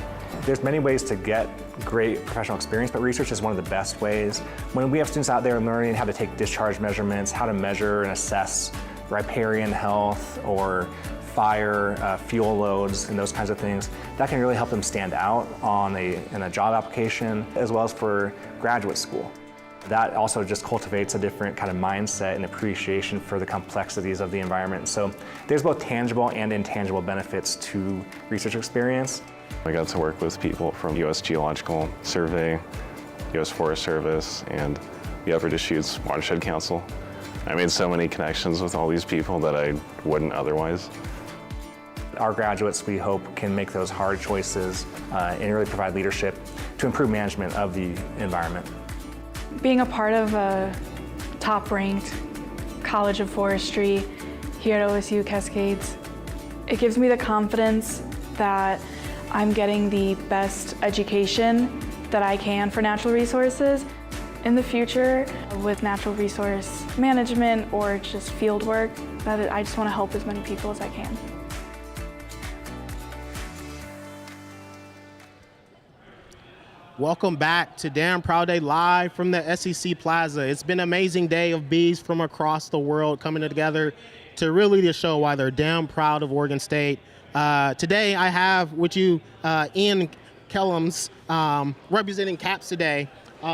There's many ways to get great professional experience, but research is one of the best ways. When we have students out there learning how to take discharge measurements, how to measure and assess riparian health or fire, fuel loads, and those kinds of things, that can really help them stand out in a job application, as well as for graduate school. That also just cultivates a different kind of mindset and appreciation for the complexities of the environment. So there's both tangible and intangible benefits to research experience. I got to work with people from U.S. Geological Survey, U.S. Forest Service, and the Upper Deschutes Watershed Council. I made so many connections with all these people that I wouldn't otherwise. Our graduates, we hope, can make those hard choices and really provide leadership to improve management of the environment. Being a part of a top-ranked College of Forestry here at OSU Cascades, it gives me the confidence that I'm getting the best education that I can for natural resources. In the future, with natural resource management or just field work, that I just want to help as many people as I can. Welcome back to Damn Proud Day live from the SEC Plaza. It's been an amazing day of bees from across the world coming together to really just show why they're damn proud of Oregon State. Today I have with you Ian Kellums representing CAPS today.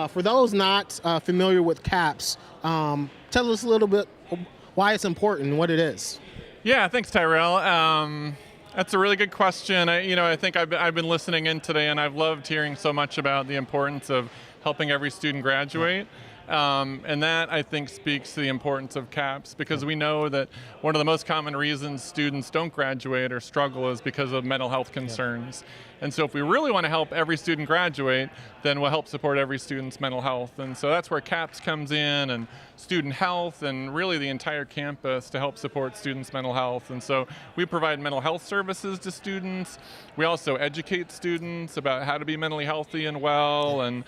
For those not familiar with CAPS, tell us a little bit why it's important and what it is. Yeah, thanks, Tyrell. That's a really good question. I think I've been listening in today, and I've loved hearing so much about the importance of helping every student graduate. And that, I think, speaks to the importance of CAPS, because we know that one of the most common reasons students don't graduate or struggle is because of mental health concerns. And so if we really want to help every student graduate, then we'll help support every student's mental health. And so that's where CAPS comes in, and student health, and really the entire campus to help support students' mental health. And so we provide mental health services to students. We also educate students about how to be mentally healthy and well, and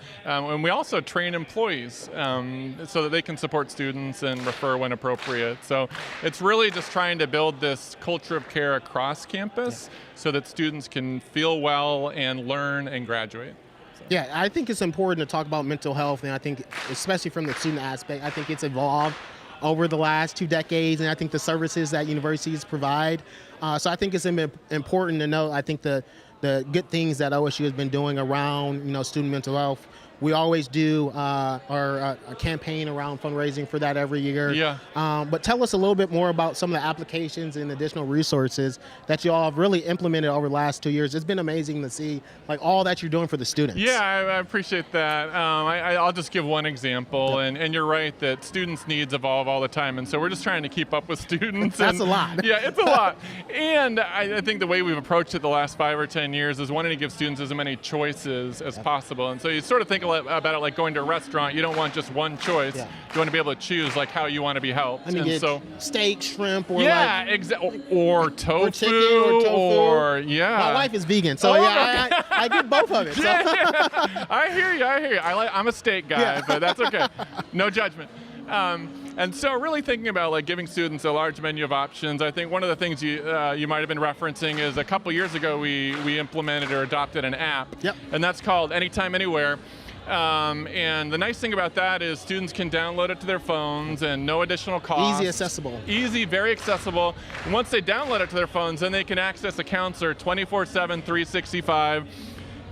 we also train employees so that they can support students and refer when appropriate. So it's really just trying to build this culture of care across campus so that students can feel well and learn and graduate. Yeah, I think it's important to talk about mental health, and I think, especially from the student aspect, I think it's evolved over the last 2 decades, and I think the services that universities provide. So I think it's important to know, I think the good things that OSU has been doing around, student mental health. We always do a campaign around fundraising for that every year. Yeah. But tell us a little bit more about some of the applications and additional resources that you all have really implemented over the last 2 years. It's been amazing to see all that you're doing for the students. Yeah, I appreciate that. I'll just give one example, and you're right that students' needs evolve all the time, and so we're just trying to keep up with students. That's a lot. Yeah, it's a lot. And I think the way we've approached it the last 5 or 10 years is wanting to give students as many choices as possible. And so you sort of think about it like going to a restaurant. You don't want just one choice. Yeah. You want to be able to choose how you want to be helped. I mean, and so steak, shrimp, or or tofu, or chicken, or tofu. My wife is vegan, so I get both of it. So. Yeah. I hear you. I'm a steak guy, but that's okay. No judgment. And so really thinking about giving students a large menu of options. I think one of the things you might have been referencing is a couple years ago we implemented or adopted an app, and that's called Anytime Anywhere. And the nice thing about that is students can download it to their phones and no additional cost. Easy, accessible. Easy, very accessible. And once they download it to their phones, then they can access a counselor 24/7, 365.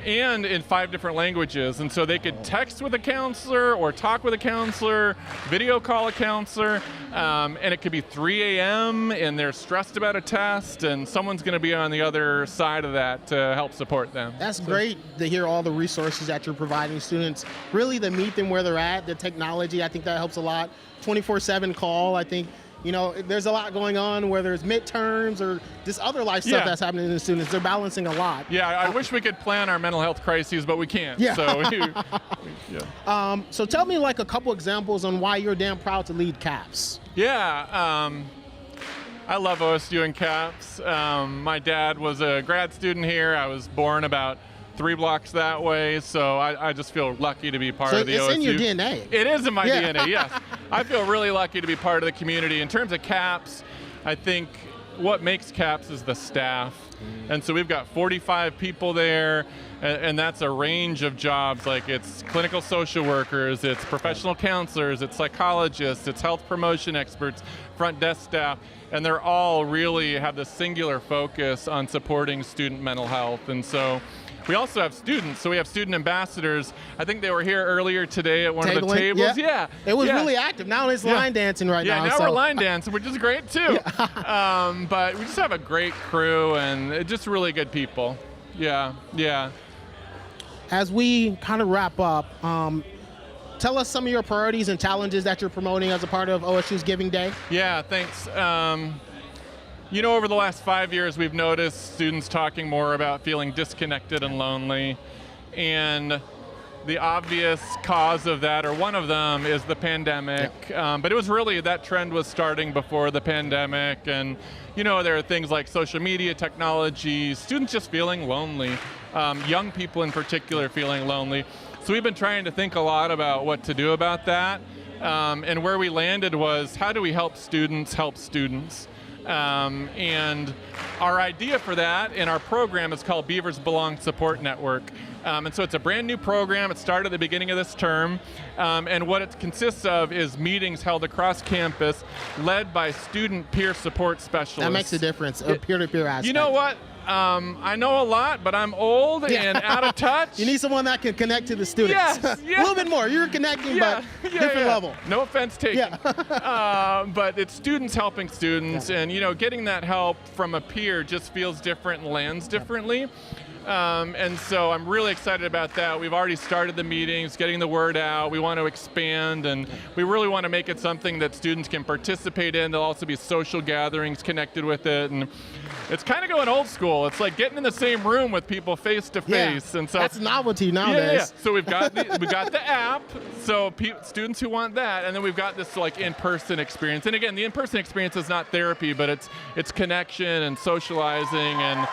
And in 5 different languages. And so they could text with a counselor or talk with a counselor, video call a counselor, and it could be 3 a.m. and they're stressed about a test, and someone's going to be on the other side of that to help support them. That's great to hear all the resources that you're providing students, really to meet them where they're at, the technology. I think that helps a lot. 24/7 call, I think. There's a lot going on, whether it's midterms or just other life stuff that's happening to the students. They're balancing a lot. Yeah, I wish we could plan our mental health crises, but we can't. Yeah. So, so tell me a couple examples on why you're damn proud to lead CAPS. Yeah, I love OSU and CAPS. My dad was a grad student here. I was born about 3 blocks that way, so I just feel lucky to be part of the OSU. It's in your DNA. It is in my DNA, yes. I feel really lucky to be part of the community. In terms of CAPS, I think what makes CAPS is the staff. And so we've got 45 people there, and that's a range of jobs. It's clinical social workers, it's professional counselors, it's psychologists, it's health promotion experts, front desk staff, and they're all really have this singular focus on supporting student mental health. And so we also have students, so we have student ambassadors. I think they were here earlier today at one of the tables. Yeah. It was really active. Now it's line dancing now. Yeah, now we're line dancing, which is great too. But we just have a great crew and just really good people. Yeah. As we kind of wrap up, tell us some of your priorities and challenges that you're promoting as a part of OSU's Giving Day. Yeah, thanks. Over the last 5 years, we've noticed students talking more about feeling disconnected and lonely. And the obvious cause of that, or one of them, is the pandemic. But it was really, that trend was starting before the pandemic. And, there are things like social media, technology, students just feeling lonely, young people in particular feeling lonely. So we've been trying to think a lot about what to do about that. And where we landed was, how do we help students help students? And our idea for that in our program is called Beavers Belong Support Network. And so it's a brand new program. It started at the beginning of this term. And what it consists of is meetings held across campus led by student peer support specialists. That makes a difference, a peer-to-peer aspect. You know what? I know a lot, but I'm old and out of touch. You need someone that can connect to the students. Yes, a little bit more. You're connecting, but different level. No offense taken. But it's students helping students, and getting that help from a peer just feels different and lands differently. And so I'm really excited about that. We've already started the meetings, getting the word out. We want to expand, and we really want to make it something that students can participate in. There'll also be social gatherings connected with it. And it's kind of going old school. It's like getting in the same room with people face to face. And so that's novelty nowadays. Yeah. So we've got the app. So students who want that, and then we've got this like in-person experience. And again, the in-person experience is not therapy, but it's connection and socializing. And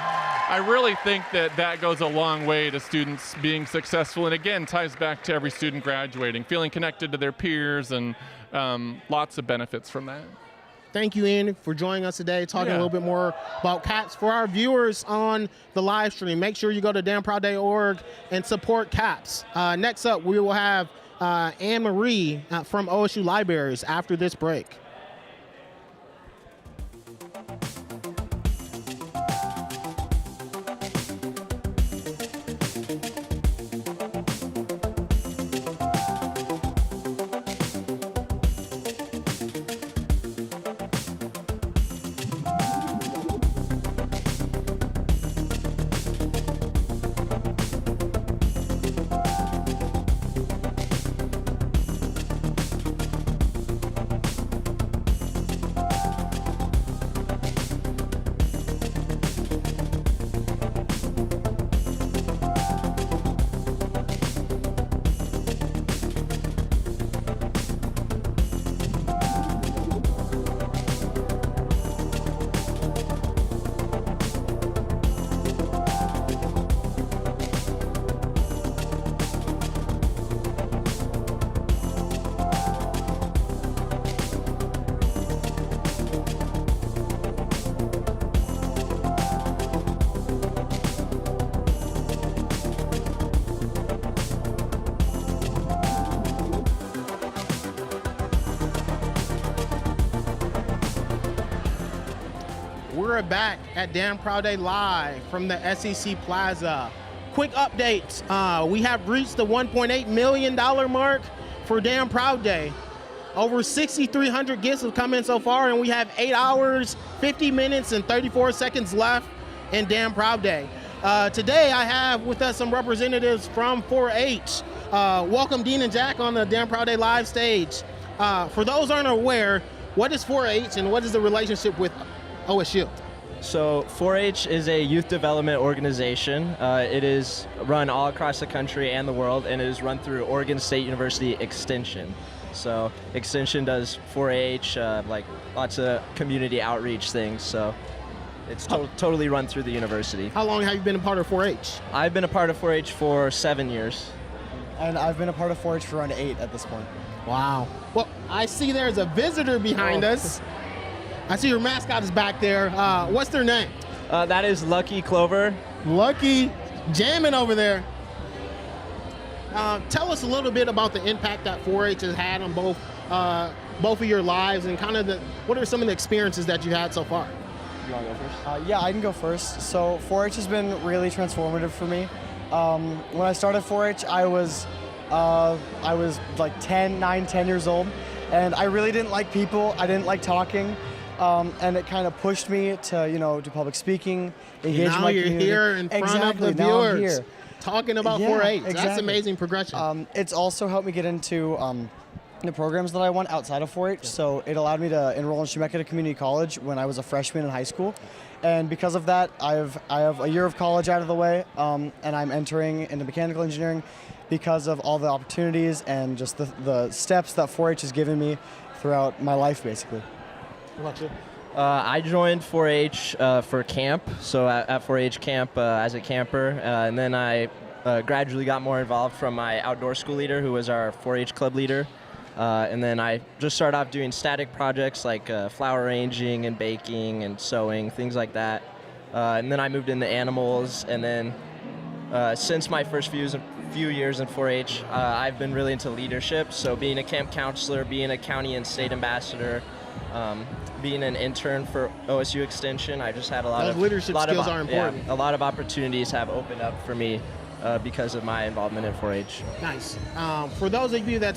I really think that goes a long way to students being successful. And again, ties back to every student graduating, feeling connected to their peers, and lots of benefits from that. Thank you, Ian, for joining us today, talking a little bit more about CAPS. For our viewers on the live stream, make sure you go to damnproudday.org and support CAPS. Next up, we will have Anne-Marie from OSU Libraries after this break. We're back at Damn Proud Day live from the SEC Plaza. Quick updates. We have reached the $1.8 million mark for Damn Proud Day. Over 6,300 gifts have come in so far, and we have 8 hours, 50 minutes, and 34 seconds left in Damn Proud Day. Today I have with us some representatives from 4-H. Welcome Dean and Jack on the Damn Proud Day live stage. For those who aren't aware, what is 4-H and what is the relationship with OSU? So 4-H is a youth development organization. It is run all across the country and the world, and it is run through Oregon State University Extension. So Extension does 4-H, like lots of community outreach things. So it's totally run through the university. How long have you been a part of 4-H? I've been a part of 4-H for 7 years. And I've been a part of 4-H for around 8 at this point. Wow. Well, I see there's a visitor behind us. I see your mascot is back there. What's their name? That is Lucky Clover. Lucky, jamming over there. Tell us a little bit about the impact that 4-H has had on both of your lives, and kind of what are some of the experiences that you had so far? You want to go first? Yeah, I can go first. So 4-H has been really transformative for me. When I started 4-H, I was like 10 years old, and I really didn't like people. I didn't like talking. And it kind of pushed me to, do public speaking, engage now my you're community. Here in front of the Now I'm viewers, here. talking about 4-H. That's amazing progression. It's also helped me get into the programs that I want outside of 4-H. So it allowed me to enroll in Chemeketa Community College when I was a freshman in high school. And because of that, I have a year of college out of the way, and I'm entering into mechanical engineering because of all the opportunities and just the steps that 4-H has given me throughout my life, basically. What about you? I joined 4-H for camp, so at 4-H camp as a camper, and then I gradually got more involved from my outdoor school leader, who was our 4-H club leader, and then I just started off doing static projects like flower arranging and baking and sewing, things like that, and then I moved into animals, and then since my first few years in 4-H, I've been really into leadership, so being a camp counselor, being a county and state ambassador, being an intern for OSU Extension, I just had a lot of leadership skills are important. Yeah, a lot of opportunities have opened up for me because of my involvement in 4-H. Nice. For those of you that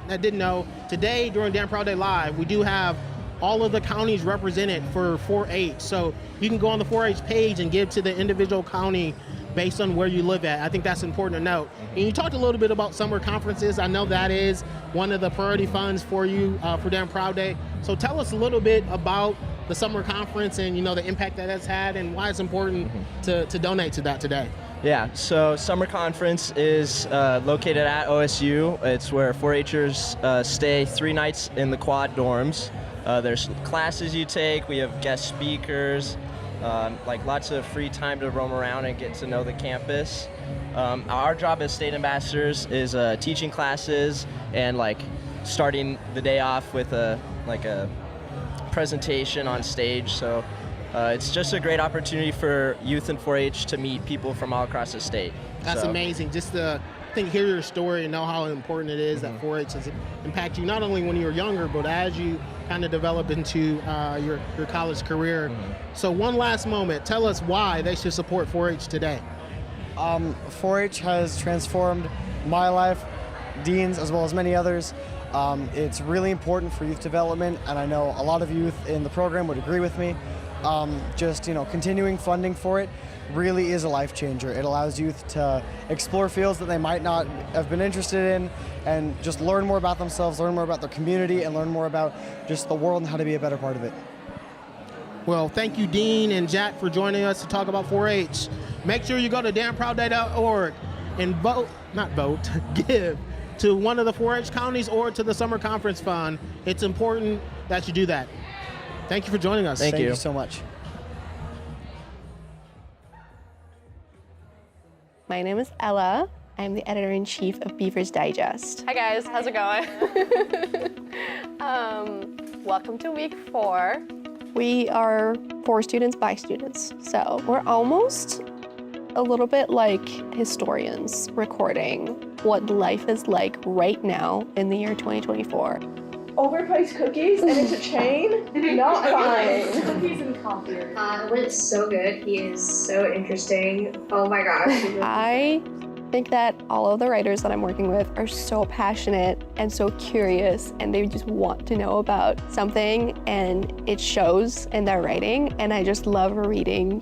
didn't know, today during Damn Proud Day Live, we do have all of the counties represented for 4-H. So you can go on the 4-H page and give to the individual county based on where you live at. I think that's important to note. And you talked a little bit about summer conferences. I know that is one of the priority funds for you for Damn Proud Day. So tell us a little bit about the summer conference and the impact that it's had and why it's important to donate to that today. Yeah, so summer conference is located at OSU. It's where 4-Hers stay 3 nights in the quad dorms. There's classes you take. We have guest speakers, lots of free time to roam around and get to know the campus. Our job as state ambassadors is teaching classes and starting the day off with a presentation on stage. So it's just a great opportunity for youth in 4-H to meet people from all across the state. That's amazing. Just to hear your story and know how important it is that 4-H has impacted you not only when you were younger, but as you kind of develop into your college career. So one last moment, tell us why they should support 4-H today. 4-H has transformed my life, Dean's, as well as many others. It's really important for youth development, and I know a lot of youth in the program would agree with me. Continuing funding for it really is a life changer. It allows youth to explore fields that they might not have been interested in and just learn more about themselves, learn more about their community, and learn more about just the world and how to be a better part of it. Well, thank you, Dean and Jack, for joining us to talk about 4-H. Make sure you go to damnproudday.org and give to one of the 4-H counties or to the Summer Conference Fund. It's important that you do that. Thank you for joining us. Thank you so much. My name is Ella. I'm the editor-in-chief of Beavers Digest. Hi guys, how's it going? Welcome to week 4. We are for students by students. So we're almost a little bit like historians recording what life is like right now in the year 2024. Overpriced cookies and it's a chain? Not fine. Cookies and coffee. It went so good. He is so interesting. Oh my gosh. I think that all of the writers that I'm working with are so passionate and so curious, and they just want to know about something, and it shows in their writing, and I just love reading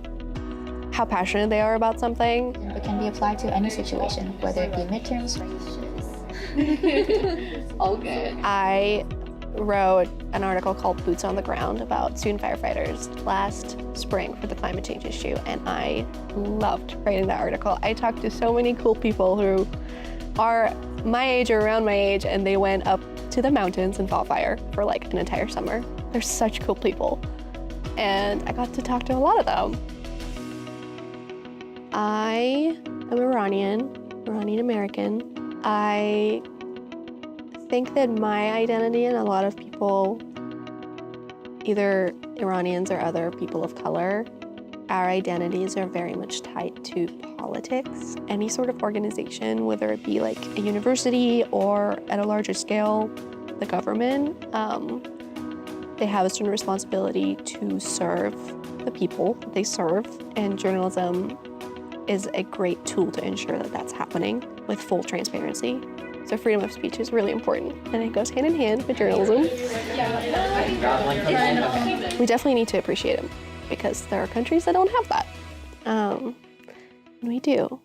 how passionate they are about something. It can be applied to any situation, whether it be midterms or All good. I wrote an article called Boots on the Ground about student firefighters last spring for the climate change issue, and I loved writing that article. I talked to so many cool people who are my age or around my age, and they went up to the mountains and fought fire for an entire summer. They're such cool people, and I got to talk to a lot of them. I am Iranian American. I think that my identity and a lot of people, either Iranians or other people of color, our identities are very much tied to politics. Any sort of organization, whether it be a university or at a larger scale, the government, they have a certain responsibility to serve the people they serve, and journalism is a great tool to ensure that that's happening with full transparency. So freedom of speech is really important, and it goes hand in hand with journalism. We definitely need to appreciate them, because there are countries that don't have that. And we do.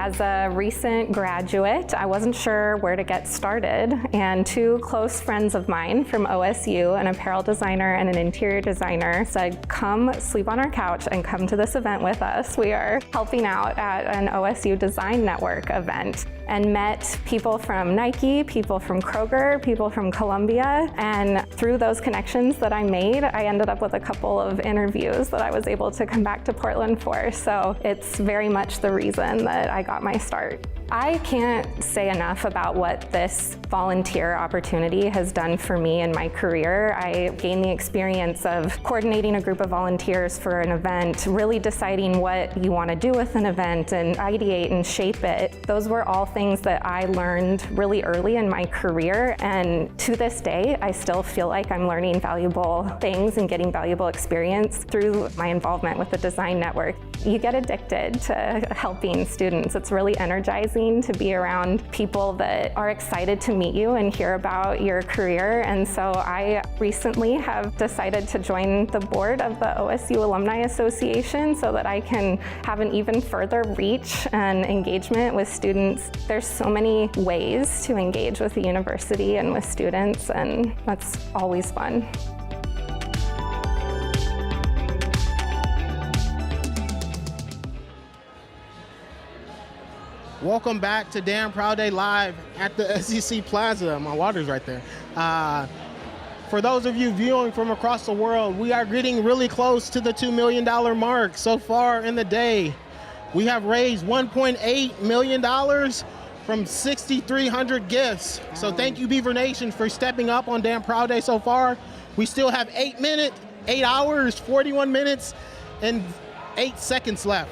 As a recent graduate, I wasn't sure where to get started, and two close friends of mine from OSU, an apparel designer and an interior designer, said, come sleep on our couch and come to this event with us. We are helping out at an OSU Design Network event, and met people from Nike, people from Kroger, people from Columbia, and through those connections that I made, I ended up with a couple of interviews that I was able to come back to Portland for. So it's very much the reason that I got my start. I can't say enough about what this volunteer opportunity has done for me in my career. I gained the experience of coordinating a group of volunteers for an event, really deciding what you want to do with an event and ideate and shape it. Those were all things that I learned really early in my career, and to this day, I still feel like I'm learning valuable things and getting valuable experience through my involvement with the Design Network. You get addicted to helping students. It's really energizing to be around people that are excited to meet you and hear about your career. And so I recently have decided to join the board of the OSU Alumni Association so that I can have an even further reach and engagement with students. There's so many ways to engage with the university and with students, and that's always fun. Welcome back to Damn Proud Day Live at the SEC Plaza. My water's right there. For those of you viewing from across the world, we are getting really close to the $2 million mark so far in the day. We have raised $1.8 million from 6,300 gifts. So thank you, Beaver Nation, for stepping up on Damn Proud Day so far. We still have 8 hours, 41 minutes, and 8 seconds left.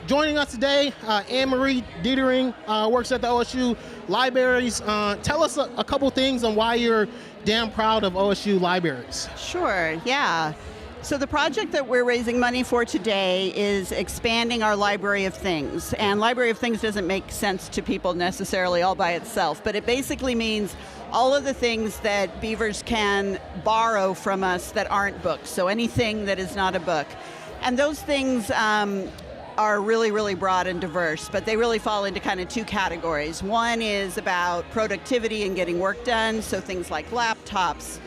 Joining us today, Anne-Marie Dietering works at the OSU Libraries. Tell us a couple things on why you're damn proud of OSU Libraries. Sure, yeah. So the project that we're raising money for today is expanding our Library of Things. And Library of Things doesn't make sense to people necessarily all by itself, but it basically means all of the things that Beavers can borrow from us that aren't books, so anything that is not a book. And those things are really, really broad and diverse, but they really fall into kind of two categories. One is about productivity and getting work done, so things like laptops,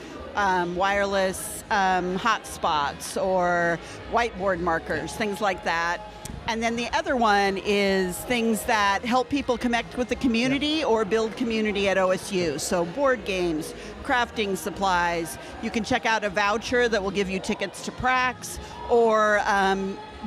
wireless hotspots, or whiteboard markers, things like that. And then the other one is things that help people connect with the community or build community at OSU. So board games, crafting supplies. You can check out a voucher that will give you tickets to Prax, or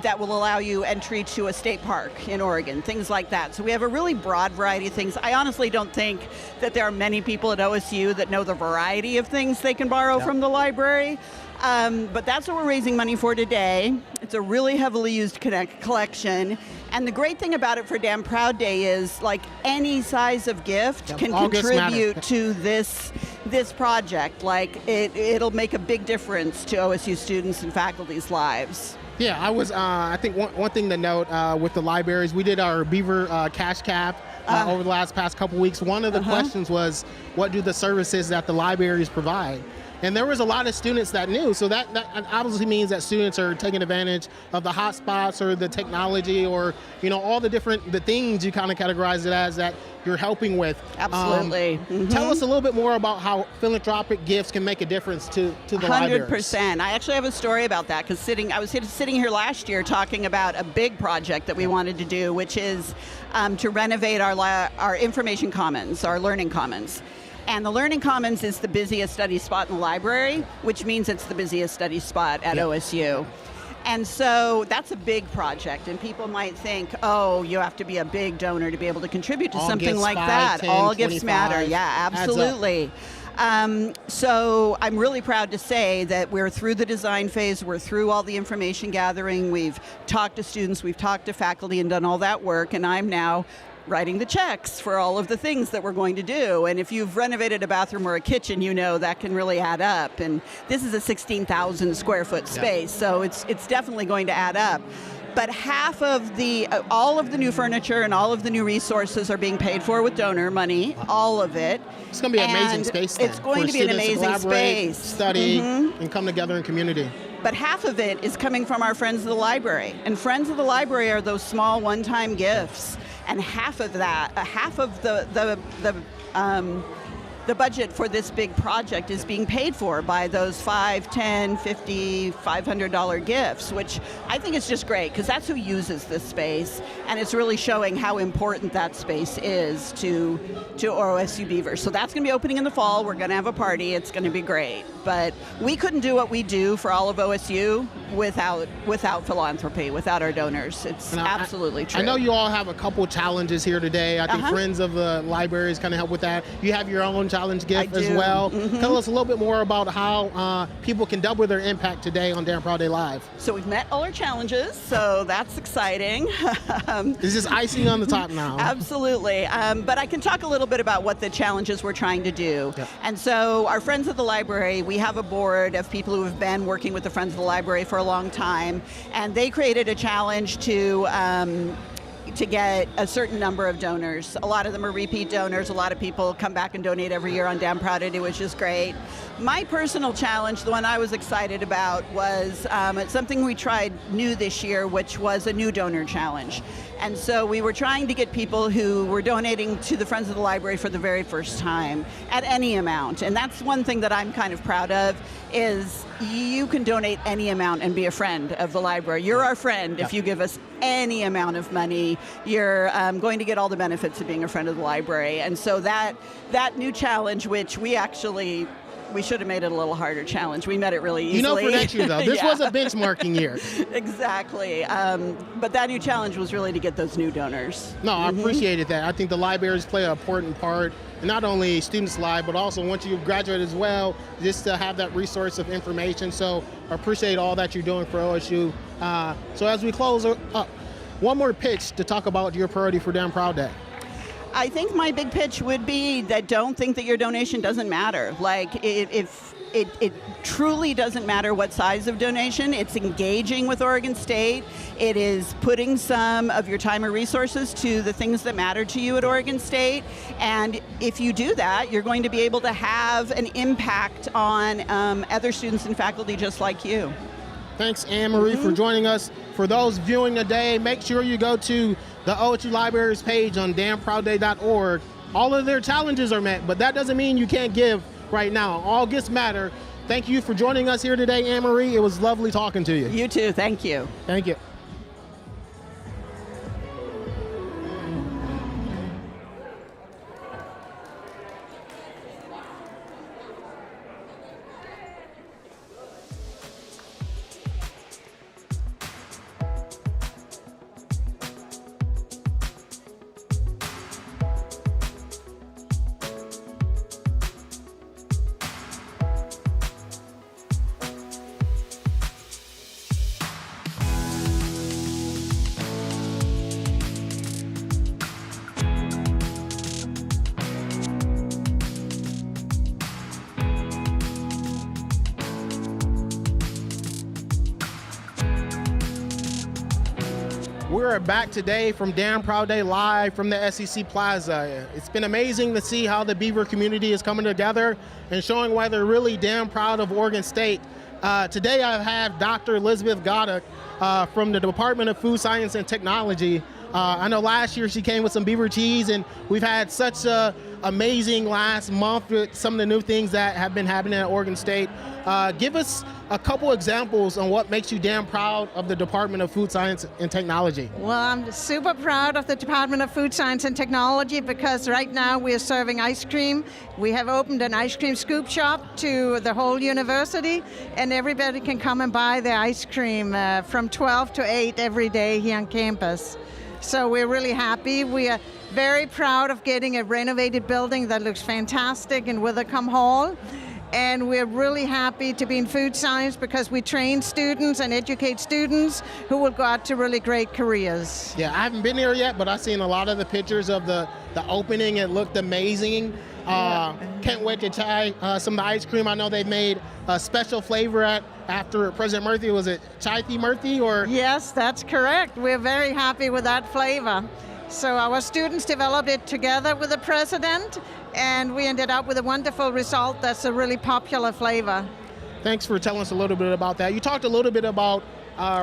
that will allow you entry to a state park in Oregon, things like that. So we have a really broad variety of things. I honestly don't think that there are many people at OSU that know the variety of things they can borrow from the library. But that's what we're raising money for today. It's a really heavily used collection. And the great thing about it for Damn Proud Day is, like, any size of gift can contribute to this project. Like, it'll make a big difference to OSU students and faculty's lives. Yeah, I think one thing to note with the libraries, we did our Beaver cash cap over the past couple weeks. One of the questions was, what do the services that the libraries provide? And there was a lot of students that knew, so that obviously means that students are taking advantage of the hotspots or the technology, or all the things you kind of categorize it as that you're helping with. Absolutely. Tell us a little bit more about how philanthropic gifts can make a difference to the libraries. 100%. I actually have a story about that, because I was sitting here last year talking about a big project that we wanted to do, which is to renovate our information commons, our learning commons. And the Learning Commons is the busiest study spot in the library, which means it's the busiest study spot at OSU. And so that's a big project, and people might think, oh, you have to be a big donor to be able to contribute to something like that. 10, all 25, gifts matter. Yeah, absolutely. So I'm really proud to say that we're through the design phase, we're through all the information gathering, we've talked to students, we've talked to faculty and done all that work, and I'm now writing the checks for all of the things that we're going to do. And if you've renovated a bathroom or a kitchen, you know that can really add up. And this is a 16,000 square foot space, so it's definitely going to add up. But half of all of the new furniture and all of the new resources are being paid for with donor money, all of it. It's going to be an amazing space then. It's going to be an amazing space. Study, and come together in community. But half of it is coming from our Friends of the Library. And Friends of the Library are those small one-time gifts. and half of that, half of the budget for this big project is being paid for by those $5, $10, $50, $500 gifts, which I think is just great because that's who uses this space, and it's really showing how important that space is to OSU Beavers. So that's going to be opening in the fall. We're going to have a party. It's going to be great. But we couldn't do what we do for all of OSU without philanthropy, without our donors. It's absolutely true. I know you all have a couple challenges here today. I think Friends of the Library is going to help with that. You have your own challenge gift as well. Tell us a little bit more about how people can double their impact today on Damn Proud Day Live. So we've met all our challenges, so that's exciting. This is icing on the top now. Absolutely. But I can talk a little bit about what the challenges we're trying to do. Yep. And so our Friends of the Library, we have a board of people who have been working with the Friends of the Library for a long time, and they created a challenge to get a certain number of donors. A lot of them are repeat donors. A lot of people come back and donate every year on Damn Proud Day, which is great. My personal challenge, the one I was excited about, was it's something we tried new this year, which was a new donor challenge. And so we were trying to get people who were donating to the Friends of the Library for the very first time at any amount. And that's one thing that I'm kind of proud of, is you can donate any amount and be a friend of the library. You're our friend if you give us any amount of money. You're going to get all the benefits of being a friend of the library. And so that new challenge, which we should have made it a little harder challenge. We met it really easily. You know, for next year, though. This was a benchmarking year. Exactly. But that new challenge was really to get those new donors. No, I appreciated that. I think the libraries play an important part, not only students' lives, but also once you graduate as well, just to have that resource of information. So I appreciate all that you're doing for OSU. So as we close up, one more pitch to talk about your priority for Damn Proud Day. I think my big pitch would be that don't think that your donation doesn't matter. Like, if it truly doesn't matter what size of donation. It's engaging with Oregon State. It is putting some of your time and resources to the things that matter to you at Oregon State. And if you do that, you're going to be able to have an impact on other students and faculty just like you. Thanks, Anne-Marie, for joining us. For those viewing today, make sure you go to the OSU Libraries page on damnproudday.org. All of their challenges are met, but that doesn't mean you can't give right now. All gifts matter. Thank you for joining us here today, Anne-Marie. It was lovely talking to you. You too. Thank you. Thank you. We're back today from Damn Proud Day live from the SEC Plaza. It's been amazing to see how the Beaver community is coming together and showing why they're really damn proud of Oregon State. Today I have Dr. Elizabeth Goddock from the Department of Food Science and Technology. I know last year she came with some beaver cheese, and we've had such an amazing last month with some of the new things that have been happening at Oregon State. Give us a couple examples on what makes you damn proud of the Department of Food Science and Technology. Well, I'm super proud of the Department of Food Science and Technology because right now we are serving ice cream. We have opened an ice cream scoop shop to the whole university, and everybody can come and buy their ice cream from 12 to 8 every day here on campus. So we're really happy. We are very proud of getting a renovated building that looks fantastic in Withercombe Hall. And we're really happy to be in food science because we train students and educate students who will go out to really great careers. Yeah, I haven't been there yet, but I've seen a lot of the pictures of the opening. It looked amazing. Can't wait to try some of the ice cream. I know they've made a special flavor after President Murphy. Was it Chai-Tea Murphy or? Yes, that's correct. We're very happy with that flavor. So our students developed it together with the president, and we ended up with a wonderful result that's a really popular flavor. Thanks for telling us a little bit about that. You talked a little bit about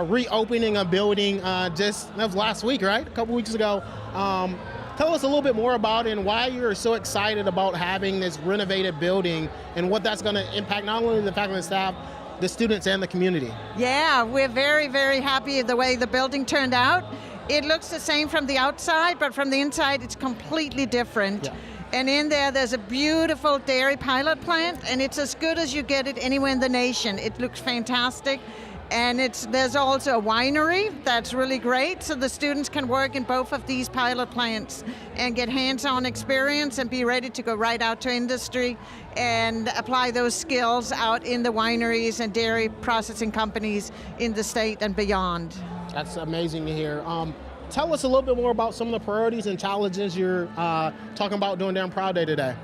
reopening a building that was last week, right? A couple weeks ago. Tell us a little bit more about it and why you're so excited about having this renovated building and what that's going to impact not only the faculty and staff, the students and the community. Yeah, we're very, very happy the way the building turned out. It looks the same from the outside, but from the inside it's completely different. Yeah. And in there's a beautiful dairy pilot plant, and it's as good as you get it anywhere in the nation. It looks fantastic. And there's also a winery that's really great, so the students can work in both of these pilot plants and get hands-on experience and be ready to go right out to industry and apply those skills out in the wineries and dairy processing companies in the state and beyond. That's amazing to hear. Tell us a little bit more about some of the priorities and challenges you're talking about during Damn Proud Day today.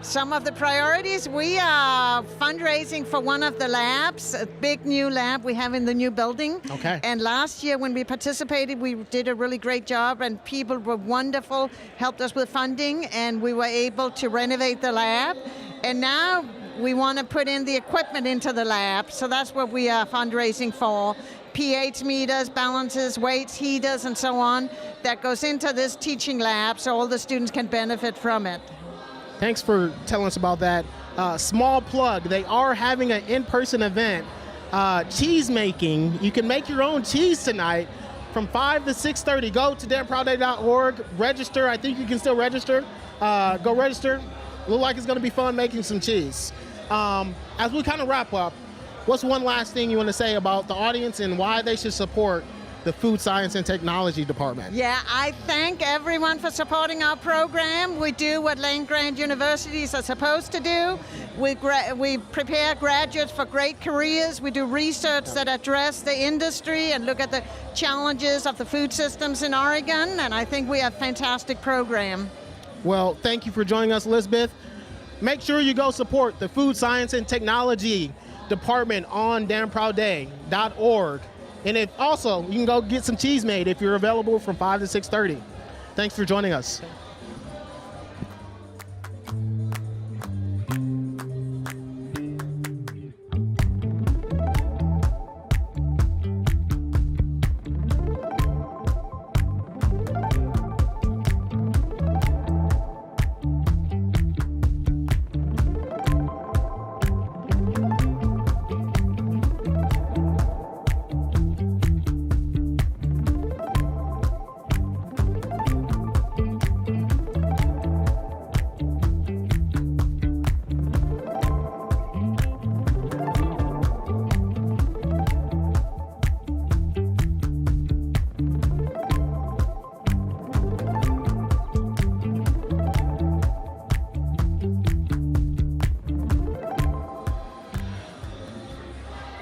Some of the priorities, we are fundraising for one of the labs, a big new lab we have in the new building. Okay. And last year when we participated, we did a really great job and people were wonderful, helped us with funding, and we were able to renovate the lab. And now we want to put in the equipment into the lab, so that's what we are fundraising for. pH meters, balances, weights, heaters, and so on, that goes into this teaching lab so all the students can benefit from it. Thanks for telling us about that. Small plug, they are having an in-person event, cheese making. You can make your own cheese tonight from 5 to 6:30. Go to damnproudday.org, register. I think you can still register. Go register. Look like it's gonna be fun making some cheese. As we kind of wrap up, what's one last thing you want to say about the audience and why they should support the Food Science and Technology Department? Yeah, I thank everyone for supporting our program. We do what land-grant universities are supposed to do. We prepare graduates for great careers. We do research that address the industry and look at the challenges of the food systems in Oregon, and I think we have a fantastic program. Well, thank you for joining us, Elizabeth. Make sure you go support the Food Science and Technology Department on damnproudday.org. And if also, you can go get some cheese made if you're available from 5 to 6:30. Thanks for joining us.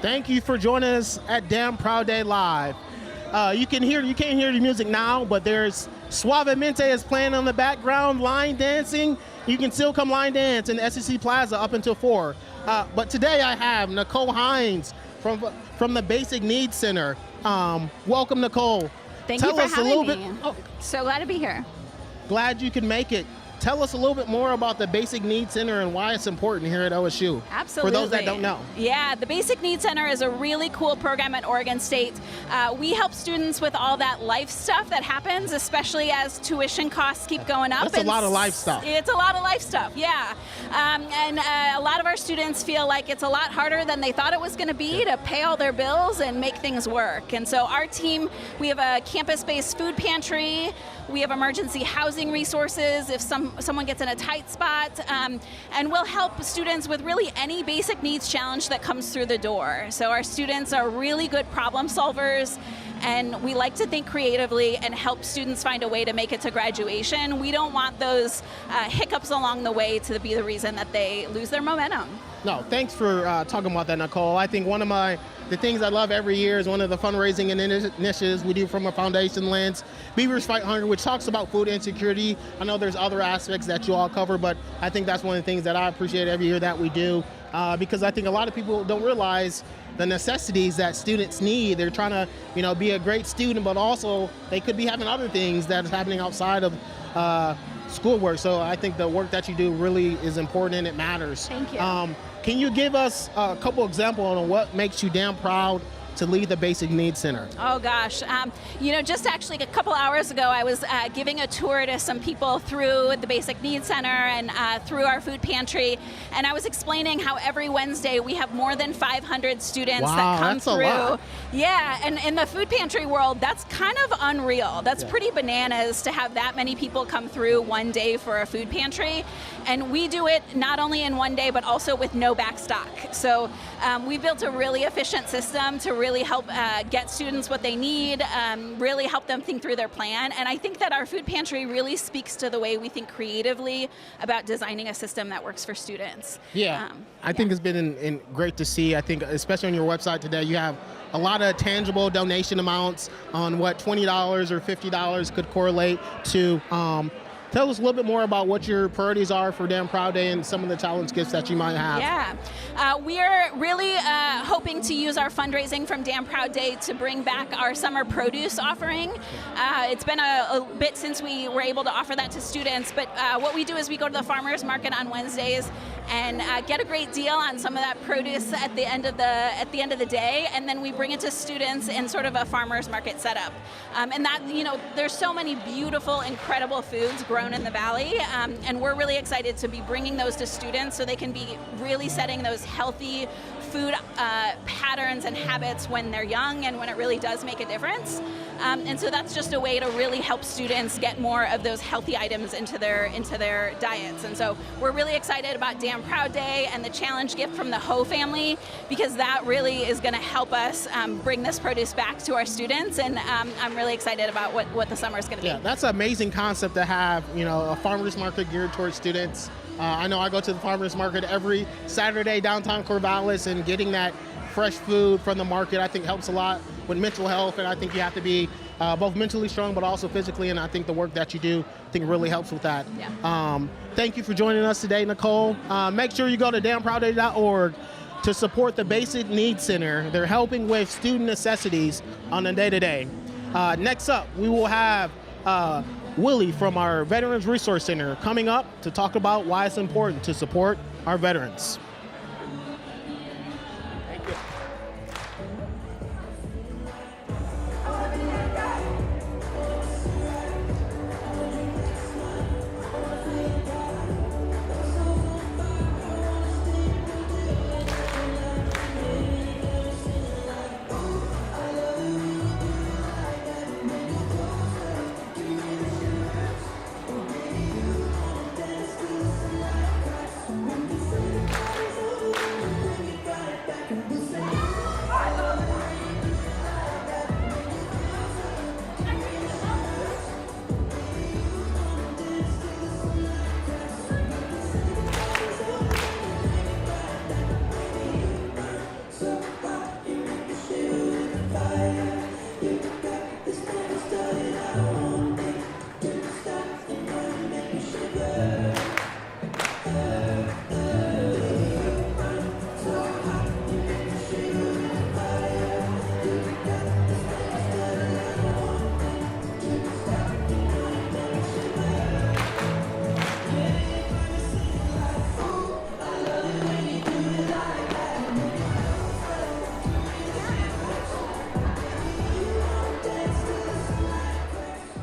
Thank you for joining us at Damn Proud Day Live. You can't hear the music now, but there's Suavemente is playing on the background, line dancing. You can still come line dance in the SEC Plaza up until 4. But today I have Nicole Hines from the Basic Needs Center. Welcome, Nicole. Thank you for having me. So glad to be here. Glad you could make it. Tell us a little bit more about the Basic Needs Center and why it's important here at OSU. Absolutely. For those that don't know. Yeah, the Basic Needs Center is a really cool program at Oregon State. We help students with all that life stuff that happens, especially as tuition costs keep going up. That's a lot of life stuff. It's a lot of life stuff, yeah. And a lot of our students feel like it's a lot harder than they thought it was going to be to pay all their bills and make things work. And so our team, we have a campus-based food pantry. We have emergency housing resources if someone gets in a tight spot, and we'll help students with really any basic needs challenge that comes through the door. So our students are really good problem solvers, and we like to think creatively and help students find a way to make it to graduation. We don't want those hiccups along the way to be the reason that they lose their momentum. No, thanks for talking about that, Nicole. I think one of the things I love every year is one of the fundraising initiatives we do from a foundation lens, Beavers Fight Hunger, which talks about food insecurity. I know there's other aspects that you all cover, but I think that's one of the things that I appreciate every year that we do, because I think a lot of people don't realize the necessities that students need. They're trying to, be a great student, but also they could be having other things that is happening outside of schoolwork. So I think the work that you do really is important and it matters. Thank you. Can you give us a couple examples on what makes you damn proud to lead the Basic Needs Center? Oh gosh, just actually a couple hours ago, I was giving a tour to some people through the Basic Needs Center and through our food pantry, and I was explaining how every Wednesday we have more than 500 students that come that's through. A lot. Yeah, and in the food pantry world, that's kind of unreal. That's pretty bananas to have that many people come through one day for a food pantry, and we do it not only in one day, but also with no back stock. So we built a really efficient system to really help get students what they need, really help them think through their plan. And I think that our food pantry really speaks to the way we think creatively about designing a system that works for students. I think it's been great to see. I think especially on your website today, you have a lot of tangible donation amounts on what $20 or $50 could correlate to. Tell us a little bit more about what your priorities are for Damn Proud Day and some of the talent gifts that you might have. Yeah, we are really hoping to use our fundraising from Damn Proud Day to bring back our summer produce offering. It's been a bit since we were able to offer that to students, but what we do is we go to the farmers market on Wednesdays and get a great deal on some of that produce at the end of the day, and then we bring it to students in sort of a farmers market setup. And that, there's so many beautiful, incredible foods grown in the valley, and we're really excited to be bringing those to students so they can be really setting those healthy food patterns and habits when they're young and when it really does make a difference. And so that's just a way to really help students get more of those healthy items into their diets. And so we're really excited about Damn Proud Day and the challenge gift from the Ho family, because that really is going to help us bring this produce back to our students. And I'm really excited about what the summer is going to be. Yeah, that's an amazing concept to have, a farmers market geared towards students. I know I go to the farmers market every Saturday downtown Corvallis, and getting that fresh food from the market I think helps a lot with mental health, and I think you have to be both mentally strong but also physically, and I think the work that you do I think really helps with that. Thank you for joining us today, Nicole. Make sure you go to damnproudday.org to support the Basic Needs Center. They're helping with student necessities on a day-to-day. Next up, we will have Willie from our Veterans Resource Center coming up to talk about why it's important to support our veterans. Thank you.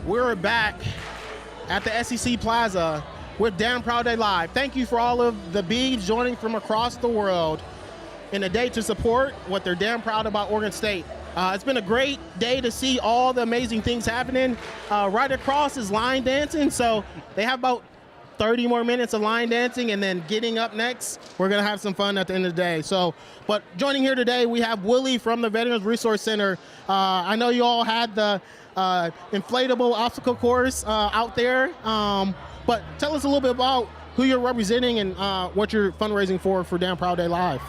We're back at the SEC Plaza with Damn Proud Day Live. Thank you for all of the Beavs joining from across the world in a day to support what they're damn proud about Oregon State. It's been a great day to see all the amazing things happening. Right across is line dancing, so they have about 30 more minutes of line dancing, and then getting up next, we're gonna have some fun at the end of the day. But joining here today, we have Willie from the Veterans Resource Center. I know you all had the inflatable obstacle course out there, but tell us a little bit about who you're representing and what you're fundraising for Damn Proud Day Live.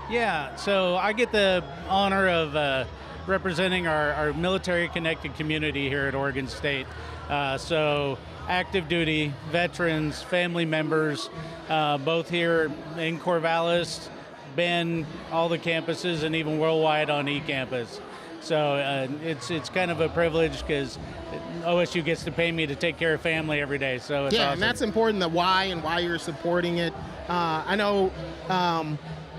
Yeah, so I get the honor of representing our military-connected community here at Oregon State. So active duty, veterans, family members, both here in Corvallis, Bend, all the campuses, and even worldwide on eCampus. So it's kind of a privilege because OSU gets to pay me to take care of family every day. So it's awesome. And that's important, the why and why you're supporting it. I know,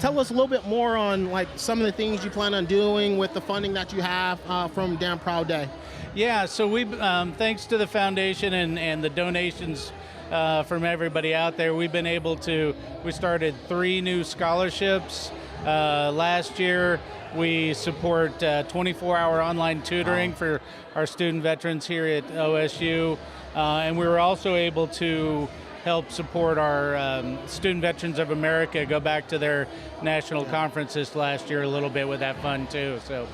tell us a little bit more on like some of the things you plan on doing with the funding that you have from Damn Proud Day. Yeah, so we, thanks to the foundation and the donations from everybody out there, we've been able to, we started 3 new scholarships. Last year, we support 24-hour online tutoring for our student veterans here at OSU. And we were also able to help support our Student Veterans of America go back to their national conferences last year a little bit with that fund too. So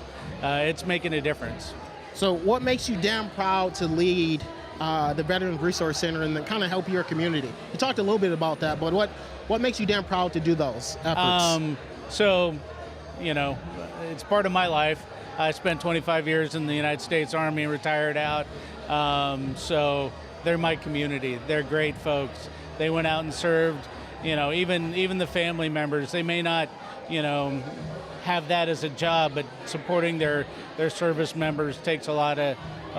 it's making a difference. So what makes you damn proud to lead the Veterans Resource Center and kind of help your community? You talked a little bit about that, but what makes you damn proud to do those efforts? So, you know, it's part of my life. I spent 25 years in the United States Army, retired out. So they're my community. They're great folks. They went out and served, you know, even the family members. They may not, you know, have that as a job, but supporting their service members takes a lot of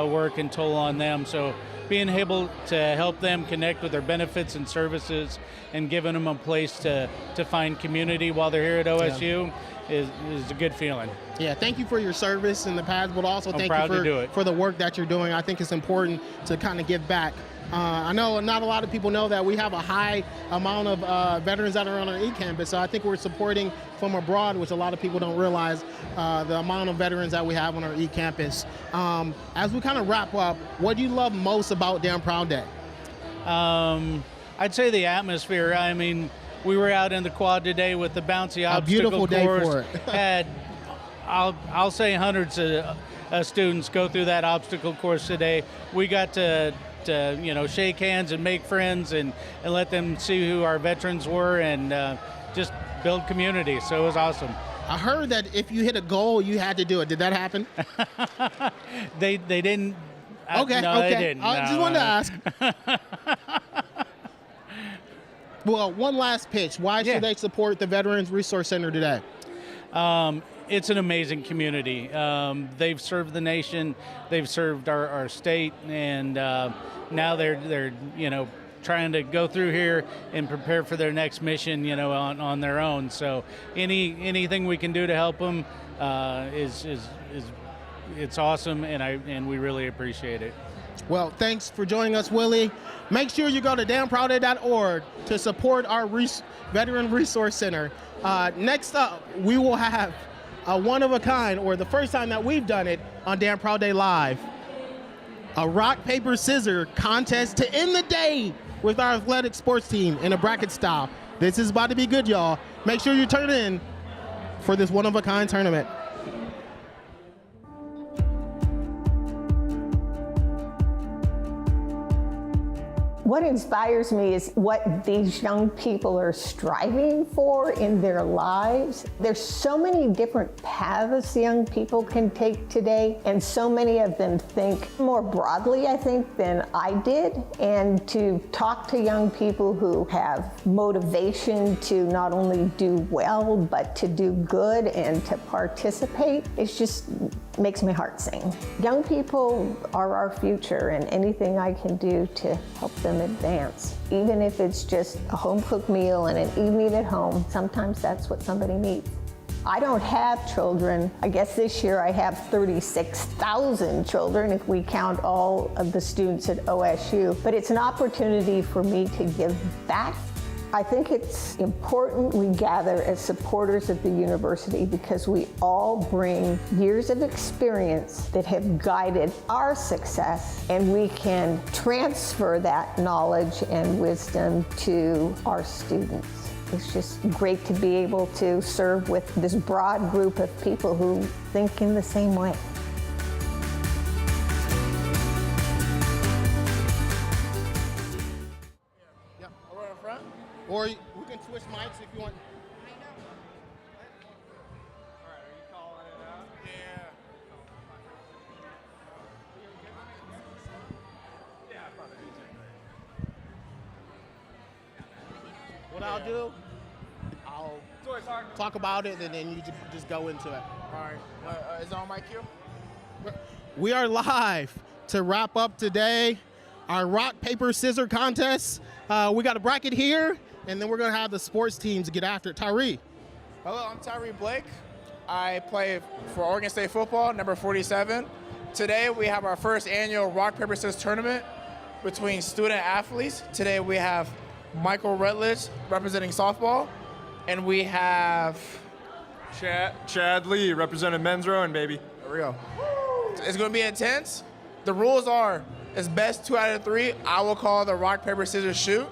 work and toll on them. So being able to help them connect with their benefits and services and giving them a place to find community while they're here at OSU is a good feeling. Yeah, thank you for your service in the past, but also thank you for the work that you're doing. I think it's important to kind of give back. I know not a lot of people know that we have a high amount of veterans that are on our e-campus, so I think we're supporting from abroad, which a lot of people don't realize, the amount of veterans that we have on our e-campus. As we kind of wrap up, what do you love most about Damn Proud Day? I'd say the atmosphere. I mean, we were out in the quad today with the bouncy obstacle course. A beautiful day for it. Had, I'll say hundreds of students go through that obstacle course today. We got to you know, shake hands and make friends and let them see who our veterans were and just build community. So it was awesome. I heard that if you hit a goal, you had to do it. Did that happen? They didn't. Okay, no, okay. They didn't. I just wanted to ask. Well, one last pitch. Why should they support the Veterans Resource Center today? It's an amazing community. They've served the nation, they've served our state, and now they're you know, trying to go through here and prepare for their next mission, you know, on their own. So anything we can do to help them it's awesome, and we really appreciate it. Well, thanks for joining us, Willie. Make sure you go to damnproudday.org to support our Veteran Resource Center. Next up, we will have a one-of-a-kind, or the first time that we've done it on Damn Proud Day Live, a rock, paper, scissors contest to end the day with our athletic sports team in a bracket style. This is about to be good, y'all. Make sure you turn in for this one-of-a-kind tournament. What inspires me is what these young people are striving for in their lives. There's so many different paths young people can take today, and so many of them think more broadly, I think, than I did. And to talk to young people who have motivation to not only do well, but to do good and to participate, it just makes my heart sing. Young people are our future, and anything I can do to help them advance, even if it's just a home-cooked meal and an evening at home, sometimes that's what somebody needs. I don't have children. I guess this year I have 36,000 children if we count all of the students at OSU, but it's an opportunity for me to give back. I think it's important we gather as supporters of the university because we all bring years of experience that have guided our success, and we can transfer that knowledge and wisdom to our students. It's just great to be able to serve with this broad group of people who think in the same way. Or we can switch mics if you want. What I'll do, I'll talk about it and then you just go into it. All right. Is it on my cue? We are live to wrap up today our rock, paper, scissors contest. We got a bracket here, and then we're going to have the sports teams get after it. Tyree. Hello, I'm Tyree Blake. I play for Oregon State football, number 47. Today we have our first annual rock, paper, scissors tournament between student athletes. Today we have Michael Rutledge representing softball, and we have Chad Lee representing men's rowing, baby. There we go. It's going to be intense. The rules are, it's best 2 out of 3. I will call the rock, paper, scissors, shoot.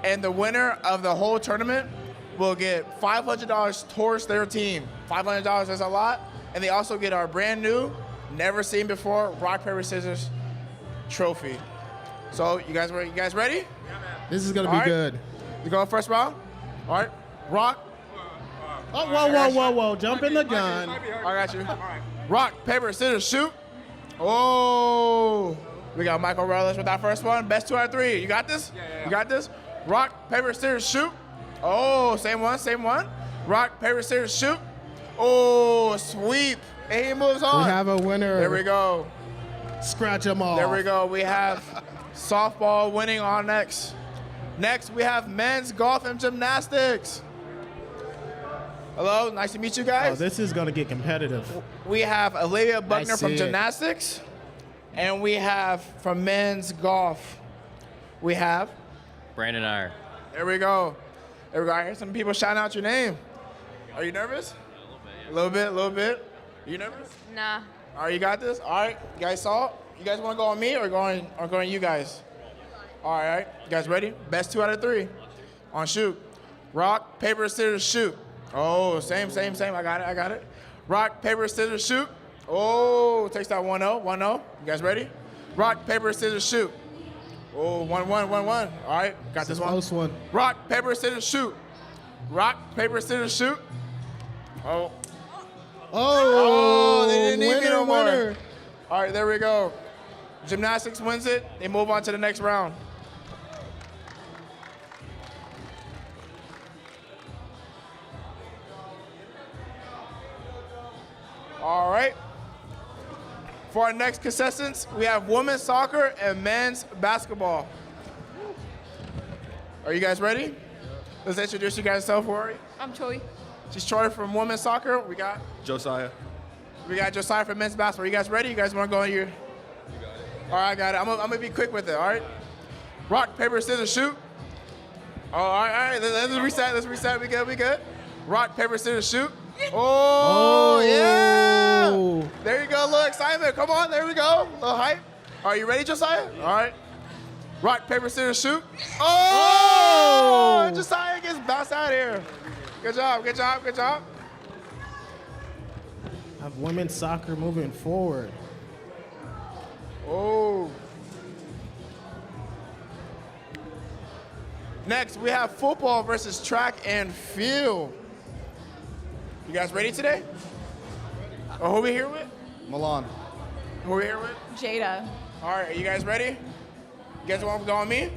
And the winner of the whole tournament will get $500 towards their team. $500 is a lot. And they also get our brand new, never seen before, rock, paper, scissors trophy. So you guys ready? Yeah, this is going to be good. You go first round? All right. Rock. Oh, whoa. Jump in the gun. I got you. Rock, paper, scissors, shoot. Oh. We got Michael Rutledge with that first one. Best 2 out of 3. You got this? Yeah. You got this? Rock, paper, scissors, shoot. Oh, same one. Rock, paper, scissors, shoot. Oh, sweep. And he moves on. We have a winner. There we go. Scratch them off. There we go. We have softball winning on next. Next, we have men's golf and gymnastics. Hello, nice to meet you guys. Oh, this is going to get competitive. We have Olivia Buckner from gymnastics, and we have from men's golf, we have Brandon Iyer. There we go. I hear some people shouting out your name. Are you nervous? A little bit. Are you nervous? Nah. All right, you got this? All right, you guys saw it? You guys want to go on me or going you guys? All right, you guys ready? Best 2 out of 3. On shoot. Rock, paper, scissors, shoot. Oh, same. I got it. Rock, paper, scissors, shoot. Oh, takes that 1-0. You guys ready? Rock, paper, scissors, shoot. Oh, 1-1. All right, got this one. Close one. Rock, paper, scissors, shoot. Rock, paper, scissors, shoot. Oh, they didn't need me no more. Winner. All right, there we go. Gymnastics wins it. They move on to the next round. All right. For our next contestants, we have women's soccer and men's basketball. Are you guys ready? Let's introduce you guys yourself, Rory. I'm Choi. She's Troy from women's soccer. We got Josiah. from men's basketball. You guys ready? You guys want to go in your... All right, I got it. I'm gonna be quick with it, all right? Rock, paper, scissors, shoot. Oh, all right. Let's reset. We good. Rock, paper, scissors, shoot. Oh, yeah. There you go. A little excitement. Come on. There we go. A little hype. Are you ready, Josiah? All right. Rock, paper, scissors, shoot. Oh! Josiah gets bounced out here. Good job. Have women's soccer moving forward. Oh. Next, we have football versus track and field. You guys ready today? Oh, who we here with? Milan. Who we here with? Jada. All right, are you guys ready? You guys want to go on me? Yep.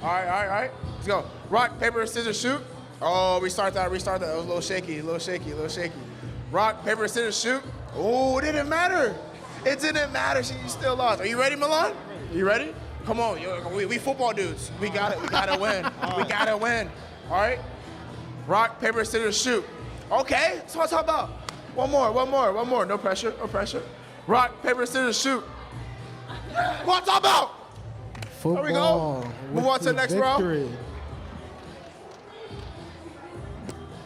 All right. Let's go. Rock, paper, scissors, shoot. Oh, restart that. It was a little shaky. Rock, paper, scissors, shoot. Oh, it didn't matter. You still lost. Are you ready, Milan? You ready? Come on. We football dudes. We got it. We got to win. We got to win. All right. Rock, paper, scissors, shoot. Okay, that's what I'm talking about. One more. No pressure. Rock, paper, scissors, shoot. What I'm talking about? Football. There we go. Move on to the next round.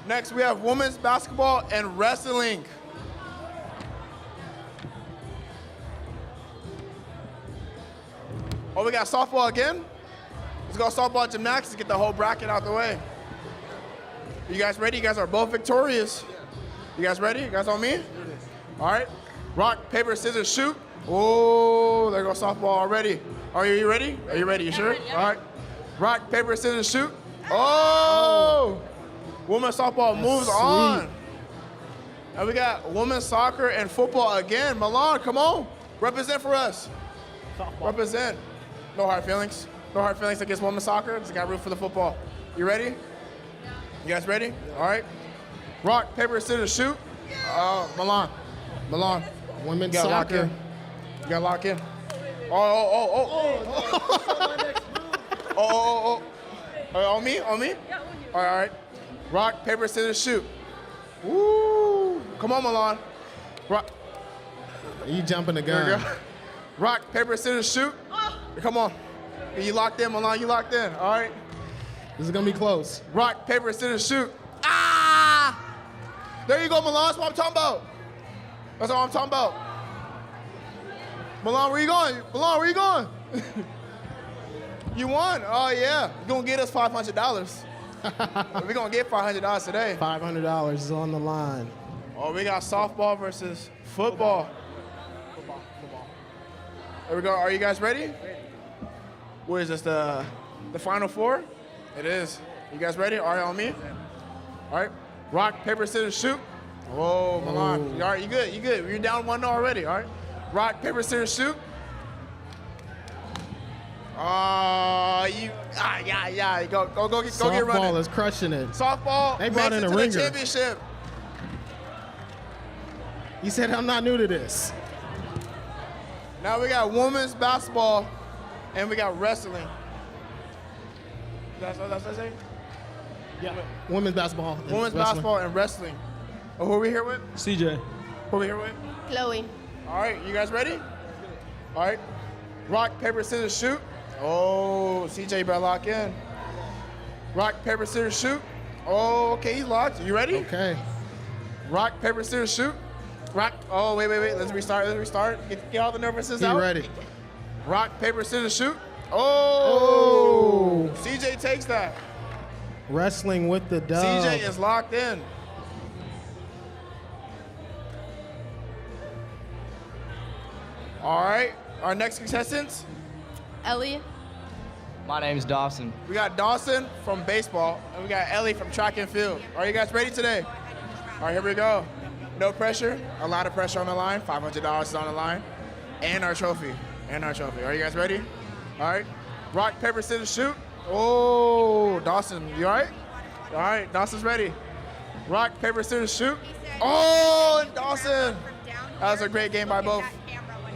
Next, we have women's basketball and wrestling. Oh, we got softball again? Let's go softball and gymnastics, get the whole bracket out the way. You guys ready? You guys are both victorious. You guys ready? You guys on me? All right. Rock, paper, scissors, shoot. Oh, there goes softball already. Are you ready? You sure? All right. Rock, paper, scissors, shoot. Oh! Women's softball moves on. And we got women's soccer and football again. Milan, come on. Represent for us. Softball. Represent. No hard feelings. Against women's soccer. Just got root for the football. You ready? You guys ready? All right. Rock, paper, scissors, shoot. Milan. Women's You gotta lock soccer. in. You gotta lock in. Oh. On me? On me? All right. Rock, paper, scissors, shoot. Woo. Come on, Milan. Rock. You jumping the There we gun. go. Rock, paper, scissors, shoot. Come on. You locked in, Milan. You locked in. All right. This is gonna be close. Rock, paper, scissors, shoot. Ah! There you go, Milan. That's what I'm talking about. That's what I'm talking about. Milan, where you going? Milan, where you going? You won. Oh, yeah. You're going to get us $500. We're going to get $500 today. $500 is on the line. Oh, we got softball versus football. There we go. Are you guys ready? What is this, the final four? It is. You guys ready? All right, on me? All right. Rock, paper, scissors, shoot. Whoa, Milan. All right, you good, you good. You're down 1-0 already, all right? Rock, paper, scissors, shoot. Yeah. Go get running. Softball is crushing it. Softball They brought makes in it a to ringer. the championship. You said I'm not new to this. Now we got women's basketball and we got wrestling. That's what I say? Yeah. Women's basketball. and Women's wrestling. basketball and wrestling. Oh, who are we here with? CJ. Who are we here with? Chloe. All right, you guys ready? All right. Rock, paper, scissors, shoot. Oh, CJ better lock in. Rock, paper, scissors, shoot. Oh, okay, he's locked. You ready? Okay. Rock, paper, scissors, shoot. Rock. Oh, wait. Let's restart. Get all the nervousness out. Get ready. Rock, paper, scissors, shoot. Oh. CJ takes that. Wrestling with the dub. CJ is locked in. All right, our next contestants. Ellie. My name's Dawson. We got Dawson from baseball, and we got Ellie from track and field. Are you guys ready today? All right, here we go. No pressure, a lot of pressure on the line. $500 is on the line, and our trophy. Are you guys ready? All right. Rock, paper, scissors, shoot. Oh, Dawson, you all right? All right, Dawson's ready. Rock, paper, scissors, shoot. Oh, and Dawson. That was a great game by both.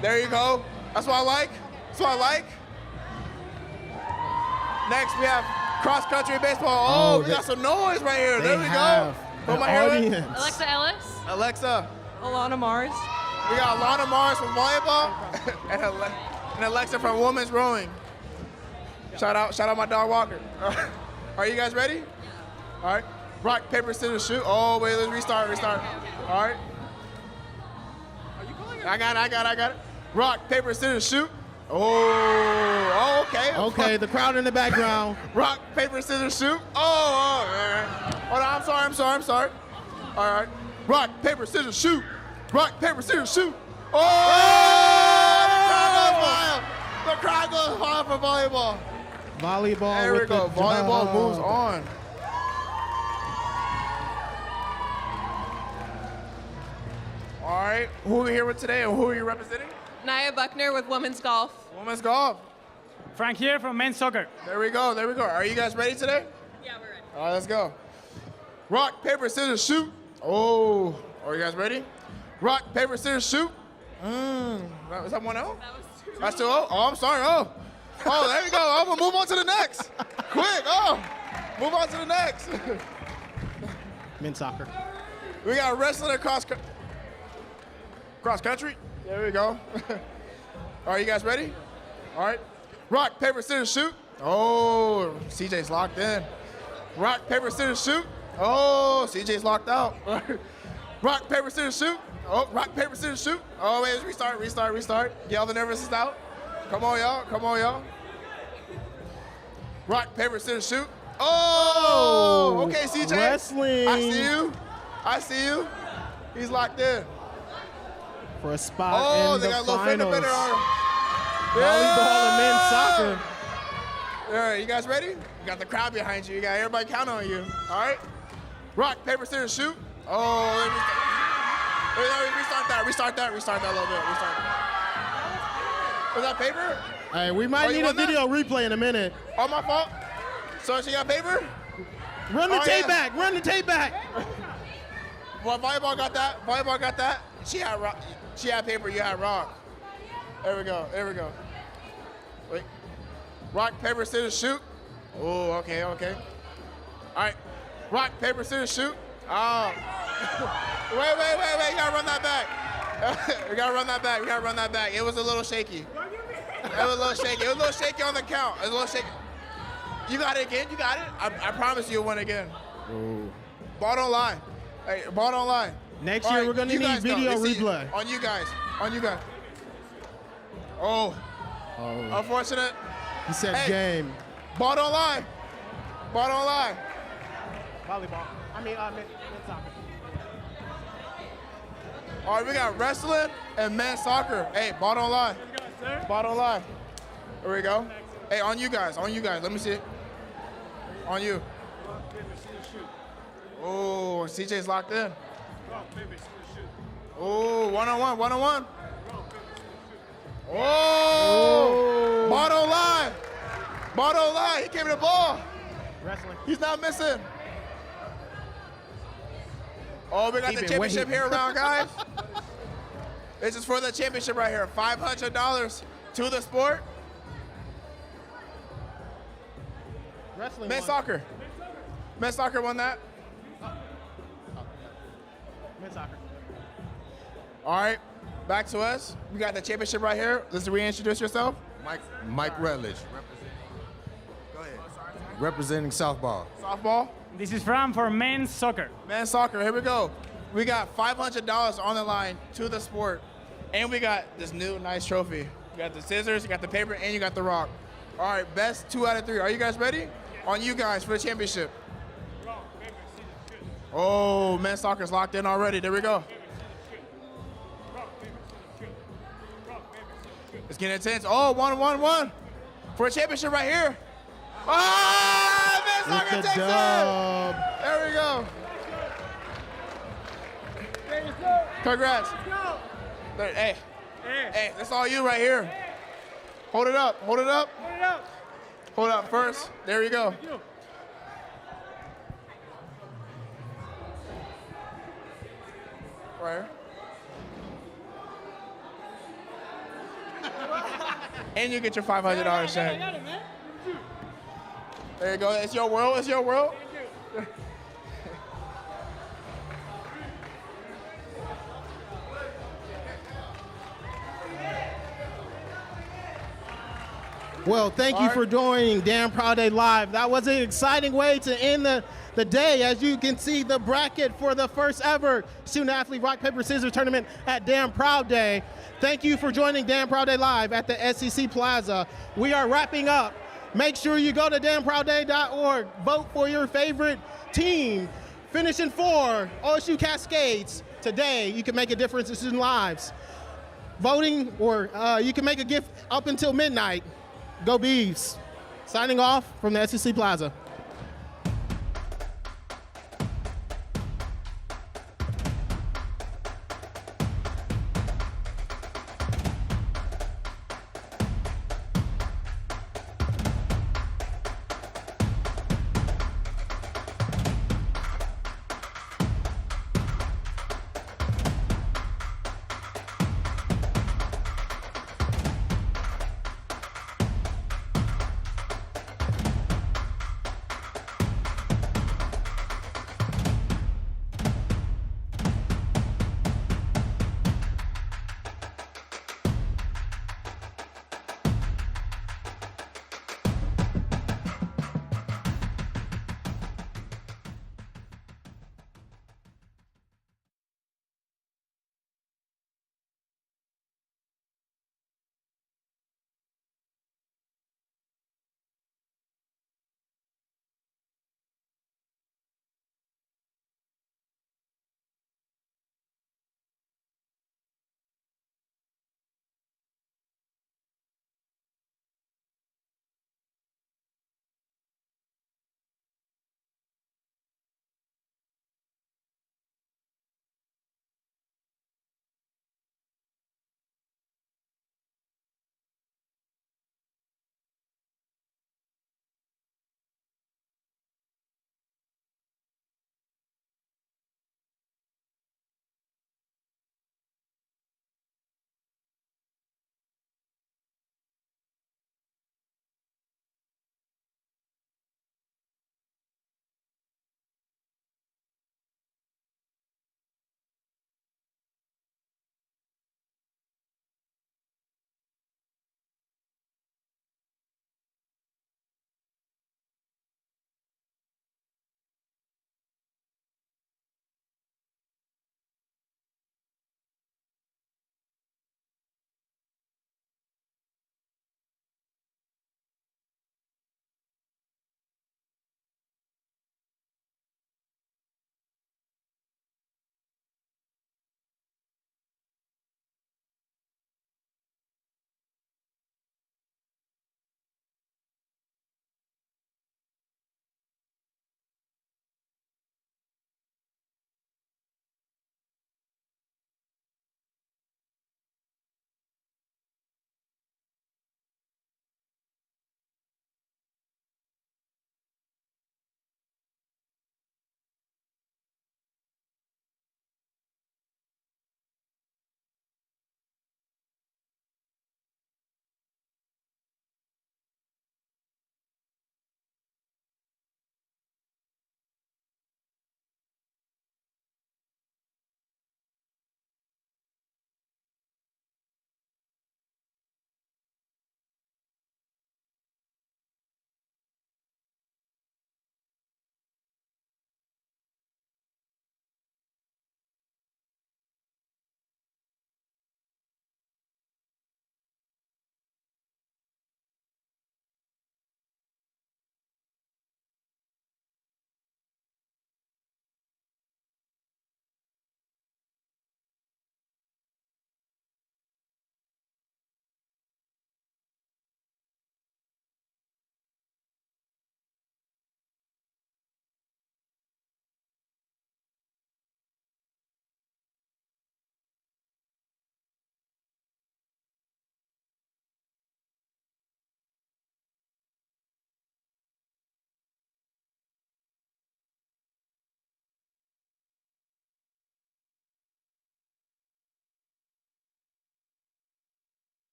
There you go. That's what I like. Next, we have cross country baseball. Oh, we got some noise right here. There we go. Who am I here with? Alexa Ellis. Alexa. Alana Mars. We got Alana Mars from volleyball and Alexa from women's rowing. Shout out my dog Walker. Are you guys ready? All right. Rock, paper, scissors, shoot. Oh, wait, let's restart. All right. I got it. Rock, paper, scissors, shoot. Oh, okay. Okay, the crowd in the background. Rock, paper, scissors, shoot. All right. Hold on, I'm sorry. All right. Rock, paper, scissors, shoot. Rock, paper, scissors, shoot. Oh! The crowd goes wild for volleyball. Volleyball There we with go. the Volleyball dub. moves on. All right. Who are we here with today, and who are you representing? Naya Buckner with women's golf. Women's golf. Frank here from men's soccer. There we go. Are you guys ready today? Yeah, we're ready. All right, let's go. Rock, paper, scissors, shoot. Oh, are you guys ready? Rock, paper, scissors, shoot. Is that 1-0? That was 2-0. That's 2-0? Oh, I'm sorry. Oh, there you go. I'm going to move on to the next. Quick. Move on to the next. Men's soccer. We got wrestling across country. There we go. Are you guys ready? All right. Rock, paper, scissors, shoot. Oh, CJ's locked in. Rock, paper, scissors, shoot. Oh, CJ's locked out. Rock, paper, scissors, shoot. Oh, rock, paper, scissors, shoot. Oh, wait, restart. Get all the nervousness out. Come on, y'all. Rock, paper, scissors, shoot. Oh, okay, CJ. Wrestling. I see you. He's locked in. For a spot in they the got a little fender finals. bender on. Volleyball and men's soccer. All right, you guys ready? You got the crowd behind you. You got everybody counting on you. All right. Rock, paper, scissors, shoot. Oh, restart that a little bit. Was that paper? Hey, we might need a video replay in a minute. Oh, my fault. So she got paper? Run the tape back. Well, volleyball got that. She had rock. She had paper, you had rock. There we go, there we go. Wait. Rock, paper, scissors, shoot. Oh, okay, okay. All right. Rock, paper, scissors, shoot. Oh. Wait. You gotta run that back. We gotta run that back. It was a little shaky. It was a little shaky on the count. It was a little shaky. You got it again, you got it. I promise you'll win again. Ooh. Ball don't lie. Hey, ball don't lie. Next year, we're gonna need video replay. On you guys. Oh. Unfortunate. He said game. Ball don't lie. Volleyball. Soccer. All right, we got wrestling and men's soccer. Hey, ball don't lie. Ball don't lie. There we go. Hey, on you guys. Let me see it. On you. Oh, CJ's locked in. Oh, one-on-one. Oh, ball don't lie. He came to the ball. Wrestling. He's not missing. Oh, we got the championship here around, guys. This is for the championship right here. $500 to the sport. Wrestling. Men's soccer. Men's soccer won that. Men's soccer. All right, back to us. We got the championship right here. Let's reintroduce yourself. Mike Rutledge. Go ahead. Representing softball. Softball. This is Fran for men's soccer. Men's soccer, here we go. We got $500 on the line to the sport. And we got this new nice trophy. You got the scissors, you got the paper, and you got the rock. All right, best 2 out of 3. Are you guys ready? On you guys for the championship. Oh, men's soccer's locked in already. There we go. It's getting intense. Oh, 1-1-1 for a championship right here. Oh, men's soccer takes it. There we go. Congrats. Hey, that's all you right here. Hold it up. Hold up first. There you go. Right here. And you get your $500 check. There you go. It's your world. Well, thank you for joining Damn Proud Day Live. That was an exciting way to end the day. As you can see, the bracket for the first ever student athlete rock, paper, scissors tournament at Damn Proud Day. Thank you for joining Damn Proud Day Live at the SEC Plaza. We are wrapping up. Make sure you go to damnproudday.org. Vote for your favorite team. Finishing 4, OSU Cascades. Today, you can make a difference in student lives. Voting, or you can make a gift up until midnight. Go Beavs. Signing off from the SEC Plaza.